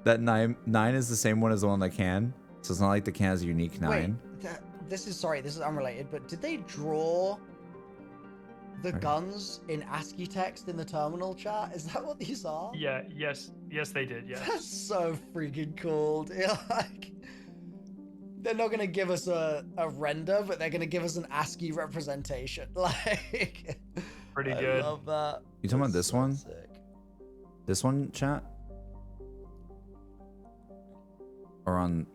That nine is the same one as the one that can. So it's not like the can has a unique 9. Wait, this is unrelated, but did they draw the guns in ASCII text in the terminal chat? Is that what these are? Yeah. Yes, they did. Yeah. That's so freaking cool. Like, they're not gonna give us a render, but they're gonna give us an ASCII representation. Like, Pretty I good. love that. You talking about That's this so one? sick. This one, chat? Or on...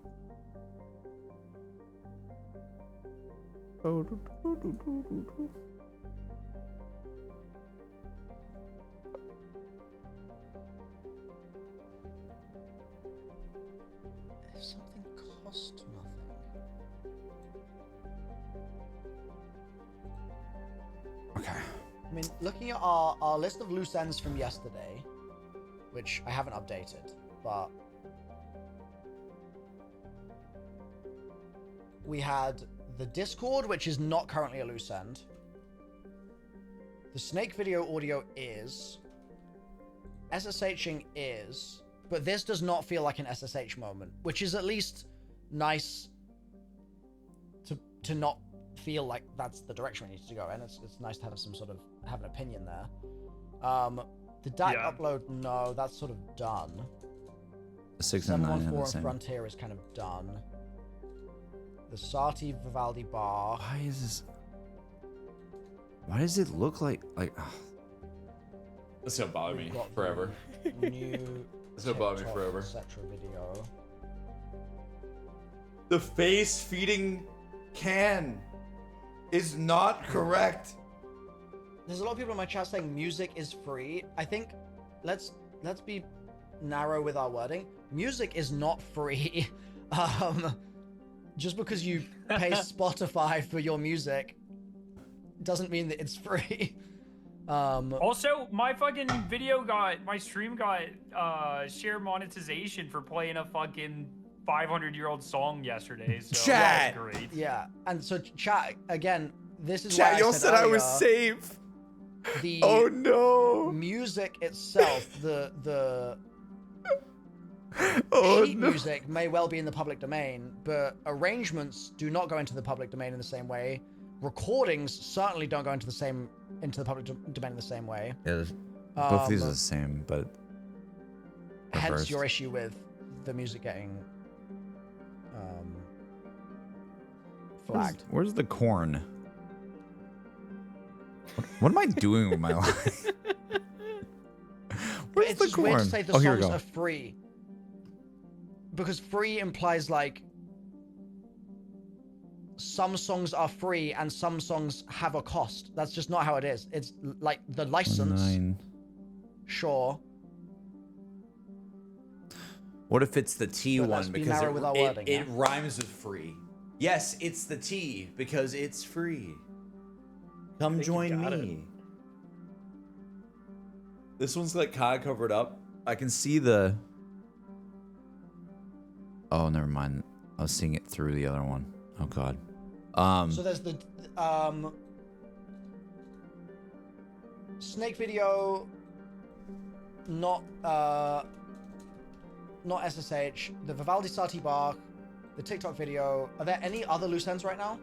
If something cost nothing. Okay. I mean, looking at our list of loose ends from yesterday, which I haven't updated, but we had the Discord, which is not currently a loose end. The Snake video audio is. SSHing is. But this does not feel like an SSH moment, which is at least nice to not feel like that's the direction we need to go, and it's nice to have some sort of have an opinion there. The DAC Yeah. upload, no, that's sort of done. The 6 and 9 have the 714 same. and Frontier is kind of done. The Sati Vivaldi bar. Why is this... Why does it look like... This is gonna bother We've me got forever. the New This is gonna bother me TikTok, forever. etc. video. The face feeding can is not correct. There's a lot of people in my chat saying music is free. I think let's be narrow with our wording. Music is not free. Just because you pay Spotify for your music doesn't mean that it's free. Also, my fucking my stream got share monetization for playing a fucking 500-year-old song yesterday. So Chat. that's great. Yeah, and so chat again. This is Chat, why y'all I said I was earlier, safe. The Oh no. music itself, the Oh sheet no. music may well be in the public domain, but arrangements do not go into the public domain in the same way. Recordings certainly don't go into the public domain in the same way. Yeah, both of these are the same, but Hence reversed. your issue with the music getting flagged. Where's the corn? What am I doing with my life? Where's It's the just weird corn? to say the Oh, here we songs go. are free. Because free implies like some songs are free and some songs have a cost. That's just not how it is. It's like the license, 9. sure. What if it's the T But one let's be because narrow with our wording, it yeah? rhymes with free? Yes, it's the T because it's free. Come think you join got me. This one's like kind of covered up. I can see the. Oh, never mind. I was seeing it through the other one. Oh God. So there's the Snake video, not SSH, the Vivaldi Sati bar, the TikTok video. Are there any other loose ends right now?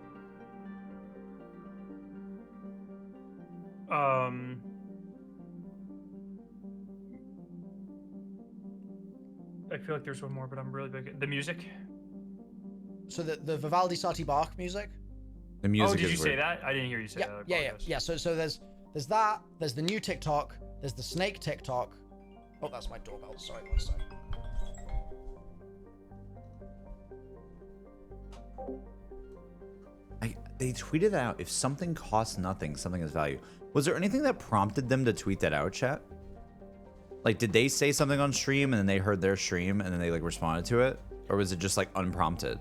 I feel like there's one more, but I'm really big. The music. So the Vivaldi Sati Bach music. The music Oh, did is you say weird. that? I didn't hear you say Yeah, that. I yeah. apologize. So there's that. There's the new TikTok. There's the Snake TikTok. Oh, that's my doorbell. Sorry, one sec. They tweeted out if something costs nothing, something has value. Was there anything that prompted them to tweet that out, chat? Like, did they say something on stream and then they heard their stream and then they like responded to it, or was it just like unprompted?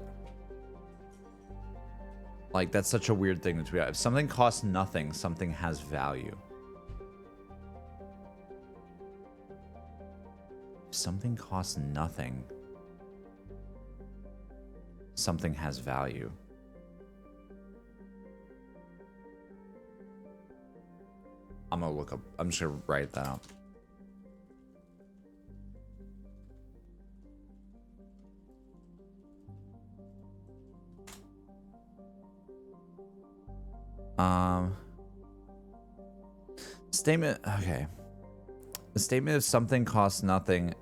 Like, that's such a weird thing to tweet out. If something costs nothing, something has value. If something costs nothing, something has value. I'm gonna look up. I'm just gonna write that out. Statement. Okay. The statement of something costs nothing,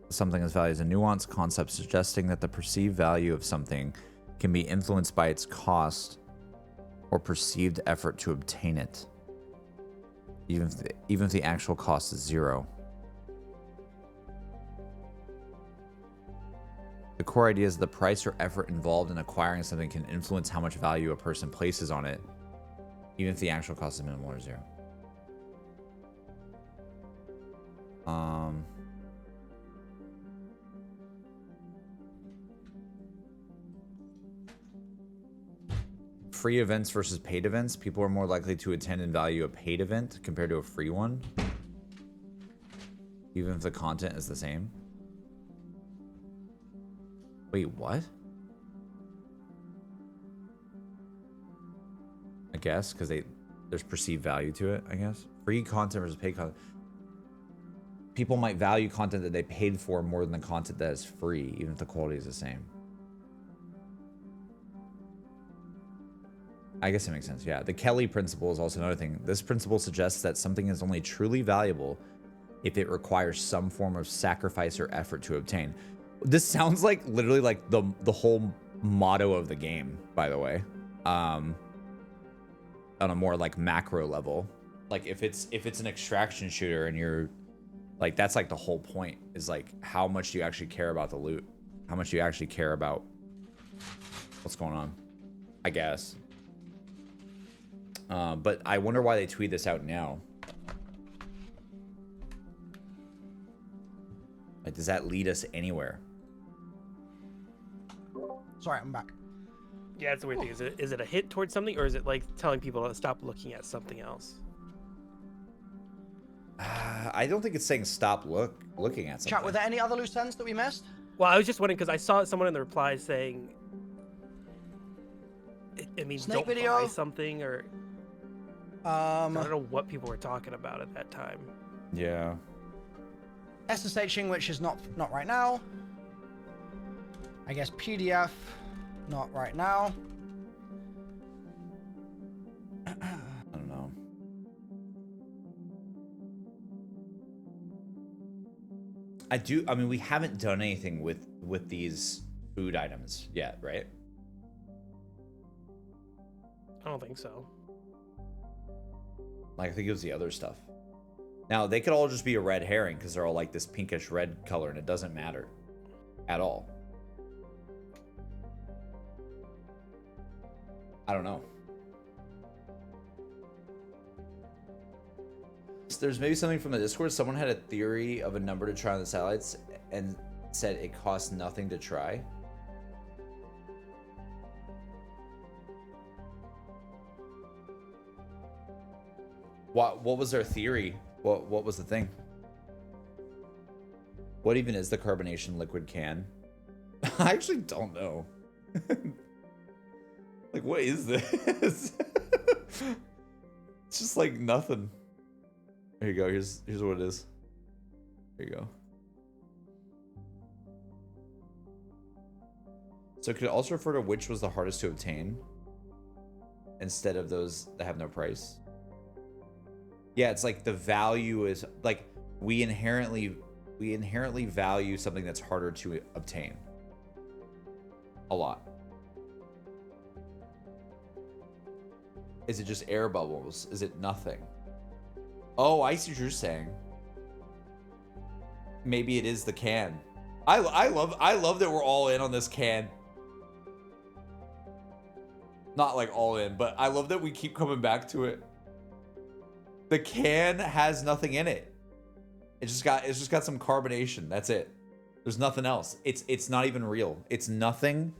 something has value is a nuanced concept suggesting that the perceived value of something can be influenced by its cost or perceived effort to obtain it, even if the actual cost is zero. The core idea is the price or effort involved in acquiring something can influence how much value a person places on it, even if the actual cost is minimal or zero. Free events versus paid events. People are more likely to attend and value a paid event compared to a free one, even if the content is the same. Wait, what? I guess because there's perceived value to it. I guess free content versus paid content. People might value content that they paid for more than the content that is free, even if the quality is the same. I guess it makes sense. Yeah. The Kelly principle is also another thing. This principle suggests that something is only truly valuable if it requires some form of sacrifice or effort to obtain. This sounds like literally like the whole motto of the game, by the way. On a more like macro level. Like if it's an extraction shooter and you're like, that's like the whole point is like, how much do you actually care about the loot? How much do you actually care about what's going on? I guess. But I wonder why they tweet this out now. Like, does that lead us anywhere? Sorry, I'm back. Yeah, that's the weird thing. Is it a hit towards something, or is it like telling people to stop looking at something else? I don't think it's saying stop looking at something. Chat, were there any other loose ends that we missed? Well, I was just wondering because I saw someone in the replies saying it means Snake don't video? buy something, or I don't know what people were talking about at that time. Yeah. SSHing, which is not right now. I guess PDF, not right now. I don't know. I mean, we haven't done anything with these food items yet, right? I don't think so. Like, I think it was the other stuff. Now, they could all just be a red herring because they're all like this pinkish red color and it doesn't matter at all. I don't know. So there's maybe something from the Discord. Someone had a theory of a number to try on the satellites and said it costs nothing to try. What was their theory? What was the thing? What even is the carbonation liquid can? I actually don't know. Like, what is this? It's just like nothing. There you go. Here's what it is. There you go. So could it also refer to which was the hardest to obtain instead of those that have no price? Yeah, it's like the value is like we inherently value something that's harder to obtain. A lot. Is it just air bubbles? Is it nothing? Oh, I see what you're saying. Maybe it is the can. I love that we're all in on this can. Not like all in, but I love that we keep coming back to it. The can has nothing in it. It's just got some carbonation. That's it. There's nothing else. It's not even real. It's nothing.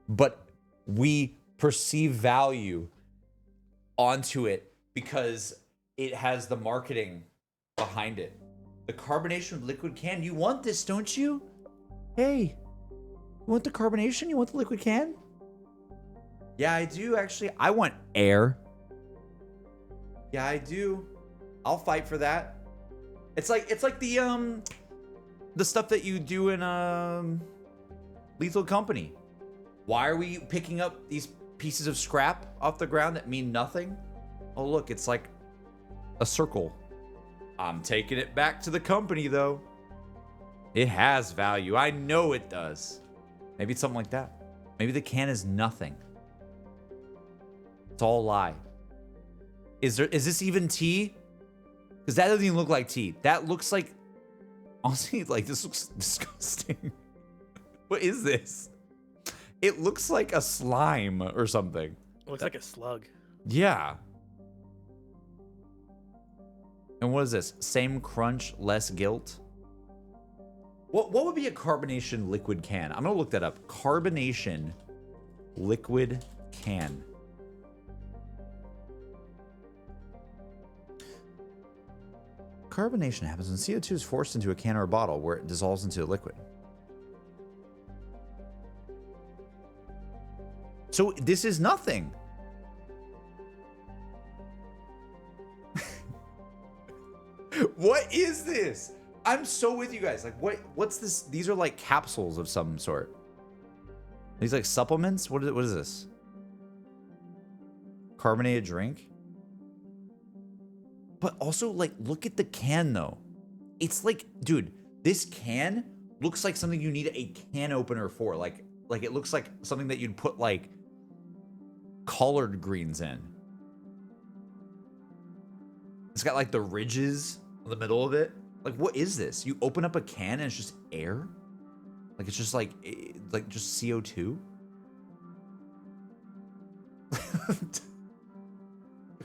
But we perceive value onto it because it has the marketing behind it. The carbonation liquid can. You want this, don't you? Hey, you want the carbonation? You want the liquid can? Yeah, I do actually. I want air. Yeah, I do. I'll fight for that. It's like the stuff that you do in Lethal Company. Why are we picking up these pieces of scrap off the ground that mean nothing? Oh, look, it's like a circle. I'm taking it back to the company, though. It has value. I know it does. Maybe it's something like that. Maybe the can is nothing. It's all a lie. Is this even tea? Because that doesn't even look like tea. That looks like, honestly, like this looks disgusting. What is this? It looks like a slime or something. It looks like a slug. Yeah. And what is this? Same crunch, less guilt. What would be a carbonation liquid can? I'm gonna look that up. Carbonation liquid can. Carbonation happens when CO2 is forced into a can or a bottle where it dissolves into a liquid. So this is nothing. What is this? I'm so with you guys. Like, what's this? These are like capsules of some sort. These like supplements? What is this? Carbonated drink? But also, like, look at the can, though. It's like, dude, this can looks like something you need a can opener for. Like it looks like something that you'd put, like, collard greens in. It's got, like, the ridges in the middle of it. Like, what is this? You open up a can and it's just air? Like, it's just, like just CO2?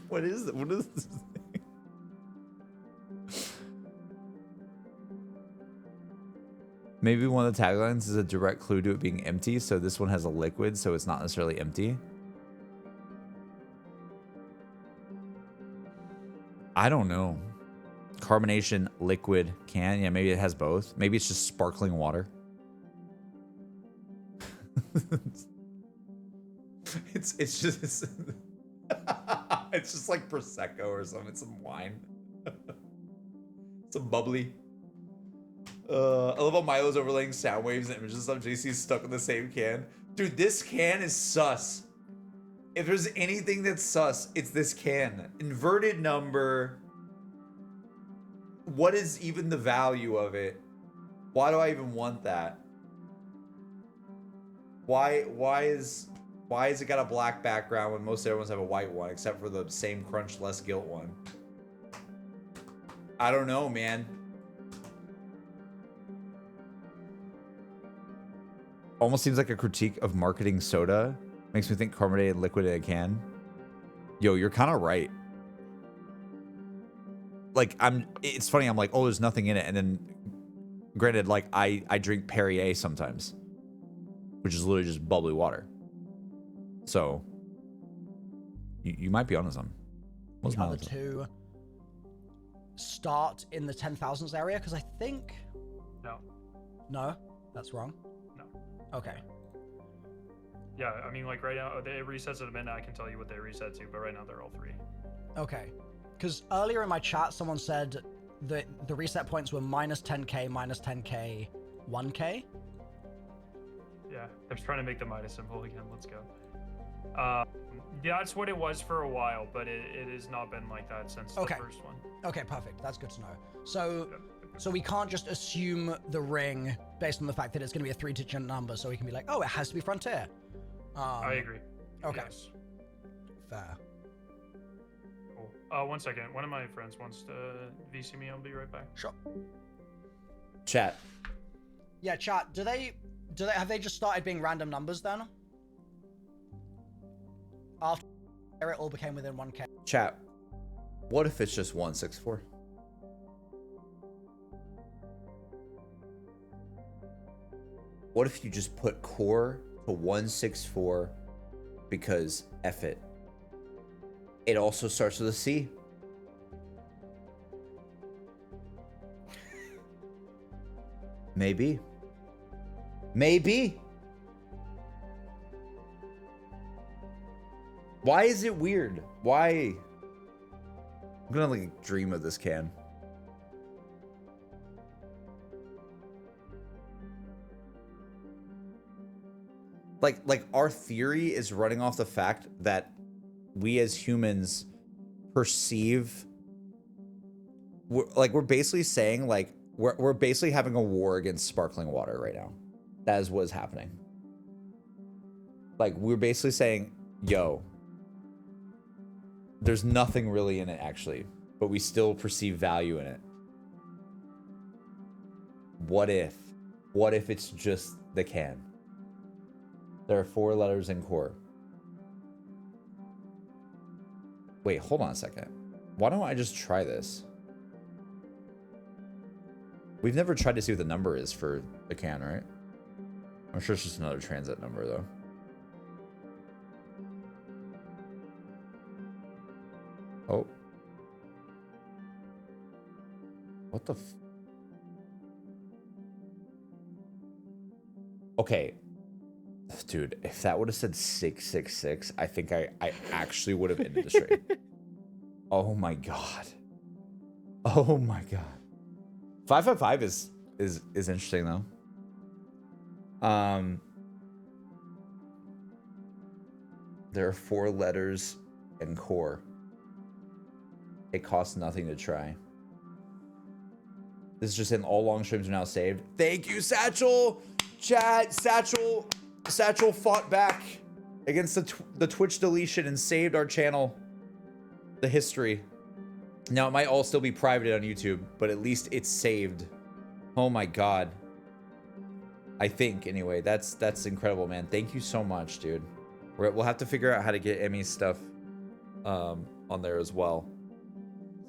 What is it? What is this thing? Maybe one of the taglines is a direct clue to it being empty, so this one has a liquid, so it's not necessarily empty. I don't know. Carbonation liquid can. Yeah, maybe it has both. Maybe it's just sparkling water. it's just it's just like Prosecco or something. It's some wine. Some bubbly. I love how Milo's overlaying sound waves and images of JC's stuck in the same can. Dude, this can is sus. If there's anything that's sus, it's this can. Inverted number. What is even the value of it? Why do I even want that? Why is it got a black background when most other ones have a white one, except for the same crunch, less guilt one? I don't know, man. Almost seems like a critique of marketing soda. Makes me think carbonated liquid in a can. Yo, you're kind of right. Like, it's funny, I'm like, oh, there's nothing in it. And then, granted, like, I drink Perrier sometimes, which is literally just bubbly water. So, you might be onto something. What's The my other other two start in the 10,000s area, because I think... No? That's wrong? No. Okay. Yeah, I mean, like, right now, it resets at a minute. I can tell you what they reset to, but right now they're all 3. Okay. Because earlier in my chat, someone said that the reset points were minus 10k, 1k. Yeah, they're trying to make the minus symbol again. Let's go. Yeah, that's what it was for a while, but it has not been like that since the first one. Okay, perfect. That's good to know. So we can't just assume the ring based on the fact that it's going to be a 3-digit number, so we can be like, oh, it has to be Frontier. I agree. Okay. Yes. Fair. Cool. 1 second. One of my friends wants to VC me. I'll be right back. Sure. Chat. Yeah, chat. Have they just started being random numbers then? After it all became within 1k. Chat. What if it's just 164? What if you just put core to 164 because F it. It also starts with a C. Maybe. Maybe. Why is it weird? Why? I'm gonna like dream of this can. Like our theory is running off the fact that we as humans perceive, we're basically saying like we're basically having a war against sparkling water right now. That is what is happening. Like we're basically saying, yo, there's nothing really in it actually, but we still perceive value in it. What if it's just the can? There are 4 letters in core. Wait, hold on a second. Why don't I just try this? We've never tried to see what the number is for the can, right? I'm sure it's just another transit number, though. Oh. What the Okay. Dude, if that would have said 666, I think I actually would have ended the stream. Oh my god. Oh my god. 555 is interesting though. There are 4 letters in core. It costs nothing to try. This is just in all long streams are now saved. Thank you, Satchel. Chat, Satchel fought back against the Twitch deletion and saved our channel. The history. Now it might all still be private on YouTube, but at least it's saved. Oh my god. I think anyway. That's incredible, man. Thank you so much, dude. We'll have to figure out how to get Emmy's stuff on there as well.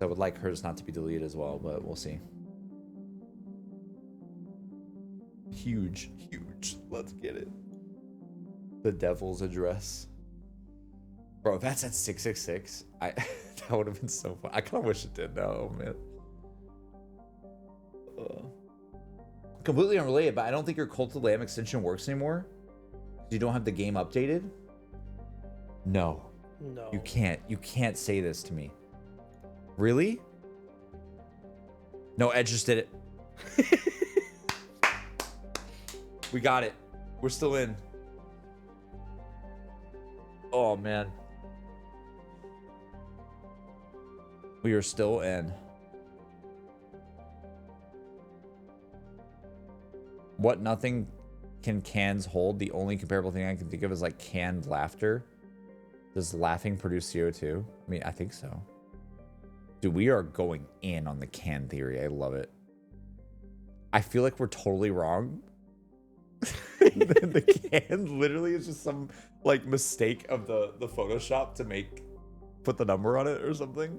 I would like hers not to be deleted as well, but we'll see. Huge. Let's get it. The devil's address. Bro, if that's at 666, that would have been so fun. I kind of wish it did now, oh, man. Completely unrelated, but I don't think your Cult of Lamb extension works anymore. You don't have the game updated? No. No. You can't say this to me. Really? No, Edge just did it. We got it. We're still in. Oh, man. We are still in. What nothing can cans hold? The only comparable thing I can think of is like canned laughter. Does laughing produce CO2? I mean, I think so. Dude, we are going in on the can theory. I love it. I feel like we're totally wrong. The can literally is just some like mistake of the Photoshop to put the number on it or something.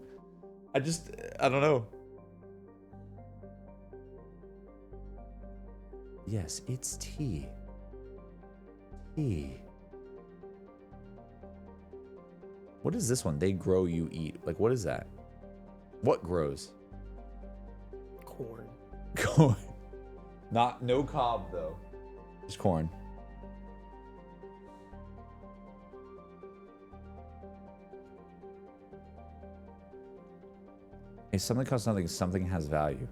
I don't know. Yes, it's tea. Tea. What is this one? They grow, you eat. Like, what is that? What grows? Corn. Corn. No cob though. Just corn. If something costs nothing, something has value.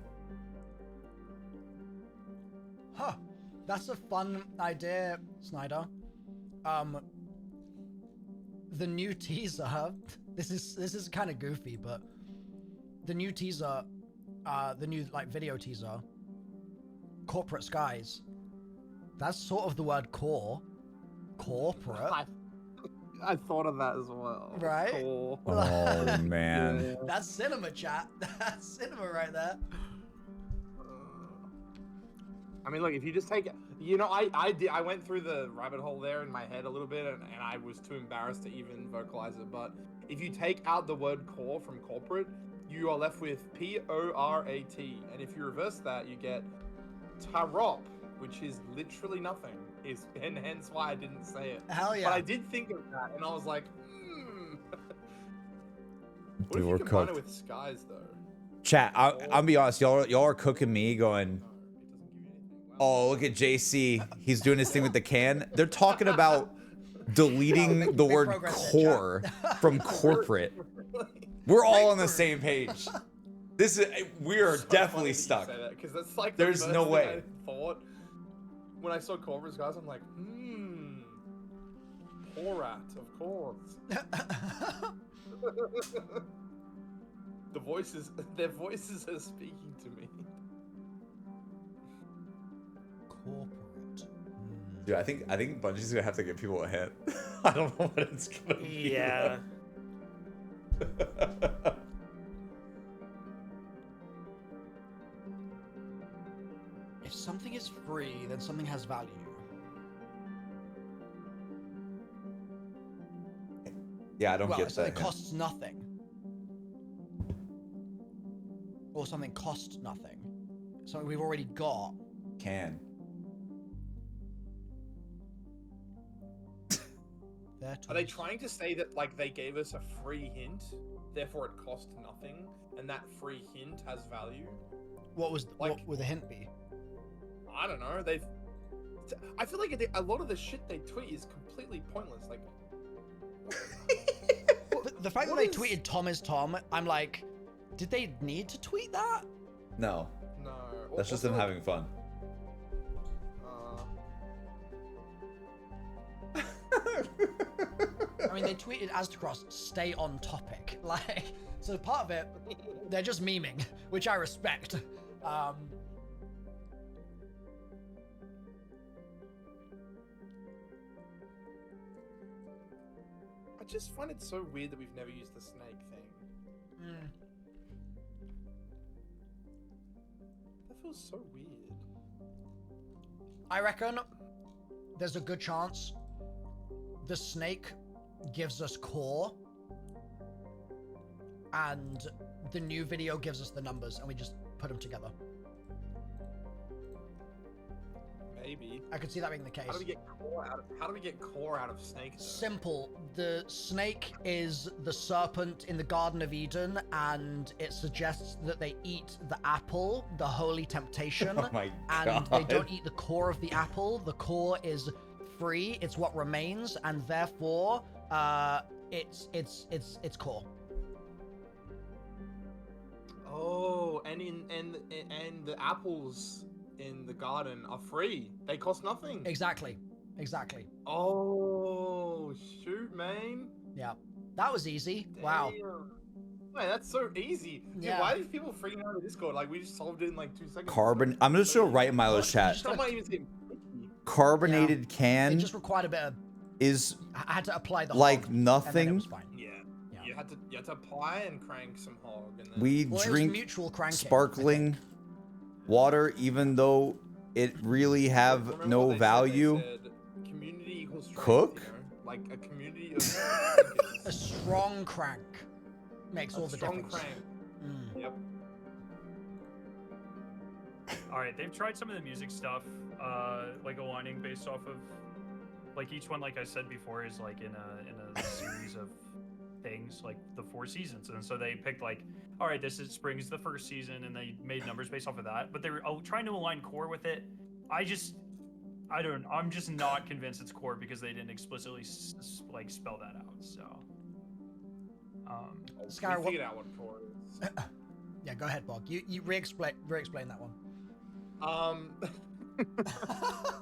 Huh. That's a fun idea, Snyder. The new teaser. This is kind of goofy, but the new teaser, the new like video teaser, Corporate Skies. That's sort of the word core. Corporate. I thought of that as well. Right? Cool. Oh man. That's cinema, chat. That's cinema right there. I mean, look, if you just take it, you know, I went through the rabbit hole there in my head a little bit, and I was too embarrassed to even vocalize it. But if you take out the word core from corporate, you are left with P-O-R-A-T, and if you reverse that, you get tarop, which is literally nothing. And hence why I didn't say it. Hell But yeah. I did think of that, and I was like, What Dude, if you we're combine cooked. it with skies though? Chat, I'll be honest, y'all are cooking me going, No, it doesn't give you anything. oh, look at JC. He's doing his thing with the can. They're talking about deleting big- the big word progress there, core chat. from corporate. We're all on the same page. This is we are definitely stuck. Because that's like There's the first no thing way. I thought when I saw corporate skies. I'm like, Porat, of course. Their voices are speaking to me. Corporate. Dude, I think Bungie's gonna have to give people a hint. I don't know what it's gonna be. Yeah. If something is free, then something has value. Yeah, I don't Well, get if something that. hint. costs nothing. Or something costs nothing. Something we've already got. Can. Are they trying to say that like they gave us a free hint, therefore it cost nothing, and that free hint has value? What Like- would the hint be? I don't know. I feel like a lot of the shit they tweet is completely pointless. Like, The fact that what they is- tweeted Tom is Tom, I'm like, did they need to tweet that? No, No, that's just them also, having fun. I mean, they tweeted Aztecross, stay on topic. Like, so part of it, they're just memeing, which I respect. I just find it so weird that we've never used the snake thing. That feels so weird. I reckon there's a good chance the snake gives us core and the new video gives us the numbers and we just put them together. Maybe. I could see that being the case. How do we get core out of snake? Though? Simple. The snake is the serpent in the Garden of Eden, and it suggests that they eat the apple, the holy temptation, Oh my and they God. don't eat the core of the apple. The core is free. It's what remains, and therefore, it's core. Oh, and the apples in the garden are free. They cost nothing. Exactly. Oh, shoot, man. Yeah, that was easy. Wow. Damn. Man, that's so easy. Dude, Yeah. why are these people freaking out in Discord? Like, we just solved it in like 2 seconds. Carbon. I'm just gonna write in Milo's chat. Some might even say Carbonated It can just required a bit of. is I had to apply the like hog, and then it nothing. was fine. Yeah. Yeah. You had to apply and crank some hog. And then... We Well, it was drink mutual cranking, I sparkling think. water, even though it really have Remember no what they said? They value. said community equals strength, Cook? you know? Like a community of A drinkers. strong crank makes A all the strong difference. crank. Mm. Yep. All right, they've tried some of the music stuff, like aligning based off of, like each one, like I said before, is like in a series of things, like the 4 seasons, and so they picked like, all right, this is spring's the first season, and they made numbers based off of that. But they were trying to align core with it. I'm just not convinced it's core because they didn't explicitly like spell that out. So, Sky, we what- figured out what core is. Yeah, go ahead, Bog. You re-explain that one. I'm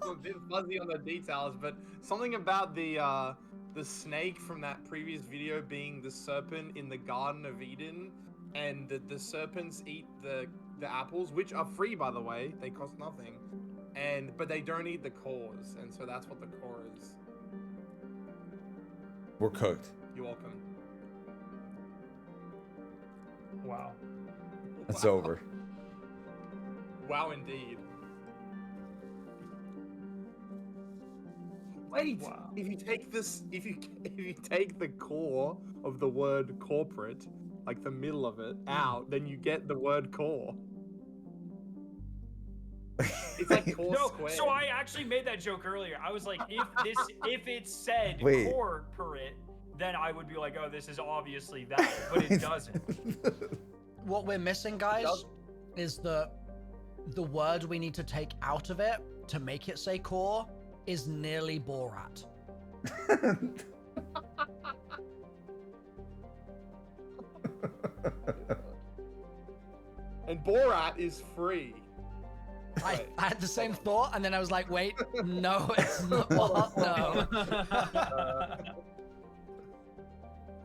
a bit fuzzy on the details, but something about the snake from that previous video being the serpent in the Garden of Eden, and the serpents eat the apples, which are free, by the way. They cost nothing, but they don't eat the cores, and so that's what the core is. We're cooked. You're welcome. wow. It's Wow. over. Wow, indeed. Wait, Wow. if you take this, if you take the core of the word corporate, like the middle of it, out, then you get the word core. It's like core No, squared. so I actually made that joke earlier. I was like, if it said Wait. core per it, then I would be like, oh, this is obviously that, but it doesn't. What we're missing, guys, does- is the word we need to take out of it to make it say core is nearly Borat. And Borat is free. I had the same thought, and then I was like, wait, no, it's not. What? No.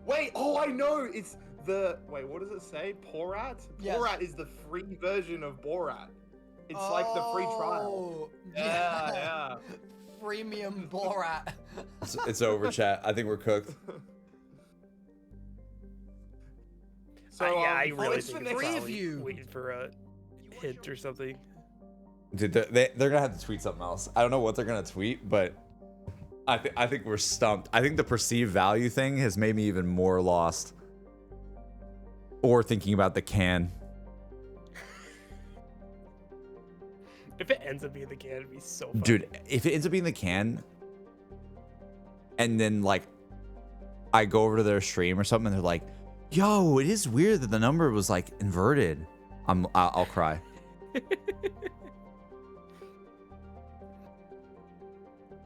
Wait, oh, I know. It's the wait. What does it say? Porat. Yes. Porat is the free version of Borat. It's like the free trial. Oh, Yeah. Freemium Borat. It's over, chat. I think we're cooked. So yeah, I oh, really it's think the it's next- probably preview. waiting for a hint or something. Dude, they're gonna have to tweet something else. I don't know what they're gonna tweet, but I think we're stumped. I think the perceived value thing has made me even more lost. Or thinking about the can. If it ends up being the can, it'd be so funny. Dude, if it ends up being the can, and then like I go over to their stream or something, and they're like, "Yo, it is weird that the number was like inverted." I'll cry.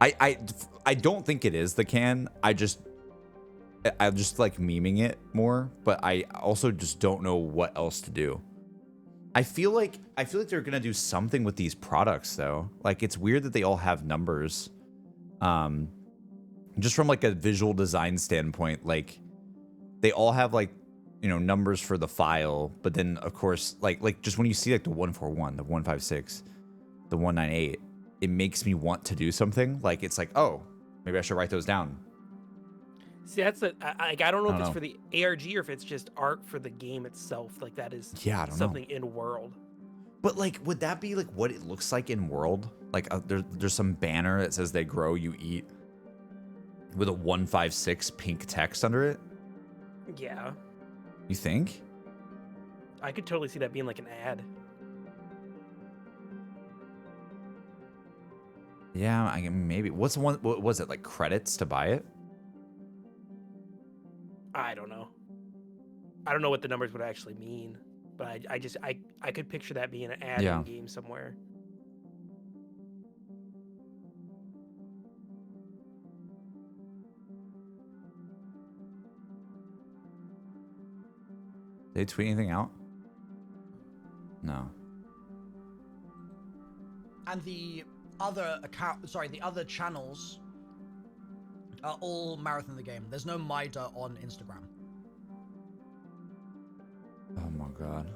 I don't think it is the can. I'm just like memeing it more, but I also just don't know what else to do. I feel like they're gonna do something with these products though. Like it's weird that they all have numbers. Just from like a visual design standpoint, like they all have like, you know, numbers for the file, but then of course like just when you see like the 141, the 156, the 198, it makes me want to do something. Like it's like, oh, maybe I should write those down. See, that's I don't know if it's know. for the ARG or if it's just art for the game itself. Like that is Yeah, I don't know. something in world. But like, would that be like what it looks like in world? Like there's some banner that says they grow, you eat, with a 156 pink text under it. Yeah, You think? I could totally see that being like an ad. Yeah, I mean, maybe. What's the one? What was it, like credits to buy it? I don't know. I don't know what the numbers would actually mean, but I could picture that being an ad Yeah. in game somewhere. Did they tweet anything out? No. And the other the other channels are all Marathon the Game. There's no Mida on Instagram. Oh my god.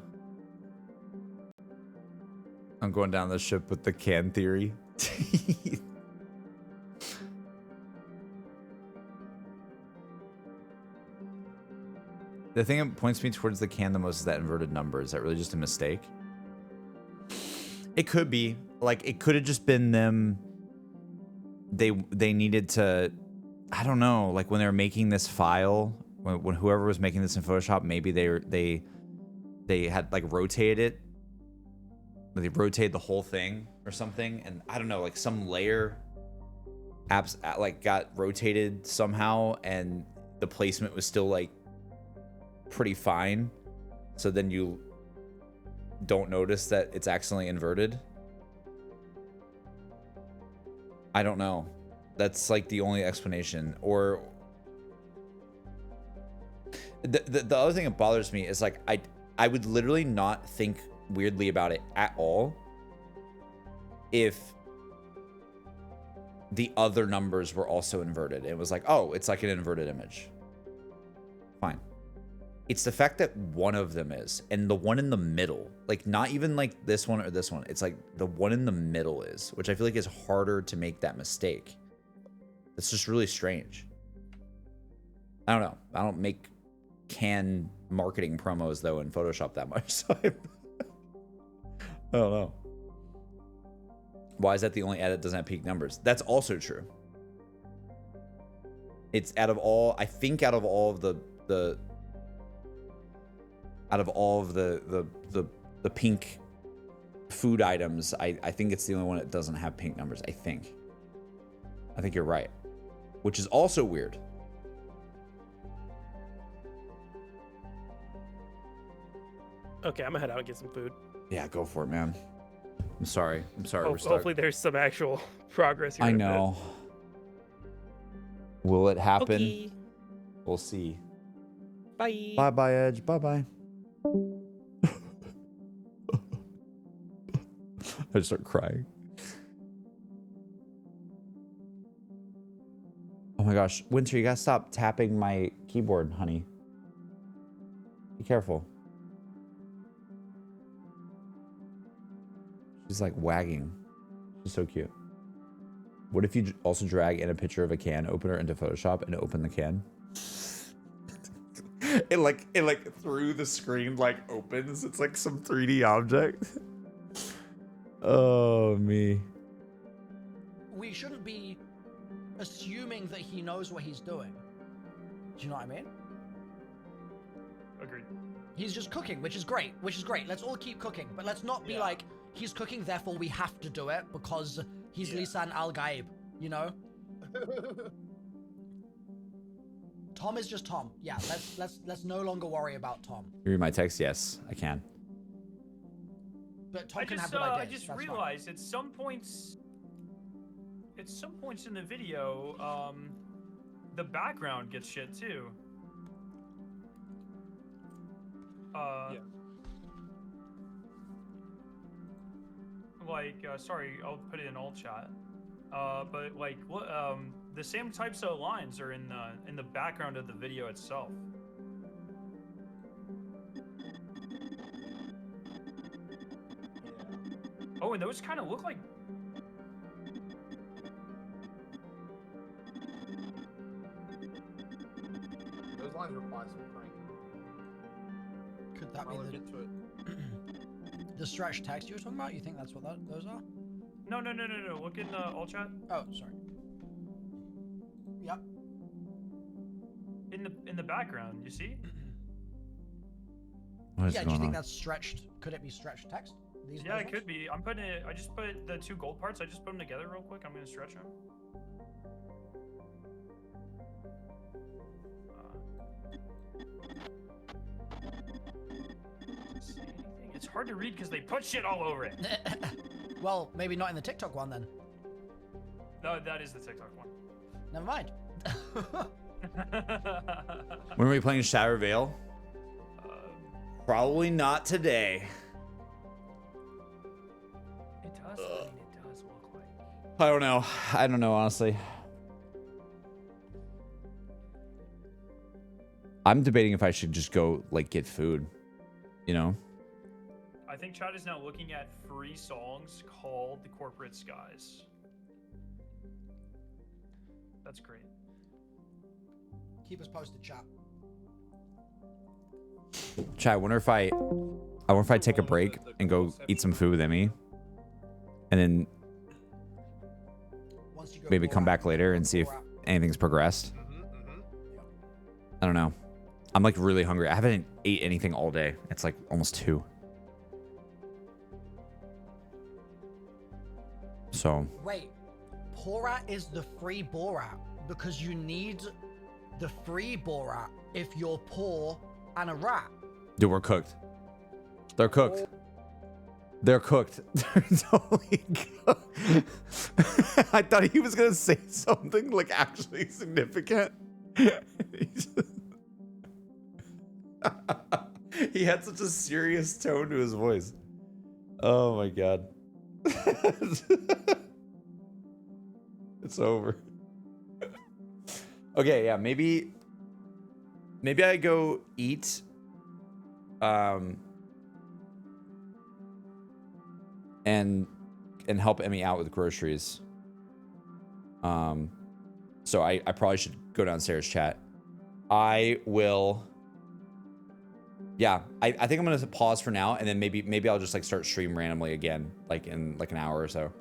I'm going down the ship with the can theory. The thing that points me towards the can the most is that inverted number. Is that really just a mistake? It could be. Like, it could have just been them. They needed to, I don't know, like when they were making this file, when whoever was making this in Photoshop, maybe they had like rotated it. They rotated the whole thing or something, and I don't know, like some layer apps like got rotated somehow, and the placement was still like pretty fine. So then you don't notice that it's accidentally inverted. I don't know. That's like the only explanation. Or the other thing that bothers me is like I would literally not think weirdly about it at all if the other numbers were also inverted. It was like, oh, it's like an inverted image. Fine. It's the fact that one of them is, and the one in the middle, like not even like this one or this one, it's like the one in the middle is, which I feel like is harder to make that mistake. It's just really strange. I don't know. I don't make can marketing promos though in Photoshop that much, so I don't know. Why is that the only ad that doesn't have peak numbers? That's also true. It's out of all of the pink food items, I think it's the only one that doesn't have pink numbers. I think you're right, which is also weird. Okay, I'm gonna head out and get some food. Yeah, go for it, man. I'm sorry. We're stuck. Hopefully, there's some actual progress here. I in a bit. know. Will it happen? Okay. We'll see. Bye. Bye bye, Edge. Bye bye. I start crying. Oh my gosh, Winter, you gotta stop tapping my keyboard, honey. Be careful. She's like wagging. She's so cute. What if you also drag in a picture of a can opener into Photoshop and open the can? It like through the screen like opens. It's like some 3D object. Oh me. We shouldn't be assuming that he knows what he's doing. Do you know what I mean? Agreed. He's just cooking, which is great. Let's all keep cooking, but let's not be like, he's cooking, therefore we have to do it because he's Lisan Al Gaib, you know? Tom is just Tom. Yeah, let's no longer worry about Tom. You read my text? Yes, I can. But Tom I can just, have good ideas. I just that's fine. realized at some points in the video, the background gets shit too. Like, sorry, I'll put it in alt chat. But like, what? The same types of lines are in the background of the video itself. Oh, and those kind of look like. Those lines require some crank. Could that I'll be get to it. the stretch text you were talking about? You think that's what those are? No. Look in alt chat. Oh, sorry. Yep. In the background, you see? What is Yeah, do going you think on? that's stretched? Could it be stretched text? Yeah, it could be. I'm putting it. I just put the two gold parts. I just put them together real quick. I'm gonna stretch them. See anything? It's hard to read because they put shit all over it. Well, maybe not in the TikTok one then. No, that is the TikTok one. Never mind. When are we playing Shadow Veil? Probably not today. It does. I mean, it does look like. I don't know, honestly. I'm debating if I should just go like get food, you know? I think Chad is now looking at free songs called The Corporate Skies. That's great. Keep us posted, chat. Chad, I wonder if I take a break and go eat some food with Emmy, and then Once you go maybe come Borat, back later and see if anything's progressed. I don't know. I'm like really hungry. I haven't ate anything all day. It's like almost 2. So Wait, Borat is the free Borat because you need the free Borat if you're poor and a rat. dude, we're cooked. They're cooked. They're cooked. They're totally cooked. I thought he was gonna say something like actually significant. He had such a serious tone to his voice. Oh my god. It's over. Okay, yeah, maybe I go eat and help Emmy out with groceries. So I probably should go downstairs, chat. I will. Yeah, I think I'm gonna pause for now, and then maybe I'll just like start stream randomly again, like in like an hour or so.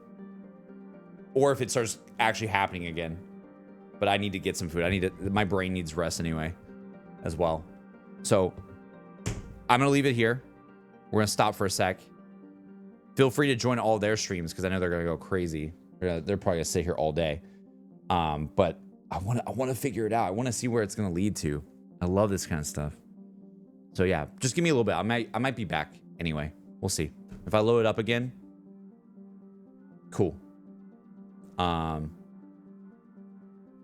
Or if it starts actually happening again. But I need to get some food. My brain needs rest anyway, as well. So I'm gonna leave it here. We're gonna stop for a sec. Feel free to join all their streams because I know they're gonna go crazy. They're probably gonna sit here all day. But I want to figure it out. I want to see where it's gonna lead to. I love this kind of stuff. So yeah, just give me a little bit. I might be back anyway. We'll see. If I load it up again, cool.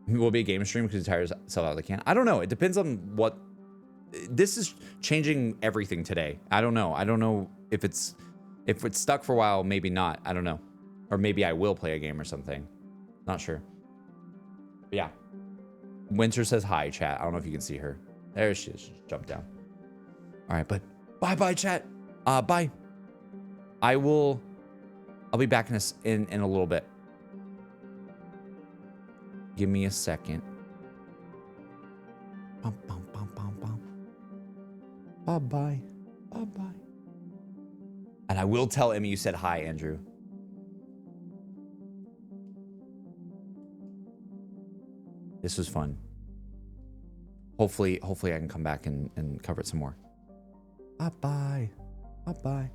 Will be a game stream because the tires sell out of the can. I don't know. It depends on what. This is changing everything today. I don't know. I don't know if it's stuck for a while. Maybe not. I don't know. Or maybe I will play a game or something. Not sure. But yeah. Winter says hi, chat. I don't know if you can see her. There she is. She just jumped down. All right, but bye, chat. Bye. I'll be back in a little bit. Give me a second. Bum, bum, bum, bum, bum. Bye-bye. Bye-bye. And I will tell Emmy you said hi, Andrew. This was fun. Hopefully I can come back and cover it some more. Bye-bye. Bye-bye.